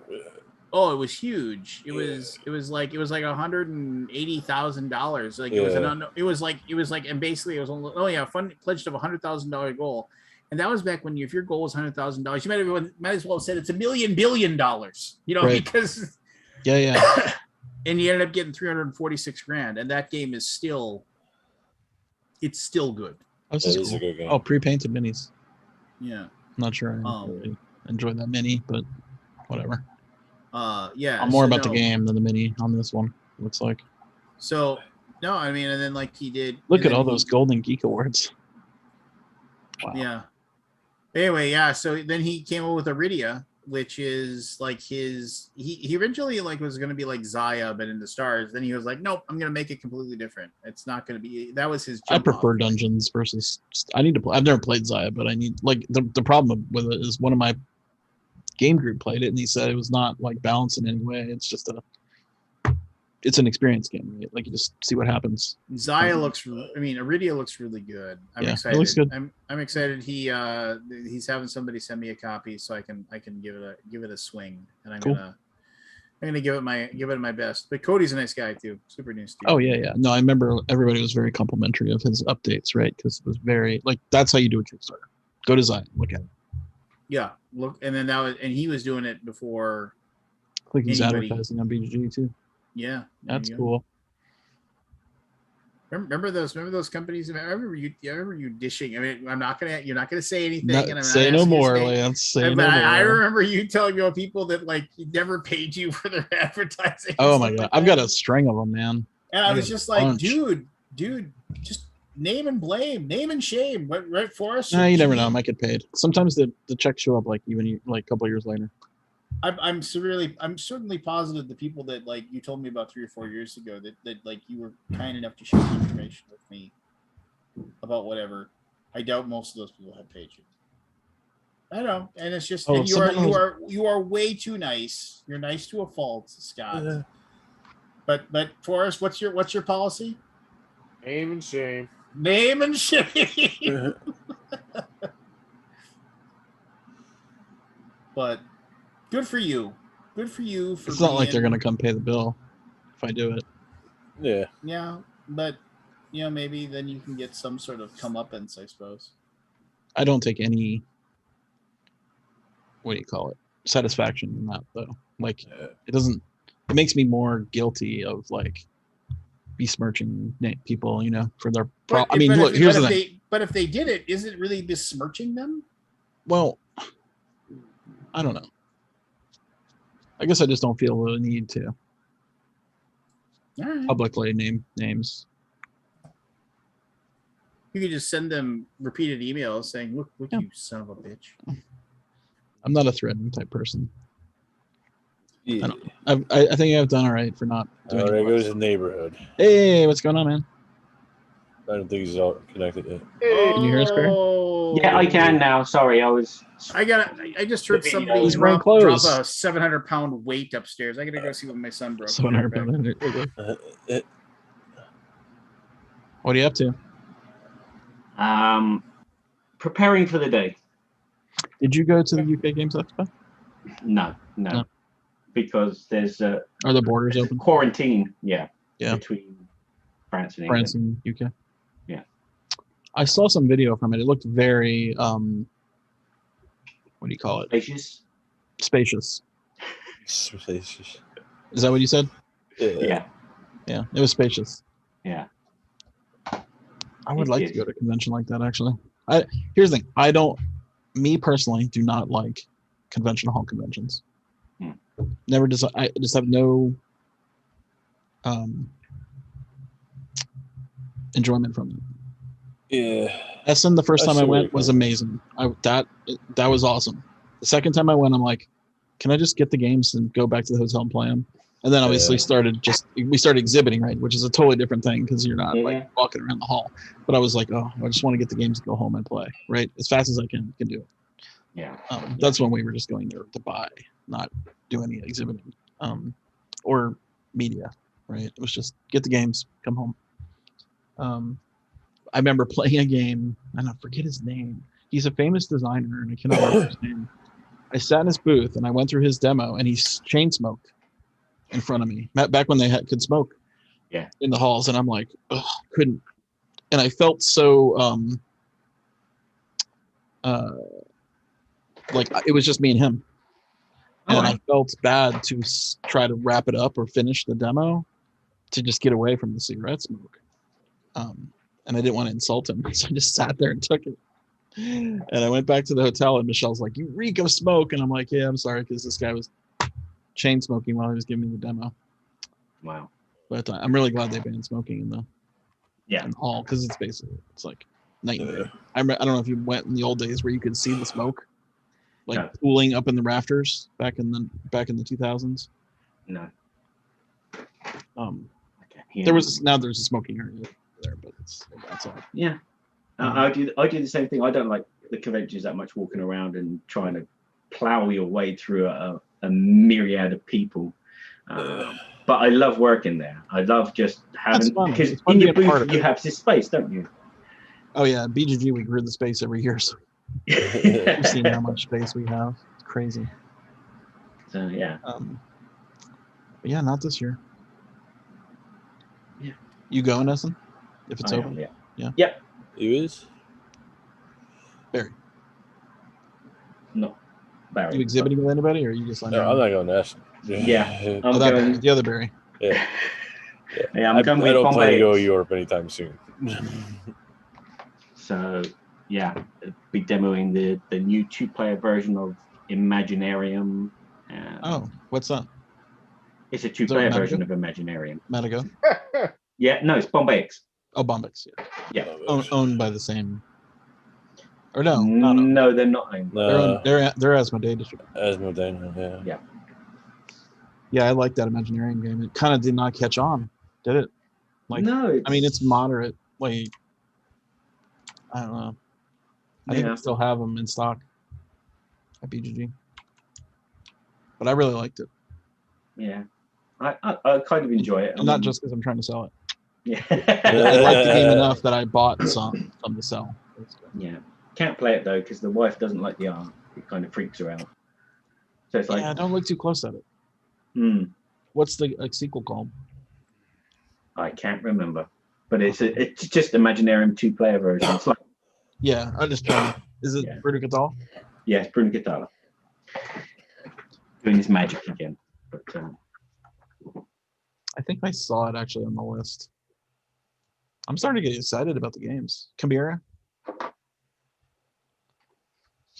oh, it was huge. It was like $180,000. Like it was and basically it was only a fund pledged of $100,000 goal. And that was back when if your goal was $100,000, you might as well have said it's $1 billion, you know, Right. because Yeah, yeah. and you ended up getting 346 grand, and that game is still good. Oh, this That is is a cool. good game. Oh, pre-painted minis. Yeah. Not sure I really enjoyed that mini, but whatever. Yeah. I'm more so about the no. game than the mini on this one. Looks like. So no, I mean, and then like he did. Look and at then all he- those Golden Geek Awards. Wow. Yeah. Anyway, yeah. So then he came up with Iridia, which is like he originally like was going to be like Zaya, but in the stars. Then he was like, nope, I'm going to make it completely different. It's not going to be. That was his. I jump prefer off. dungeons versus. I need to play. I've never played Zaya, but I need like the problem with it is one of my game group played it and he said it was not like balanced in any way. It's just it's an experience game, right? Like you just see what happens. Zaya looks. I mean, Iridia looks really good. I'm Yeah, it excited. looks good. I'm excited. He's having somebody send me a copy so I can give it a swing, and I'm Cool. gonna give it my best. But Cody's a nice guy too. Super nice dude. Oh yeah, yeah. No, I remember everybody was very complimentary of his updates, right? Because it was very like that's how you do a Kickstarter. Go to Zaya, look at it. Yeah. Look, and then he was doing it before. I think he's Anybody- advertising on BGG too. Yeah. there That's you go. cool. Remember those companies? I remember you dishing. I mean, you're not gonna say anything. No, and I'm not say no asking you to more, say- Lance. Say But no more. I remember you telling me about people that like never paid you for their advertising. and Oh my stuff god, like I've got that. a string of them, man. And I I was got a just like, bunch. dude, just name and blame, name and shame. Right for us. Nah, you never know. I might get paid. Sometimes the checks show up like like a couple years later. I'm certainly positive the people that like you told me about 3 or 4 years ago that like you were kind enough to share information with me about whatever. I doubt most of those people have paid you. I know, and it's just Oh, and someone was- you are way too nice. You're nice to a fault, Scott. But Forrest, what's your policy? Aim and shame. Name and shame. But good for you. Good for you. For It's not like they're being- gonna come pay the bill if I do it. Yeah. Yeah, but maybe then you can get some sort of comeuppance, I suppose. I don't take any, what do you call it, satisfaction in that though. Like it doesn't. It makes me more guilty of like besmirching people, for their. I mean, look. Here's the thing. But if they did it, is it really besmirching them? Well, I don't know. I guess I just don't feel the need to All right. publicly name names. You could just send them repeated emails saying, "Look, you son of a bitch." I'm not a threatening type person. Yeah. I think I've done all right for not doing Oh, there it. goes the neighborhood. Hey, what's going on, man? I don't think he's all connected yet. Can you hear us, Barry? Yeah, I can now. Sorry, I just heard somebody He's wearing drop clothes. a 700-pound weight upstairs. I gotta go see what my son broke. 700 pound. What are you up to? Preparing for the day. Did you go to the UK Games Expo? No. Because there's Are the borders open? quarantine, yeah. Yeah. Between France and England. France and UK. Yeah. I saw some video from it. It looked very what do you call it? Spacious. Spacious. Is that what you said? Yeah. Yeah, it was spacious. Yeah. I would like to go to a convention like that actually. Here's the thing. Me personally do not like convention hall conventions. Never does. I just have no enjoyment from it. Yeah. Essen, the first I time I see where went you're was coming amazing. That was awesome. The second time I went, I'm like, can I just get the games and go back to the hotel and play them? And then obviously we started exhibiting, right, which is a totally different thing because you're not like walking around the hall. But I was like, oh, I just want to get the games and go home and play, right, as fast as I can do it. Yeah. That's when we were just going there to buy, not do any exhibiting or media, right? It was just get the games, come home. I remember playing a game, and I forget his name. He's a famous designer, and I cannot remember his name. I sat in his booth, and I went through his demo, and he chain smoked in front of me. Back when they could smoke in the halls, and I'm like, ugh, couldn't. And I felt so like it was just me and him. And I felt bad to try to wrap it up or finish the demo to just get away from the cigarette smoke. And I didn't want to insult him. So I just sat there and took it. And I went back to the hotel and Michelle's like, you reek of smoke. And I'm like, yeah, I'm sorry. Because this guy was chain smoking while he was giving me the demo. Wow. But I'm really glad they banned smoking in the in hall. Because it's like night and day. I don't know if you went in the old days where you could see the smoke. Like pooling up in the rafters back in the 2000s. No. There's a smoking area there, but that's all. Yeah. I do the same thing. I don't like the conventions that much, walking around and trying to plow your way through a myriad of people. But I love working there. I love just having, because in your booth you have this space, don't you? Oh yeah, BGG we grew the space every year, so you've seen how much space we have. It's crazy. So yeah. But yeah, not this year. Yeah. You going, Essen? If it's open? Yeah. Yep. You is? Barry. No. Barry. You exhibiting with anybody, or are you just like? No, I'm not going to Essen. Yeah. I'm going. The other Barry. Yeah. Yeah, I'm going I don't with plan to go to Bombay. Europe anytime soon. So yeah, be demoing the new 2-player version of Imaginarium. Oh, what's that? It's a 2-player Madigo? version of Imaginarium. Madigo? Yeah, no, it's Bombayx. Oh, Bombayx. Yeah. Owned by the same. Or no, no, they're not owned. They're Asmodee distributed. Asmodee, yeah. Yeah. Yeah, I like that Imaginarium game. It kind of did not catch on, did it? Like, no, I mean, it's moderate. Like, I don't know. I think we still have them in stock at BGG, but I really liked it. Yeah, I kind of enjoy it. And not just because I'm trying to sell it. Yeah. I liked the game enough that I bought some to sell. Yeah. Can't play it though because the wife doesn't like the art. It kind of freaks her out. So it's like, Yeah, don't look too close at it. What's the sequel called? I can't remember, but it's just Imaginarium 2-player version. It's like, Yeah, I just tried. Is it Bruno Catala? yeah, it's Bruno Catala doing his magic again. But I think I saw it actually on the list. I'm starting to get excited about the games. Chimera.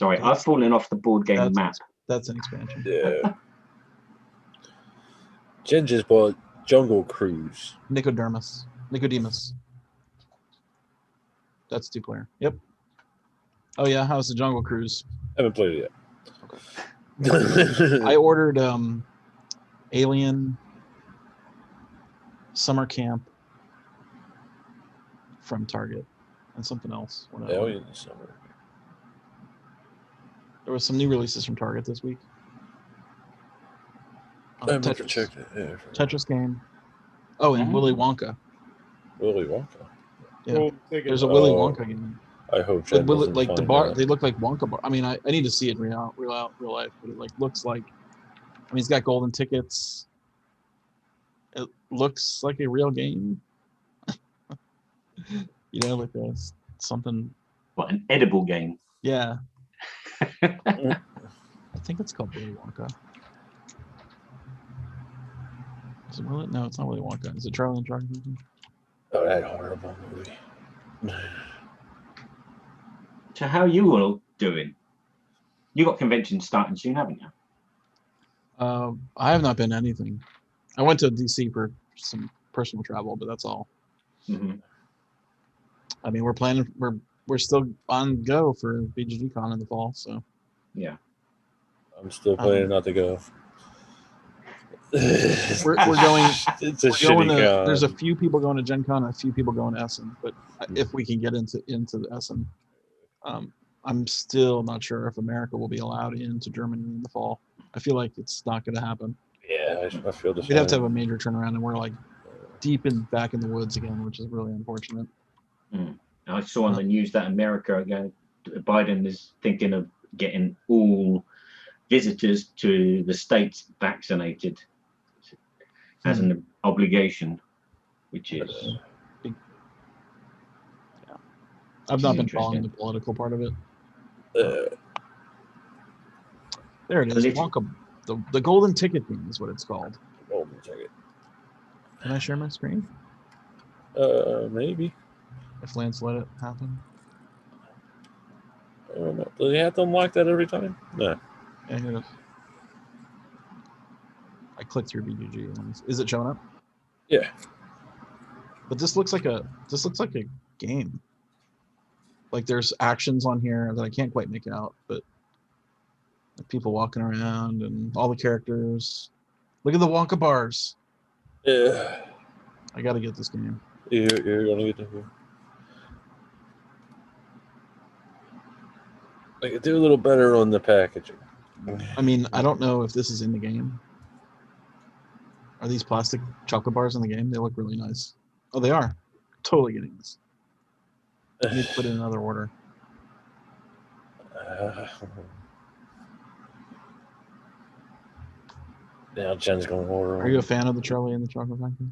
sorry, I've fallen off the board game map. That's an expansion. Yeah. Jen just bought Jungle Cruise. Nicodemus. That's 2-player. Yep. Oh yeah, how's the Jungle Cruise? Haven't played it yet. I ordered Alien Summer Camp from Target and something else. Alien Summer. There was some new releases from Target this week. Tetris game. Oh, and Willy Wonka. Willy Wonka. Yeah. There's a Willy Wonka game. I hope Jen doesn't like the find bar. that. They look like Wonka bar. I mean, I need to see it in real life, but it like looks like. I mean, he's got golden tickets. It looks like a real game. You know, like something. What, an edible game? Yeah. I think it's called Willy Wonka. Is it Willy? No, it's not Willy Wonka. Is it Charlie and Chocolate Factory? Oh, that horrible movie. So how are you all doing? You got conventions starting soon, haven't you? I have not been to anything. I went to DC for some personal travel, but that's all. I mean, we're still on go for BGG Con in the fall, so yeah. I'm still planning not to go. We're going. It's a shitty con. There's a few people going to Gen Con, and a few people going to Essen. But if we can get into the Essen, I'm still not sure if America will be allowed into Germany in the fall. I feel like it's not going to happen. Yeah, I feel the same. We'd have to have a major turnaround, and we're like back in the woods again, which is really unfortunate. I saw on the news that America again, Biden is thinking of getting all visitors to the states vaccinated as an obligation, which is. I've not been following the political part of it. There it is. Wonka, the golden ticket game is what it's called. Golden ticket. Can I share my screen? Maybe. If Lance let it happen. I don't know. Do they have to unlock that every time? No. Yeah, here it is. I clicked through BGG. Is it showing up? Yeah. But this looks like a game. Like there's actions on here that I can't quite make out, but people walking around and all the characters. Look at the Wonka bars. Yeah. I got to get this game. You're gonna get the. I could do a little better on the packaging. I mean, I don't know if this is in the game. Are these plastic chocolate bars in the game? They look really nice. Oh, they are. Totally getting this. I need to put in another order. Now Jen's going to order. Are you a fan of the Charlie and the Chocolate Factory?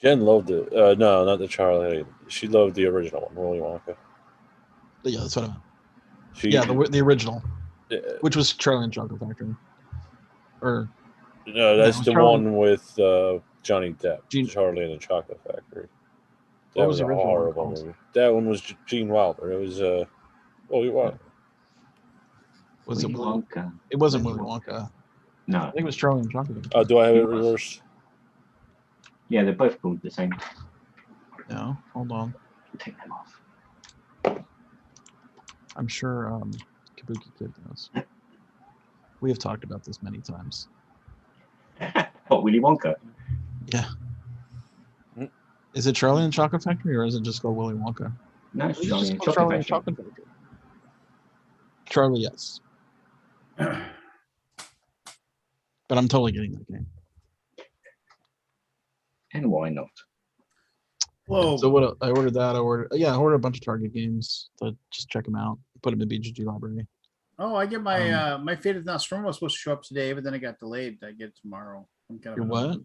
Jen loved it. No, not the Charlie. She loved the original one, Willy Wonka. Yeah, that's what I meant. The original, which was Charlie and the Chocolate Factory. Or no, that's the Charlie, one with Johnny Depp, Charlie and the Chocolate Factory. That was a horrible movie. That one was Gene Wilder. It was Willy Wonka. Was it Willy Wonka? It wasn't Willy Wonka. No, I think it was Charlie and the Chocolate Factory. Oh, do I have it reversed? Yeah, they're both called the same. No, hold on. Take them off. I'm sure Kabuki Kid knows. We have talked about this many times. What, Willy Wonka? Yeah. Is it Charlie and the Chocolate Factory, or is it just called Willy Wonka? No, it's Charlie and Chocolate Chocolate Factory. Charlie, yes. But I'm totally getting that game. And why not? Whoa. So what I ordered that. I ordered a bunch of Target games to just check them out. Put them in the BGG library. Oh, I get my my Fate of Nostromo was supposed to show up today, but then it got delayed. I get it tomorrow. I'm kind of Your what?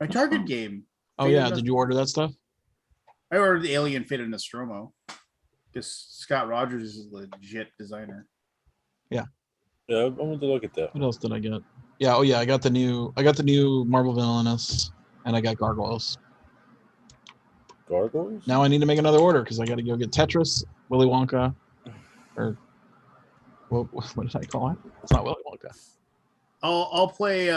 My Target game. Oh Fate of yeah, Nost- did you order that stuff? I ordered the Alien Fate of Nostromo because Scott Rogers is a legit designer. Yeah, I wanted to look at that. What else did I get? Yeah, I got the new Marvel Villainous, and I got Gargoyles. Gargoyles? Now I need to make another order because I got to go get Tetris, Willy Wonka, or what did I call it? It's not Willy Wonka. I'll play.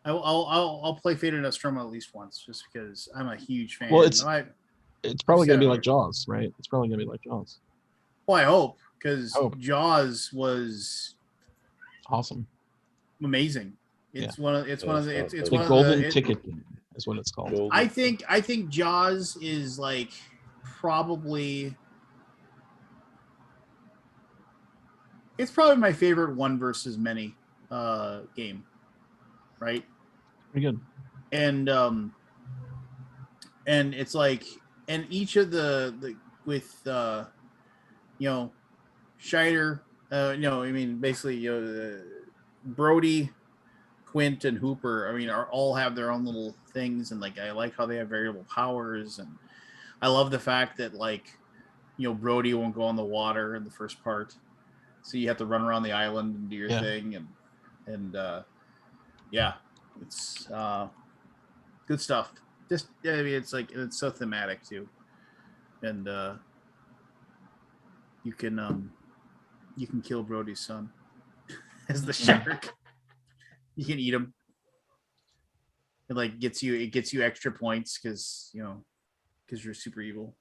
I'll play Fate of Nostromo at least once, just because I'm a huge fan. Well, it's I probably gonna be said like Jaws, right? It's probably gonna be like Jaws. Well, I hope, because I hope. Jaws was Awesome. amazing. It's one of it's Yeah, one of the it's it's The one golden of the, ticket game is what it's called. Golden- I think Jaws is like probably it's probably my favorite one versus many game, right? Pretty good. And it's like, and each of the with Scheider, I mean basically Brody, Quint, and Hooper, I mean, all have their own little things, and like I like how they have variable powers, and I love the fact that like Brody won't go on the water in the first part, so you have to run around the island and do your thing, and yeah, it's good stuff. Just I mean, it's like it's so thematic too, and you can kill Brody's son as the shark. You can eat him. It like gets you extra points because you're super evil.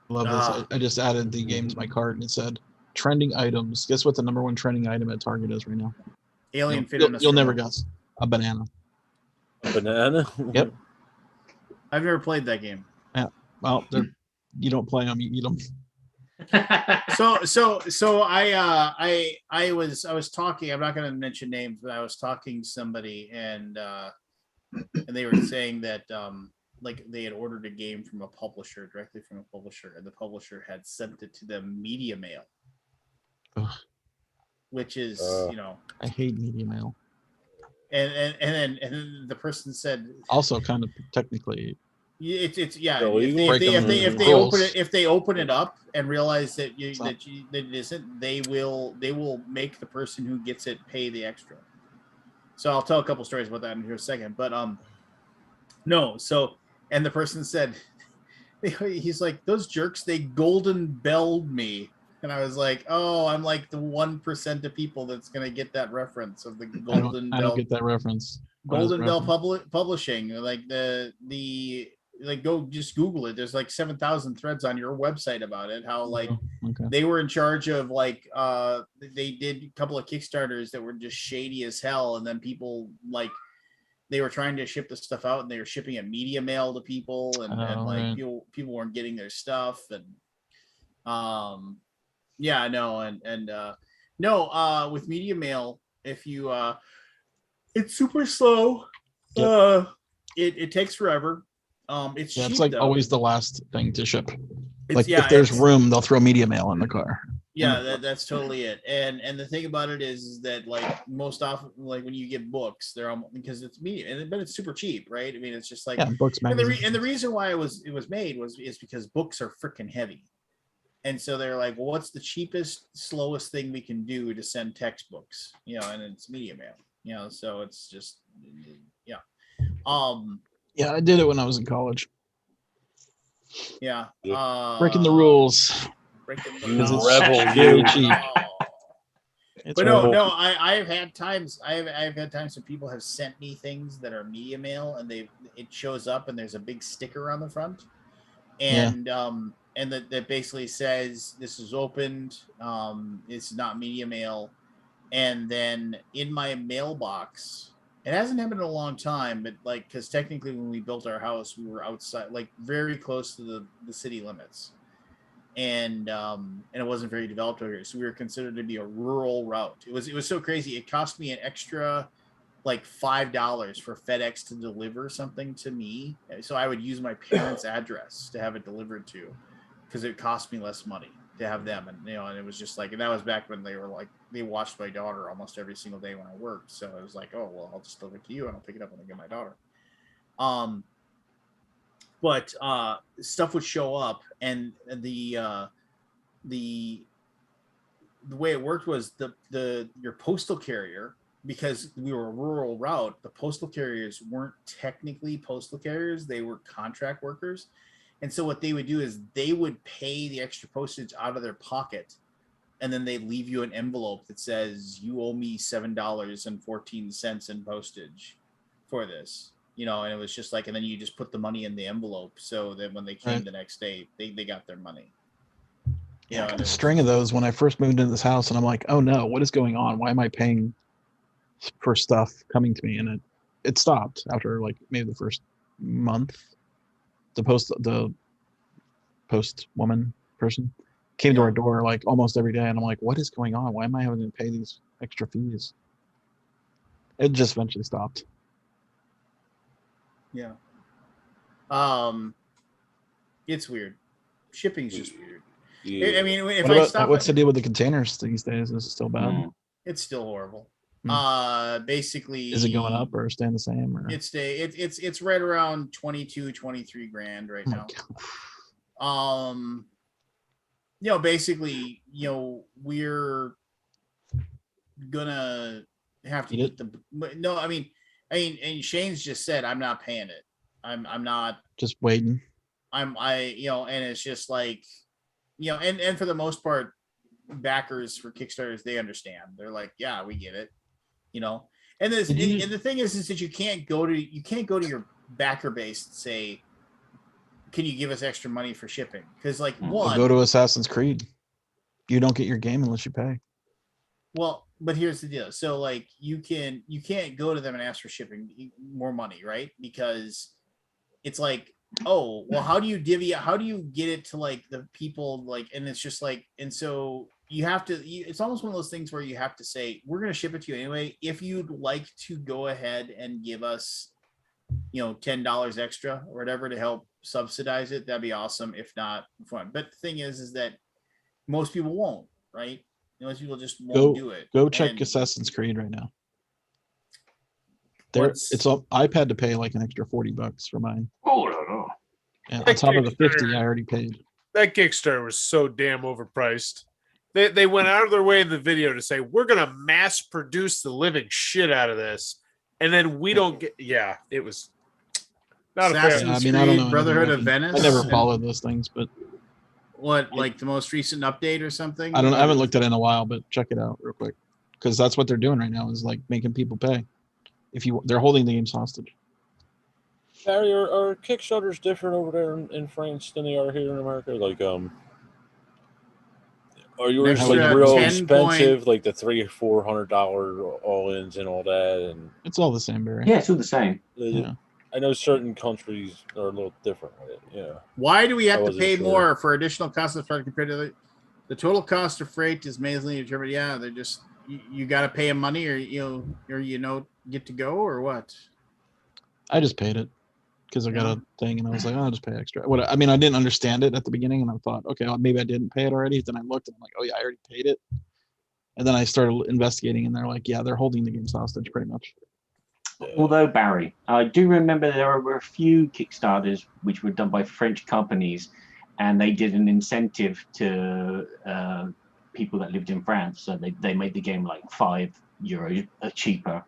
Love this. I just added the game to my cart and it said trending items. Guess what the number one trending item at Target is right now? Alien Fate. You'll never guess. A banana. A banana? Yep. I've never played that game. Yeah. Well, you don't play them, you eat them. So I was talking, I'm not going to mention names, but I was talking to somebody and they were saying that like they had ordered a game from a publisher, directly from a publisher, and the publisher had sent it to them media mail. Ugh. Which is I hate media mail. and then the person said Also kind of technically it's yeah. Illegal? If they open it up and realize that that it isn't, they will make the person who gets it pay the extra. So I'll tell a couple stories about that in here a second. But no. So and the person said, he's like, those jerks, they golden belled me, and I was like, oh, I'm like the 1% of people that's gonna get that reference of the golden bell. I don't get that reference. Golden Bell Publishing, like the like go just Google it. There's like 7,000 threads on your website about it. How like they were in charge of like they did a couple of Kickstarters that were just shady as hell, and then people like they were trying to ship the stuff out and they were shipping it media mail to people, and like people weren't getting their stuff, and yeah, no, and no, with media mail, if you it's super slow. It takes forever. It's cheap, it's like though. always the last thing to ship. It's, Like if there's room, they'll throw media mail in the car. Yeah, that's totally it. And the thing about it is that like most often, like when you get books, they're almost, because it's media, but it's super cheap, right? I mean, it's just like books, and the reason why it was made is because books are freaking heavy. And so they're like, well, what's the cheapest, slowest thing we can do to send textbooks? And it's media mail. So it's just yeah. Yeah, I did it when I was in college. Yeah. Breaking the rules. Breaking the Because rules. it's very cheap. But no, I've had times when people have sent me things that are media mail, and it shows up and there's a big sticker on the front, and that basically says this is opened, it's not media mail, and then in my mailbox. It hasn't happened in a long time, but like, because technically when we built our house, we were outside, like very close to the city limits, and it wasn't very developed over here, so we were considered to be a rural route. It was so crazy. It cost me an extra like $5 for FedEx to deliver something to me. So I would use my parents' address to have it delivered to, because it cost me less money to have them. And and it was just like, and that was back when they were like, they watched my daughter almost every single day when I worked. So it was like, oh well, I'll just deliver it to you and I'll pick it up when I get my daughter. But stuff would show up, and the way it worked was your postal carrier, because we were a rural route, the postal carriers weren't technically postal carriers, they were contract workers. And so what they would do is they would pay the extra postage out of their pocket, and then they leave you an envelope that says you owe me $7.14 in postage for this. And it was just like, and then you just put the money in the envelope so that when they came the next day, they got their money. Yeah, I got a string of those when I first moved into this house, and I'm like, oh no, what is going on? Why am I paying for stuff coming to me? And it stopped after like maybe the first month. The post woman person came to our door like almost every day, and I'm like, what is going on? Why am I having to pay these extra fees? It just eventually stopped. Yeah. It's weird. Shipping's just weird. Yeah. I mean, if What I about, stop, what's the deal with the containers these days? Is it still bad? it's still horrible. Hmm. Basically, Is it going up or staying the same? Or? It's right around 22, 23 grand right now. Basically, we're gonna have to eat the. No, I mean, and Shane's just said I'm not paying it. I'm not just waiting. and it's just like, and for the most part, backers for Kickstarters, they understand. They're like, yeah, we get it, And this, and the thing is that you can't go to your backer base and say, can you give us extra money for shipping? Because like go to Assassin's Creed. You don't get your game unless you pay. Well, but here's the deal. So like you can't go to them and ask for shipping more money, right? Because it's like, oh, well, how do you get it to like the people, like, and it's just like, and so you have to, it's almost one of those things where you have to say, we're going to ship it to you anyway. If you'd like to go ahead and give us, $10 extra or whatever to help subsidize it, that'd be awesome. If not, fun. But the thing is that most people won't, right? Most people just won't do it. Go check Assassin's Creed right now. It's on iPad to pay like an extra $40 for mine. Oh no! Yeah, on top of the 50 I already paid. That Kickstarter was so damn overpriced. They went out of their way in the video to say, we're gonna mass produce the living shit out of this, and then we don't get. Yeah, it was not Assassin's Creed, I don't know. Brotherhood of Venice. I never followed those things, but what, like the most recent update or something? I haven't looked at it in a while, but check it out real quick, because that's what they're doing right now is like making people pay. They're holding the games hostage. Barry, are Kickstarters different over there in France than they are here in America? Like, are yours like real expensive, like the $300-400 all-ins and all that? And it's all the same, Barry. Yeah, it's all the same. Yeah. I know certain countries are a little different with it. Yeah. Why do we have to pay more for additional costs of product compared to the total cost of freight is mainly determined? Yeah, they're just you got to pay them money, or get to go, or what? I just paid it because I got a thing, and I was like, I'll just pay extra. I didn't understand it at the beginning, and I thought, okay, well, maybe I didn't pay it already. Then I looked, and I'm like, oh yeah, I already paid it. And then I started investigating, and they're like, yeah, they're holding the games hostage pretty much. Although, Barry, I do remember there were a few Kickstarters which were done by French companies, and they did an incentive to people that lived in France. So they made the game like €5 cheaper.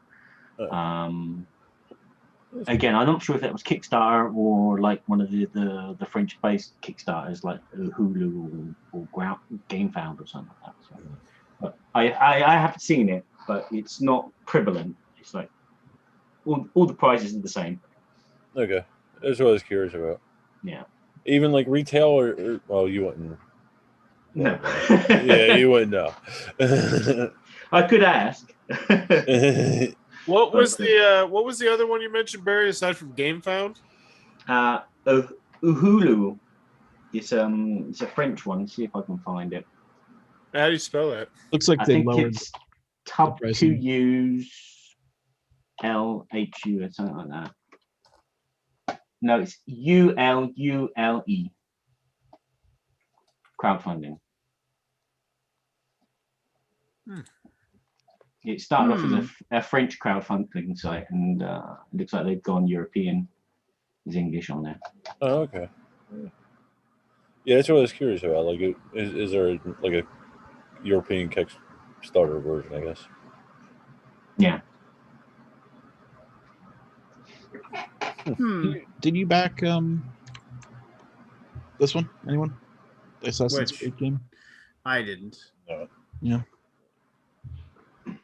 Again, I'm not sure if that was Kickstarter or like one of the French-based Kickstarters like Hulu or GameFound or something like that. So, but I haven't seen it, but it's not prevalent. It's like all the prices are the same. Okay, that's what I was curious about. Yeah. Even like retail, or well, you wouldn't. No. Yeah, you wouldn't know. I could ask. What was the other one you mentioned, Barry, aside from GameFound? Uhulu. It's a French one. See if I can find it. How do you spell that? Looks like they lowered it's tough to use. ULHU or something like that. No, it's ULULE. Crowdfunding. It started off as a French crowdfunding site, and it looks like they've gone European. There's English on there. Oh, okay. Yeah, that's what I was curious about. Like, is there like a European Kickstarter version? I guess. Yeah. Did you back this one? Anyone? The Assassin's Which? Creed game? I didn't. No. Yeah.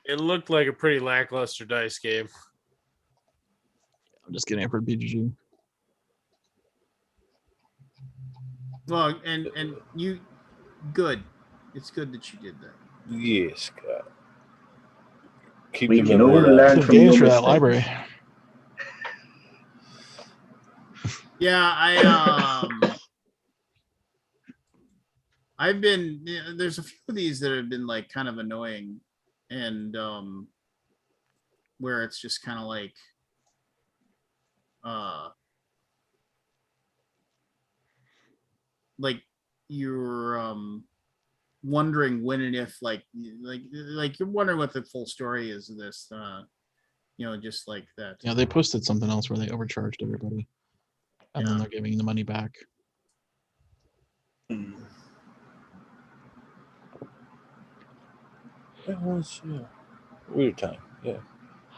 It looked like a pretty lackluster dice game. I'm just getting it for BGG. Well, and you, good. It's good that you did that. Yes, God. Keep We the can all memory alive. learn Some from games your for that mistakes. library. Yeah, I've been, there's a few of these that have been like kind of annoying, and where it's just kind of like you're wondering when and if like you're wondering what the full story is of this, just like that. Yeah, they posted something else where they overcharged everybody, and then Yeah. they're giving the money back. It was weird time. Yeah.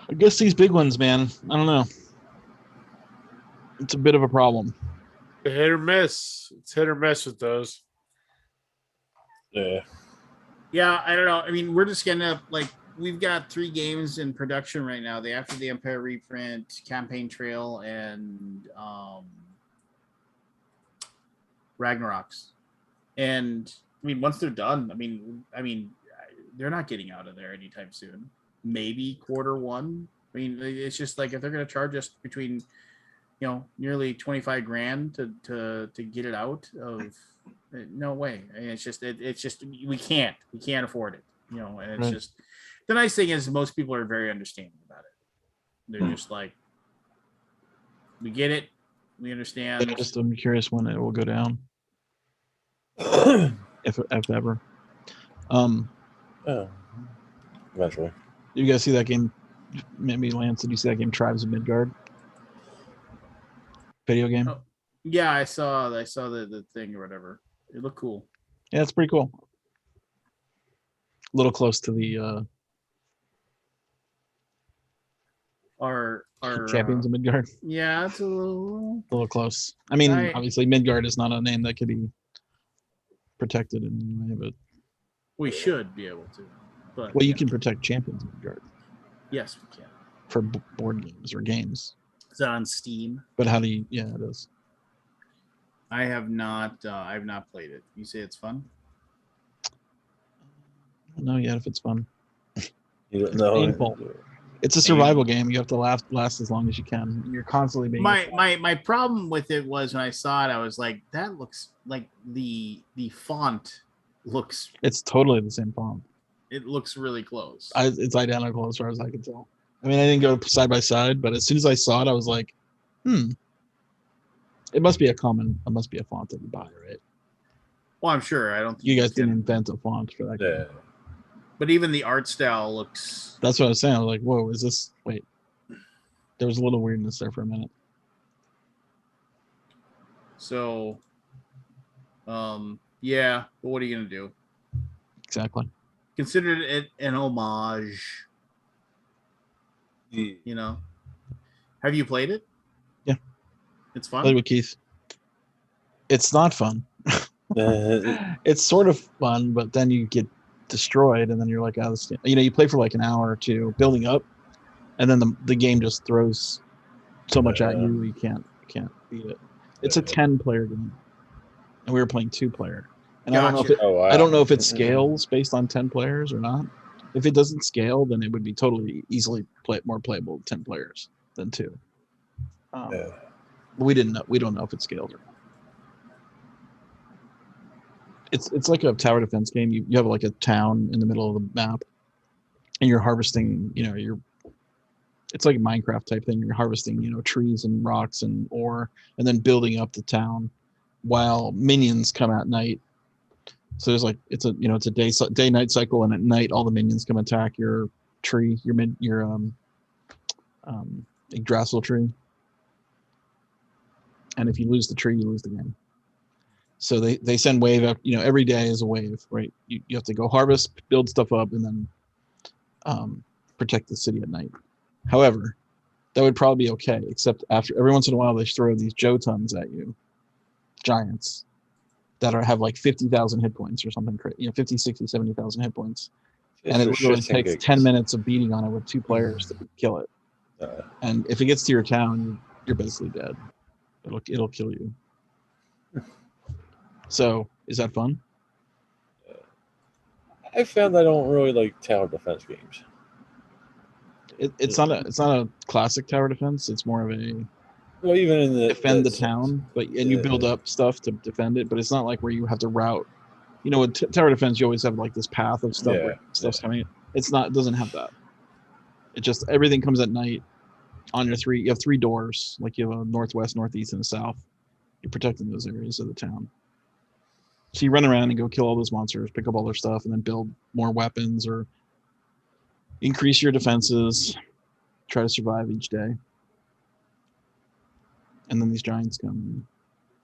I guess these big ones, man. I don't know. It's a bit of a problem. Hit or miss. It's hit or miss with those. Yeah. Yeah, I don't know. I mean, we're just gonna we've got 3 games in production right now. The After the Empire reprint, Campaign Trail, and Ragnarok's. And I mean, once they're done, I mean, they're not getting out of there anytime soon. Maybe Q1. I mean, it's just like if they're going to charge us between, nearly 25 grand to get it out of, no way. I mean, it's just we can't afford it. And it's Right. just the nice thing is most people are very understanding about it. They're just like, we get it, we understand. I'm curious when it will go down, if ever. Yeah. Eventually. You guys see that game? Maybe Lance, did you see that game, Tribes of Midgard? Video game. Oh, yeah, I saw the thing or whatever. It looked cool. Yeah, it's pretty cool. A little close to the Our Champions of Midgard. yeah, it's a little. A little close. I mean, I- obviously Midgard is not a name that could be protected in any way, but We should be able to, but well, you can protect Champions of Midgard Yes, we can. for board games or games. Is that on Steam? But how do you? Yeah, it is. I have not. I've not played it. You say it's fun? I don't know yet if it's fun. You don't It's know. painful. It's a survival game. You have to last as long as you can. You're constantly being My problem with it was when I saw it, I was like, that looks like the font looks. It's totally the same font. It looks really close. It's identical as far as I can tell. I mean, I didn't go side by side, but as soon as I saw it, I was like, it must be a font that you buy, right? Well, I'm sure. I don't think You guys can. didn't invent a font for that game. Yeah. But even the art style looks. That's what I was saying. I was like, whoa, is this, wait. There was a little weirdness there for a minute. So, yeah. But what are you gonna do? Exactly. Consider it an homage. Yeah. Have you played it? Yeah. It's fun. Played with Keith. It's not fun. It's sort of fun, but then you get destroyed, and then you're like, oh, this, you play for like an hour or two building up, and then the game just throws so much at you can't beat it. It's a 10-player game, and we were playing 2-player. And I don't know if I don't know if it scales based on 10 players or not. If it doesn't scale, then it would be totally easily more playable with 10 players than 2. But we didn't know. We don't know if it scales or not. It's like a tower defense game. You have like a town in the middle of the map, and you're harvesting. You're it's like a Minecraft type thing. You're harvesting, trees and rocks and ore, and then building up the town while minions come at night. So there's it's a day night cycle, and at night all the minions come attack your tree, your Yggdrasil tree. And if you lose the tree, you lose the game. So they send wave up, every day is a wave, right? You have to go harvest, build stuff up, and then protect the city at night. However, that would probably be okay, except after every once in a while they throw these Jotuns at you, giants, that have 50,000 hit points or something crazy, 50, 60, 70,000 hit points. And it literally takes 10 minutes of beating on it with 2 players to kill it. And if it gets to your town, you're basically dead. It'll kill you. So, is that fun? I found I don't really like tower defense games. It's not a classic tower defense. It's more of a even in the defend the town, you build up stuff to defend it. But it's not like where you have to route. With tower defense, you always have this path of stuff where stuff's coming in. It doesn't have that. It just everything comes at night. On your 3, you have 3 doors. You have a northwest, northeast, and a south. You're protecting those areas of the town. So you run around and go kill all those monsters, pick up all their stuff, and then build more weapons or increase your defenses. Try to survive each day. And then these giants come and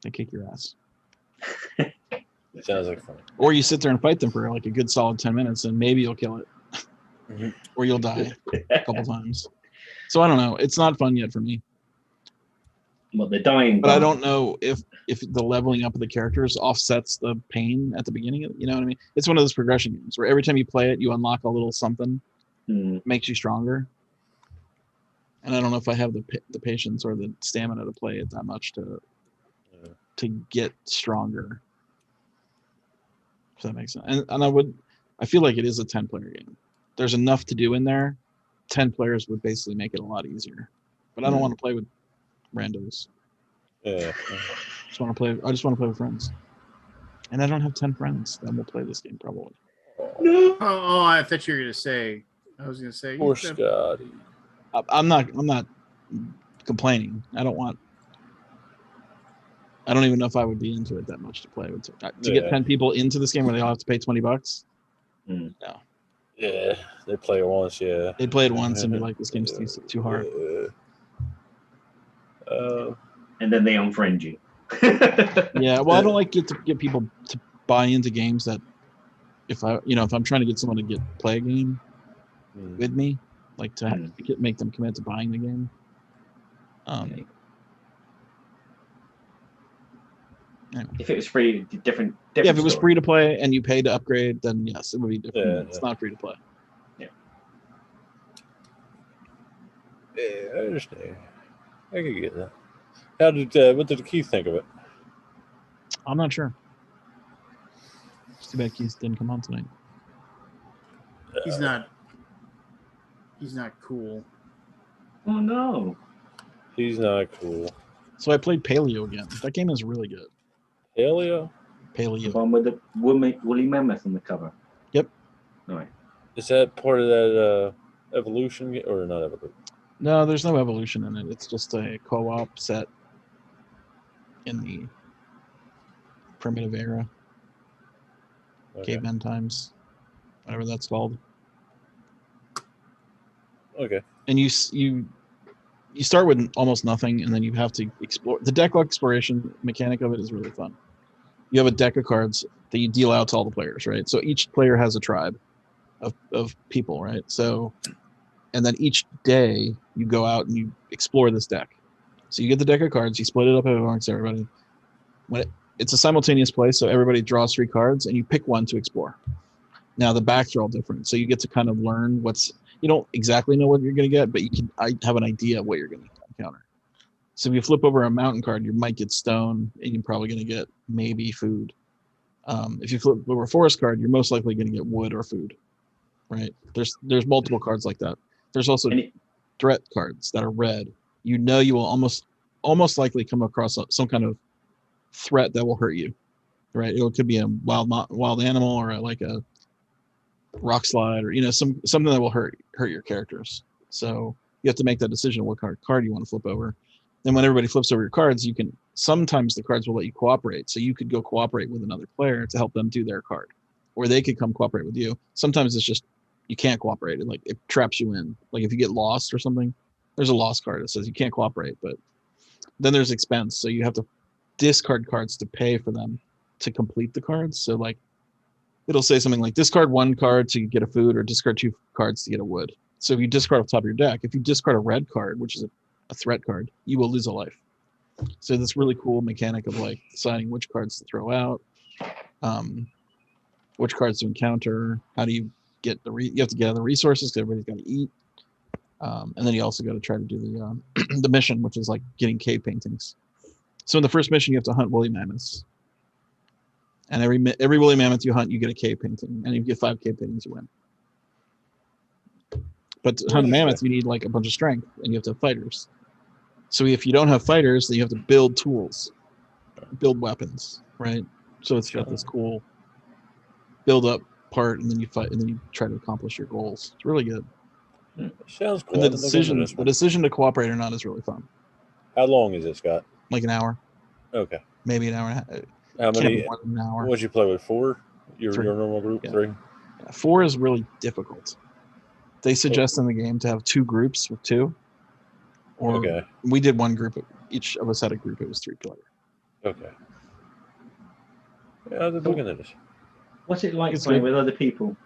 they kick your ass. It sounds like fun. Or you sit there and fight them for a good solid 10 minutes and maybe you'll kill it. Or you'll die a couple times. So I don't know. It's not fun yet for me. Well, the dying. But I don't know if the leveling up of the characters offsets the pain at the beginning. You know what I mean? It's one of those progression games where every time you play it, you unlock a little something, makes you stronger. And I don't know if I have the patience or the stamina to play it that much to get stronger. If that makes sense. And I feel like it is a 10-player game. There's enough to do in there. 10 players would basically make it a lot easier. But I don't want to play with randos. Yeah. I just want to play with friends. And I don't have 10 friends that will play this game probably. Oh, I thought you were gonna say. I was gonna say. Poor Scotty. I'm not complaining. I don't even know if I would be into it that much to play with. To get 10 people into this game where they all have to pay $20. No. Yeah, they play it once. Yeah, they play it once and be like, "This game's too hard." And then they unfriend you. Yeah, well, I don't like to get people to buy into games that if I'm trying to get someone to play a game with me, to make them commit to buying the game. Anyway. If it was free, different. Yeah, if it was free to play and you pay to upgrade, then yes, it would be different. Yeah, it's not free to play. Yeah. Yeah, I understand. I can get that. What did Keith think of it? I'm not sure. It's too bad Keith didn't come on tonight. He's not cool. Oh no. He's not cool. So I played Paleo again. That game is really good. Paleo? The one with the woolly mammoth on the cover. Yep. All right. Is that part of that evolution or not evolution? No, there's no evolution in it. It's just a co-op set in the primitive era. Okay. Caveman times. Whatever that's called. Okay. And you start with almost nothing, and then you have to explore. The deck exploration mechanic of it is really fun. You have a deck of cards that you deal out to all the players, right? So each player has a tribe of people, right? So, and then each day you go out and you explore this deck. So you get the deck of cards, you split it up amongst everybody. It's a simultaneous play, so everybody draws 3 cards, and you pick one to explore. Now the backs are all different, so you get to kind of learn you don't exactly know what you're going to get, but I have an idea of what you're going to encounter. So if you flip over a mountain card, you might get stone, and you're probably going to get maybe food. If you flip over a forest card, you're most likely going to get wood or food, right? There's multiple cards like that. There's also threat cards that are red. You will almost likely come across some kind of threat that will hurt you, right? It could be a wild animal or a rock slide or something that will hurt your characters. So You have to make that decision what card you want to flip over. And when everybody flips over your cards, you can sometimes the cards will let you cooperate. So you could go cooperate with another player to help them do their card, or they could come cooperate with you. Sometimes it's just you can't cooperate. It traps you in. Like if you get lost or something, there's a lost card that says you can't cooperate. But then there's expense, so you have to discard cards to pay for them to complete the cards. So like it'll say something like discard 1 card to get a food, or discard 2 cards to get a wood. So if you discard off the top of your deck, if you discard a red card, which is a threat card, you will lose a life. So this really cool mechanic of like deciding which cards to throw out, which cards to encounter. How do you get you have to gather the resources because everybody's got to eat, and then you also got to try to do the the mission, which is like getting cave paintings. So in the first mission, you have to hunt woolly mammoths, and every woolly mammoth you hunt, you get a cave painting, and if you get 5 cave paintings, you win. But to hunt a mammoth, you need like a bunch of strength, and you have to have fighters. So if you don't have fighters, then you have to build tools, build weapons, right? So it's got this cool build up part, and then you fight, and then you try to accomplish your goals. It's really good. Sounds cool. And the decision to cooperate or not is really fun. How long is it, Scott? Like an hour. Okay. Maybe an hour and a half. How many? More than an hour. What'd you play with? 4? Your 3. normal group? Yeah. 3? Yeah, 4 is really difficult. They suggest in the game to have 2 groups with 2. Or okay. We did 1 group. Each of us had a group. It was 3 player. Okay. Yeah, they're looking at this. What's it like playing with other people?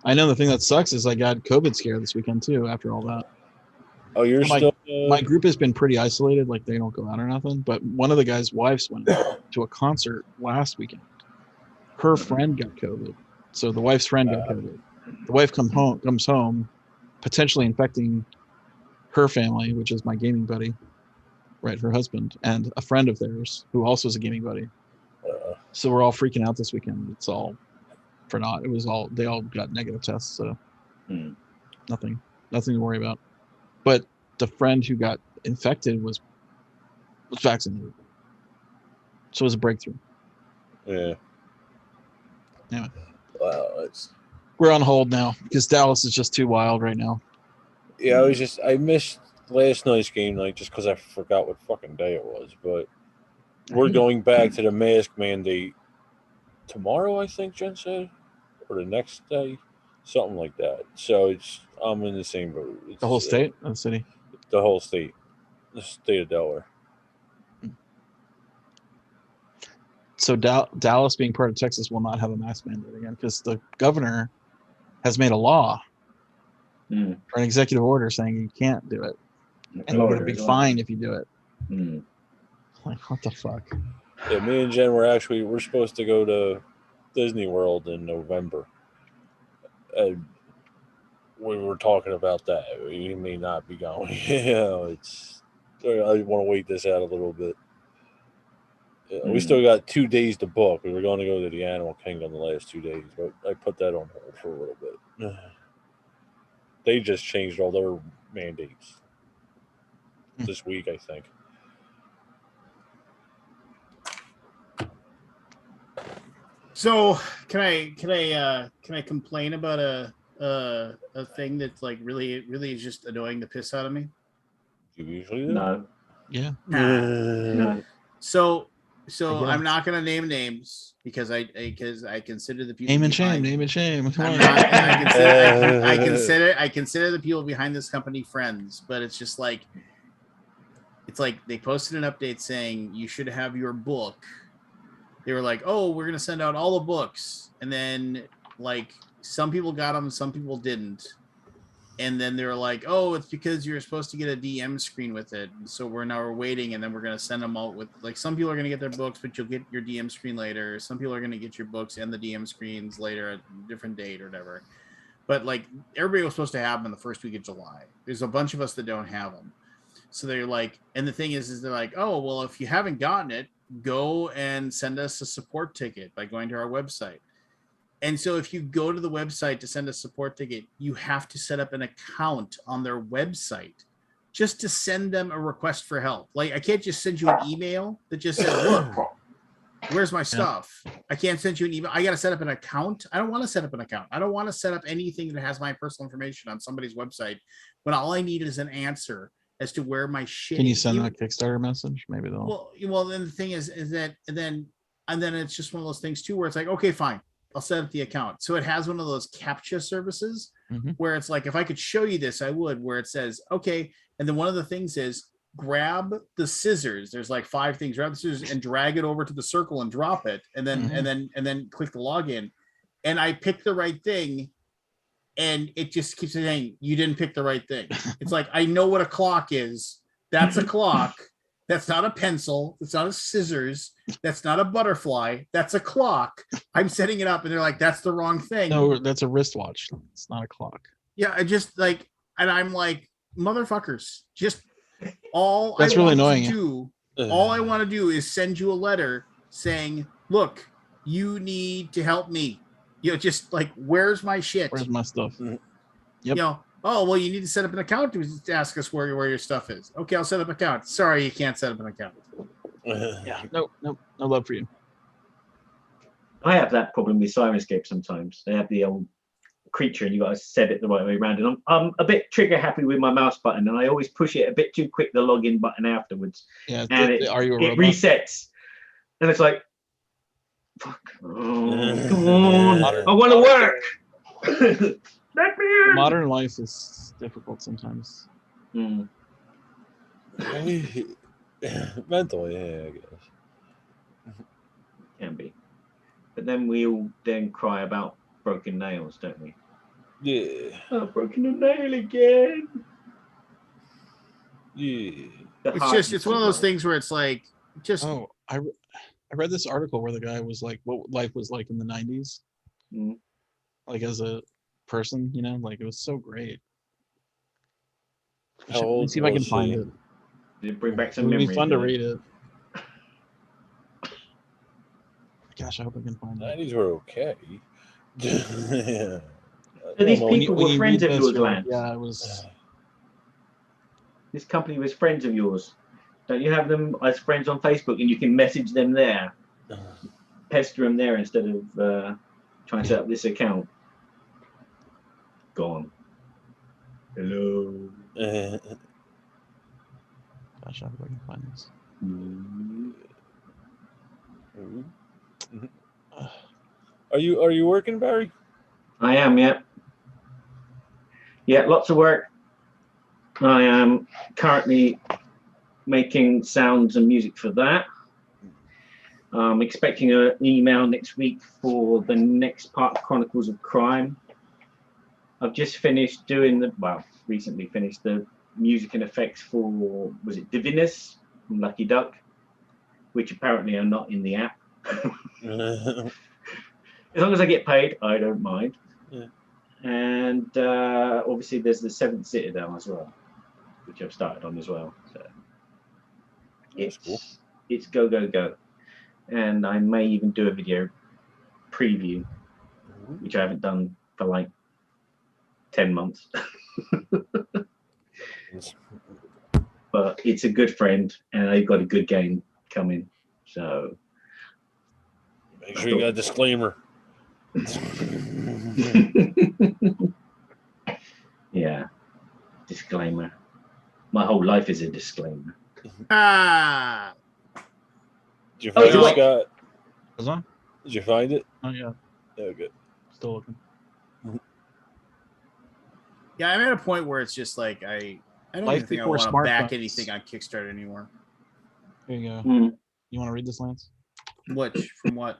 I know the thing that sucks is I got COVID scare this weekend too. After all that. Oh, you're still. My group has been pretty isolated. Like they don't go out or nothing. But one of the guys' wives went to a concert last weekend. Her friend got COVID, so the wife's friend got COVID. The wife comes home, potentially infecting her family, which is my gaming buddy, right? Her husband and a friend of theirs who also is a gaming buddy. So we're all freaking out this weekend. It's all for naught. They all got negative tests, so nothing to worry about. But the friend who got infected was vaccinated, so it was a breakthrough. Yeah. Anyway, wow, we're on hold now because Dallas is just too wild right now. Yeah, I missed last night's game night just because I forgot what fucking day it was. But we're going back to the mask mandate tomorrow, I think Jen said, or the next day, something like that. So I'm in the same boat. The whole state or the city? The whole state, the state of Delaware. So Dallas, being part of Texas, will not have a mask mandate again because the governor has made a law or an executive order saying you can't do it, and you get a big fine if you do it. Like, what the fuck? Yeah, me and Jen we're supposed to go to Disney World in November. And we were talking about that. We may not be going. I want to wait this out a little bit. We still got 2 days to book. We were going to go to the Animal Kingdom the last 2 days, but I put that on hold for a little bit. They just changed all their mandates this week, I think. So can I complain about a thing that's like really is just annoying the piss out of me? You usually do? No. Yeah. No. So I'm not gonna name names because I consider the people name and shame. I consider the people behind this company friends, but it's just like they posted an update saying you should have your book. They were like, oh, we're gonna send out all the books, and then like some people got them, some people didn't. And then they were like, oh, it's because you're supposed to get a DM screen with it. So we're waiting, and then we're going to send them out with, like, some people are going to get their books, but you'll get your DM screen later. Some people are going to get your books and the DM screens later at a different date or whatever. But, like, everybody was supposed to have them in the first week of July. There's a bunch of us that don't have them. So they're like, and the thing is they're like, oh, well, if you haven't gotten it, go and send us a support ticket by going to our website. And so if you go to the website to send a support ticket, you have to set up an account on their website just to send them a request for help. Like, I can't just send you an email that just says, look, where's my stuff? I can't send you an email. I got to set up an account. I don't want to set up an account. I don't want to set up anything that has my personal information on somebody's website. But all I need is an answer as to where my shit. Can you is. send them a Kickstarter message? Maybe they'll. Well, then the thing is that, and then it's just one of those things too, where it's like, okay, fine, I'll set up the account. So it has one of those CAPTCHA services where it's like, if I could show you this, I would, where it says, okay. And then one of the things is grab the scissors. There's like 5 things, grab the scissors and drag it over to the circle and drop it. And then, and then click the login. And I pick the right thing. And it just keeps saying, you didn't pick the right thing. It's like, I know what a clock is. That's a clock. That's not a pencil. It's not a scissors. That's not a butterfly. That's a clock. I'm setting it up and they're like, that's the wrong thing. No, that's a wristwatch. It's not a clock. Yeah, I just like, and I'm like, motherfuckers, just all that's I really want annoying. to do, all I want to do is send you a letter saying, look, you need to help me. You know, just like, where's my shit? Where's my stuff? Yep. You know, oh, well, you need to set up an account to ask us where your stuff is. Okay, I'll set up an account. Sorry, you can't set up an account. Yeah, no love for you. I have that problem with Sirenscape sometimes. They have the old creature and you got to set it the right way around. And I'm a bit trigger happy with my mouse button and I always push it a bit too quick, the login button afterwards. Yeah, and it resets. And it's like, fuck, oh, come on, I want to work. Let me in. Modern life is difficult sometimes. Mentally, yeah, I guess. Can be. But then we all then cry about broken nails, don't we? Yeah. Oh, broken a nail again. Yeah. It's one of those things where it's like, just. Oh, I read this article where the guy was like, what life was like in the 90s. Like as a person, you know, like it was so great. How old see if I can find it. Did it bring back some It would memories? be fun to read it. Gosh, I hope I can find it. 90s were okay. Yeah. So these people were friends of yours, Lance. Yeah, it was. This company was friends of yours. Don't you have them as friends on Facebook and you can message them there? Pester them there instead of trying to set up this account. Gone. Hello. Gosh, I hope I can find this. Are you working, Barry? I am, yeah. Yeah, lots of work. I am currently making sounds and music for that. I'm expecting an email next week for the next part of Chronicles of Crime. I've just finished doing recently finished the music and effects for, was it Divinus from Lucky Duck, which apparently are not in the app. As long as I get paid, I don't mind. Yeah. And obviously there's the 7th Citadel as well, which I've started on as well. So That's cool. It's go, go, go. And I may even do a video preview, which I haven't done for like 10 months. But it's a good friend and I've got a good game coming. So make sure you got a disclaimer. Yeah, disclaimer. My whole life is a disclaimer. Ah. Did you find you this wait. guy? Was on? Did you find it? Oh yeah, Oh, good. still looking. Yeah, I'm at a point where it's just like I don't Life even think I before want to back smartphones. anything on Kickstarter anymore. Here you go. Mm. You want to read this, Lance? Which from what?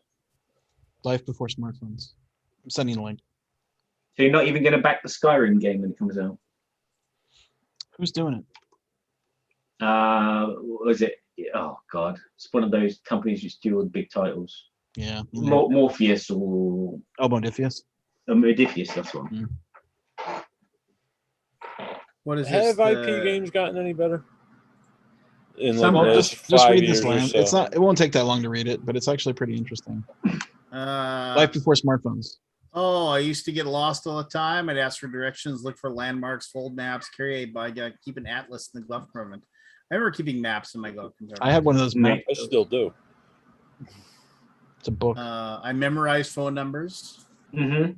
Life before smartphones. I'm sending a link. So you're not even going to back the Skyrim game when it comes out? Who's doing it? What was it? Oh God, it's one of those companies which do all the big titles. Yeah. Morpheus or Modifius. Modifius, that's one. What is Have this? IP games gotten any better? In Some like the are. last Just 5 read years this, or Lance. so? It's not. It won't take that long to read it, but it's actually pretty interesting. Life before smartphones. Oh, I used to get lost all the time. I'd ask for directions, look for landmarks, fold maps, carry a bag, keep an atlas in the glove compartment. I remember keeping maps in my glove compartment. I had one of those maps. I still do. It's a book. I memorized phone numbers. Mm-hmm.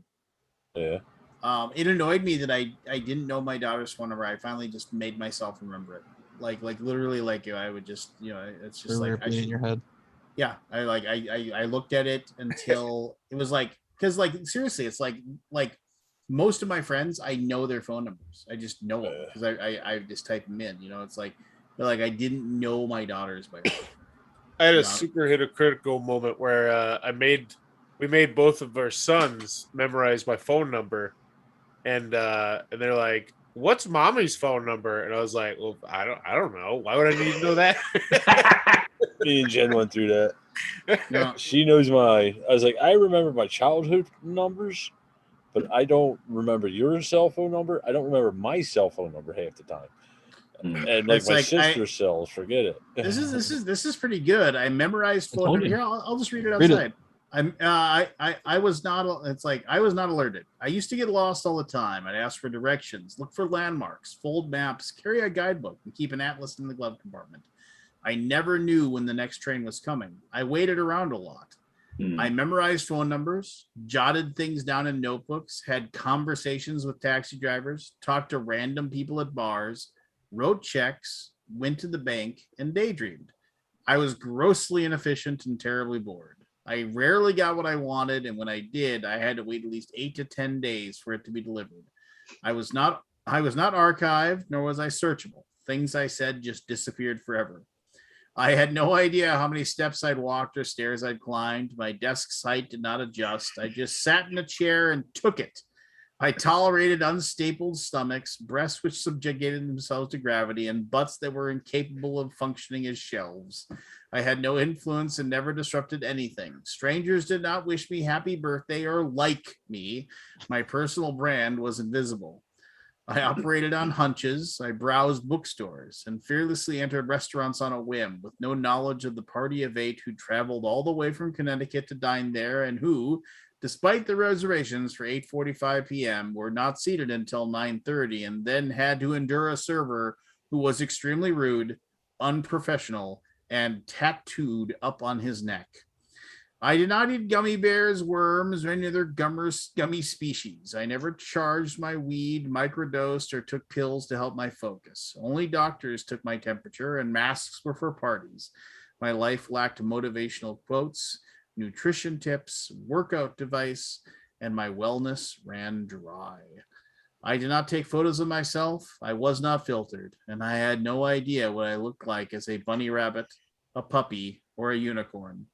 Yeah. It annoyed me that I didn't know my daughter's phone number. I finally just made myself remember it. Like literally, like I would just, it's just like I in should, your head. yeah. I looked at it until it was like, because like seriously, it's like most of my friends, I know their phone numbers. I just know them because I just type them in. It's like I didn't know my daughter's by heart. I had a Yeah. super hypocritical moment where we made both of our sons memorize my phone number, and they're like, "What's mommy's phone number?" And I was like, "Well, I don't know. Why would I need to know that?" Me and Jen went through that. No. She knows mine. I was like, I remember my childhood numbers, but I don't remember your cell phone number. I don't remember my cell phone number half the time. And like It's my like, sister's cells, forget it. This is pretty good. I memorized phone told number. you. Here, I'll just read it Read it. outside. I was not. It's like I was not alerted. I used to get lost all the time. I'd ask for directions, look for landmarks, fold maps, carry a guidebook, and keep an atlas in the glove compartment. I never knew when the next train was coming. I waited around a lot. I memorized phone numbers, jotted things down in notebooks, had conversations with taxi drivers, talked to random people at bars, wrote checks, went to the bank, and daydreamed. I was grossly inefficient and terribly bored. I rarely got what I wanted, and when I did, I had to wait at least 8 to 10 days for it to be delivered. I was not archived, nor was I searchable. Things I said just disappeared forever. I had no idea how many steps I'd walked or stairs I'd climbed. My desk's height did not adjust. I just sat in a chair and took it. I tolerated unstapled stomachs, breasts which subjugated themselves to gravity, and butts that were incapable of functioning as shelves. I had no influence and never disrupted anything. Strangers did not wish me happy birthday or like me. My personal brand was invisible. I operated on hunches. I browsed bookstores and fearlessly entered restaurants on a whim with no knowledge of the party of 8 who traveled all the way from Connecticut to dine there and who, despite the reservations for 8:45 p.m., were not seated until 9:30 and then had to endure a server who was extremely rude, unprofessional, and tattooed up on his neck. I did not eat gummy bears, worms, or any other gummy species. I never charged my weed, microdosed, or took pills to help my focus. Only doctors took my temperature, and masks were for parties. My life lacked motivational quotes, nutrition tips, workout device, and my wellness ran dry. I did not take photos of myself. I was not filtered, and I had no idea what I looked like as a bunny rabbit, a puppy, or a unicorn.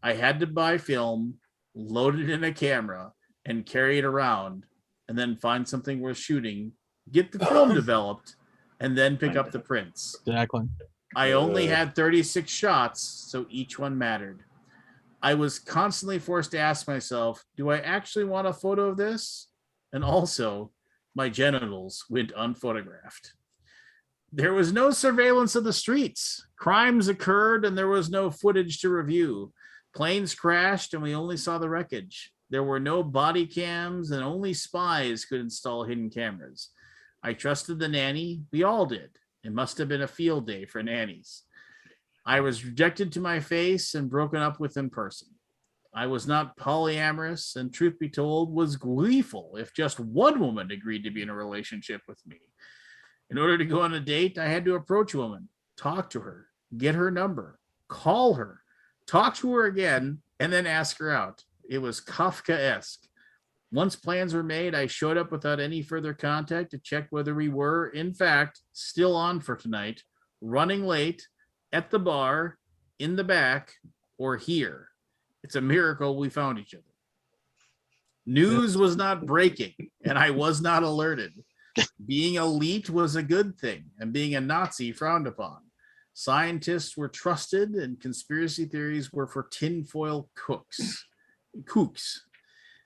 I had to buy film, load it in a camera, and carry it around, and then find something worth shooting, get the film developed, and then pick up the prints. Exactly. I only had 36 shots, so each one mattered. I was constantly forced to ask myself, do I actually want a photo of this? And also, my genitals went unphotographed. There was no surveillance of the streets. Crimes occurred, and there was no footage to review. Planes crashed, and we only saw the wreckage. There were no body cams, and only spies could install hidden cameras. I trusted the nanny. We all did. It must have been a field day for nannies. I was rejected to my face and broken up with in person. I was not polyamorous, and truth be told, was gleeful if just one woman agreed to be in a relationship with me. In order to go on a date, I had to approach a woman, talk to her, get her number, call her, talk to her again, and then ask her out. It was Kafkaesque. Once plans were made, I showed up without any further contact to check whether we were, in fact, still on for tonight, running late, at the bar, in the back, or here. It's a miracle we found each other. News was not breaking, and I was not alerted. Being elite was a good thing, and being a Nazi frowned upon. Scientists were trusted, and conspiracy theories were for tinfoil kooks.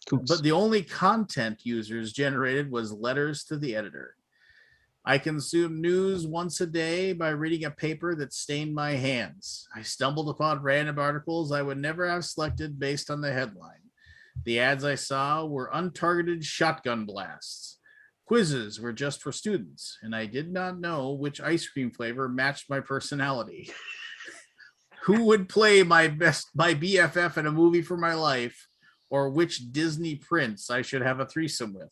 But the only content users generated was letters to the editor. I consumed news once a day by reading a paper that stained my hands. I stumbled upon random articles I would never have selected based on the headline. The ads I saw were untargeted shotgun blasts. Quizzes were just for students, and I did not know which ice cream flavor matched my personality. who would play my BFF in a movie for my life, or which Disney prince I should have a threesome with.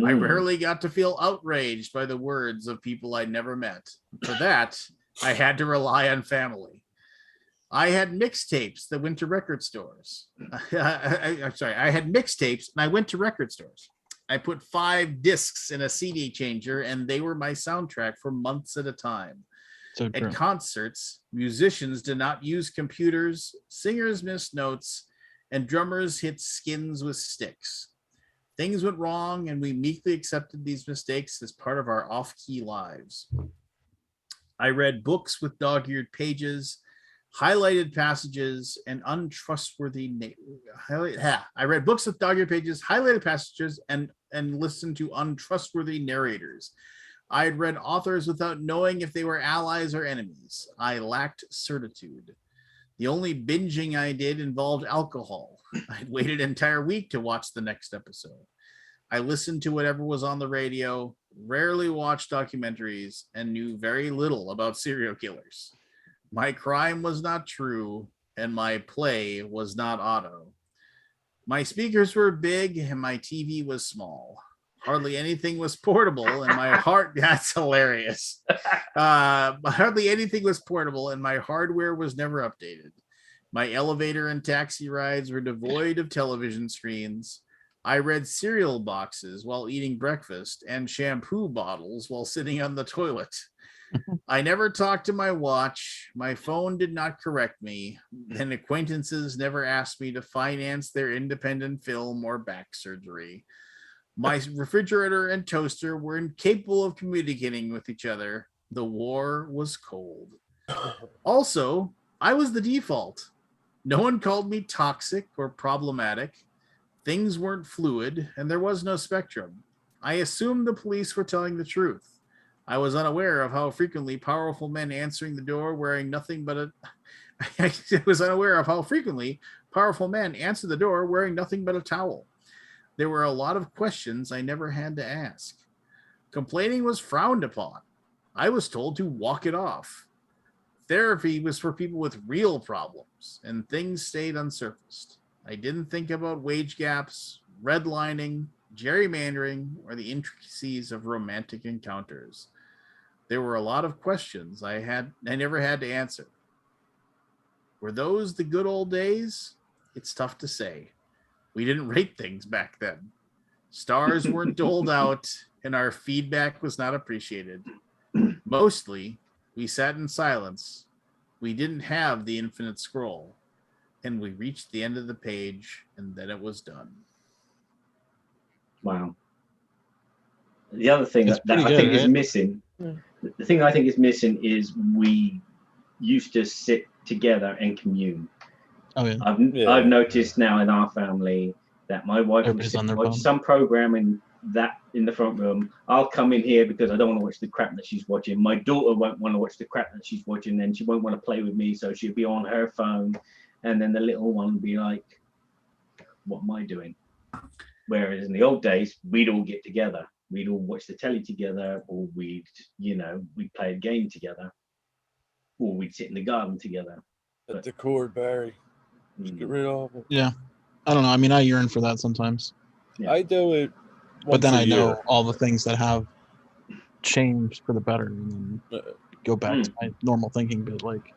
I rarely got to feel outraged by the words of people I'd never met. For that, I had to rely on family. I had mixtapes that went to record stores. I'm sorry, I had mixtapes and I went to record stores. I put 5 discs in a CD changer and they were my soundtrack for months at a time. So true. At concerts, musicians did not use computers, singers missed notes, and drummers hit skins with sticks. Things went wrong, and we meekly accepted these mistakes as part of our off-key lives. I read books with dog-eared pages, highlighted passages, and untrustworthy. I read books with dog-eared pages, highlighted passages, and listened to untrustworthy narrators. I had read authors without knowing if they were allies or enemies. I lacked certitude. The only binging I did involved alcohol. I'd waited an entire week to watch the next episode. I listened to whatever was on the radio, rarely watched documentaries, and knew very little about serial killers. My crime was not true, and my play was not auto. My speakers were big, and my TV was small. Hardly anything was portable, and my heart, that's hilarious. Hardly anything was portable, and my hardware was never updated. My elevator and taxi rides were devoid of television screens. I read cereal boxes while eating breakfast and shampoo bottles while sitting on the toilet. I never talked to my watch. My phone did not correct me, and acquaintances never asked me to finance their independent film or back surgery. My refrigerator and toaster were incapable of communicating with each other. The war was cold. Also, I was the default. No one called me toxic or problematic. Things weren't fluid, and there was no spectrum. I assumed the police were telling the truth. I was unaware of how frequently powerful men answering the door wearing nothing but a... I was unaware of how frequently powerful men answered the door wearing nothing but a towel. There were a lot of questions I never had to ask. Complaining was frowned upon. I was told to walk it off. Therapy was for people with real problems, and things stayed unsurfaced. I didn't think about wage gaps, redlining, gerrymandering, or the intricacies of romantic encounters. There were a lot of questions I never had to answer. Were those the good old days? It's tough to say. We didn't rate things back then. Stars weren't doled out, and our feedback was not appreciated. Mostly, we sat in silence. We didn't have the infinite scroll, and we reached the end of the page, and then it was done. Wow. The other thing It's that I pretty think good, is right? missing, the thing I think is missing is we used to sit together and commune. Oh yeah. I've noticed now in our family that my wife will Everybody's sit on their and watch phone. some programming that in the front room. I'll come in here because I don't want to watch the crap that she's watching. My daughter won't want to watch the crap that she's watching, and she won't want to play with me, so she'll be on her phone, and then the little one will be like, what am I doing? Whereas in the old days, we'd all get together. We'd all watch the telly together, or we'd play a game together, or we'd sit in the garden together. At the cord, Barry. Just get rid of it. Yeah. I don't know. I mean, I yearn for that sometimes. Yeah. I do it. But then once I a know year. all the things that have changed for the better, and then go back to my normal thinking. But like,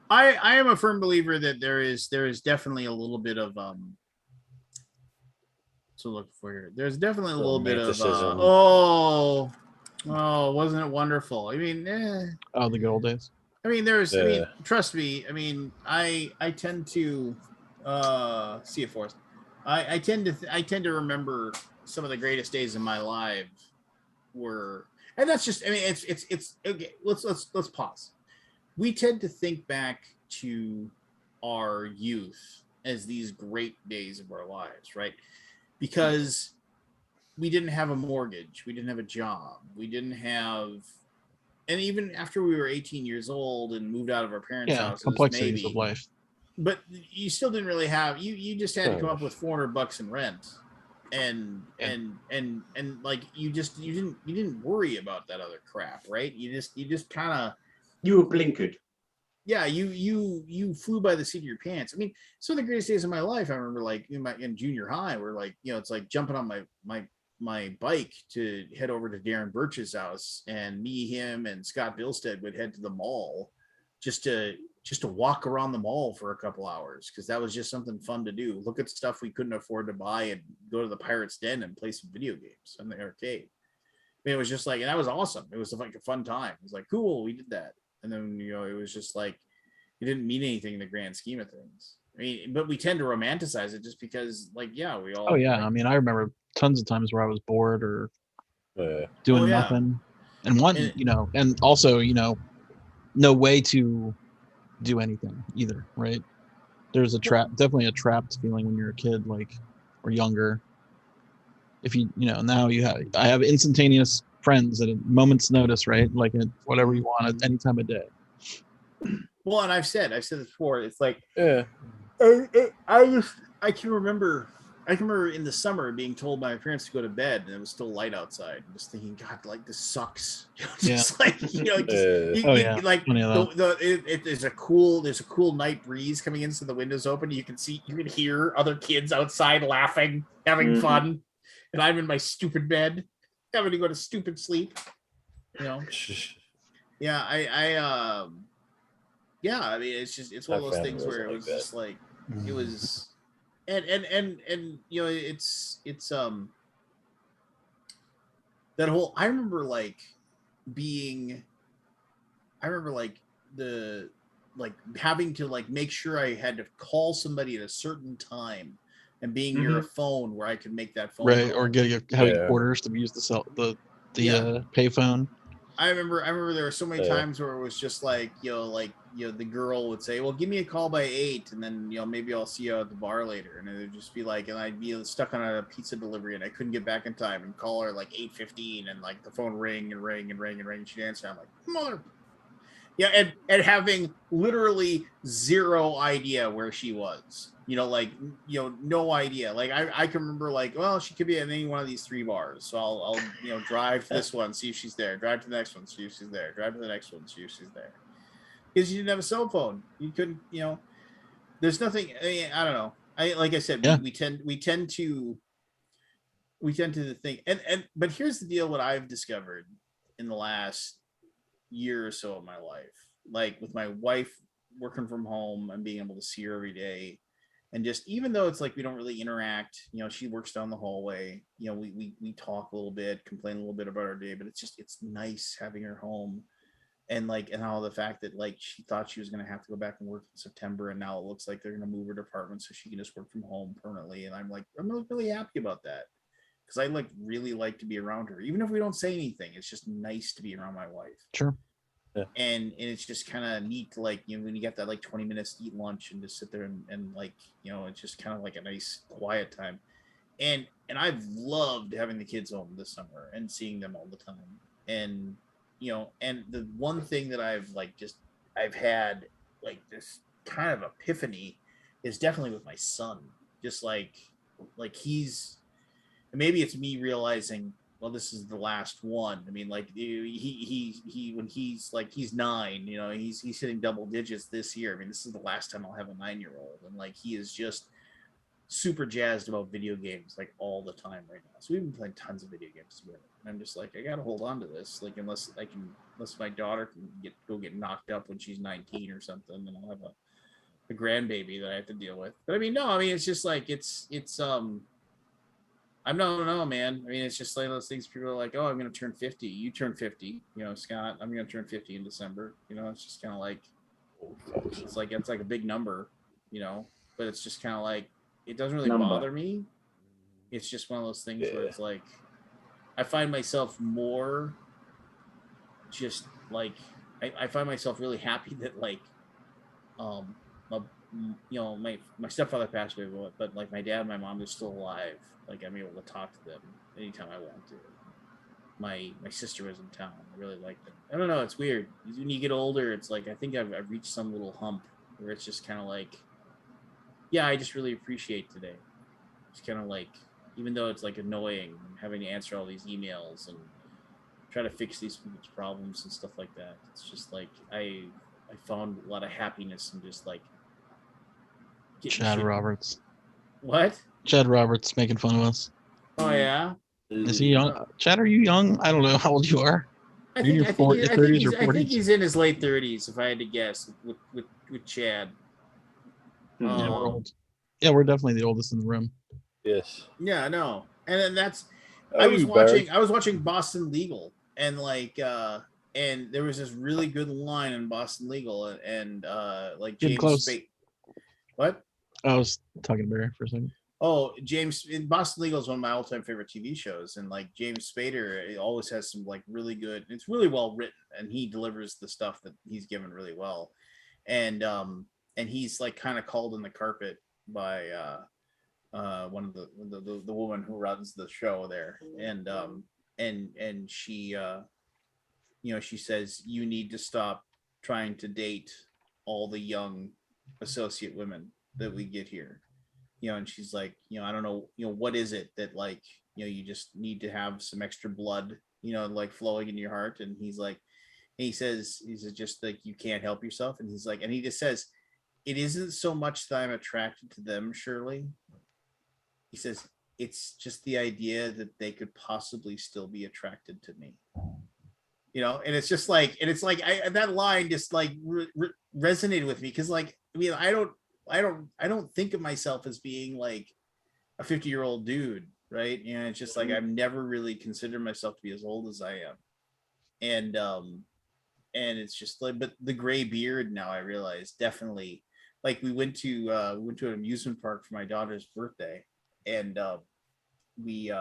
I am a firm believer that there is definitely a little bit of to look for here. There's definitely a little bit of Romanticism. wasn't it wonderful? I mean, oh, the good old days. I mean, I mean, Yeah. trust me. I mean, I tend to see it for us. I tend to remember some of the greatest days of my life were, and that's just. I mean, it's okay. Let's pause. We tend to think back to our youth as these great days of our lives, right? Because we didn't have a mortgage, we didn't have a job, we didn't have, and even after we were 18 years old and moved out of our parents' houses, complexities maybe, of life. but you still didn't really have, you just had to come up with $400 in rent, and like you didn't worry about that other crap, right? You just kind of, you were blinkered. yeah, you flew by the seat of your pants. I mean, some of the greatest days of my life, I remember like in junior high, where like, it's like jumping on my bike to head over to Darren Birch's house, and me, him, and Scott Bilstead would head to the mall just to walk around the mall for a couple hours, because that was just something fun to do. Look at stuff we couldn't afford to buy and go to the Pirate's Den and play some video games in the arcade. I mean, it was just like, and that was awesome. It was like a fun time. It was like, cool, we did that. And then, it was just like, it didn't mean anything in the grand scheme of things. I mean, but we tend to romanticize it just because, like, yeah, we all. Oh yeah, like, I mean, I remember tons of times where I was bored or Yeah. doing yeah. nothing, and one, And- and also, no way to do anything either, right? There's definitely a trapped feeling when you're a kid, like, or younger. If now I have instantaneous friends at a moment's notice, right? Like at whatever you want at any time of day. Well, and I've said this before. It's like, Yeah. I can remember in the summer being told by my parents to go to bed, and it was still light outside. I'm just thinking, God, like, this sucks. Just like, like Funny how there's a cool night breeze coming in, so the windows open. You can hear other kids outside laughing, having fun, and I'm in my stupid bed, having to go to stupid sleep. Yeah, yeah, I mean, it's one of those things where it was just like, it was, and it's that whole, I remember like having to like make sure I had to call somebody at a certain time and being near a phone where I could make that phone Right, call. or having quarters to use the payphone. I remember there were so many times where it was just like, the girl would say, well, give me a call by 8, and then, maybe I'll see you at the bar later. And it would just be like, and I'd be stuck on a pizza delivery and I couldn't get back in time, and call her like 8:15, and like the phone ring and ring and ring and ring. And she'd answer. I'm like, mother. Yeah. And having literally zero idea where she was, no idea. Like I can remember like, well, she could be at any one of these 3 bars. So I'll drive to this one, see if she's there, drive to the next one, see if she's there, drive to the next one, see if she's there. Because you didn't have a cell phone. You couldn't, there's nothing, I don't know. Like I said, we tend to think, but here's the deal. What I've discovered in the last year or so of my life, like with my wife working from home and being able to see her every day, and just, even though it's like we don't really interact, she works down the hallway, we talk a little bit, complain a little bit about our day, but it's nice having her home. And all the fact that like she thought she was going to have to go back and work in September, and now it looks like they're going to move her department so she can just work from home permanently. And I'm really happy about that, because I really like to be around her, even if we don't say anything. It's just nice to be around my wife. Sure. Yeah. And it's just kind of neat to when you get that 20 minutes to eat lunch and just sit there and it's just kind of like a nice quiet time. And I've loved having the kids home this summer and seeing them all the time. And and the one thing that I've had this kind of epiphany is definitely with my son. Just like he's, maybe it's me realizing, well, this is the last one. I mean, he when he's 9, he's hitting double digits this year. I mean, this is the last time I'll have a 9-year-old, and he is just super jazzed about video games all the time right now. So we've been playing tons of video games together, and I'm just I gotta hold on to this. Unless my daughter can go get knocked up when she's 19 or something, then I'll have a grandbaby that I have to deal with. But it's just I'm no, man. I mean, it's just those things. People are like, oh, I'm gonna turn 50. You turn 50, Scott. I'm gonna turn 50 in December. It's just kind of it's like a big number, but it's just kind of it doesn't really bother me. It's just one of those things where it's I find myself more just I find myself really happy that my stepfather passed away, but my dad and my mom are still alive. I'm able to talk to them anytime I want to. My sister was in town. I really like them. I don't know. It's weird. When you get older, it's I think I've reached some little hump where it's just kind of yeah, I just really appreciate today. It's kind of even though it's annoying having to answer all these emails and try to fix these people's problems and stuff like that. It's just found a lot of happiness in just like getting Chad shit- Roberts. What? Chad Roberts making fun of us. Oh yeah. Is he young? Chad, are you young? I don't know how old you are. I You're in think your I think 30s he's or I think 40s? he's in his late 30s if I had to guess with Chad. Yeah, we're Um, old. Yeah, we're definitely the oldest in the room. Yes. Yeah, no. And then that's Oh, I was you Barry. watching Boston Legal and like and there was this really good line in Boston Legal and like Getting James close. Spade. What? I was talking to Barry for a second. Oh, James in Boston Legal is one of my all-time favorite TV shows, and like James Spader always has some like really good. It's really well written, and he delivers the stuff that he's given really well, and he's like kind of called in the carpet by one of the woman who runs the show there, and she she says you need to stop trying to date all the young associate women that we get here. And she's like, I don't know, what is it that like, you just need to have some extra blood, like flowing in your heart. And he's like, he says just like, you can't help yourself. And he's like, and he just says, it isn't so much that I'm attracted to them, Shirley. He says, it's just the idea that they could possibly still be attracted to me. And it's just like, and it's like, that line just like resonated with me. Cause like, I mean, I don't think of myself as being like a 50-year-old dude, right? It's just like I've never really considered myself to be as old as I am, and it's just like, but the gray beard now I realize definitely. Like we went to an amusement park for my daughter's birthday, and we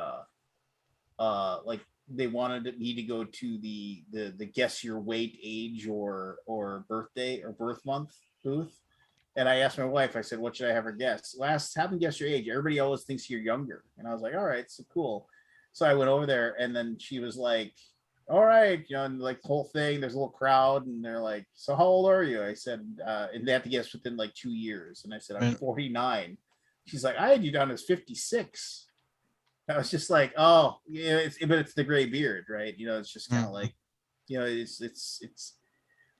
like they wanted me to go to the guess your weight, age, or birthday or birth month booth. And I asked my wife, I said, what should I have her guess? Have them guess your age. Everybody always thinks you're younger. And I was like, all right, so cool. So I went over there and then she was like, all right, and like the whole thing, there's a little crowd and they're like, so how old are you? I said, and they have to guess within like 2 years. And I said, I'm 49. She's like, I had you down as 56. I was just like, oh, yeah, but it's the gray beard, right? It's just kind of like, it's,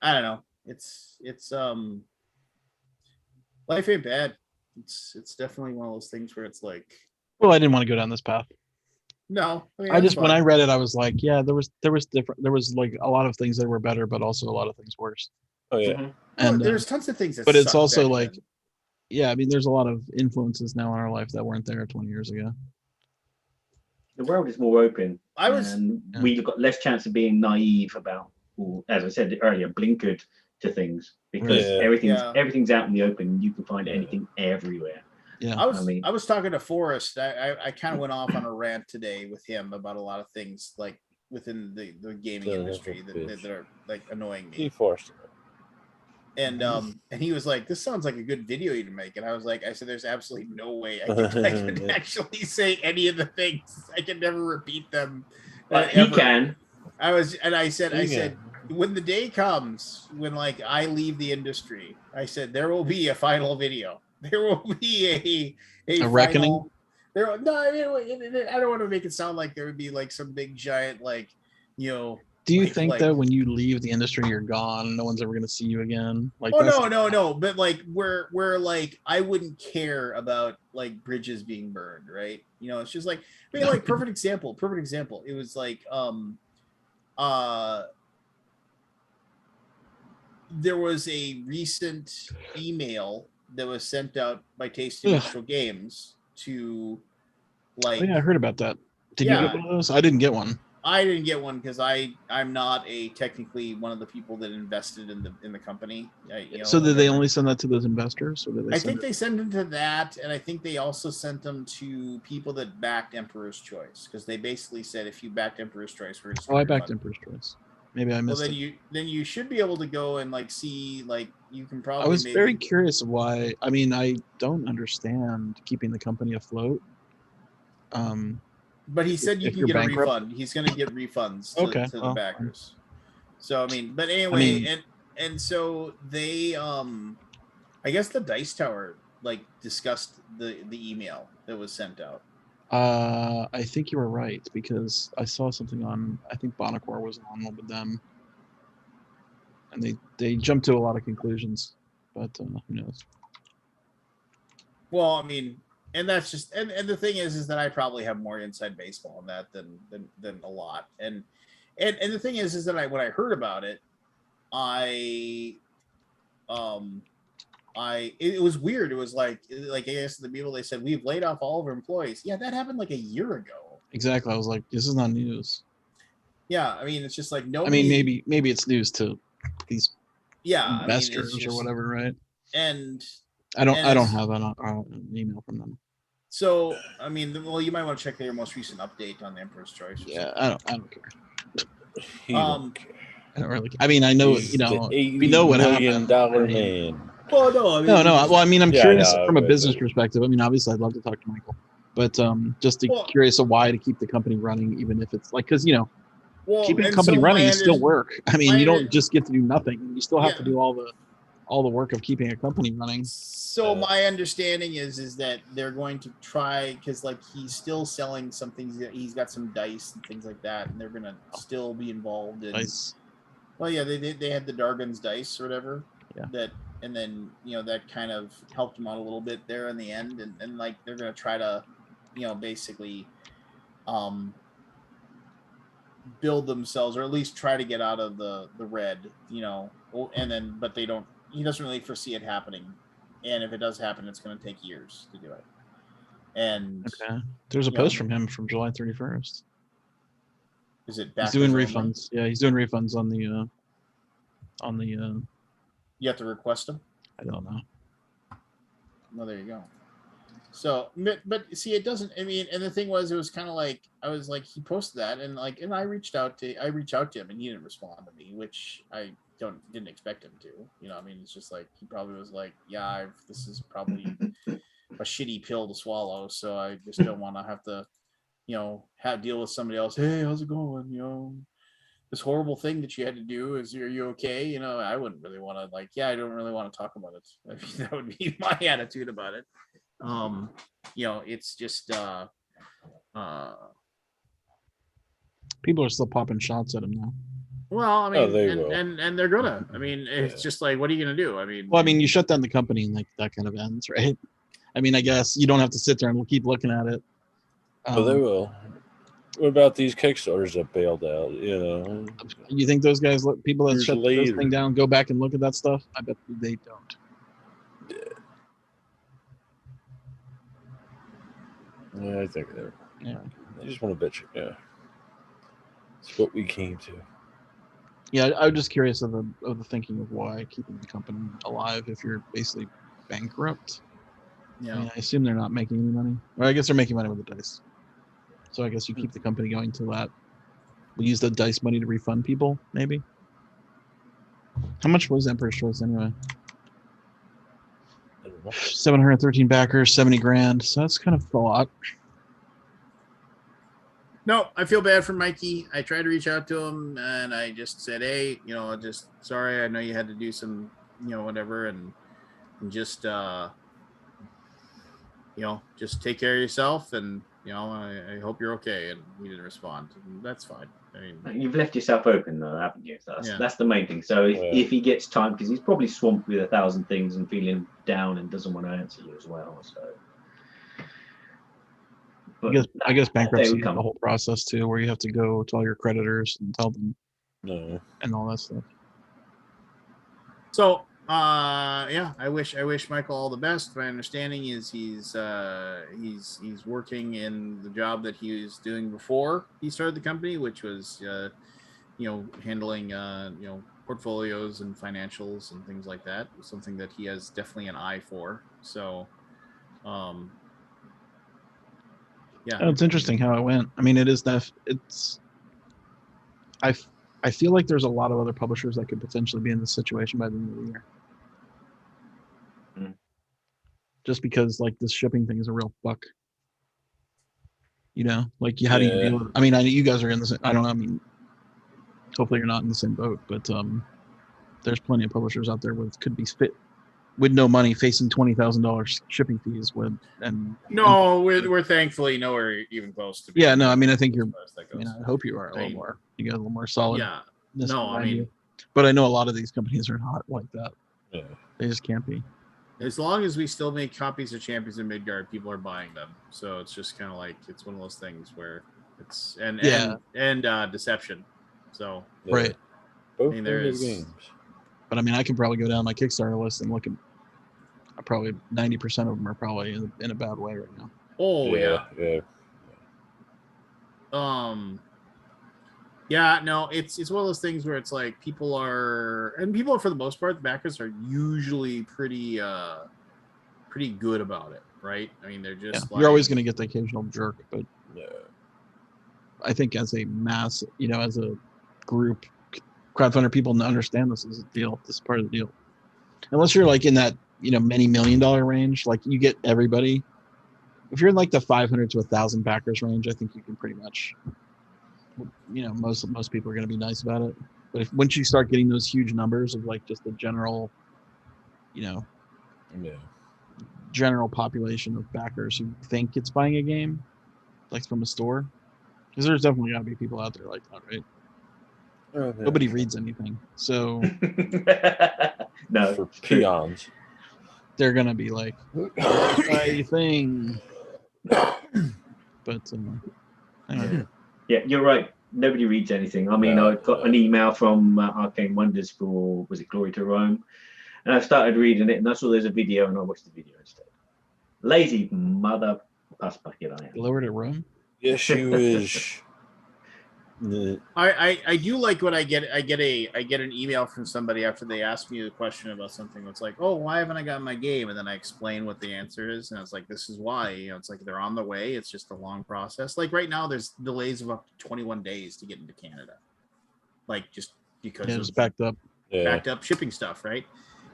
I don't know. It's life ain't bad. It's definitely one of those things where it's like, well, I didn't want to go down this path. No, I just when I read it, I was like, yeah, there was different. There was like a lot of things that were better, but also a lot of things worse. Oh yeah, and there's tons of things that. But it's also like, yeah, I mean, there's a lot of influences now in our life that weren't there 20 years ago. The world is more open. We've got less chance of being naive about, or, as I said earlier, blinkered to things because everything's out in the open. You can find anything everywhere. Yeah, I was talking to Forrest. I kind of went off on a rant today with him about a lot of things like within the gaming industry that are like annoying me. Forrest. And he was like, "This sounds like a good video you to make." And I said, "There's absolutely no way I can actually say any of the things. I can never repeat them." He can. I said, when the day comes when like I leave the industry, I said there will be a final video. There will be a final, reckoning. No, I mean, I don't want to make it sound like there would be like some big giant like, Do you think that when you leave the industry, you're gone? No one's ever going to see you again. Like, no. But like, where like I wouldn't care about like bridges being burned, right? It's just like, I mean, like perfect example. It was like, there was a recent email that was sent out by Tasty Industrial Games to like. Oh, yeah, I heard about that. Did you get one of those? I didn't get one. I didn't get one because I'm not technically one of the people that invested in the company. So did they only send that to those investors, or did they? I think they sent them to that, and I think they also sent them to people that backed Emperor's Choice because they basically said if you backed Emperor's Choice, we're just. I backed Emperor's Choice. Maybe I missed it. Then you should be able to go and like see like you can probably. I was very curious why. I mean, I don't understand keeping the company afloat. But he said you can get a refund. He's going to get refunds to the backers. So I mean, but anyway, and so they I guess the Dice Tower like discussed the email that was sent out. I think you were right because I saw something on. I think Bonacor was on with them, and they jump to a lot of conclusions, but who knows? Well, I mean, and that's just and the thing is that I probably have more inside baseball on that than a lot. And the thing is that when I heard about it, it was weird. It was like I guess the people, they said we've laid off all of our employees. Yeah, that happened like a year ago. Exactly. I was like, this is not news. Yeah, I mean, it's just like I nobody. mean, maybe it's news to these yeah investors I mean, or whatever, right? And I don't have an email from them. So I mean, well, you might want to check their most recent update on the Emperor's Choice. Yeah, I don't care. He don't care. I don't really. I mean, I know He's you know the we know what $80 happened. million man. Well, no, I mean, No. Well, I mean, I'm Yeah, I curious know, from a but- business perspective. I mean, obviously, I'd love to talk to Michael, but just curious of why to keep the company running, even if it's like, because keeping a company running is still work. I mean, you don't just get to do nothing. You still have to do all the work of keeping a company running. So my understanding is that they're going to try, because like he's still selling some things. He's got some dice and things like that, and they're gonna still be involved in Dice. Well, yeah, they had the Dargon's dice or whatever. Yeah. That, and then that kind of helped them out a little bit there in the end, and like they're gonna try to, basically, build themselves, or at least try to get out of the red, and then but they don't. He doesn't really foresee it happening, and if it does happen, it's going to take years to do it. And okay, there's a post from him from July 31st. Is it? He's doing refunds. Yeah, he's doing refunds on the. You have to request them. I don't know. Well, there you go. So, but see, it doesn't. I mean, and the thing was, it was kind of like I was like, he posted that, and I reached out to him, and he didn't respond to me, which I didn't expect him to. I mean, it's just like he probably was like, yeah, this is probably a shitty pill to swallow, so I just don't want to have to, deal with somebody else. Hey, how's it going? This horrible thing that you had to do. Are you okay? I wouldn't really want to I don't really want to talk about it. I mean, that would be my attitude about it. It's just people are still popping shots at him now. Well, I mean, they will. and they're gonna. I mean, it's just like, what are you gonna do? I mean, you shut down the company and that kind of ends, right? I mean, I guess you don't have to sit there and keep looking at it. But they will. What about these Kickstarters that bailed out? You think those guys, people that Years shut this later. thing down, go back and look at that stuff? I bet they don't. Yeah, I think they're. Yeah. They just want to bitch. Yeah. It's what we came to. Yeah, I'm just curious of the thinking of why keeping the company alive if you're basically bankrupt. Yeah. I mean, I assume they're not making any money. Well, I guess they're making money with the dice. So I guess you keep the company going till that. We use the dice money to refund people, maybe. How much was Emperor's Choice anyway? 713 backers, 70 grand. So that's kind of a lot. No, I feel bad for Mikey. I tried to reach out to him, and I just said, hey, just sorry. I know you had to do some, whatever, and just, just take care of yourself, and I hope you're okay. And he didn't respond. And that's fine. I mean, you've left yourself open though, haven't you? That's the main thing. So if he gets time, because he's probably swamped with 1,000 things and feeling down and doesn't want to answer you as well. So. But I guess bankruptcy is the whole process too, where you have to go to all your creditors and tell them, and all that stuff. So, I wish Michael all the best. My understanding is he's working in the job that he was doing before he started the company, which was handling portfolios and financials and things like that. Something that he has definitely an eye for. So, yeah, it's interesting how it went. I mean, I feel like there's a lot of other publishers that could potentially be in this situation by the end of the year. Just because this shipping thing is a real fuck. How do you deal with it? I mean, you guys are in the same, I don't know. I mean, hopefully you're not in the same boat, but there's plenty of publishers out there could be fit with no money facing $20,000 shipping fees we're thankfully nowhere even close to. Yeah, no, I mean, I think I hope you are a little more. You got a little more solid. Yeah. No, I mean, But I know a lot of these companies are not like that. Yeah. They just can't be. As long as we still make copies of Champions in Midgard, people are buying them. So it's just kind of like it's one of those things where it's and deception. So Right. Both I mean, there is- games. But I mean, I can probably go down my Kickstarter list and look at probably 90% of them are probably in a bad way right now. Oh yeah. Yeah, no, it's one of those things where it's like people are for the most part, the backers are usually pretty good about it, right? I mean, they're just You're always going to get the occasional jerk, but I think as a mass, as a group, crowdfunder people understand this is a deal. This is part of the deal. Unless you're like in that many $1 million range, like you get everybody. If you're in like the 500 to 1,000 backers range, I think you can pretty much, most people are going to be nice about it. But once you start getting those huge numbers of like just the general, general population of backers who think it's buying a game, like from a store, because there's definitely got to be people out there like that, right? Nobody reads anything, so No, for peons. They're gonna be like, "My thing," but anyway. Yeah, you're right. Nobody reads anything. I mean, I got an email from Arcane Wonders for, was it Glory to Rome? And I started reading it, and I saw there's a video, and I watched the video instead. Lazy mother pass bucket I am. Glory to Rome? Yes, you is. I do like when I get an email from somebody after they ask me a question about something. It's like, oh, why haven't I gotten my game? And then I explain what the answer is, and it's like, this is why. It's like they're on the way. It's just a long process. Like right now, there's delays of up to 21 days to get into Canada, like just because it's of backed up shipping stuff, right?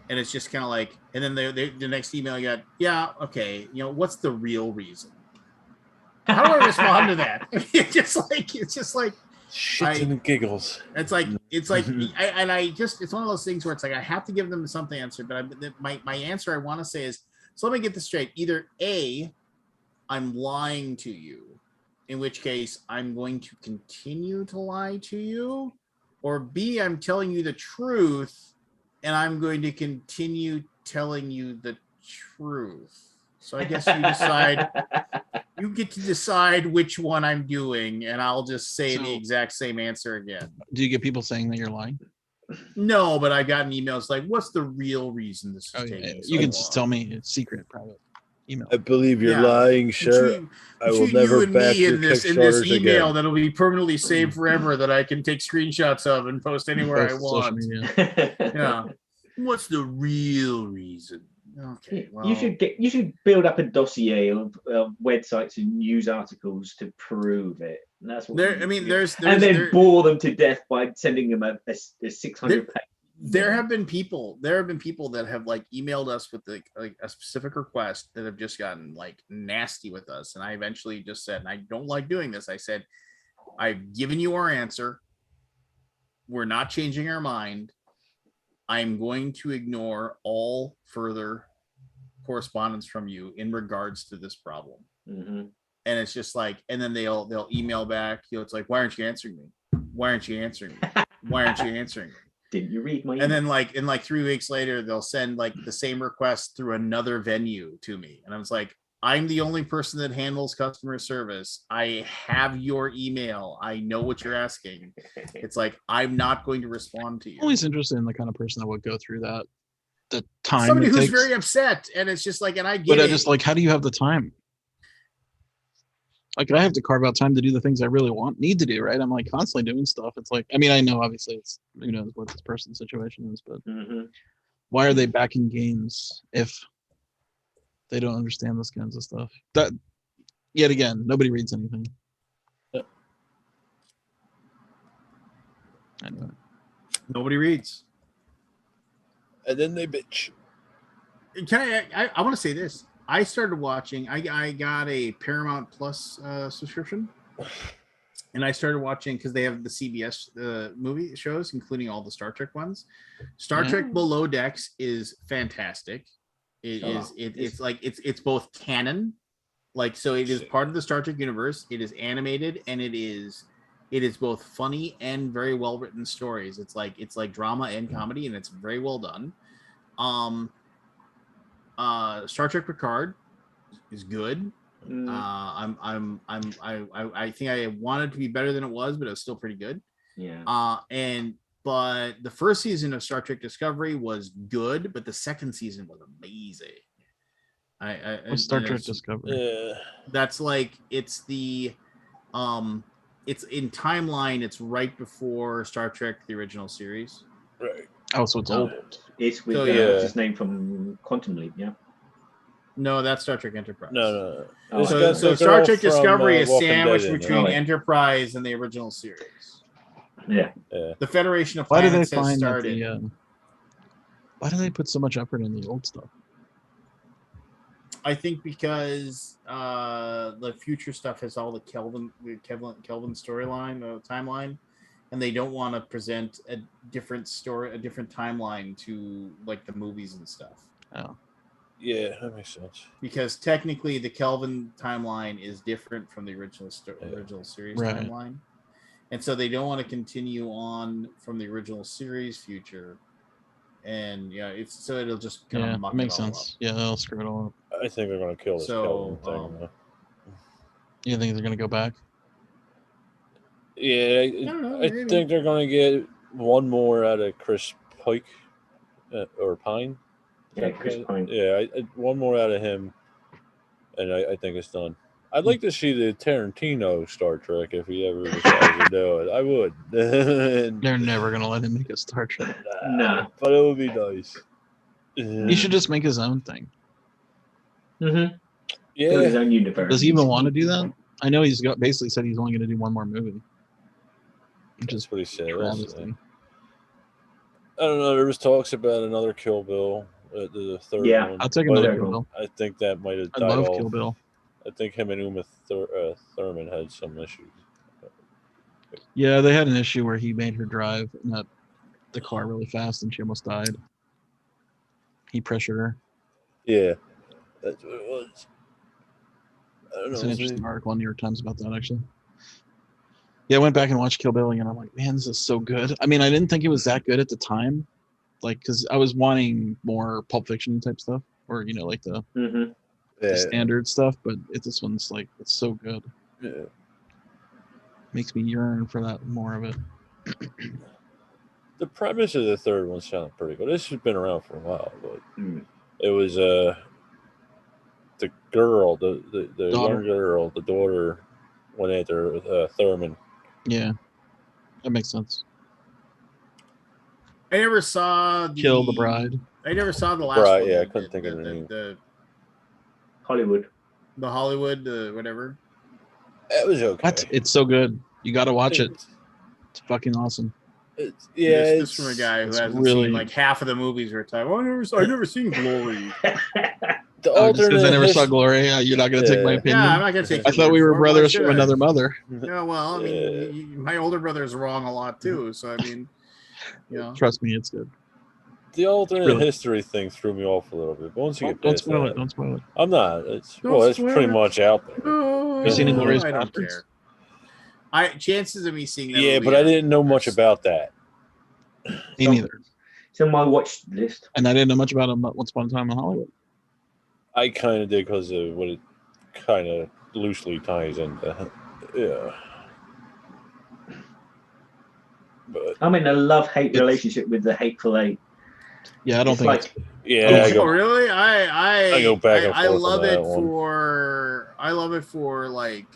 And it's just kind of like, and then the next email you got, okay, what's the real reason? How do I respond to that? It's just like. Shits and giggles. It's like it's one of those things where it's like I have to give them some answer, but my answer I want to say is, so let me get this straight. Either A, I'm lying to you, in which case I'm going to continue to lie to you, or B, I'm telling you the truth and I'm going to continue telling you the truth. So I guess you decide. You get to decide which one I'm doing, and I'll just say the exact same answer again. Do you get people saying that you're lying? No, but I've gotten emails like, "What's the real reason this is taking?" You can just tell me it's secret, private email. I believe you're lying, sir. I will never back your Kickstarters email again. that'll be permanently saved forever that I can take screenshots of and post anywhere I want. Yeah. What's the real reason? Okay, well, you should build up a dossier of websites and news articles to prove it. And that's what then bore them to death by sending them a 600 page. There have been people that have like emailed us with like a specific request that have just gotten like nasty with us, and I eventually just said, and I don't like doing this. I said, I've given you our answer. We're not changing our mind. I'm going to ignore all further correspondence from you in regards to this problem. Mm-hmm. And it's just like, and then they'll email back. It's like, why aren't you answering me? Why aren't you answering me? Why aren't you answering me? Didn't you read my email? And then like 3 weeks later, they'll send like the same request through another venue to me. And I was like, I'm the only person that handles customer service. I have your email. I know what you're asking. It's like, I'm not going to respond to you. I'm always interested in the kind of person that would go through that. The time. Somebody who's very upset. And it's just like, and I get it. But I just like, how do you have the time? Like, I have to carve out time to do the things I really need to do, right? I'm like constantly doing stuff. It's like, I mean, I know obviously it's, who knows what this person's situation is, but why are they backing games if they don't understand this kinds of stuff? That, yet again, nobody reads anything. Yep. I know it. Nobody reads. And then they bitch. I want to say this. I started watching. I got a Paramount Plus subscription, and I started watching because they have the CBS movie shows, including all the Star Trek ones. Star Trek Below Decks is fantastic. It's both canon, like, so it is part of the Star Trek universe. It is animated, and it is It is both funny and very well written stories. It's like drama and comedy, and it's very well done. Star Trek Picard is good. I think I wanted to be better than it was, but it was still pretty good. Yeah. But the first season of Star Trek Discovery was good, but the second season was amazing. What's Star Trek Discovery? That's like it's the it's in timeline. It's right before Star Trek the original series. Right. Oh, so it's old. It's with So, what's his name from Quantum Leap, yeah. No, that's Star Trek Enterprise. No. Oh, So Star Trek Discovery is Walking sandwiched Dead, between right? Enterprise and the original series. Yeah. The Federation of Why do they Planets has find that started. the? Why do they put so much effort in the old stuff? I think because the future stuff has all the Kelvin storyline, timeline, and they don't want to present a different story, a different timeline to like the movies and stuff. Oh. Yeah, that makes sense. Because technically, the Kelvin timeline is different from the original series timeline, and so they don't want to continue on from the original series future. And it'll just kind of muck makes it all sense. Yeah, they'll screw it all up. I think they're going to kill this Kelvin thing. Though. You think they're going to go back? Yeah, I think they're going to get one more out of Chris Pike or Pine. Yeah, Chris Pine. Yeah, one more out of him, and I think it's done. I'd like to see the Tarantino Star Trek if he ever decides to do it. I would. They're never going to let him make a Star Trek. Nah. But it would be nice. He should just make his own thing. Mm-hmm. Yeah. Build his own universe. Does he even want to do that? I know he's basically said he's only going to do one more movie. Which is pretty sad. travesty. I don't know. There was talks about another Kill Bill, the third one. I'll take another Kill Bill. I think that might have I died love off. Kill Bill. I think him and Uma Thurman had some issues. Yeah, they had an issue where he made her drive the car really fast and she almost died. He pressured her. Yeah, that's what it was. I don't know. It's an interesting article on New York Times about that, actually. Yeah, I went back and watched Kill Bill again. I'm like, man, this is so good. I mean, I didn't think it was that good at the time, like, because I was wanting more Pulp Fiction type stuff, or like the standard stuff. But this one's like, it's so good. Yeah, makes me yearn for that more of it. The premise of the third one sounded pretty good. This has been around for a while, but it was the girl, the young girl, the daughter went after Thurman. Yeah, that makes sense. I never saw Kill the Bride. I never saw the last Bride, one. yeah, I couldn't think of the name. Hollywood. The Hollywood, whatever. It was okay. What? It's so good. You got to watch it. It's fucking awesome. This from a guy who hasn't seen like half of the movies we're talking. I've never seen Glory. Just because I never saw Glory, you're not going to take my opinion. Yeah, I'm not going to take. I thought we were brothers from another mother. Yeah, well, I mean, my older brother's wrong a lot too. So I mean, trust me, it's good. The alternate history thing threw me off a little bit. But once you get past that, don't spoil it. I'm not. It's pretty much out there. No, you seen Inglourious I don't Bastards? care. Chances of me seeing that. Yeah, but I didn't know much about that. Me neither. It's on my watch list. And I didn't know much about him Once Upon a Time in Hollywood. I kind of did because of what it kind of loosely ties into. Yeah. But I'm in a love-hate relationship with the Hateful Eight. Yeah, I don't think like, really? I go back and forth. I love it for like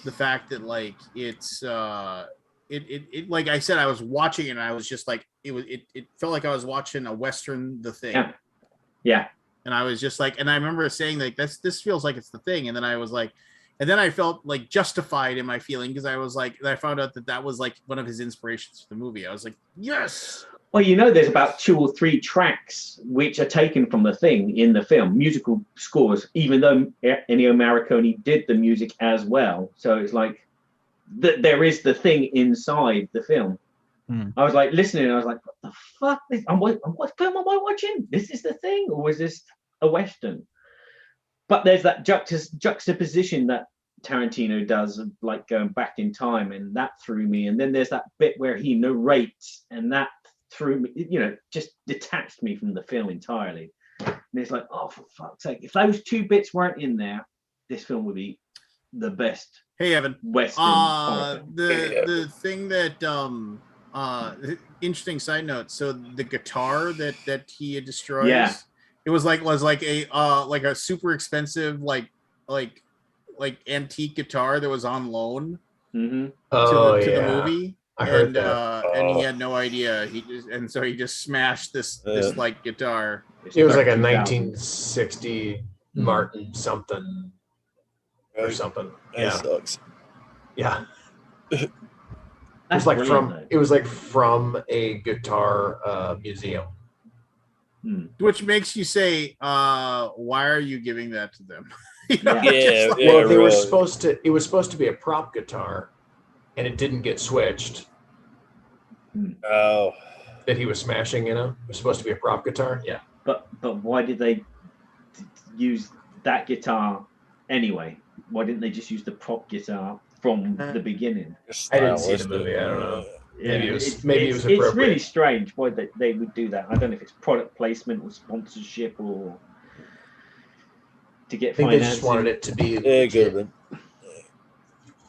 the fact that like it's it like I said, I was watching it and I was just like it felt like I was watching a Western, The Thing. Yeah. And I was just like, and I remember saying like this feels like it's The Thing, and then I was like, and then I felt like justified in my feeling because I was like, I found out that was like one of his inspirations for the movie. I was like, yes. Well, there's about 2 or 3 tracks which are taken from The Thing in the film, musical scores, even though Ennio Morricone did the music as well. So it's like there is The Thing inside the film. I was like listening, and I was like, what the fuck? What film am I watching? This is The Thing, or is this a Western? But there's that juxtaposition that Tarantino does of like going back in time, and that threw me. And then there's that bit where he narrates, and that threw me, you know, just detached me from the film entirely. And it's like, oh, for fuck's sake, if those two bits weren't in there, this film would be the best Hey, Evan. Western horror film. The thing that interesting side note. So the guitar that he destroys, Yeah. it was like a super expensive like antique guitar that was on loan Mm-hmm. to the movie. I heard that. And he had no idea. So he just smashed this like guitar. It was like a 1960 Martin something or something. That sucks. Yeah. It was like from a guitar museum. Which makes you say, why are you giving that to them? Well, they were supposed to. It was supposed to be a prop guitar, and it didn't get switched. Oh, that he was smashing. You know, it was supposed to be a prop guitar. Yeah, but why did they use that guitar anyway? Why didn't they just use the prop guitar from the beginning? I didn't see the movie. I don't know. Maybe it was appropriate. It's really strange why they would do that. I don't know if it's product placement or sponsorship or to get financing. They just wanted it to be good.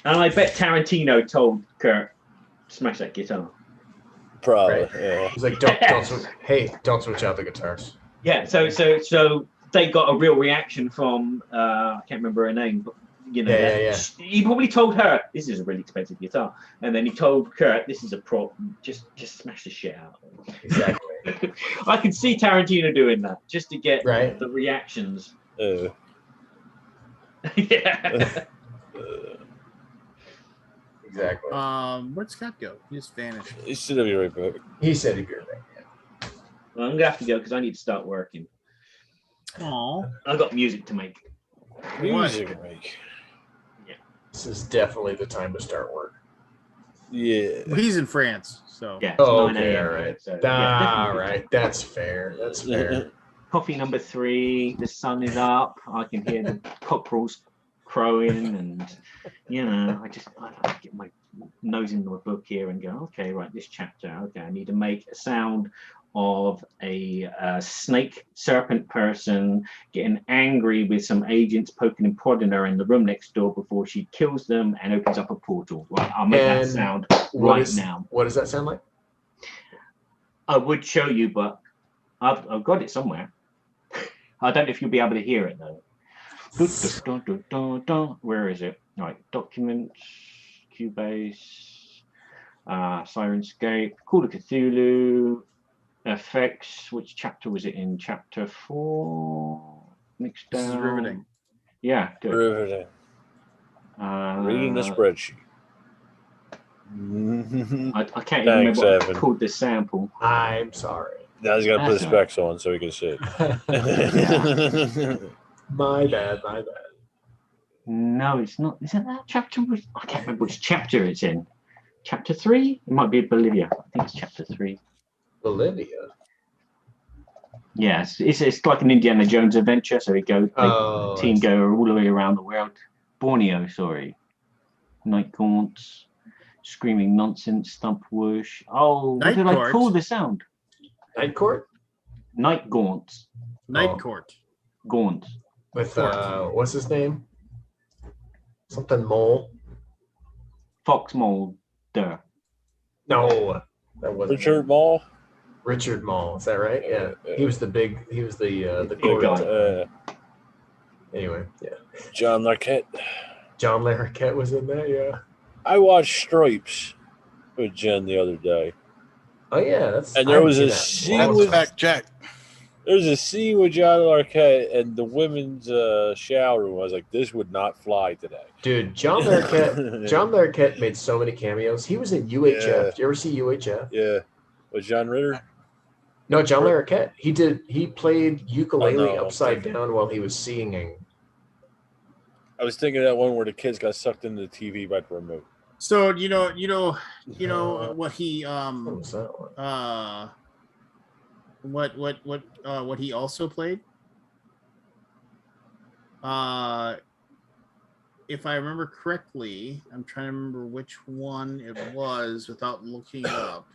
And I bet Tarantino told Kurt, smash that guitar. Probably. Right. Yeah. He's like, don't switch out the guitars. Yeah. So they got a real reaction from I can't remember her name, but you know, he probably told her this is a really expensive guitar, and then he told Kurt this is a prop. Just smash the shit out. Exactly. I can see Tarantino doing that just to get the reactions. Yeah. Exactly. Where'd Scott go? He just vanished. He said he'd be right back. He said he'd be right back. Well, I'm gonna have to go because I need to start working. Oh, I've got music to make. Music to make. Yeah. This is definitely the time to start work. Yeah. Well, he's in France, so Yeah. Oh, 9 okay, a.m. all right. So, All right, that's fair. That's fair. Coffee number 3. The sun is up. I can hear the cockerels crowing, and you know, I get my nose in my book here and go, okay, right, this chapter. Okay, I need to make a sound of a snake serpent person getting angry with some agents poking and prodding her in the room next door before she kills them and opens up a portal. Right, I'll make that sound now. What does that sound like? I would show you, but I've got it somewhere. I don't know if you'll be able to hear it though. Where is it? Right, documents, Cubase, Sirenscape, Call of Cthulhu, effects. Which chapter was it in? Chapter 4. Mixed down. This is riveting. Yeah, good. Riveting. Reading the spreadsheet. I can't even remember what I called this sample. I'm sorry. Now he's got to put his specs on so he can see it. My bad. No, it's not. Isn't that chapter? I can't remember which chapter it's in. Chapter 3? It might be Bolivia. I think it's chapter 3. Bolivia? Yes, it's like an Indiana Jones adventure. So the team go all the way around the world. Borneo, sorry. Night Gaunts, Screaming Nonsense, Stump Whoosh. Oh, what did I call the sound? Night Court? Night Gaunts. Night Court. Gaunt. With what's his name? Something Mole. Fox Mulder. No, that wasn't Richard Mall. Richard Mall, is that right? Yeah. He was the big guy. Anyway, yeah. John Larroquette. John Larroquette was in that, yeah. I watched Stripes with Jen the other day. Oh yeah, and there was a scene with Jack. There was a scene with John Larroquette and the women's shower room. I was like, this would not fly today. Dude, John Larroquette made so many cameos. He was in UHF. Yeah. Did you ever see UHF? Yeah. Was John Ritter? No, John Larroquette. He played ukulele upside down while he was singing. I was thinking of that one where the kids got sucked into the TV by the remote. So you know what he what he also played? if I remember correctly, I'm trying to remember which one it was without looking it up.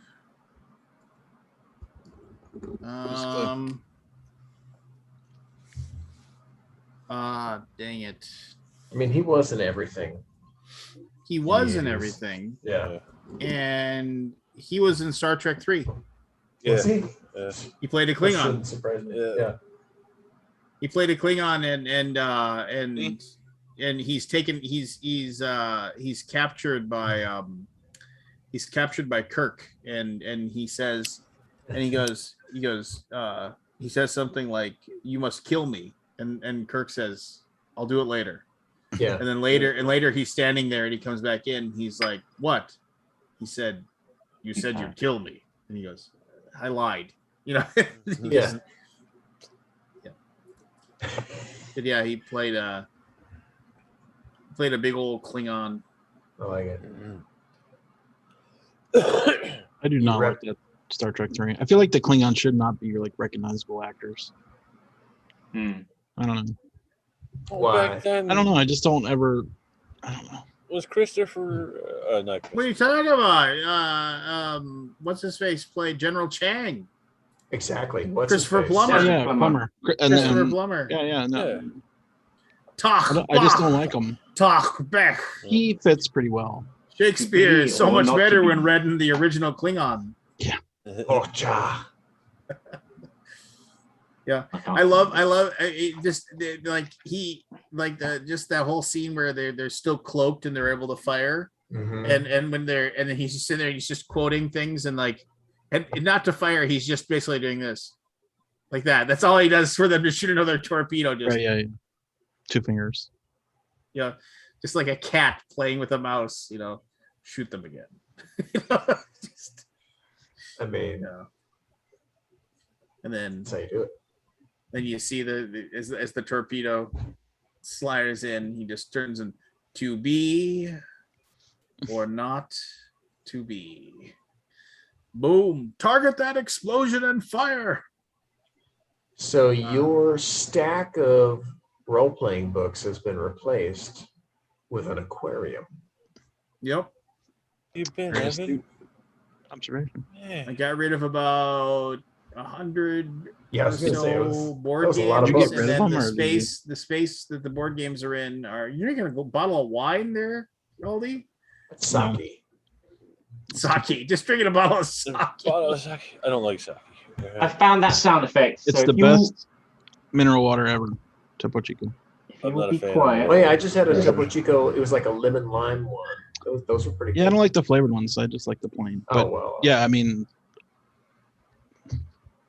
Dang it. I mean, he wasn't everything. He was in Jeez. everything. Yeah. And he was in Star Trek 3. Yeah. Was he? Yeah. He played a That Klingon. shouldn't surprise me. Yeah. He played a Klingon and he's captured by Kirk and he says he says something like, "You must kill me," and Kirk says, "I'll do it later." Yeah. And then later he's standing there and he comes back in. He's like, "What?" He said, "You said you'd kill me." And he goes, "I lied." You know. Yeah. But yeah, he played a big old Klingon. I like it. I do not like that Star Trek 3. I feel like the Klingons should not be like recognizable actors. I don't know. Why? Back then, I don't know. I just don't ever. I don't know. Was Christopher? Not What are you talking about? What's his face played General Chang? Exactly. What's Christopher his face? Plummer. Yeah, Plummer. And Christopher then, Plummer. yeah, no. Yeah. I just don't like him. Talk back. He fits pretty well. Shakespeare is so Or much not better to be. when read in the original Klingon. Oh, ja. Yeah, I love it, just just that whole scene where they're still cloaked and they're able to fire, and when they're and then he's just sitting there, he's just quoting things and not to fire, he's just basically doing this, like that. That's all he does for them to shoot another torpedo. Just Right, yeah. 2 fingers. yeah, just like a cat playing with a mouse. Shoot them again. Just, I mean, and then that's how you do it. then you see as the torpedo sliders in, he just turns in to be or not to be. Boom! Target that explosion and fire. So your stack of role-playing books has been replaced with an aquarium. Yep. You've been Very Evan? astute observation. Yeah. I got rid of about 100 Yeah, I was gonna say, it was- board that was a games, lot of Did you books. get and rid then of them, the or did you- space that the board games are in are. You're gonna go bottle of wine there, Aldi? Sake. Sake. Just drinking a bottle of sake. Bottle of sake. I don't like sake. I found that sound effect. It's so the if you- best mineral water ever. Topo Chico. If you I'm will not a be fan of quiet. Oh yeah, I just had a Topo Chico. It was like a lemon lime one. Those were pretty Yeah, I good. don't like the flavored ones. I just like the plain. Oh But well. yeah, I mean,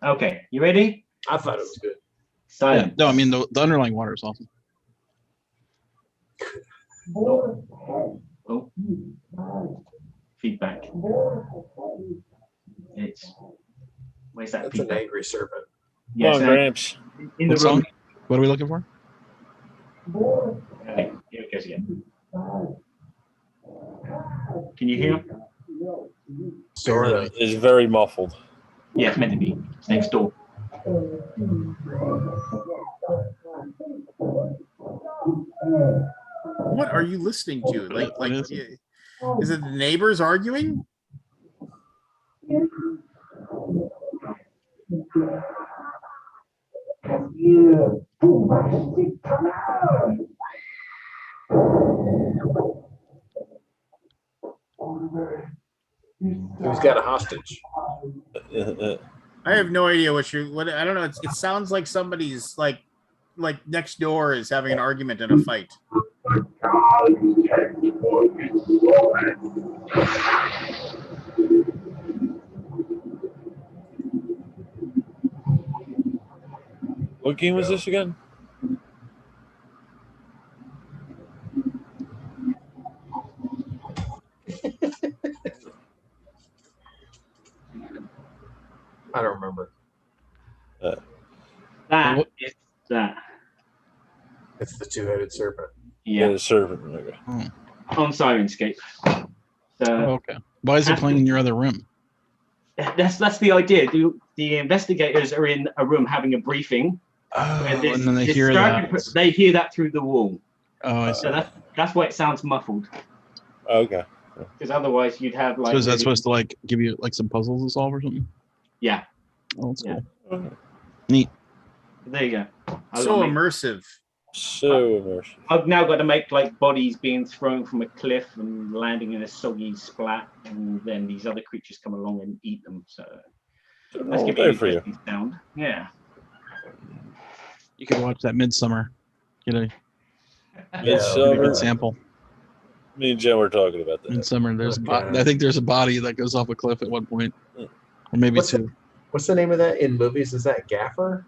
Okay, you ready? I thought it was good. yeah, Silent. no, I mean the underlying water is awesome. Oh. Feedback. Where's that That's an feedback? angry serpent. Yes, Come on, Gramps. in the What room. song? What are we looking for? Okay, here it goes again. Can you hear? Sort of. It's very muffled. Yeah, it's meant to be. It's next door. What are you listening to? Like, What is is it the neighbors arguing? Who's got a hostage? I have no idea what I don't know. It sounds like somebody's like next door is having an argument and a fight. What game was this again? I don't remember. That is that. It's the two-headed serpent. Yeah, The servant. Okay. on Sirenscape. Oh, So okay. Why is it playing in your other room? that's the idea. The investigators are in a room having a briefing. Oh, where this- and then they this hear serpent- that. They hear that through the wall. Oh, I see. So that's why it sounds muffled. Okay. Because otherwise you'd have like. So is that supposed to like give you like some puzzles to solve or something? Yeah. Oh, that's Yeah. cool. Neat. There you go. So immersive. So immersive. I've now got to make like bodies being thrown from a cliff and landing in a soggy splat, and then these other creatures come along and eat them. So that's gonna be an interesting sound. Yeah. You could watch that Midsummer. Get a Midsummer. good sample. Me and Jen were talking about that. Midsummer. There's I think there's a body that goes off a cliff at one point, or maybe two. What's the name of that in movies? Is that Gaffer?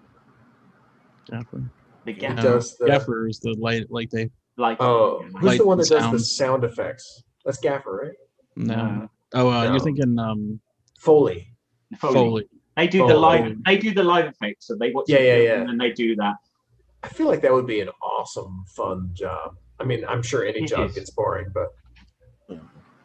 Gaffer. The Gaffer. Does the Gaffer is the light, like they. Like. Oh, who's the one that does the sounds. sound effects? That's Gaffer, right? No. No. You're thinking Foley. Foley. They do the live. They do the live effects, so they watch. Yeah, and then they do that. I feel like that would be an awesome, fun job. I mean, I'm sure any job gets boring, but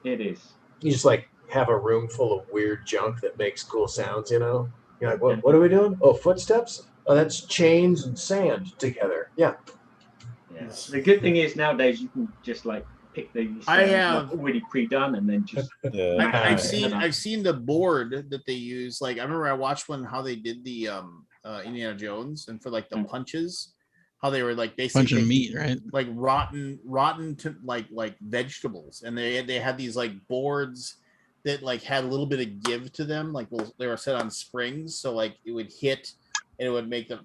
it is. You just like have a room full of weird junk that makes cool sounds. You know, you're like, what are we doing? Oh, footsteps. Oh, that's chains and sand together. Yeah. Yeah. The good thing is nowadays you can just like pick these. I have already pre-done and then just. I've seen the board that they use. Like I remember I watched one how they did the Indiana Jones, and for like the punches, how they were like basically punching meat, right? Like rotten to like vegetables, and they had these like boards that like had a little bit of give to them. Like they were set on springs, so like it would hit. And it would make them,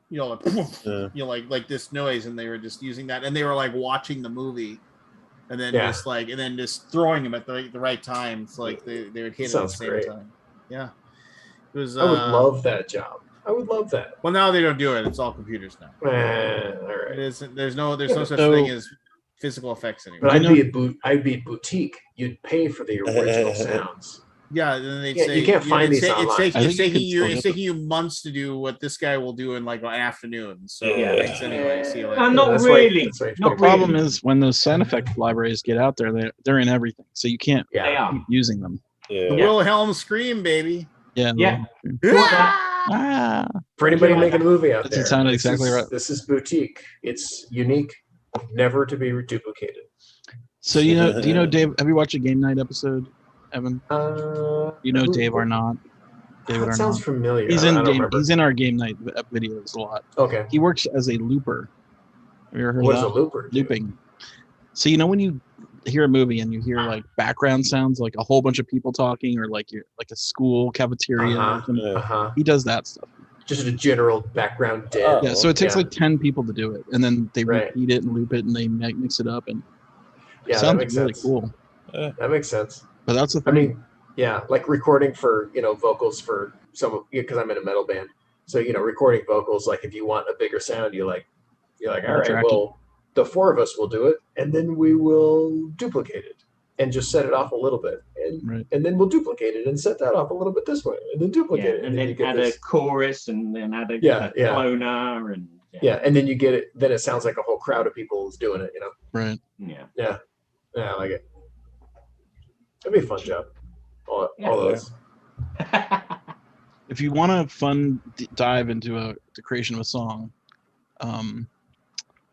like this noise, and they were just using that, and they were like watching the movie, and then just throwing them at the right times, like they would hit at the same time. Yeah, it was. I would love that job. I would love that. Well, now they don't do it; it's all computers now. All right. It isn't. There's no such thing as physical effects anymore. But I'd be boutique. You'd pay for the original sounds. Yeah, and then they'd say you can't find these online. It's taking you months to do what this guy will do in like an afternoon. So thanks anyway. See you later. Not really. The problem is when those sound effect libraries get out there, they're in everything, so you can't keep using them. The Wilhelm scream, baby. Yeah. For anybody making a movie out there, it sounded exactly right. This is boutique. It's unique, never to be duplicated. So do you know Dave? Have you watched a Game Night episode? Evan, you know Dave or not? David sounds familiar. He's in our Game Night videos a lot. Okay. He works as a looper. Have you ever heard what of is a looper? Looping. So when you hear a movie and you hear like background sounds, like a whole bunch of people talking, or like you're like a school cafeteria. Or something, he does that stuff. Just a general background dead. Yeah. So it takes like 10 people to do it, and then they repeat it and loop it, and they mix it up, and it sounds really cool. That makes sense. But that's the thing. I mean, yeah, like recording for vocals for some because I'm in a metal band. So recording vocals, like if you want a bigger sound, you're like, all right, well, the four of us will do it, and then we will duplicate it and just set it off a little bit, and then we'll duplicate it and set that off a little bit this way, and then duplicate it, and then add a chorus, and then add a cloner, and and then you get it. Then it sounds like a whole crowd of people is doing it. Right. Yeah, I like it. It'd be a fun job. All those. If you want a fun dive into the creation of a song,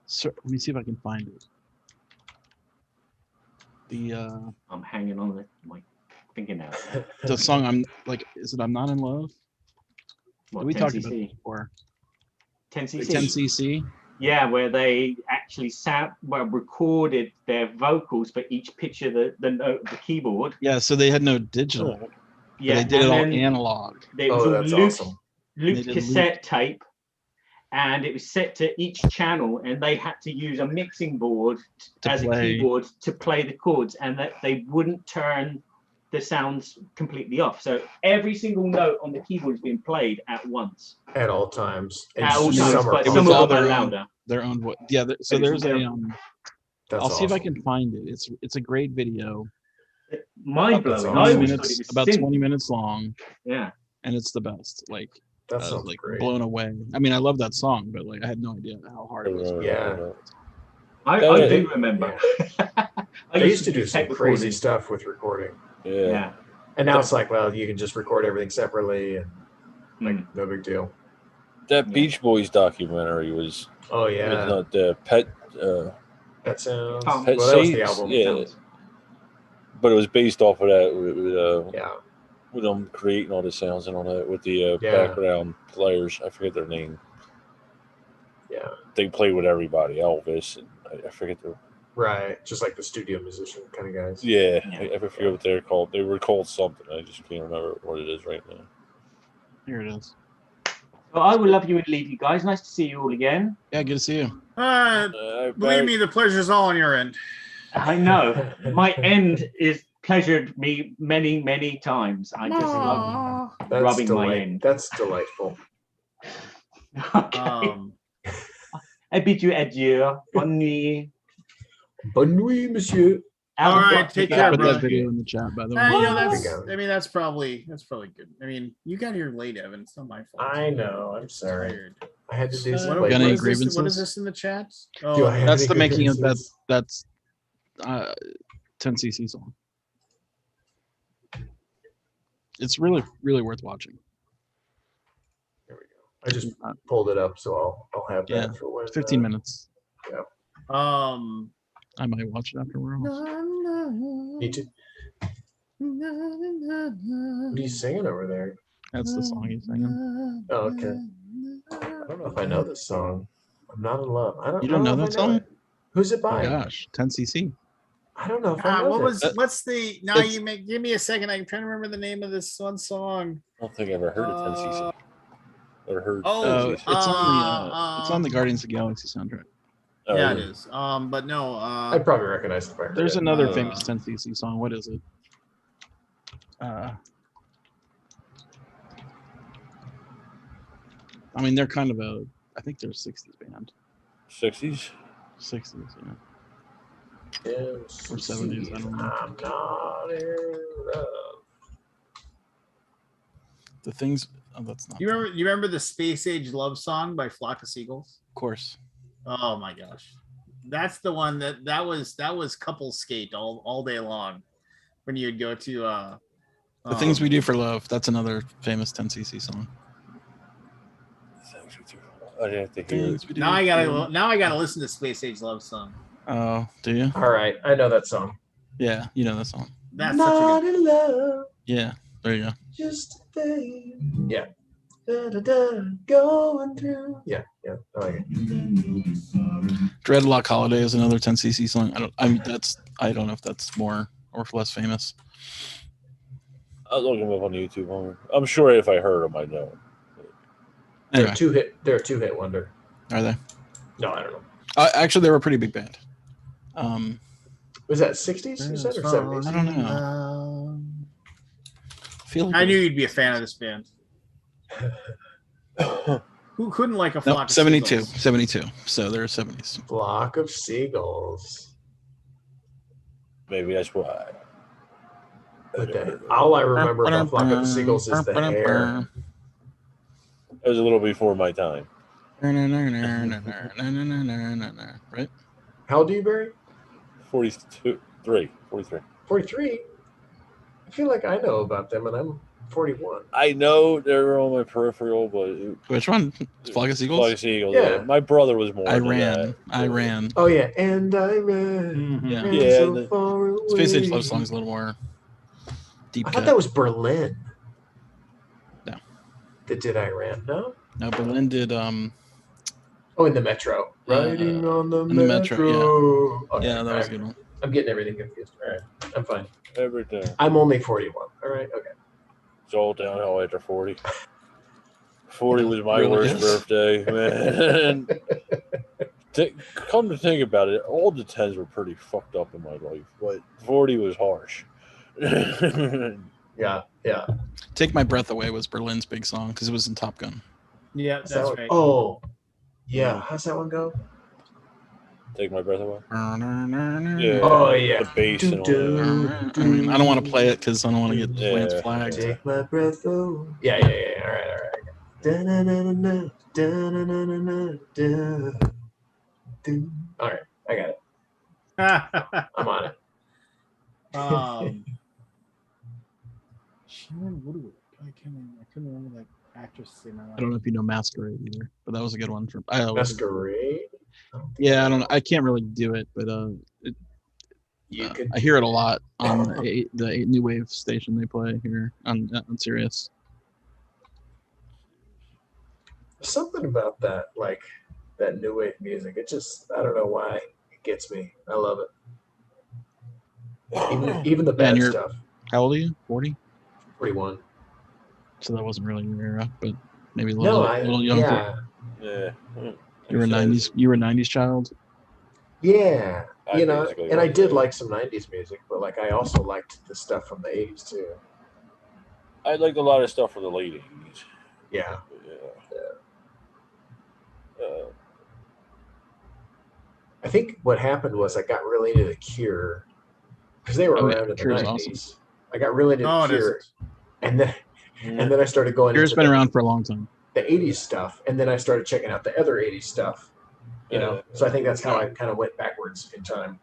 so let me see if I can find it. I'm hanging on my thinking now. The song is it I'm Not in Love? What, we talked about it before. 10cc. 10cc. Yeah, where they actually recorded their vocals for each pitch of the note of the keyboard. Yeah, so they had no digital. Yeah, they did it all analog. That's awesome. Looped cassette tape, and it was set to each channel, and they had to use a mixing board as a keyboard to play the chords, and that they wouldn't turn the sounds completely off. So every single note on the keyboard is being played at once. At all times. At all times, but some of them are louder. Their own voice. Yeah, so there's a I'll see if I awesome. can find it. It's a great video. Mind blowing. About 20 minutes long. Yeah. And it's the best. Like that sounds great. Blown away. I mean, I love that song, but like I had no idea how hard it was. Yeah. I do remember. I used to do some crazy stuff with recording. Yeah. And now it's like, well, you can just record everything separately and like no big deal. That Beach Boys documentary was not the pet That sounds. Pet Well, that was the Saints, album. yeah. But it was based off of that Yeah. with them creating all the sounds and all that with the Yeah. background players. I forget their name. Yeah. They played with everybody, Elvis, and I forget their. Right. Just like the studio musician kind of guys. Yeah, Yeah. I forget what they're called. They were called something. I just can't remember what it is right now. Here it is. So I will love you and leave you guys. Nice to see you all again. Yeah, good to see you. Believe me, the pleasure's all on your end. I know. My end is pleasured me many, many times. I just love rubbing my end. That's delightful. Okay. I bid you adieu. Bonne nuit. Bonne nuit, monsieur. All right, take care, Put bro. that video in the chat, by the way. You know, that's probably good. I mean, you got here late, Evan. It's not my fault. I know. I'm sorry. Tired. I had to do some. Got any What is grievances? this in the chat? Do Oh, I have That's any the making of that. grievances? That's 10cc song. It's really, really worth watching. There we go. I just pulled it up, so I'll have that Yeah, for when. 15 minutes. Yeah. I might watch it after we're off. Me too. What are you singing over there? That's the song he's singing. Oh, okay. I don't know if I know this song. I'm not in love. You don't know if I that song? it. Who's it Oh by? my gosh, 10cc. I don't know if I know what this. what's the now it's- you make give me a second. I'm trying to remember the name of this one song. I don't think I ever heard of 10cc. Or heard. Oh, It's on the Guardians of the Galaxy soundtrack. Oh, yeah, it really? is. But no. I'd probably recognize it if I heard There's it. another famous 10cc song. What is it? I mean, they're kind of I think they're a 60s band. 60s? 60s, yeah. Yes, Or 70s, I don't know. I'm not in love. The things. Oh, that's not. You remember the Space Age Love Song by Flock of Seagulls? Of course. Oh my gosh. That's the one that was couple skate all day long when you'd go to The Things We Do for Love. That's another famous 10cc song. I'd have to hear it. Things we do now I for- gotta listen to Space Age Love Song. Oh, do you? All right, I know that song. Yeah, you know that song. That's Not such a good in love, Yeah, there you go. just a babe. Yeah. Da, da, da, going through. Yeah, I like it. Dreadlock Holiday is another 10cc song. I don't know if that's more or less famous. I'll look him up on YouTube. I'm sure if I heard him, I know him. They're Anyway, a two-hit wonder. are they? No, I don't know. Actually, they were a pretty big band. Was that 60s you said or 70s? I don't know. Feel like I knew you'd be a fan of this band. Who couldn't like a No, Flock of 72. Seagulls? 72. So they're 70s. Flock of Seagulls. Maybe that's why. Okay. All I remember about Flock of Seagulls is the hair. It was a little before my time. Right? How old are you, Barry? 43. 43. I feel like I know about them, and I'm 41. I know they're on my peripheral, but Which one? Flock of Seagulls? Flock of Seagulls. Yeah. My brother was more. I into ran. that. I ran. Oh yeah, and I ran. Yeah. ran Yeah, so the- far away. Space Age Love Song's a little more deep I cut. thought that was Berlin. No. That did I ran? No. No, Berlin did Oh, in the Metro. Riding on the in the Metro, Metro. Okay, yeah, that was a alright. good one. I'm getting everything confused. All right, I'm fine. Everything. I'm only 41. All right, okay. It's all downhill after 40. 40 was my Really worst is. birthday, man. Come to think about it, all the 10s were pretty fucked up in my life, but 40 was harsh. Yeah. Take My Breath Away was Berlin's big song because it was in Top Gun. Yeah, How's that that's one- right. Oh, yeah. How's that one go? Take my breath away. Yeah. Oh, yeah. The bass and all that. I mean, I don't want to play it because I don't want to get Yeah. Lance flagged. Take my breath away. Yeah. All right. Da-na-na-na-na, da-na-na-na-na, da-do. All right, I got it. I'm on it. Sharon Woodward. I couldn't remember that actress' name. I don't know if you know Masquerade either, but that was a good one. I always Masquerade. Oh. Yeah, I don't know. I can't really do it, but You could. I hear it a lot on the new wave station they play here on Sirius. Something about that, like that new wave music. It just, I don't know why it gets me. I love it. Even the And bad you're- stuff. How old are you? 40? 41. So that wasn't really your era, but maybe a No, little young for yeah, Yeah. you. Were 90s. You were 90s child. yeah. I You know, basically and I was, did yeah. like some 90s music, but like I also liked the stuff from the 80s too. I liked a lot of stuff from the late 80s. Yeah. I think what happened was I got really into The Cure because they were Oh, yeah, around in the Cure's 90s. awesome. I got really into Oh, The it Cure, isn't. and then I started going Cure's into been around for a long time. the 80s stuff, and then I started checking out the other 80s stuff. You know, so I think that's how I kind of went backwards in time.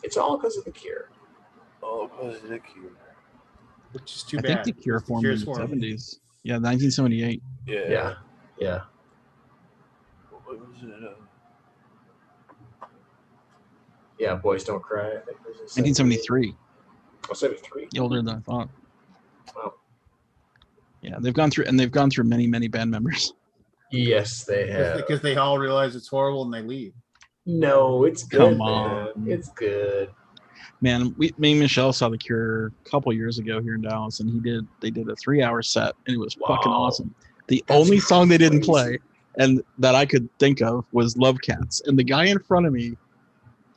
It's all because of The Cure. Oh, because of The Cure. Which is too I bad. think the Cure because formed in Cure's the formed. 70s. Yeah, 1978. Yeah. What was it? Yeah, Boys Don't Cry. I think it was 1973. Oh, 73. Older than I thought. Wow. Yeah, they've gone through many band members. Yes, they have. Because they all realize it's horrible and they leave. No, it's good. Come man. on. It's good. Man, me and Michelle saw The Cure a couple years ago here in Dallas, and they did a 3-hour set, and it was fucking Wow. awesome. The That's only song they didn't crazy. play, and that I could think of, was Love Cats. And the guy in front of me,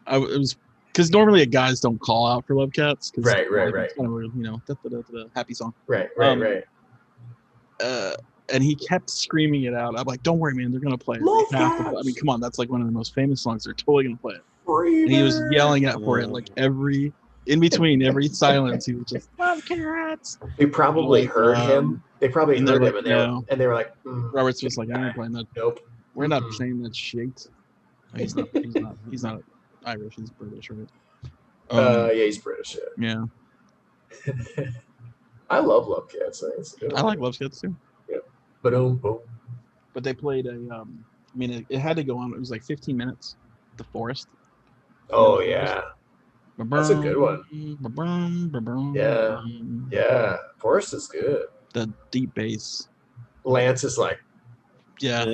it was because normally guys don't call out for Love Cats. Right. It's kind of a happy song. Right. And he kept screaming it out. I'm like, don't worry, man, they're gonna play it. Love They have to play. I Cats! mean, come on, that's like one of the most famous songs. They're totally gonna play it. Freebird. And he was yelling out for it like in between every silence. He was just Love Cats. They probably Like, heard him. They probably and heard they're him, like, and no. they were like, Robert's just like, I ain't playing that. nope. We're not Mm-mm. saying that shit. No, he's not Irish. He's British, right? Yeah, he's British. Yeah, I love Love Cats. It's a good I one. like Love Cats too. Boom. But they played I mean, it had to go on. It was like 15 minutes. The Forest. Oh yeah, that's a good one. Yeah. Forrest is good. The deep bass. Lance is like, Yeah.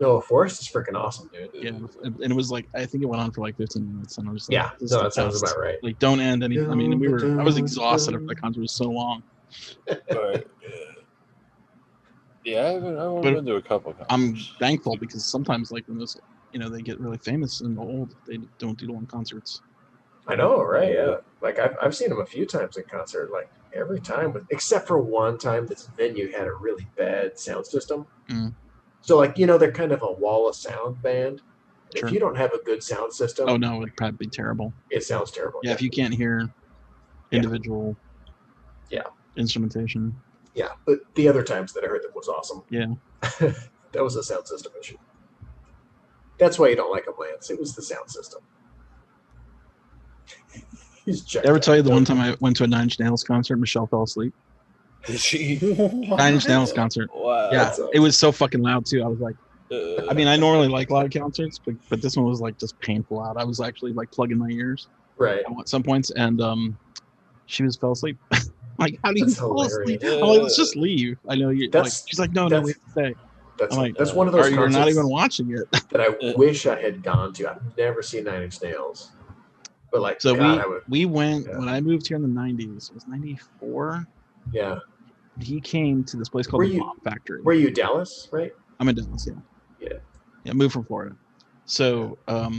no, Forrest is freaking awesome, dude. Yeah, and it was like I think it went on for like 15 minutes, and I was like, Yeah, this is no, the that sounds best. about right. Like, don't end any. I mean, I was exhausted after the concert was so long. Right. Yeah, I've been to a couple. I'm thankful because sometimes, like when those, they get really famous and old, they don't do long concerts. I know, right? Yeah, like I've seen him a few times in concert. Like every time, except for one time, this venue had a really bad sound system. Mm. So, like they're kind of a wall of sound band. Sure. If you don't have a good sound system, Oh no, it'd probably be terrible. it sounds terrible. Yeah, if you can't hear individual, instrumentation. Yeah, but the other times that I heard them was awesome. Yeah, that was a sound system issue. That's why you don't like them, Lance. It was the sound system. He's checked Ever out. tell you the one time I went to a Nine Inch Nails concert, Michelle fell asleep? Did she? Nine Inch Nails concert. Wow. Yeah, it was so fucking loud too. I was like, I mean, I normally like loud concerts, but this one was like just painful loud. I was actually like plugging my ears Right. at some points, and she just fell asleep. Like, how do you That's fall asleep? hilarious. I'm like, let's just leave. I know you. Like, she's like, no, we have to stay. That's I'm like, that's one of those you're not concerts even watching it. that I wish I had gone to. I've never seen Nine Inch Nails, but like, So God, we went when I moved here in the 90s. It was 94. Yeah. He came to this place called the Bomb Factory. Were you Dallas, right? I'm in Dallas, yeah. Yeah, moved from Florida. So a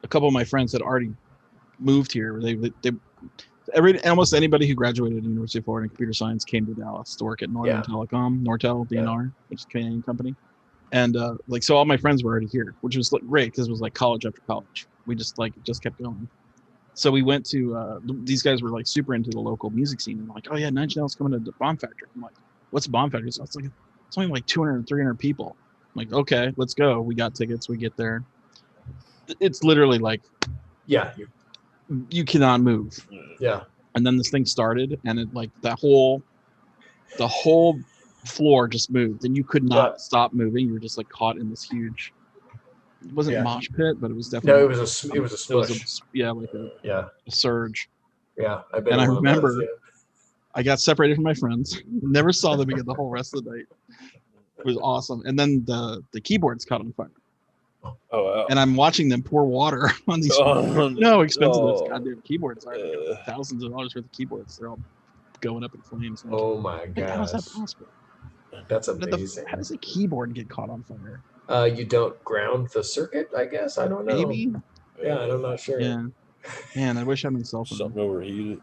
couple of my friends had already moved here. Almost anybody who graduated at the University of Florida in computer science came to Dallas to work at Northern Telecom, Nortel, DNR, which is a Canadian company. And so all my friends were already here, which was great because it was like college after college. We just kept going. So we went to these guys were like super into the local music scene and like, oh yeah, Nine Inch Nails coming to the Bomb Factory. I'm like, what's a Bomb Factory? So it's only like 200, 300 people. I'm like, okay, let's go. We got tickets. We get there. It's literally like, you cannot move. Yeah. And then this thing started, and it like the whole floor just moved, and you could not Yeah. stop moving. You were just like caught in this huge. It wasn't Yeah. mosh pit, but it was No, definitely. it was a smush. Yeah, like a Yeah, surge. yeah. I bet. And I it was, remember yeah. I got separated from my friends. Never saw them again the whole rest of the night. It was awesome. And then the keyboards caught on fire. Oh, wow. And I'm watching them pour water on these. Oh, no expensive those no. goddamn keyboards are. Like thousands of dollars worth of keyboards. They're all going up in flames. Like, Oh my how is gosh, that possible? that's How did amazing. how does a keyboard get caught on fire? You don't ground the circuit, I guess. I don't know. Maybe. Yeah, I'm not sure. Yeah. Man, I wish I had my cell phone. Something overheated.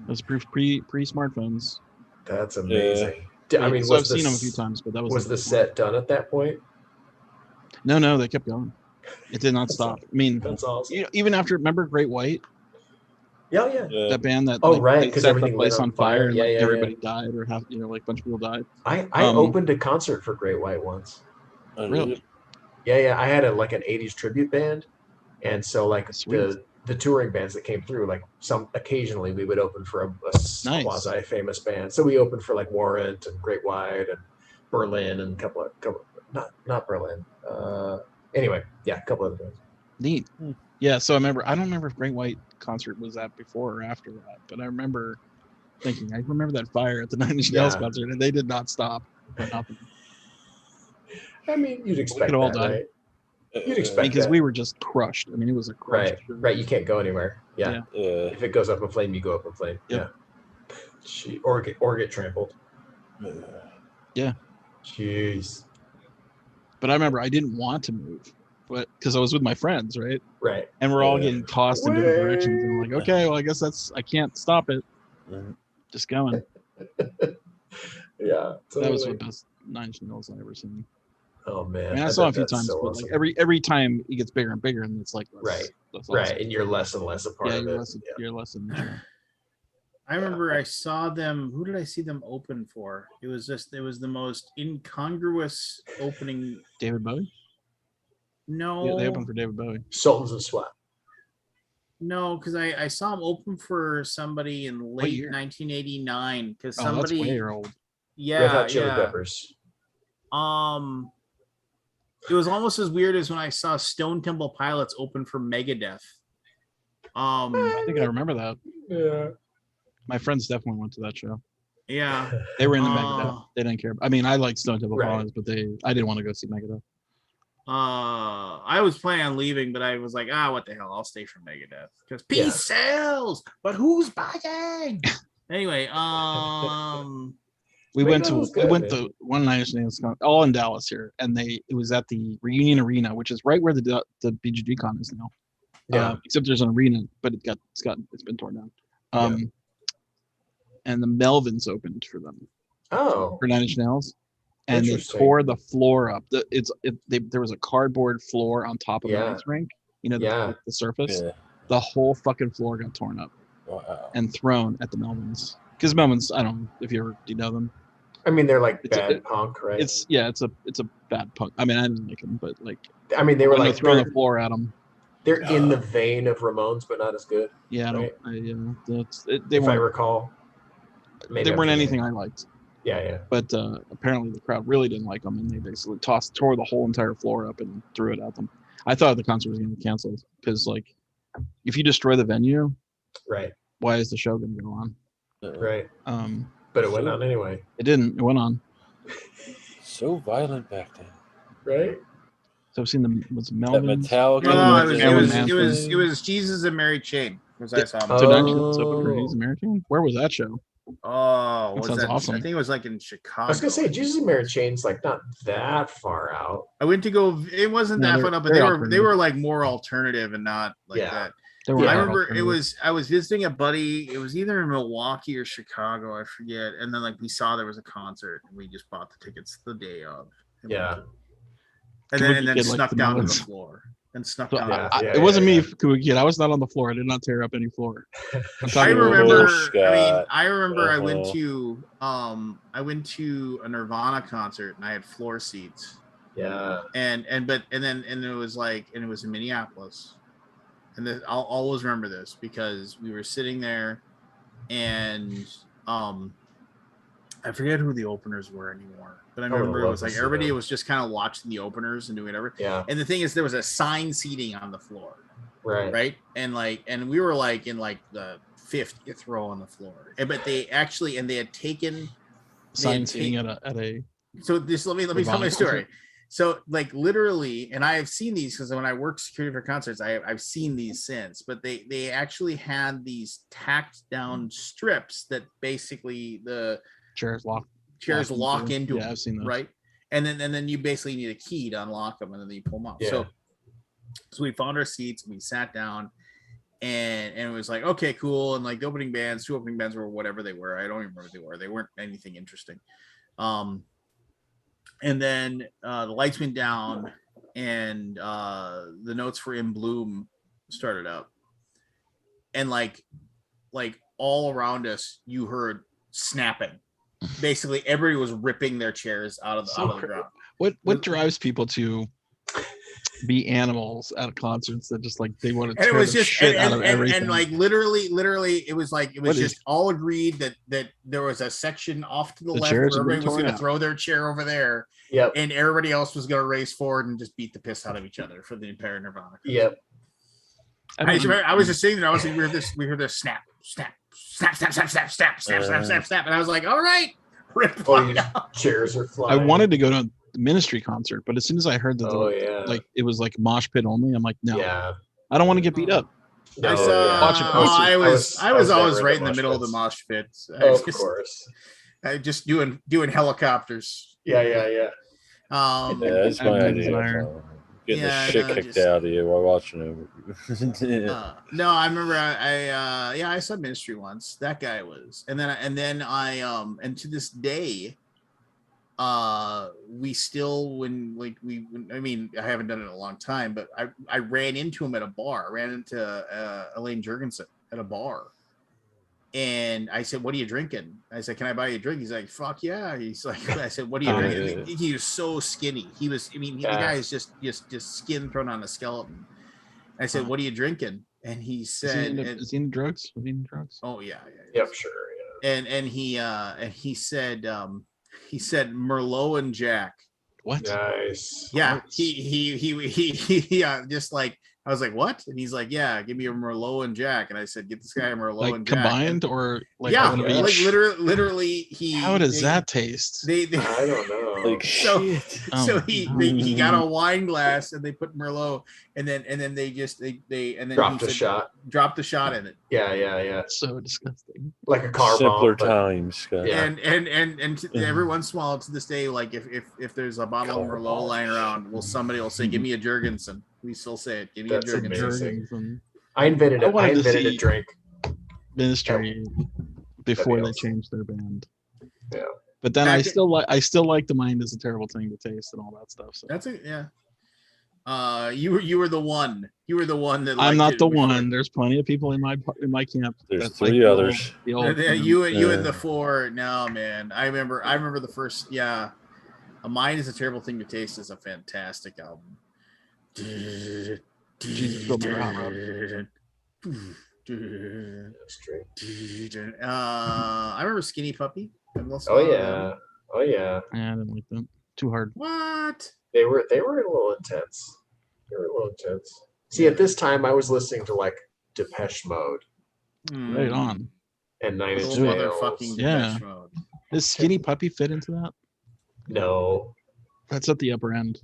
It was pre smartphones. That's amazing. I mean, so I've seen them a few times, but that was was the set done at that point? No, they kept going. It did not stop. I mean, That's awesome. even after, remember Great White, Yeah, yeah. that band that Oh, like, right, they 'cause set the everything place lit on on fire, fire. and Yeah, like, yeah, everybody died, or half, like a bunch of people died. I opened a concert for Great White once. Really? Yeah. I had like an '80s tribute band, and so like Sweet. the touring bands that came through, like occasionally we would open for a Nice. quasi famous band. So we opened for like Warrant and Great White and Berlin and a couple not Berlin. Anyway, yeah, a couple other bands. Neat. Yeah, so I don't remember if Great White concert was that before or after that, but I remember thinking, I remember that fire at the Nine Inch Nails concert, and they did not stop for nothing. I mean, you'd expect could all that, die. right? You'd expect because that. we were just crushed. I mean, it was a crushed. Right. You can't go anywhere. Yeah. If it goes up in flame, you go up in flame. Yep. Yeah. Or get trampled. Yeah. Jeez. But I remember I didn't want to move, but because I was with my friends, right? Right. And we're all getting tossed in different directions, and I'm like, okay, well, I guess I can't stop it. Just going. Yeah. Totally. That was the best Nine Inch Nails I ever seen. Oh man. I mean, I saw bet it a few that's times, so but awesome. like every time it gets bigger and bigger, and it's like less, less awesome. Right, and you're less and less a part of you're it. less, you're less in the show. I remember I saw them. Who did I see them open for? It was the most incongruous opening. David Bowie? No. Yeah, they opened for David Bowie. Sultans of Swat. No, because I saw them open for somebody in late 1989. Because somebody. That's way old. Yeah. Red Hot Chili Peppers. It was almost as weird as when I saw Stone Temple Pilots open for Megadeth. I think I remember that. Yeah. My friends definitely went to that show. Yeah. They were in the Megadeth. They didn't care. I mean, I liked Stone Temple Right. Pilots, but I didn't want to go see Megadeth. I was planning on leaving, but I was like, what the hell? I'll stay for Megadeth because peace sells, but who's buying? Anyway, we went to man. one Nine Inch Nails con, all in Dallas here, and it was at the Reunion Arena, which is right where the BGG con is now. Yeah. Except there's an arena, but it's been torn down. And the Melvins opened for them. Oh. For Nine Inch Nails, and they Interesting. tore the floor up. There was a cardboard floor on top of the ice rink. You know, the surface. Yeah. The whole fucking floor got torn up and thrown at the Melvins. Because Melvins, I don't know if do you know them? I mean, they're like bad punk, right? It's a bad punk. I mean, I didn't like them, but like. I mean, they were like throwing the floor at them. They're in the vein of Ramones, but not as good. Yeah, right? If I recall. They weren't anything I liked. Yeah. But apparently the crowd really didn't like them, and they basically tore the whole entire floor up and threw it at them. I thought the concert was going to be canceled because, like, if you destroy the venue, right? Why is the show going to go on? Right. But it went on anyway. It didn't. It went on. So violent back then. Right. So I've seen them. Was Melvin? Metallica. It was Jesus and Mary Chain. I saw them. So open for Jesus and Mary Chain. Where was that show? Oh, that sounds awesome. I think it was like in Chicago. I was gonna say Jesus and Mary Chain's like not that far out. I went to go. It wasn't that far out, but they were like more alternative and not like that. I remember I was visiting a buddy. It was either in Milwaukee or Chicago, I forget. And then like we saw there was a concert, and we just bought the tickets the day of. And then snuck down to the floor. And snuck down. It wasn't me, Kid. I was not on the floor. I did not tear up any floor. I remember. I went to a Nirvana concert and I had floor seats. Yeah. And it was in Minneapolis. And I'll always remember this because we were sitting there, and I forget who the openers were anymore, but I I would've remember it loved was to like see everybody them. was just kind of watching the openers and doing whatever. Yeah. And the thing is, there was assigned seating on the floor, Right. right? And we were like in like the 50th row on the floor. But they actually, and they had taken Sign seeing at a so this let me tell my Robotic story. concert? So like literally, and I have seen these because when I worked security for concerts, I've seen these since, but they actually had these tacked down strips that basically the chairs lock lock into Yeah, them, I've seen those. right? And then you basically need a key to unlock them, and then you pull them up. So we found our seats, we sat down, and it was like, okay, cool. And like the opening bands, 2 opening bands, or whatever they were, I don't even remember what they were. They weren't anything interesting. And then the lights went down, and the Notes for In Bloom started up, and like all around us, you heard snapping. Basically, everybody was ripping their chairs out of the ground. What drives people to be animals at concerts that just like they want to And it tear was the just shit out of everything? and like literally it was like it was What just is- all agreed that there was a section off to the left chairs where have been everybody was torn going to out. throw their chair over there. Yep. And everybody else was going to race forward and just beat the piss out of each other for the entire Nirvana. Yep. I was just sitting there. I was like, we heard this snap, snap, snap, snap, snap, snap, snap, snap, snap, snap, snap, and I was like, all right, rip one out. Chairs are I flying. wanted to go to a Ministry concert, but as soon as I heard that yeah. like it was like mosh pit only, I'm like, no, Yeah. I don't want to get beat up. I No, saw. Watch a concert. I was never always in right the in the mosh middle of the pits. mosh pits. Of course. I just doing helicopters. Yeah. Yeah, that's I have my no idea. desire. Getting Yeah, the shit no, kicked just- out of you while watching it. No, I remember I saw Ministry once. That guy was, and then I and to this day, we still I mean, I haven't done it in a long time, but I ran into him at a bar. I ran into Elaine Jurgensen at a bar, and I said, "What are you drinking?" I said, "Can I buy you a drink?" He's like, "Fuck yeah!" He's like, I said, "What are you drinking?" yeah. He was so skinny. He was. I mean, the guy is just skin thrown on a skeleton. I said, "What are you drinking?" And he said, is he into drugs? Was he into drugs? "Oh yeah." Yep, sure. Yeah. And he said Merlot and Jack. What? Nice. Yeah, he just like I was like, what? And he's like, yeah, give me a Merlot and Jack. And I said, get this guy a Merlot Like and Jack. combined or like Yeah, one of like each? literally he. How does that taste? They I don't know. Like so shit. Oh so my he got God. a wine glass and they put Merlot and then they Dropped a shot. dropped the shot in it. Yeah. So disgusting. Like a car Simpler bomb. times, Scott. Yeah. And every once in a while to this day, like if there's a bottle of Merlot lying around, somebody will say, give me a Jurgensen. We still say it. Give me That's a Jurgensen. amazing. And I invented I it. I wanted to invented a see- drink. Ministry before they awesome. changed their band. Yeah. But then I I think- still like the mind is a terrible thing to taste and all that stuff. So That's it. Yeah. You were the one. You were the one that. I'm liked not it the before. one. There's plenty of people in my camp. There's that's three the old- others. the old You and Yeah. the four. No, man. I remember the first. Yeah. A Mind is a Terrible Thing to Taste is a fantastic album. Jesus, go Rob. That's true. I remember Skinny Puppy. Oh yeah. Oh yeah. Yeah, I didn't like that. Too hard. What? They were a little intense. See, at this time I was listening to like Depeche Mode Right on. and Nine Inch Little Nails. motherfucking Yeah. Depeche Mode. Does Skinny Puppy fit into that? No. That's at the upper end.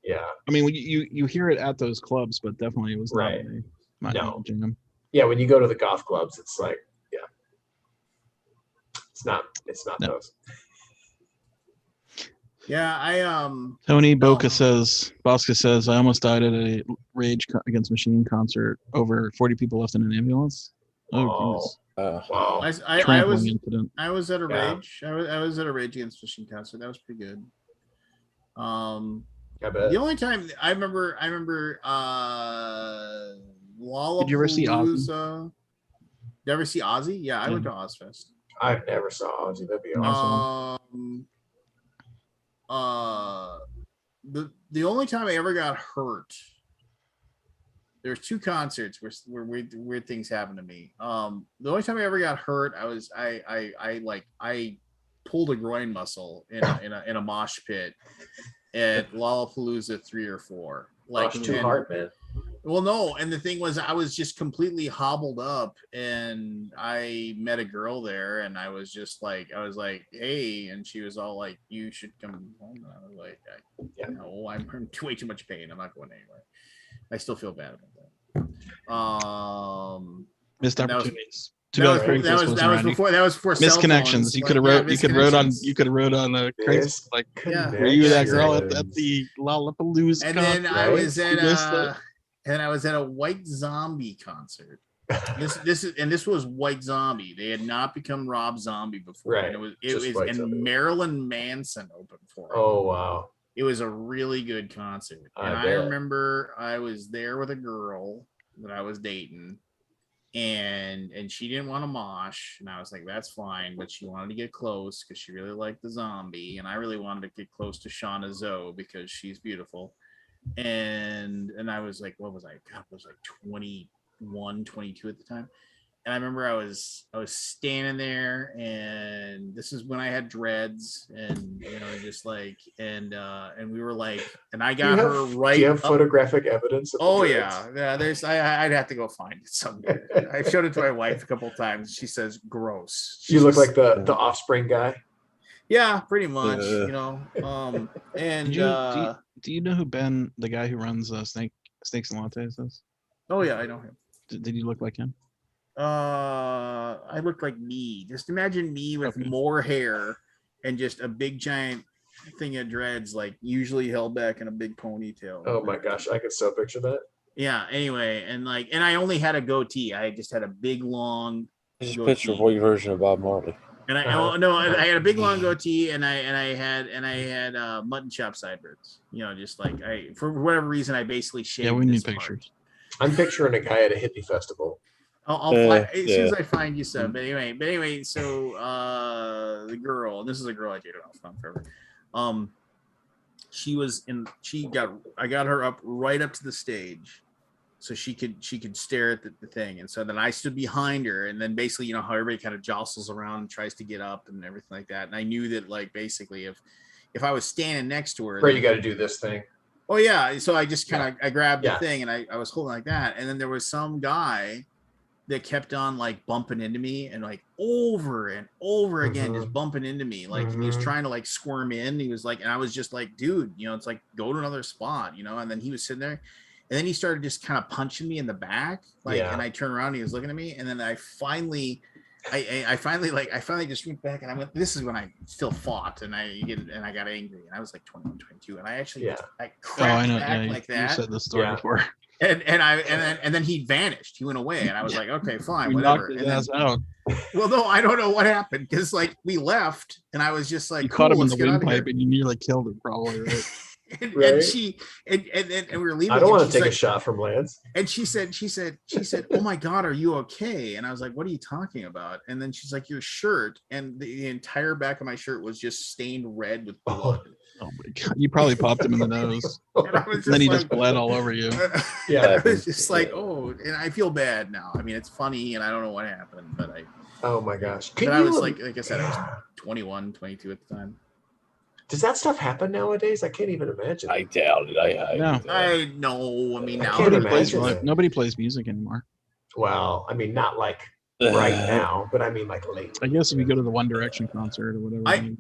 Yeah. I mean, you hear it at those clubs, but definitely it was not Right. my No. jam. Yeah, when you go to the goth clubs, it's like, yeah. It's not No. those. Yeah, Tony Bosca says, I almost died at a Rage Against Machine concert. Over 40 people left in an ambulance. Oh, Jesus. Wow. I Trampling was incident. I was at a Yeah. Rage. I was at a Rage Against the Machine concert. That was pretty good. I bet. The only time I remember Lollapalooza. Did you ever see Ozzy? Did you ever see Ozzy? Yeah, I went to Ozfest. I've never saw Ozzy. That'd be awesome. The only time I ever got hurt, there's 2 concerts where weird things happened to me. The only time I ever got hurt, I pulled a groin muscle in a mosh pit at Lollapalooza 3 or 4. Like Gosh, too hard, man. Well, no, and the thing was, I was just completely hobbled up, and I met a girl there, and I was like, hey, and she was all like, you should come home. And I was like, no, I'm in way too much pain. I'm not going anywhere. I still feel bad about that. Missed opportunities. That was before cell misconnections. phones. You could have wrote. You could have wrote on a Craigslist. Like, were you that girl at the Lollapalooza? And then I was at a White Zombie concert. This was White Zombie. They had not become Rob Zombie before. Right. And it was and Marilyn Manson opened for it. Oh wow. It was a really good concert. And I remember I was there with a girl that I was dating, and she didn't want to mosh, and I was like, that's fine, but she wanted to get close because she really liked the zombie, and I really wanted to get close to Shauna Zoe because she's beautiful. And I was like, what was I? God, I was like 21, 22 at the time. And I remember I was standing there, and this is when I had dreads, and just like, and we were like, and I got her right. Do you have photographic evidence? Of there's I'd have to go find it someday. I showed it to my wife a couple of times. She says gross. You look like the Offspring guy. Yeah, pretty much. And do you know who Ben, the guy who runs Snakes and Lattes, is? Oh yeah, I know him. Did you look like him? I look like me. Just imagine me with more hair and just a big giant thing of dreads, like usually held back in a big ponytail. Oh my gosh, I could so picture that. Yeah. Anyway, and I only had a goatee. I just had a big long. Just picture a boy version of Bob Marley. And I had a big long goatee, and I had mutton chop sideburns. Just like for whatever reason I basically shaved. Yeah, we need pictures. I'm picturing a guy at a hippie festival. I'll as soon as I find you some. But anyway, so the girl, and this is a girl I dated off on forever. I got her up right up to the stage, so she could stare at the thing. And so then I stood behind her, and then basically, how everybody kind of jostles around and tries to get up and everything like that. And I knew that, like, basically if I was standing next to her, right, you got to do this thing. Oh yeah. So I just kind of I grabbed the thing, and I was holding like that. And then there was some guy that kept on like bumping into me, and like over and over again, just bumping into me. Like he was trying to like squirm in. He was like, and I was just like, dude, it's like, go to another spot, and then he was sitting there, and then he started just kind of punching me in the back. Like, and I turned around and he was looking at me. And then I finally just went back, and I went, this is when I still fought, and I got angry, and I was like 21, 22. And I actually, I cracked back like that. You said this story before. And then he vanished. He went away, and I was like, okay, fine, we whatever. Knocked his ass out. Well, no, I don't know what happened, because like we left, and I was just like, you cool, caught him in let's the get out of windpipe, here. and you nearly killed him, probably. Right? And we were leaving. I don't want to take a shot from Lance. And she said, oh my God, are you okay? And I was like, what are you talking about? And then she's like, your shirt, and the entire back of my shirt was just stained red with blood. Oh my God, you probably popped him in the nose. And then he just bled all over you. Yeah, I was just like, oh, and I feel bad now. I mean, it's funny, and I don't know what happened, but oh my gosh. I was like I said, I was 21, 22 at the time. Does that stuff happen nowadays? I can't even imagine. I doubt it. I know. I mean, now nobody plays music anymore. Well, I mean, not like right now, but I mean, like late. I guess if you go to the One Direction concert or whatever. I think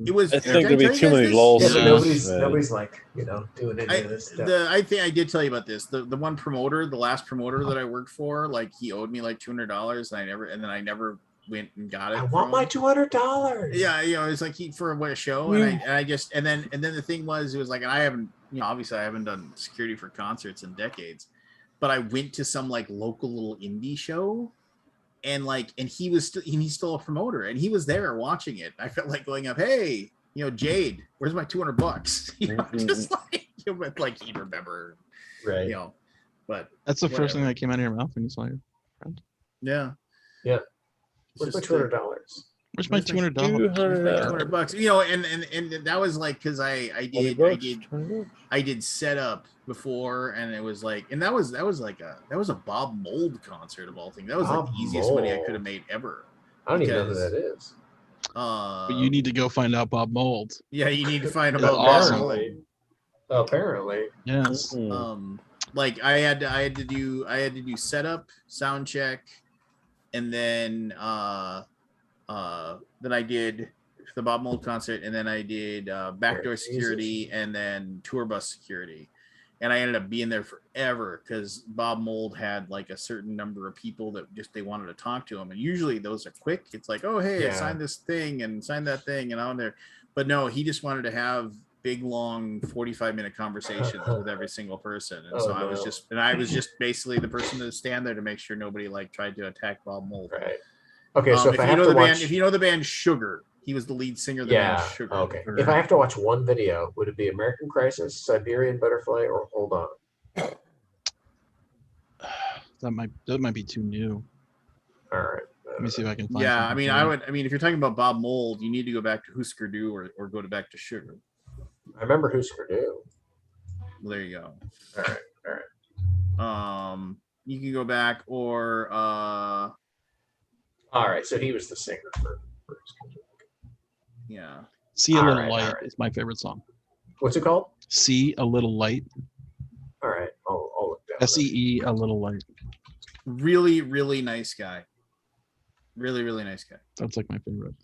there'd be too many lulls. Yeah, but nobody's like, doing any of this stuff. I think I did tell you about this. The one promoter, the last promoter that I worked for, like he owed me like $200, and I never went and got it. I want my $200. Yeah, it's like for a show, and then the thing was, it was like, and I haven't, obviously I haven't done security for concerts in decades, but I went to some like local little indie show, and he's still a promoter, and he was there watching it. I felt like going up, hey, Jade, where's my $200? Just like, like he'd remember, right? But that's the first thing that came out of your mouth when you saw your friend. Yeah. Where's my $200? Where's my $200? $200. And that was like, because I did setup before, and it was like, and that was a Bob Mold concert of all things. That was like the easiest money I could have made ever. I don't even know who that is. But you need to go find out Bob Mold. Yeah, you need to find It's about awesome. Mold. Apparently. Yes. Like I had to do setup, sound check, and then I did the Bob Mold concert, and then I did backdoor security, and then tour bus security. And I ended up being there forever because Bob Mold had like a certain number of people that just they wanted to talk to him. And usually those are quick. It's like, oh, hey, I signed this thing and signed that thing and on there. But no, he just wanted to have big, long 45-minute conversations with every single person. And so I was just basically the person to stand there to make sure nobody like tried to attack Bob Mold. Right. Okay, so if you know the band Sugar, he was the lead singer of the band Sugar. Okay. If I have to watch one video, would it be American Crisis, Siberian Butterfly, or Hold On? That might be too new. All right. Let me see if I can find. Yeah, I mean, if you're talking about Bob Mold, you need to go back to Husker Du or go back to Sugar. I remember Husker Du. Well, there you go. All right. You can go back or. All right, so he was the singer for yeah. See a Little Light is my favorite song. What's it called? See a Little Light. All right, I'll look down. SEE a Little Light. Really, really nice guy. Really, really nice guy. That's like my favorite.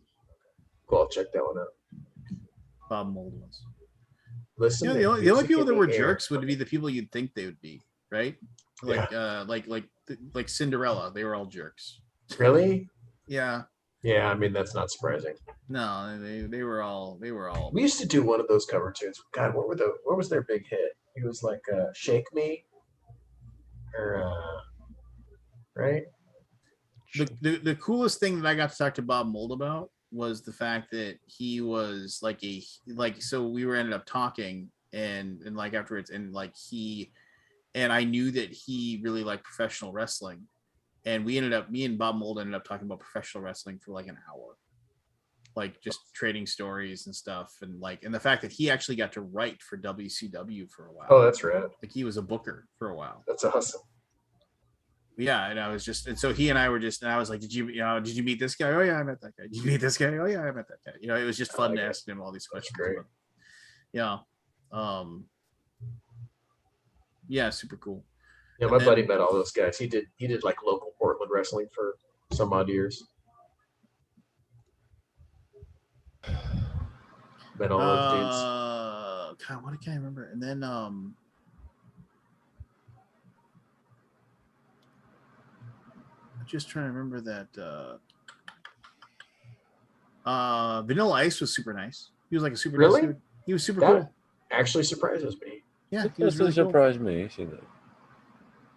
Cool, I'll check that one out. Bob Mold was. Listen, the only people that were jerks would be the people you'd think they would be, right? Like like Cinderella, they were all jerks. Really? Yeah. Yeah, I mean that's not surprising. No, they were all. We used to do one of those cover tunes. God, what was their big hit? It was like "Shake Me," or right? The coolest thing that I got to talk to Bob Mold about was the fact that he was so we ended up talking and like afterwards and like I knew that he really liked professional wrestling. And me and Bob Mold ended up talking about professional wrestling for like an hour, like just trading stories and stuff. And the fact that he actually got to write for WCW for a while. Oh, that's rad. Like he was a booker for a while. That's awesome. Yeah. And so he and I were just, and I was like, did you meet this guy? Oh yeah, I met that guy. Did you meet this guy? Oh yeah, I met that guy. It was just fun to ask him all these questions. Great. Yeah. Yeah. Super cool. Yeah, my buddy met all those guys. He did like local Portland wrestling for some odd years. Met all those dudes. God, what can I remember? And then I'm just trying to remember that Vanilla Ice was super nice. He was like a super nice dude. He was super cool. Actually surprises me. Yeah, It doesn't surprise me.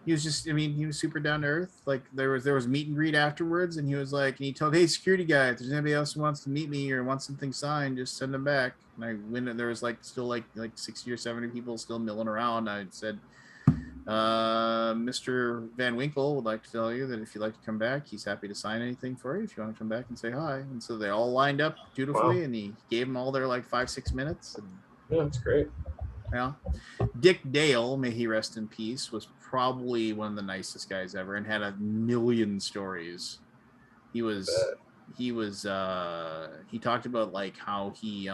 He was just, he was super down to earth. Like there was meet and greet afterwards, and he was like, and he told, hey, security guy, if there's anybody else who wants to meet me or wants something signed, just send them back. And I went, and there was still 60 or 70 people still milling around. I said, Mr. Van Winkle would like to tell you that if you'd like to come back, he's happy to sign anything for you if you want to come back and say hi. And so they all lined up dutifully, and he gave them all their 5-6 minutes. And, yeah, that's great. Yeah. Dick Dale, may he rest in peace, was probably one of the nicest guys ever and had a million stories. He talked about how he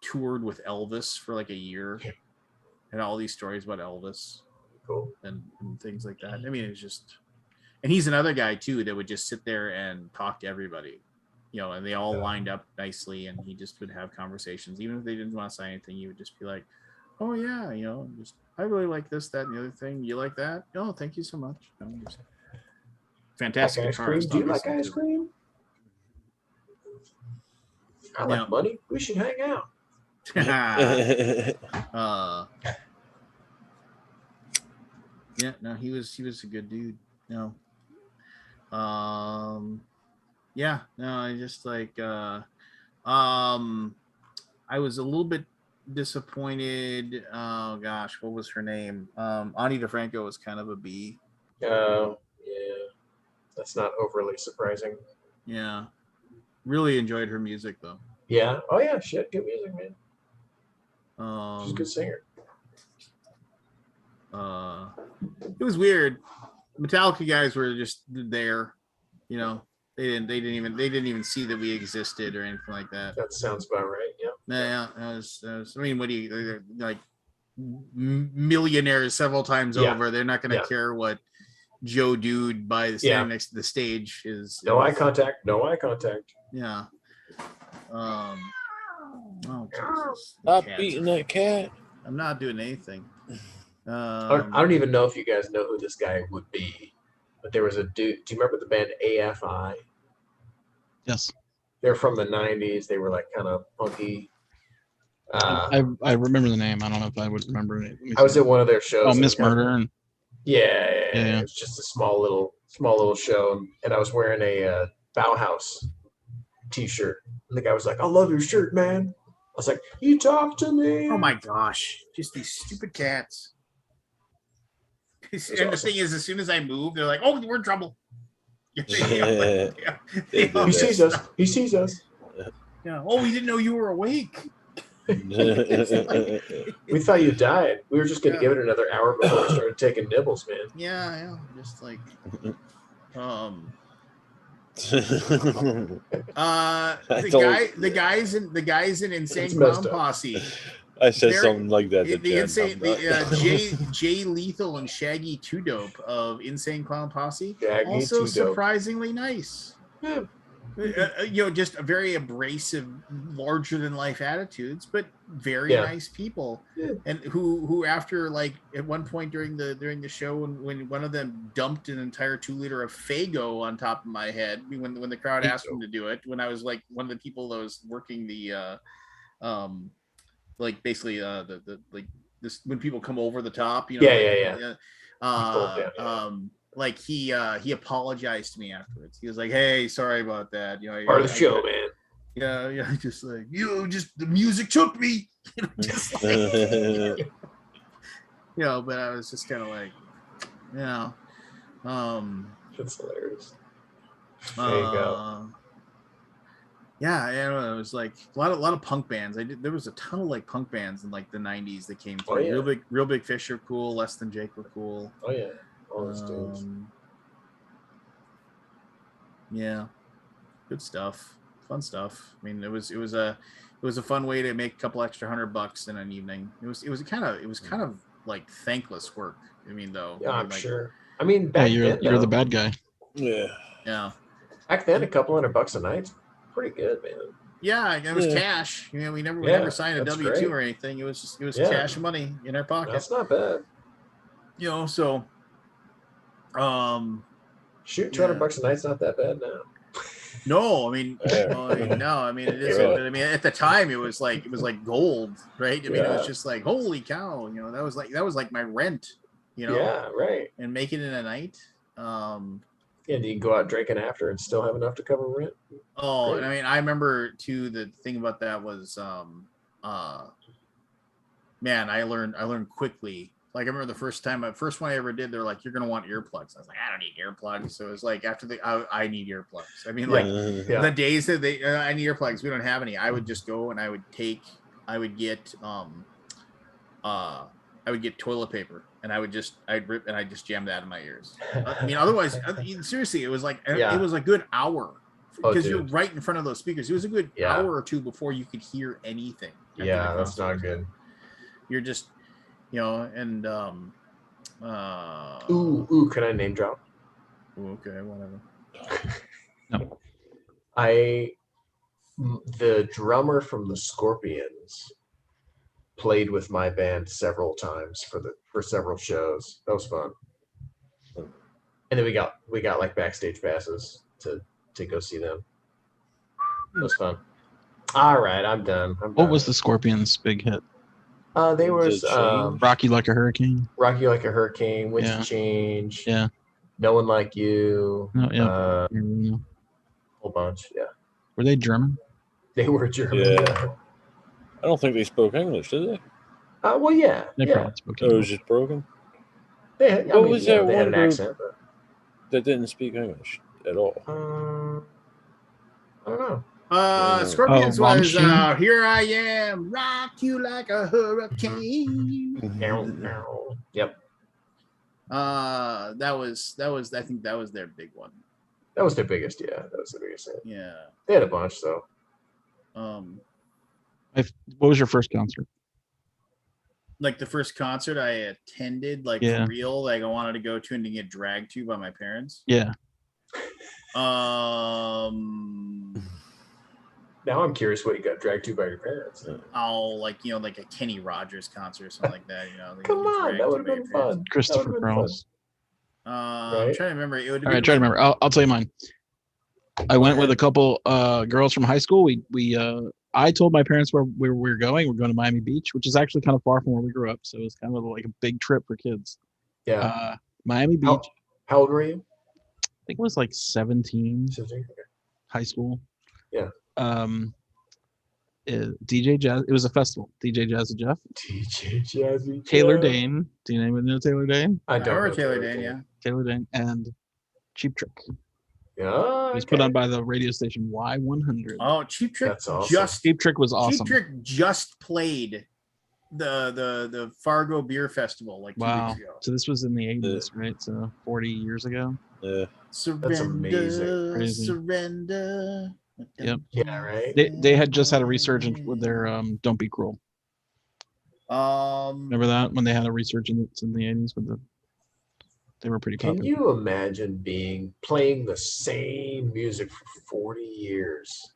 toured with Elvis for a year. Had all these stories about Elvis. Cool. And things like that. I mean, it's just, and he's another guy too that would just sit there and talk to everybody. And they all lined up nicely, and he just would have conversations. Even if they didn't want to say anything, he would just be like, oh yeah, just, I really like this, that, and the other thing. You like that? Oh, thank you so much. Just fantastic ice cream. Do you like ice cream? I like money. We should hang out. Yeah, no, he was a good dude. No. Yeah, no, I just I was a little bit disappointed. Oh gosh, what was her name? Ani DeFranco was kind of a B. Oh, yeah. That's not overly surprising. Yeah. Really enjoyed her music though. Yeah. Oh yeah, shit, good music, man. She's a good singer. It was weird. Metallica guys were just there, they They didn't even see that we existed or anything like that. That sounds about right. Yeah. Yeah, I mean, what do you like? Millionaires several times over. They're not going to care what Joe Dude by standing next to the stage is. No eye contact. No eye contact. Yeah. Oh, Jesus. Stop beating that cat. I'm not doing anything. I don't even know if you guys know who this guy would be, but there was a dude. Do you remember the band AFI? Yes. They're from the 90s. They were like kind of punky. I remember the name. I don't know if I would remember it. I was at one of their shows. Oh, Miss Murder. And yeah. It's just a small little show, and I was wearing a Bauhaus T-shirt. And the guy was like, "I love your shirt, man." I was like, "You talk to me." Oh my gosh! Just these stupid cats. And the thing is, as soon as I move, they're like, "Oh, we're in trouble." He sees us. He sees us. Yeah. Oh, we didn't know you were awake. We thought you died. We were just gonna give it another hour before we started taking nibbles, man. Yeah. Just like, the guys in Insane Clown Posse. I said something like that. Jay Lethal and Shaggy Two Dope of Insane Clown Posse. Shaggy also Two Dope. surprisingly nice. Yeah. Just a very abrasive, larger than life attitudes, but very nice people. Yeah. And who after, like, at one point during the show, when one of them dumped an entire 2-liter of Faygo on top of my head when the crowd asked him to do it, when I was like one of the people that was working the like basically the like this when people come over the top, like he apologized to me afterwards. He was like, "Hey, sorry about that. Part of the show, man." Yeah, just like just the music took me. Just like, but I was just kind of like, that's hilarious. There you go. Yeah, it was like a lot of punk bands. There was a ton of like punk bands in like the 90s that came through. Oh, yeah. Real Big Fish are cool. Less Than Jake were cool. Oh yeah, all those dudes. Yeah, good stuff, fun stuff. I mean, it was a fun way to make a couple extra $100 in an evening. It was kind of like thankless work. I mean, though. Yeah, I'm like, sure. I mean, back you're then, the bad guy. Yeah. Back then, a couple $100 a night, pretty good, man. Yeah, it was cash. We never signed a W-2 or anything. It was cash money in our pocket. That's not bad. So shoot, $200 a night's not that bad now. No, I mean, it isn't. But I mean, at the time, it was like gold, right? I mean, it was just like, holy cow, that was like my rent, Yeah, right. And make it in a night. Yeah, do you go out drinking after and still have enough to cover rent? Oh, and I mean, I remember too. The thing about that was, man, I learned quickly. Like, I remember the first one I ever did, they're like, "You're gonna want earplugs." I was like, "I don't need earplugs." So it was like after I need earplugs. I mean, like the days that I need earplugs, we don't have any. I would just go and I would get toilet paper and I'd rip and I'd just jam that in my ears. I mean, otherwise, seriously, it was like it was a good hour because you're right in front of those speakers. It was a good hour or two before you could hear anything. Yeah, that's not good. You're just. And can I name drop? Okay, whatever. No. The drummer from the Scorpions played with my band several times for several shows. That was fun. And then we got like backstage passes to go see them. It was fun. All right, I'm done. What was the Scorpions' big hit? They was Rocky Like a Hurricane. Rocky Like a Hurricane, Winds of Change. Yeah. No One Like You. Whole bunch. Yeah. Were they German? They were German. Yeah. I don't think they spoke English, did they? Well, yeah. They probably spoke English. It was just broken. They had an accent, but that didn't speak English at all. I don't know. Scorpions was "Here I Am, Rock You Like a Hurricane." Yep. That was I think that was their big one. That was their biggest. Yeah, that was their biggest hit. Yeah. They had a bunch though. What was your first concert? Like the first concert I attended, like Yeah. for real, like I wanted to go to and to get dragged to by my parents. Yeah. Now I'm curious what you got dragged to by your parents. Oh, like like a Kenny Rogers concert or something like that. Like Come you get on, dragged that to would have by your been parents. fun. Christopher Cross. I'm trying to remember. It would. All right, try to remember. I'll tell you mine. I went with a couple girls from high school. I told my parents where we were going. We're going to Miami Beach, which is actually kind of far from where we grew up. So it was kind of like a big trip for kids. Yeah. Miami Beach. How old were you? I think it was like 17. 17. Okay. High school. Yeah. DJ Jazz. It was a festival. DJ Jazzy Jeff. DJ Jazzy. Taylor Jeff. Dane. Do you know Taylor Dane? I don't remember know Taylor Dane. Yeah. Taylor Dane and Cheap Trick. Yeah. It was put on by the radio station Y100. Oh, Cheap Trick. That's awesome. Cheap Trick was awesome. Cheap Trick just played the Fargo Beer Festival like 2 weeks ago. So this was in the 80s, right? So 40 years ago. Yeah. Surrender, That's amazing. Crazy. Surrender. Yep. Yeah. Right. They had just had a resurgence with their Don't Be Cruel. Remember that when they had a resurgence in the 80s with they were pretty popular. Can you imagine playing the same music for 40 years?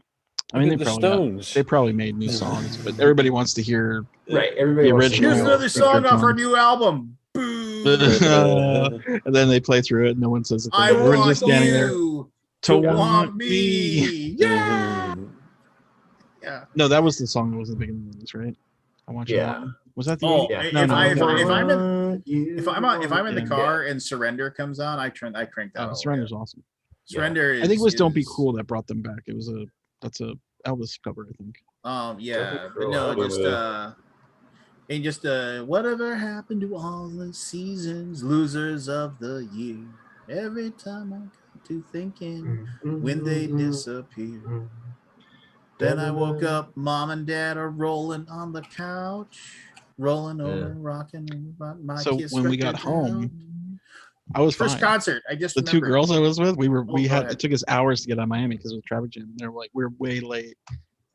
I mean, Look at the Stones. They probably made new songs, but everybody wants to hear Right. Everybody the wants to original. Here's hear another song off our new album. and then they play through it. And no one says a thing. I We're want just standing there you to want me. Yeah. Yeah. No, that was the song that was in the beginning of this, right? I want you. Yeah. Was that the? Oh, Yeah. if I'm in the Yeah. car and Surrender comes on, I crank that. all the way Surrender's up. awesome. Surrender. I think it was "Don't Be is- Cruel" that brought them back. It was that's a Elvis cover, I think. Yeah, Cruel, but no, I just whatever happened to all the seasons, losers of the year. Every time I got to thinking when they disappear. Then I woke up, mom and dad are rolling on the couch, rolling over, rocking my So kiss when we got record home, down. I was First fine. concert, I just The two remembered. girls I was with, we go had ahead. it took us hours to get out of Miami because it was traffic jam. They were like, we're way late,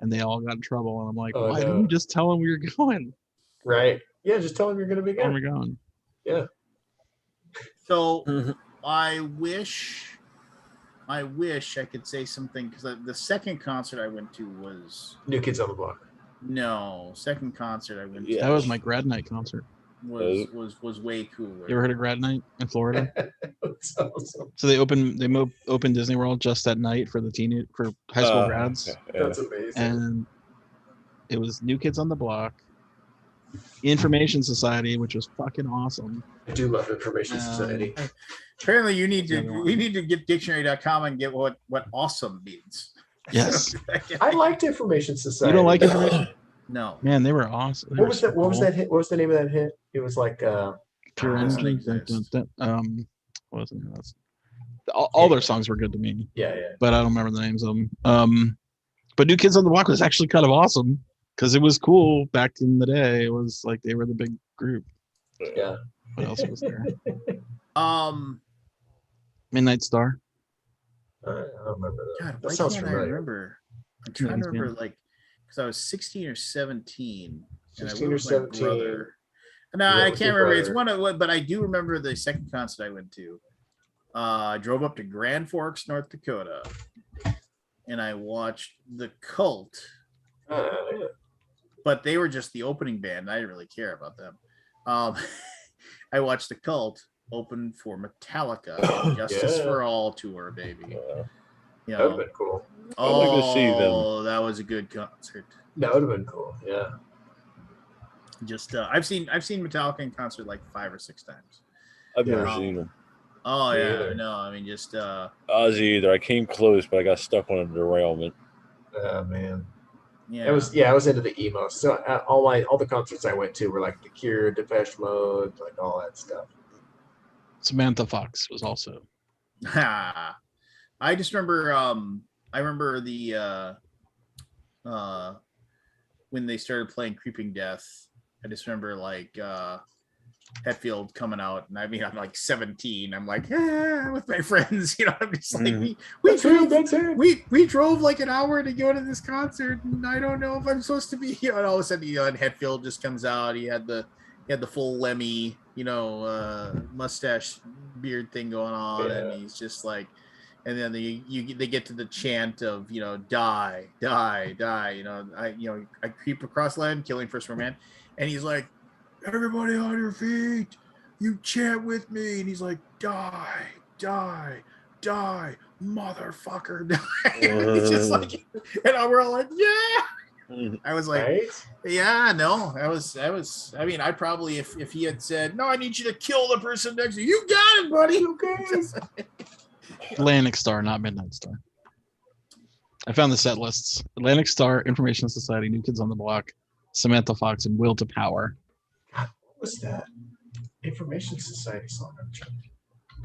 and they all got in trouble. And I'm like, Oh, why no. didn't you just tell them we were going? Right. Yeah. Just tell them you're going to be Where gone. we're going? Yeah. So I wish I could say something because the second concert I went to was New Kids on the Block. second concert I went Yeah. That was my grad night concert. to was way cooler. You ever heard of grad night in Florida? That's awesome. So they opened Disney World just that night for high school grads, Okay, yeah. That's amazing. and it was New Kids on the Block, Information Society, which was fucking awesome. I do love Information Society. Apparently, we need Another to get dictionary.com and get what awesome means. Yes. I liked Information Society. You don't like Information? No. Man, they were awesome. They What were was so that? What was cool. that hit? What was the name of that hit? It was like Pure doesn't Energy. exist. What was it? All their songs were good to me, yeah. but I don't remember the names of them. But New Kids on the Block was actually kind of awesome because it was cool back in the day. It was like they were the big group. Yeah. What else was there? Midnight Star. I don't remember that. God, That why sounds can't I familiar. remember? I'm trying to remember, like, because I was 16 or 17. And I 16 went or with my 17. brother. No, You went I with can't your remember. It's brother. one of what, but I do remember the second concert I went to. I drove up to Grand Forks, North Dakota, and I watched The Cult. Yeah. But they were just the opening band. I didn't really care about them. I watched The Cult open for Metallica, Justice Yeah. for All tour, baby. You That would have know, been cool. I'd like to see them. oh, that was a good concert. That would have been cool. Yeah. Just I've seen Metallica in concert like 5 or 6 times. I've never Yeah. seen them. Oh Me yeah, either. no, I mean just Ozzy either. I came close, but I got stuck on a derailment. Oh man. yeah. I was into the emo. So all the concerts I went to were like The Cure, Depeche Mode, like all that stuff. Samantha Fox was also. I just remember I remember the when they started playing Creeping Death. I just remember like Hetfield coming out, and I mean, I'm like 17. I'm like, with my friends, you know. I'm just like, we drove like an hour to go to this concert, and I don't know if I'm supposed to be. You know, and all of a sudden, you know, and Hetfield just comes out. He had the full Lemmy, you know, mustache beard thing going on, and he's just like, and then they get to the chant of, you know, die, die, die. You know, I creep across land, killing first for man, and he's like, everybody on your feet, you chant with me, and he's like, die, die, die, motherfucker, die. It's just like, and we're all like, yeah. I was like, yeah, no, I was. I mean, I probably, if he had said, no, I need you to kill the person next to you, you got it, buddy. Okay. Atlantic Star, not Midnight Star. I found the set lists: Atlantic Star, Information Society, New Kids on the Block, Samantha Fox, and Will to Power. What's that? Information Society song.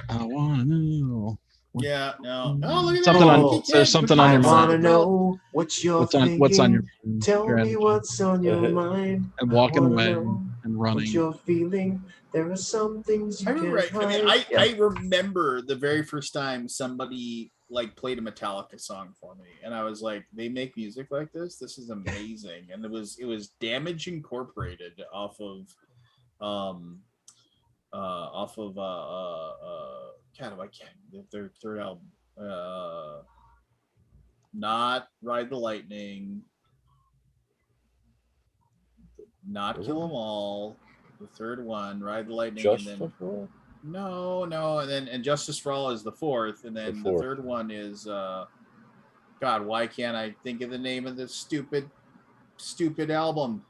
I wanna know. Yeah, no. Oh, look at Something that. on. There's something on your mind. I wanna know what you're What's on your mind? Tell me what's on your mind. And walking away know and running. What you're feeling. There are some things you I remember. can't I mean, hide. I remember the very first time somebody like played a Metallica song for me, and I was like, they make music like this. This is amazing. And it was Damage Incorporated off of God, I can't, their third album, not Ride the Lightning, not Kill 'Em All, the third one, Ride the Lightning, Justice and then for All? no, and Justice for All is the fourth, and then the third one is God, why can't I think of the name of this stupid album?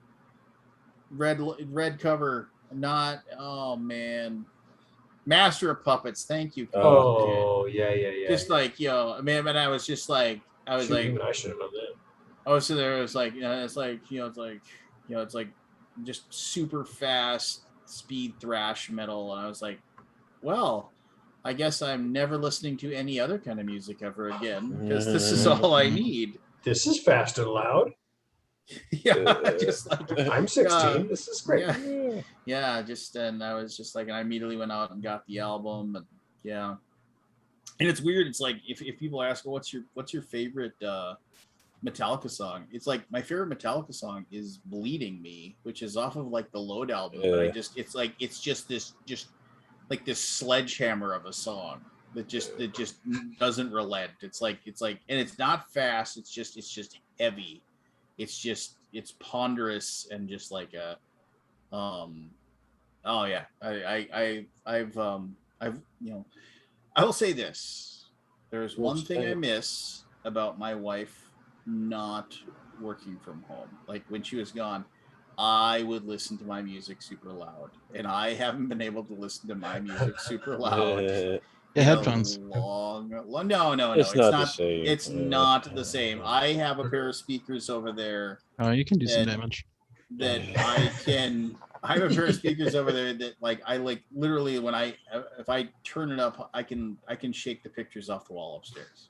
Red cover. Not, oh man, Master of Puppets. Thank you. Oh yeah. Just like, yo, man, but I was just like, I was like, I should have known that. I was sitting there. It was like, it's like, it's like just super fast speed thrash metal, and I was like, well, I guess I'm never listening to any other kind of music ever again, because this is all I need. This is fast and loud. Yeah, just like, I'm 16. This is great. Yeah, just, and I was just like, I immediately went out and got the album, and yeah. And it's weird. It's like, if people ask, well, what's your favorite Metallica song? It's like, my favorite Metallica song is Bleeding Me, which is off of like the Load album. But it's just this sledgehammer of a song that just doesn't relent. It's like, and it's not fast. It's just heavy. It's ponderous and just like a, oh yeah. I've I will say this. There's one thing I miss about my wife not working from home. Like when she was gone, I would listen to my music super loud, and I haven't been able to listen to my music super loud. Headphones. No, It's not the same. It's not the same. I have a pair of speakers over there. Oh, you can do some damage. That I have a pair of speakers over there that like I like literally if I turn it up, I can shake the pictures off the wall upstairs.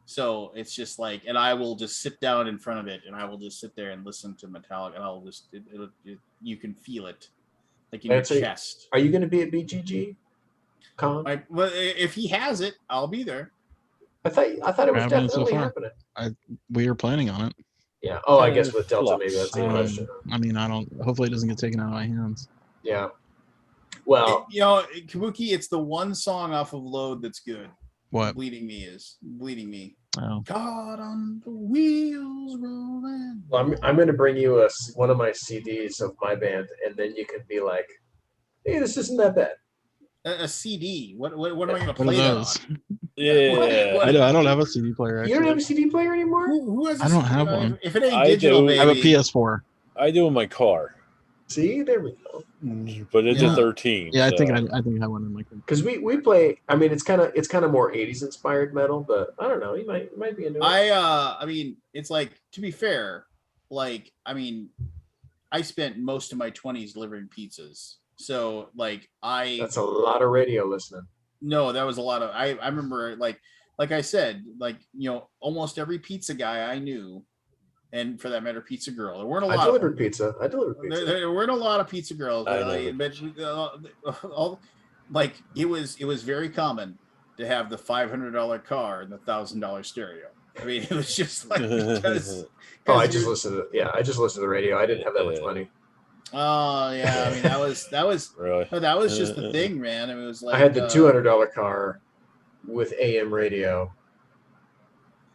So it's just like, and I will just sit down in front of it, and I will just sit there and listen to Metallica, and I'll just you can feel it like in your chest. Are you going to be at BGG? Well, if he has it, I'll be there. I thought it was definitely happening. We are planning on it. Yeah. Oh, I guess with Delta, maybe that's the question. I mean, hopefully it doesn't get taken out of my hands. Yeah. Well, Kabuki, it's the one song off of Load that's good. What? Bleeding Me. Oh. Caught on the wheels rolling. Well, I'm going to bring you one of my CDs of my band, and then you can be like, "Hey, this isn't that bad." A CD. What am I going to play that on? Yeah. I don't have a CD player. Actually. You don't have a CD player anymore? Who has? I don't have one. If it ain't digital, baby. I have a PS4. I do in my car. See, there we go. But it's a 13. Yeah, so. I think I have one in my car. Because we play. I mean, it's kind of more 80s inspired metal, but I don't know. You might be into it. I mean, it's like, to be fair, like, I mean, I spent most of my 20s delivering pizzas. So like that's a lot of radio listening. No, that was a lot of I remember like I said, like, almost every pizza guy I knew and for that matter, Pizza Girl. There weren't a I lot of delivered them. pizza. I delivered pizza. There weren't a lot of pizza girls, I but like it was very common to have the $500 car and the $1,000 stereo. I mean, it was just like because I just listened to the radio. I didn't have that much money. Oh yeah, I mean that was really that was just the thing, man. It was like I had the $200 car with AM radio.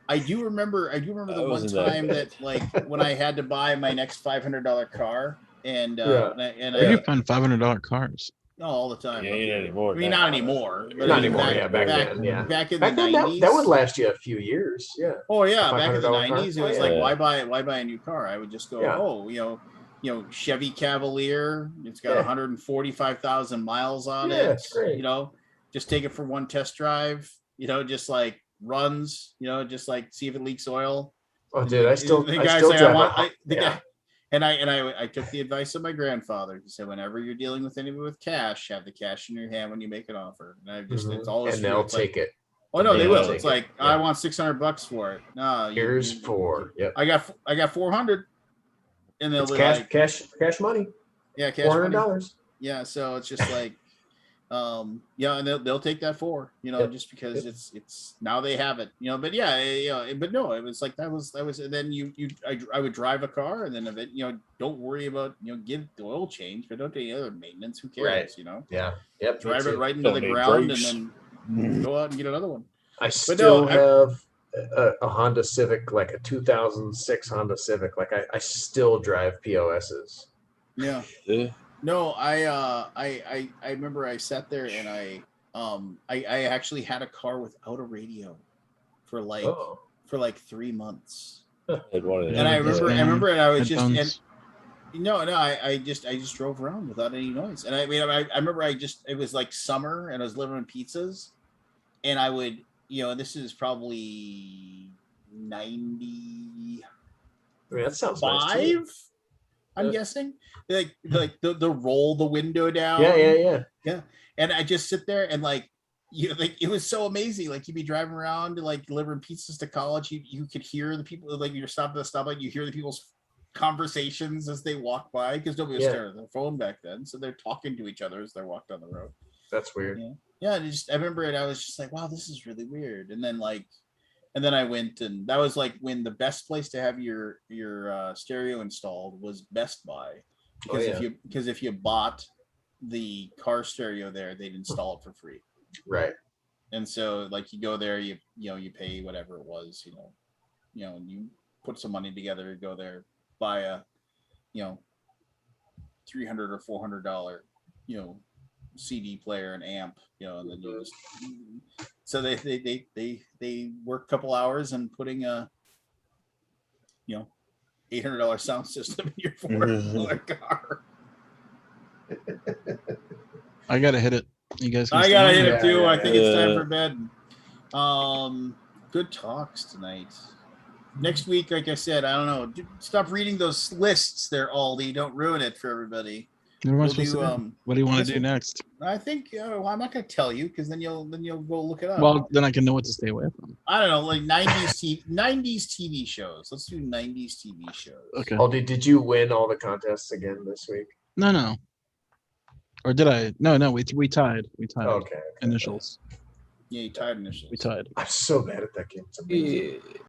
I do remember the one time that like when I had to buy my next $500 car and Where do you find $500 cars? No, all the time. Yeah, ain't anymore. I mean, not anymore. But Not I mean, anymore. Back then. Yeah. Back in back the then, 90s. that would last you a few years. Yeah. Oh yeah, back in the $500 90s, it car? was Oh, like yeah. why buy a new car? I would just go, Yeah. oh, Chevy Cavalier. It's got 145,000 miles on it. Yeah, it's great. Just take it for one test drive. Just like runs. Just like see if it leaks oil. Oh, dude, I still the I guy still say, drive guy, and I took the advice of my grandfather. He said, whenever you're dealing with anybody with cash, have the cash in your hand when you make an offer. And I just it's always and true. they'll It's take it. Oh no, they will. take It's it. like I want $600 for it. No, Here's four. Yep. I got 400, and they'll It's be cash, like, cash money. yeah, cash money. $400. Yeah, so it's just like, yeah, and they'll take that for just because it's now they have it, But yeah, but no, it was like that was, and then I would drive a car, and then if it, don't worry about give the oil change, but don't do any other maintenance. Who cares, Right. Yeah. Yep. Drive it right into Don't the need ground, brakes. and then go out and get another one. I But still no, have a Honda Civic, like a 2006 Honda Civic. Like I still drive POSs. Yeah. Yeah. No, I remember I sat there and I actually had a car without a radio for like 3 months. Had one of And I them. remember and I was just Headphones. I just drove around without any noise. And I mean I remember it was like summer and I was delivering pizzas, and I would this is probably 90. I mean, that sounds nice to me. I'm guessing like the roll the window down. Yeah. And I just sit there and like it was so amazing. Like you'd be driving around like delivering pizzas to college. You could hear the people, like you're stopped at the stoplight. You hear the people's conversations as they walk by, because nobody was staring at their phone back then. So they're talking to each other as they walk down the road. That's weird. Yeah. I remember it. I was just like, wow, this is really weird. And then I went, and that was like when the best place to have your stereo installed was Best Buy, because if you bought the car stereo there, they'd install it for free. Right. And so like you go there, you pay whatever it was, and you put some money together, go there, buy a $300 or $400 CD player and amp, and then you just so they work a couple hours and putting a $800 sound system in your $400 car. I gotta hit it. You guys can I stay gotta on hit there. it too. I think it's time for bed. Good talks tonight. Next week, like I said, I don't know. Stop reading those lists there, Aldi. Don't ruin it for everybody. What am I supposed to do? What do you want to do next? I think I'm not going to tell you, because then you'll go look it up. Well, then I can know what to stay away from. I don't know, like 90s TV shows. Let's do 90s TV shows. Okay. Oh, did you win all the contests again this week? No. Or did I? No. We tied. We tied. Okay. Initials. Yeah, you tied initials. We tied. I'm so bad at that game. It's amazing.